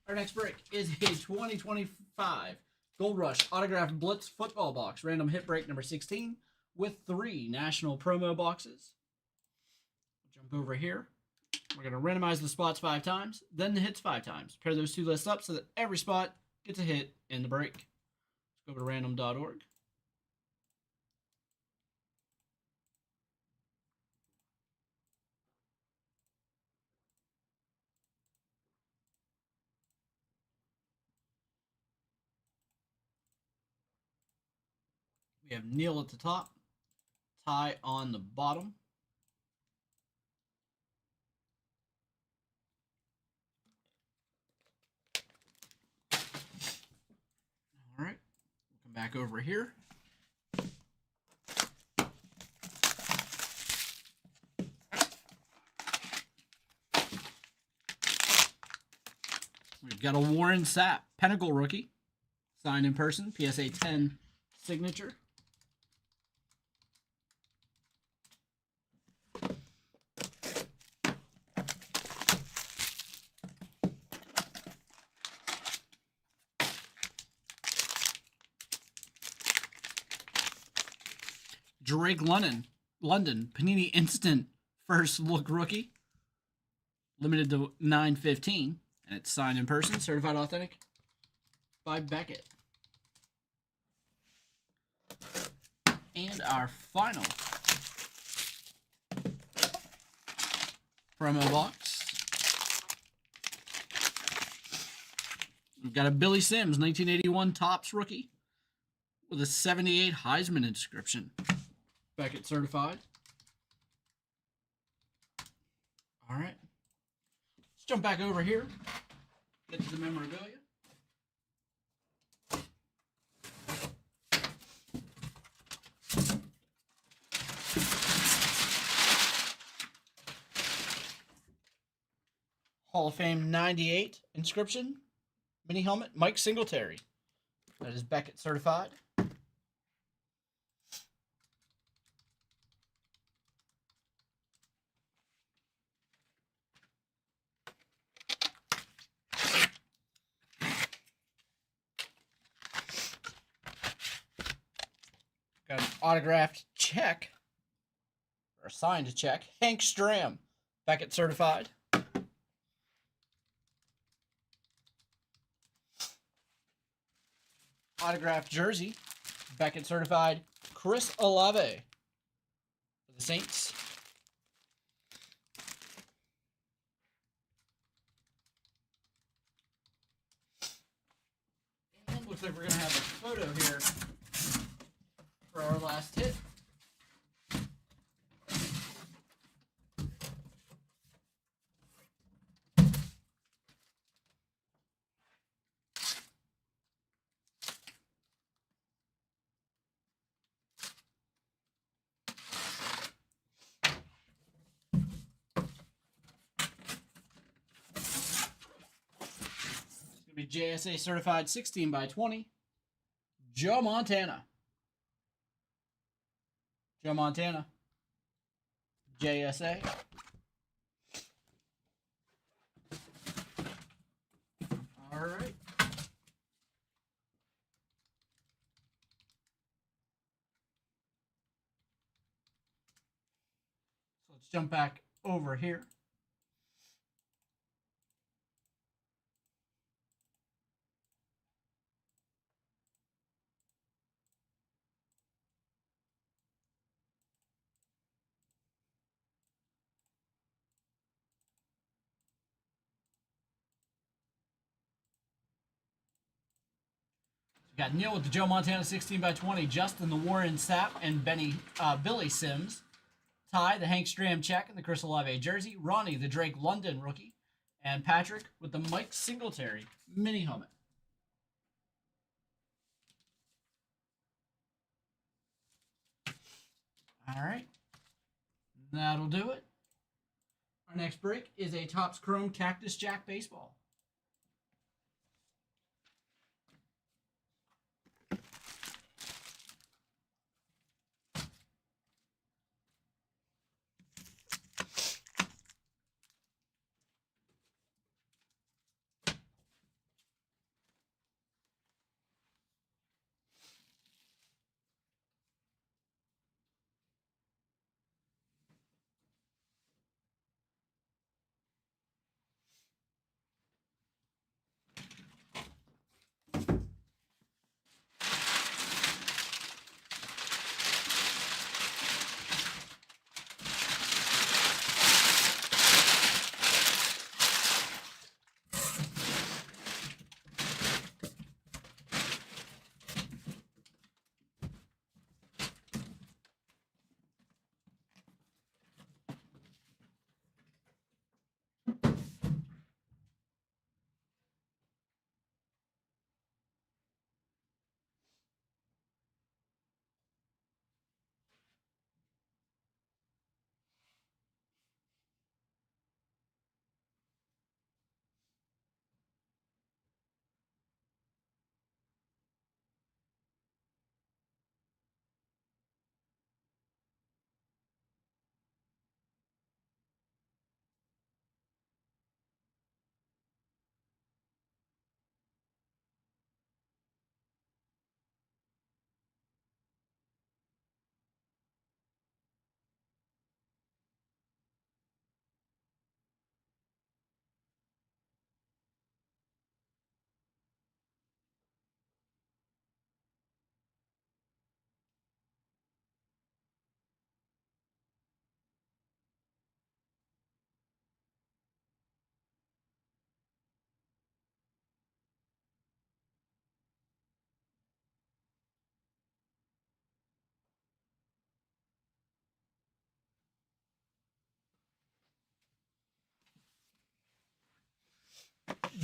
Our next break is a 2025 Gold Rush Autographed Blitz Football Box. Random hit break number 16 with 3 national promo boxes. Jump over here. We're going to randomize the spots 5 times, then the hits 5 times. Pair those 2 lists up so that every spot gets a hit in the break. Let's go to random.org. We have Neil at the top, Ty on the bottom. All right, we'll come back over here. We've got a Warren Sapp, Pinnacle rookie, signed in person, PSA 10 signature. Drake London, Panini Instant First Look rookie, limited to 9/15, and it's signed in person, certified authentic by Beckett. And our final promo box. We've got a Billy Sims, 1981 Topps rookie with a 78 Heisman inscription. Beckett certified. All right. Let's jump back over here. Get to the memorabilia. Hall of Fame 98 inscription. Mini helmet, Mike Singletary. That is Beckett certified. Got an autographed check, or signed check. Hank Stram, Beckett certified. Autographed jersey, Beckett certified. Chris Olave for the Saints. And looks like we're going to have a photo here for our last hit. Be JSA certified 16/20. Joe Montana. Joe Montana. JSA. All right. So let's jump back over here. We got Neil with the Joe Montana 16/20, Justin the Warren Sapp and Billy Sims, Ty the Hank Stram check and the Chris Olave jersey, Ronnie the Drake London rookie, and Patrick with the Mike Singletary mini helmet. All right, that'll do it. Our next break is a Topps Chrome Cactus Jack baseball.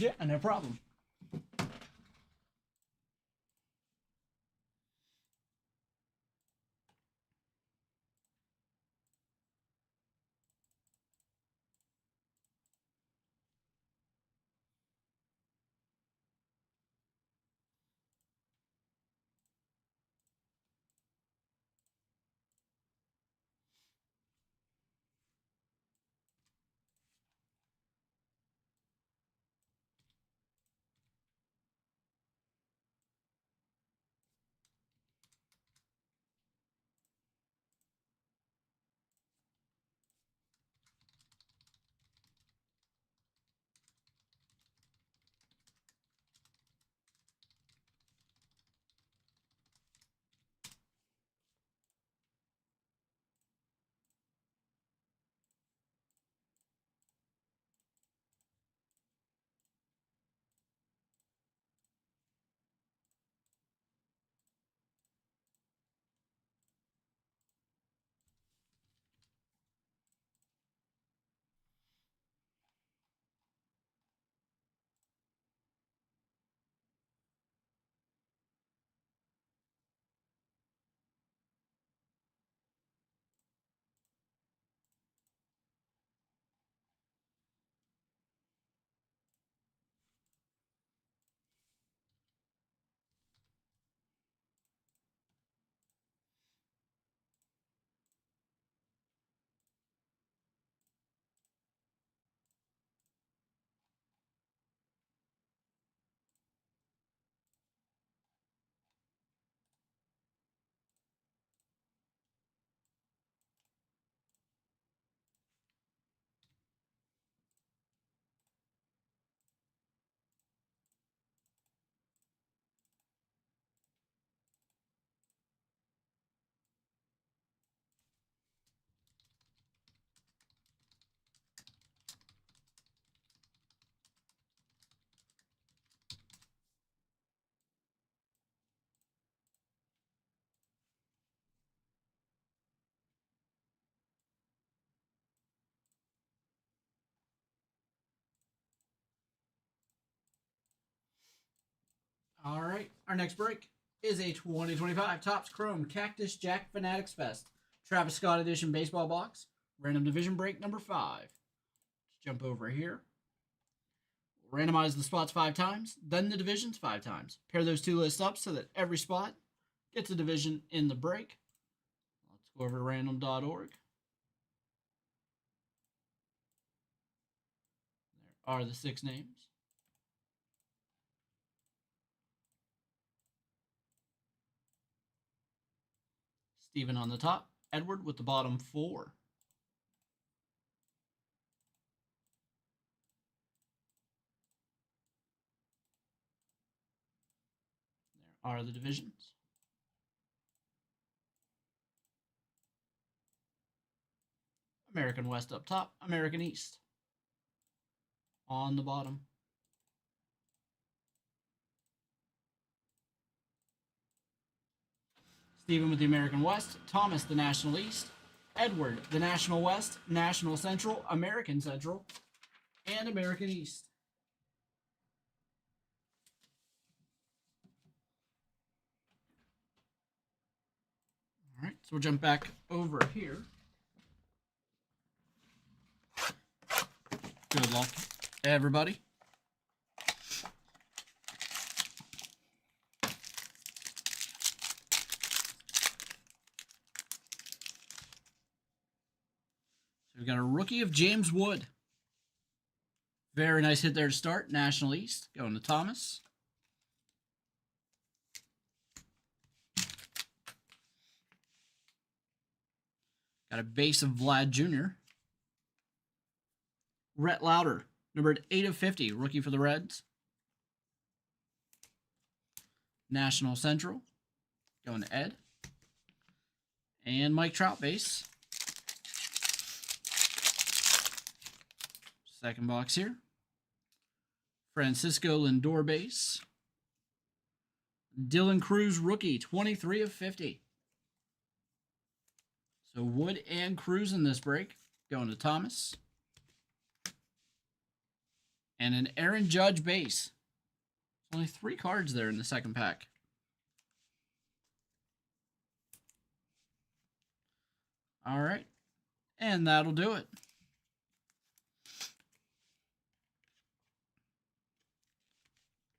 Yeah, no problem. All right, our next break is a 2025 Topps Chrome Cactus Jack Fanatics Fest Travis Scott Edition Baseball Box, random division break number 5. Let's jump over here. Randomize the spots 5 times, then the divisions 5 times. Pair those two lists up so that every spot gets a division in the break. Let's go over to random.org. There are the 6 names. Steven on the top, Edward with the bottom 4. There are the divisions. American West up top, American East on the bottom. Stephen with the American West, Thomas the National East, Edward the National West, National Central, American Central, and American East. All right, so we'll jump back over here. Good luck, everybody. So we've got a rookie of James Wood. Very nice hit there to start. National East going to Thomas. Got a base of Vlad Jr. Rhett Lauder, numbered 8/50, rookie for the Reds. National Central, going to Ed. And Mike Trout base. Second box here. Francisco Lindor base. Dylan Cruz rookie, 23/50. So Wood and Cruz in this break, going to Thomas. and an Aaron Judge base. Only 3 cards there in the second pack. All right. And that'll do it.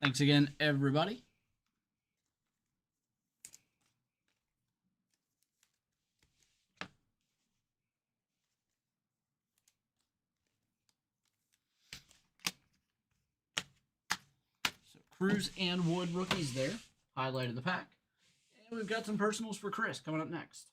Thanks again, everybody. So Cruz and Wood rookies there. Highlighted the pack. And we've got some personals for Chris coming up next.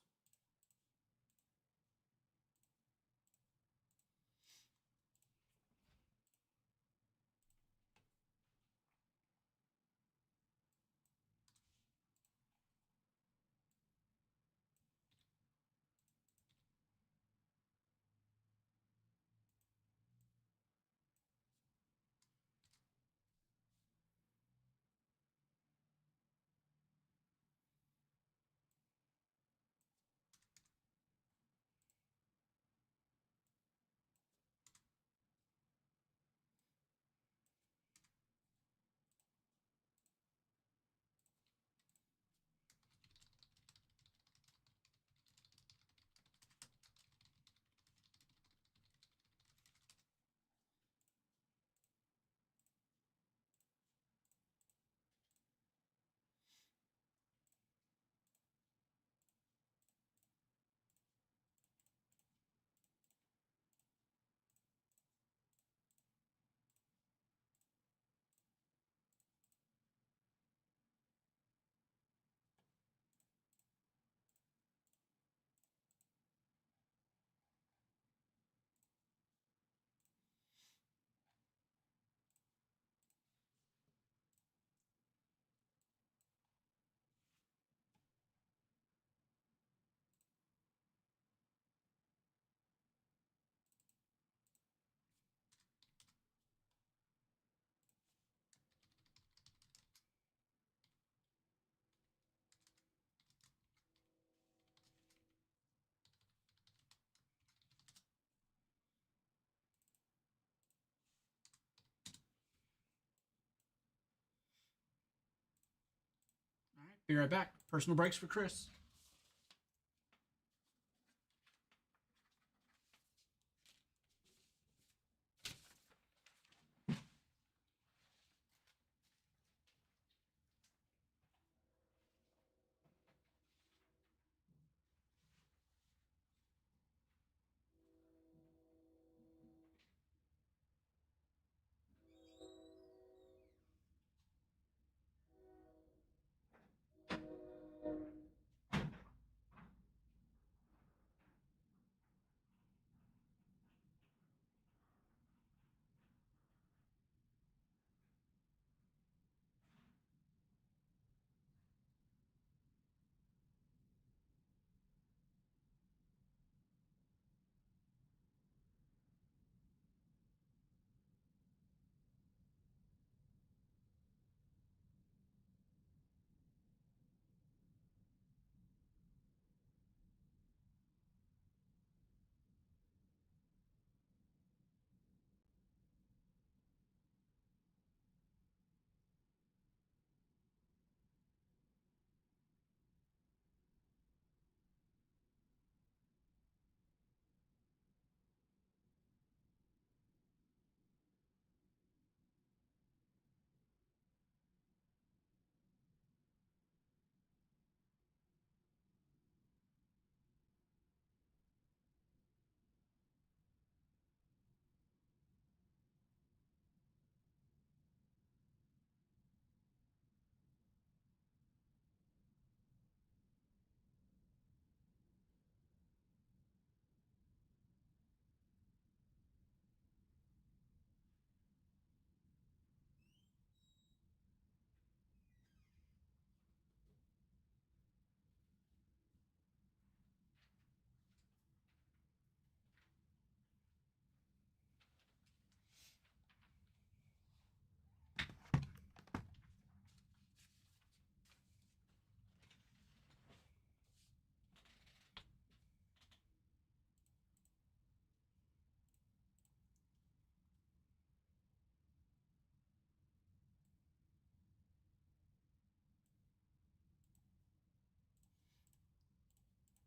All right, be right back. Personal breaks for Chris.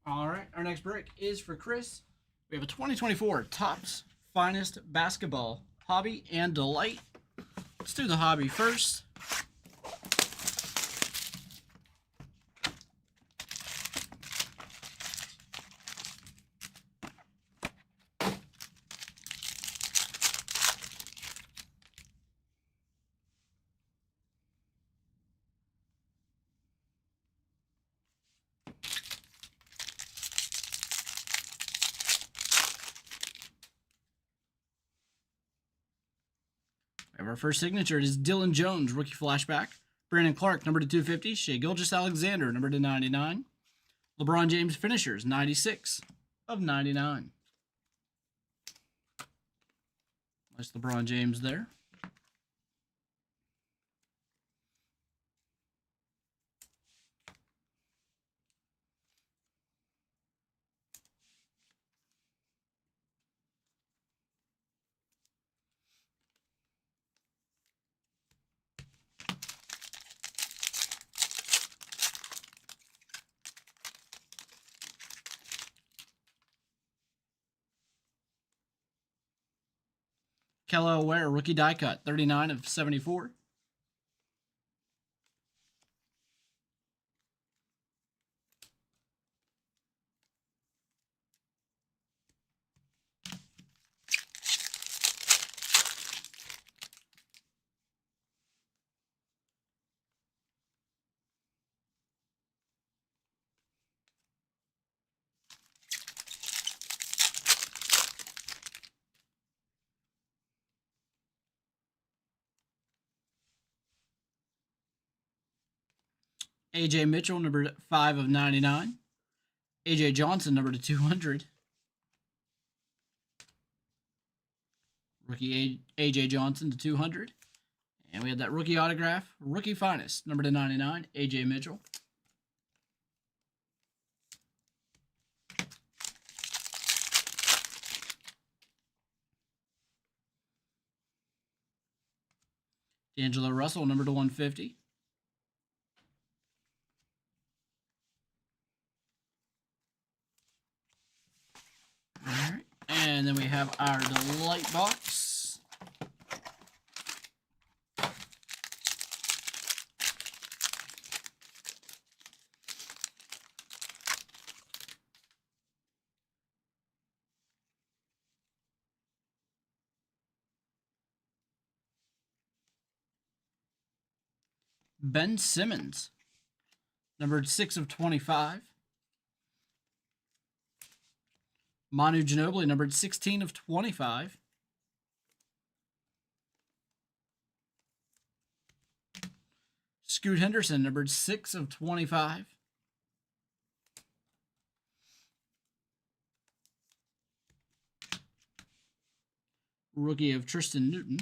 All right, our next break is for Chris. We have a 2024 Topps Finest Basketball Hobby and Delight. Let's do the hobby first. We have our first signature. It is Dylan Jones, rookie flashback. Brandon Clark, number to 250. Shea Gilgeous-Alexander, number to 99. LeBron James finishers, 96 of 99. Nice LeBron James there. Kello Ware, rookie die cut, 39 of 74. AJ Mitchell, number 5 of 99. AJ Johnson, number to 200. Rookie AJ Johnson to 200. And we have that rookie autograph, rookie finest, number to 99, AJ Mitchell. D'Angelo Russell, number to 150. All right. And then we have our Delight box. Ben Simmons, numbered 6 of 25. Manu Ginobili, numbered 16 of 25. Scoot Henderson, numbered 6 of 25. Rookie of Tristan Newton.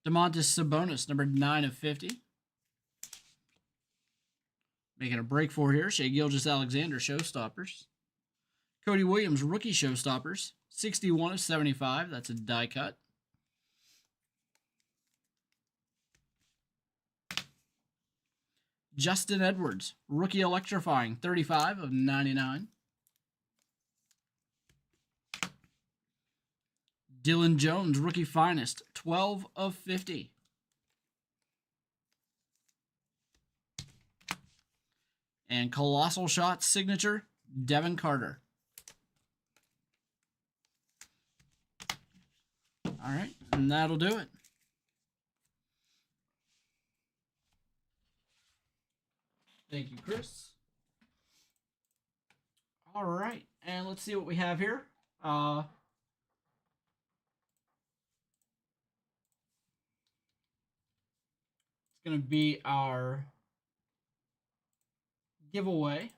Domantas Sabonis, numbered 9 of 50. Making a break for here, Shea Gilgeous-Alexander, Showstoppers. Cody Williams, rookie Showstoppers, 61 of 75. That's a die cut. Justin Edwards, rookie electrifying, 35 of 99. Dylan Jones, rookie finest, 12 of 50. And Colossal Shots signature, Devin Carter. All right, and that'll do it. Thank you, Chris. All right, and let's see what we have here. It's going to be our giveaway.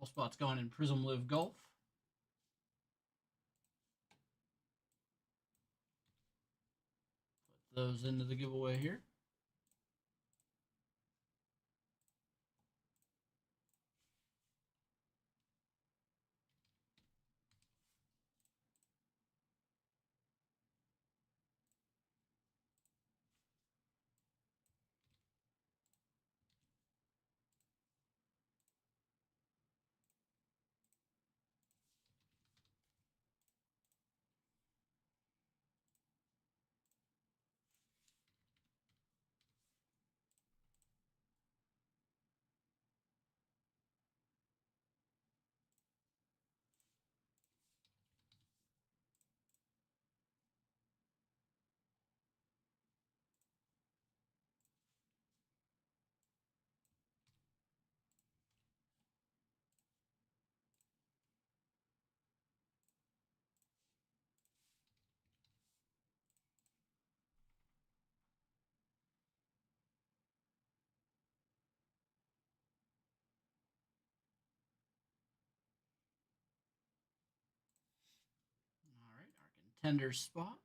Couple spots going in Prism Live Golf. Put those into the giveaway here. All right, our contender spot.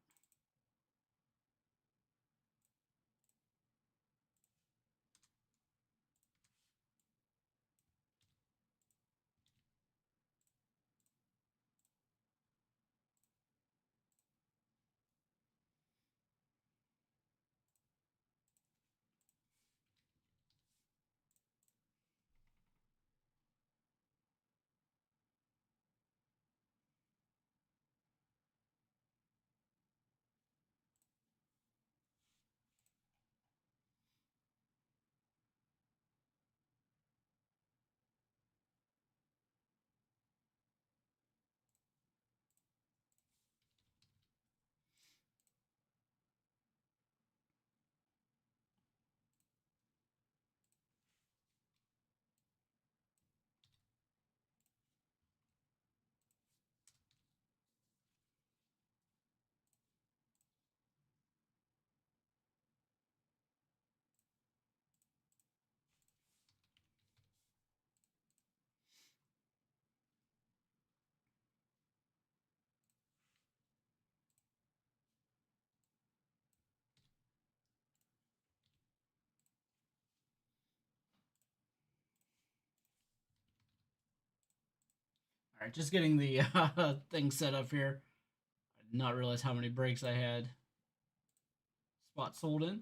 All right, just getting the thing set up here. I did not realize how many breaks I had spots sold in.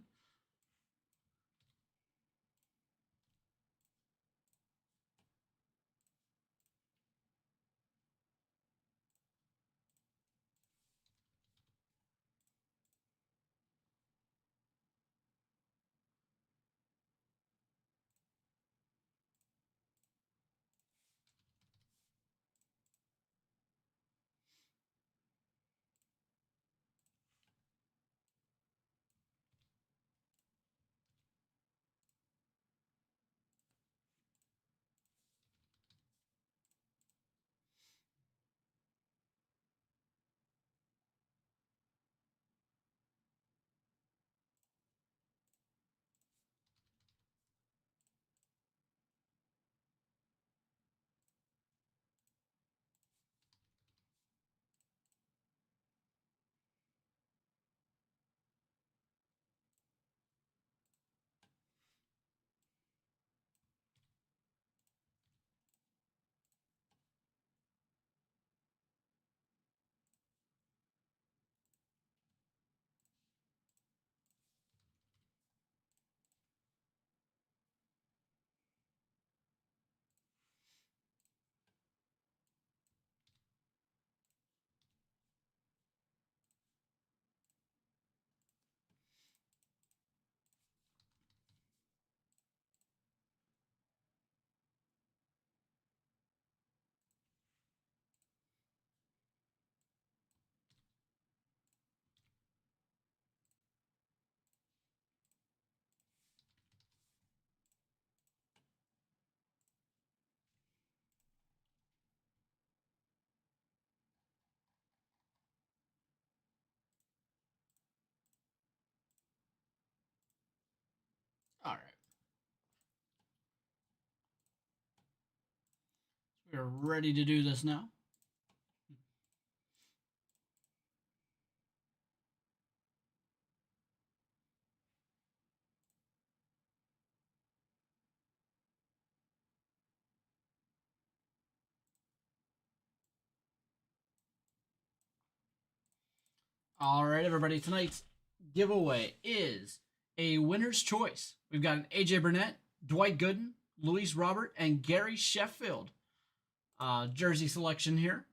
We're ready to do this now. All right, everybody. Tonight's giveaway is a winner's choice. We've got an AJ Burnett, Dwight Gooden, Luis Robert, and Gary Sheffield jersey selection here.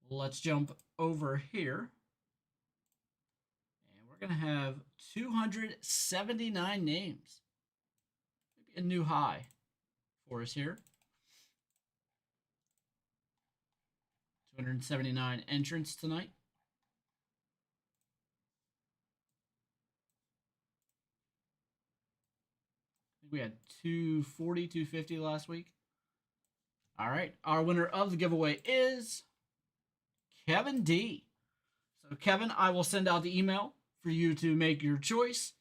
Let's jump over here. And we're going to have 279 names. Maybe a new high for us here. 279 entrants tonight. We had 240, 250 last week. All right. Our winner of the giveaway is Kevin D. So, Kevin, I will send out the email for you to make your choice,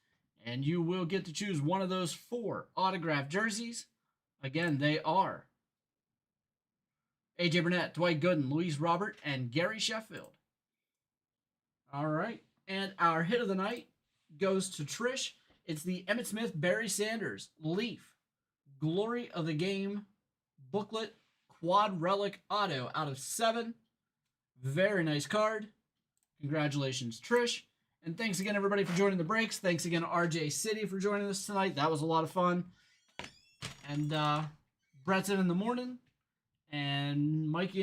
and you will get to choose one of those 4 autographed jerseys. Again, they are AJ Burnett, Dwight Gooden, Luis Robert, and Gary Sheffield. All right. And our hit of the night goes to Trish. It's the Emmitt Smith, Barry Sanders, Leaf, Glory of the Game booklet, quad relic auto out of 7. Very nice card. Congratulations, Trish. And thanks again, everybody, for joining the breaks. Thanks again, RJ City, for joining us tonight. That was a lot of fun. And Brett's in the morning. And Mikey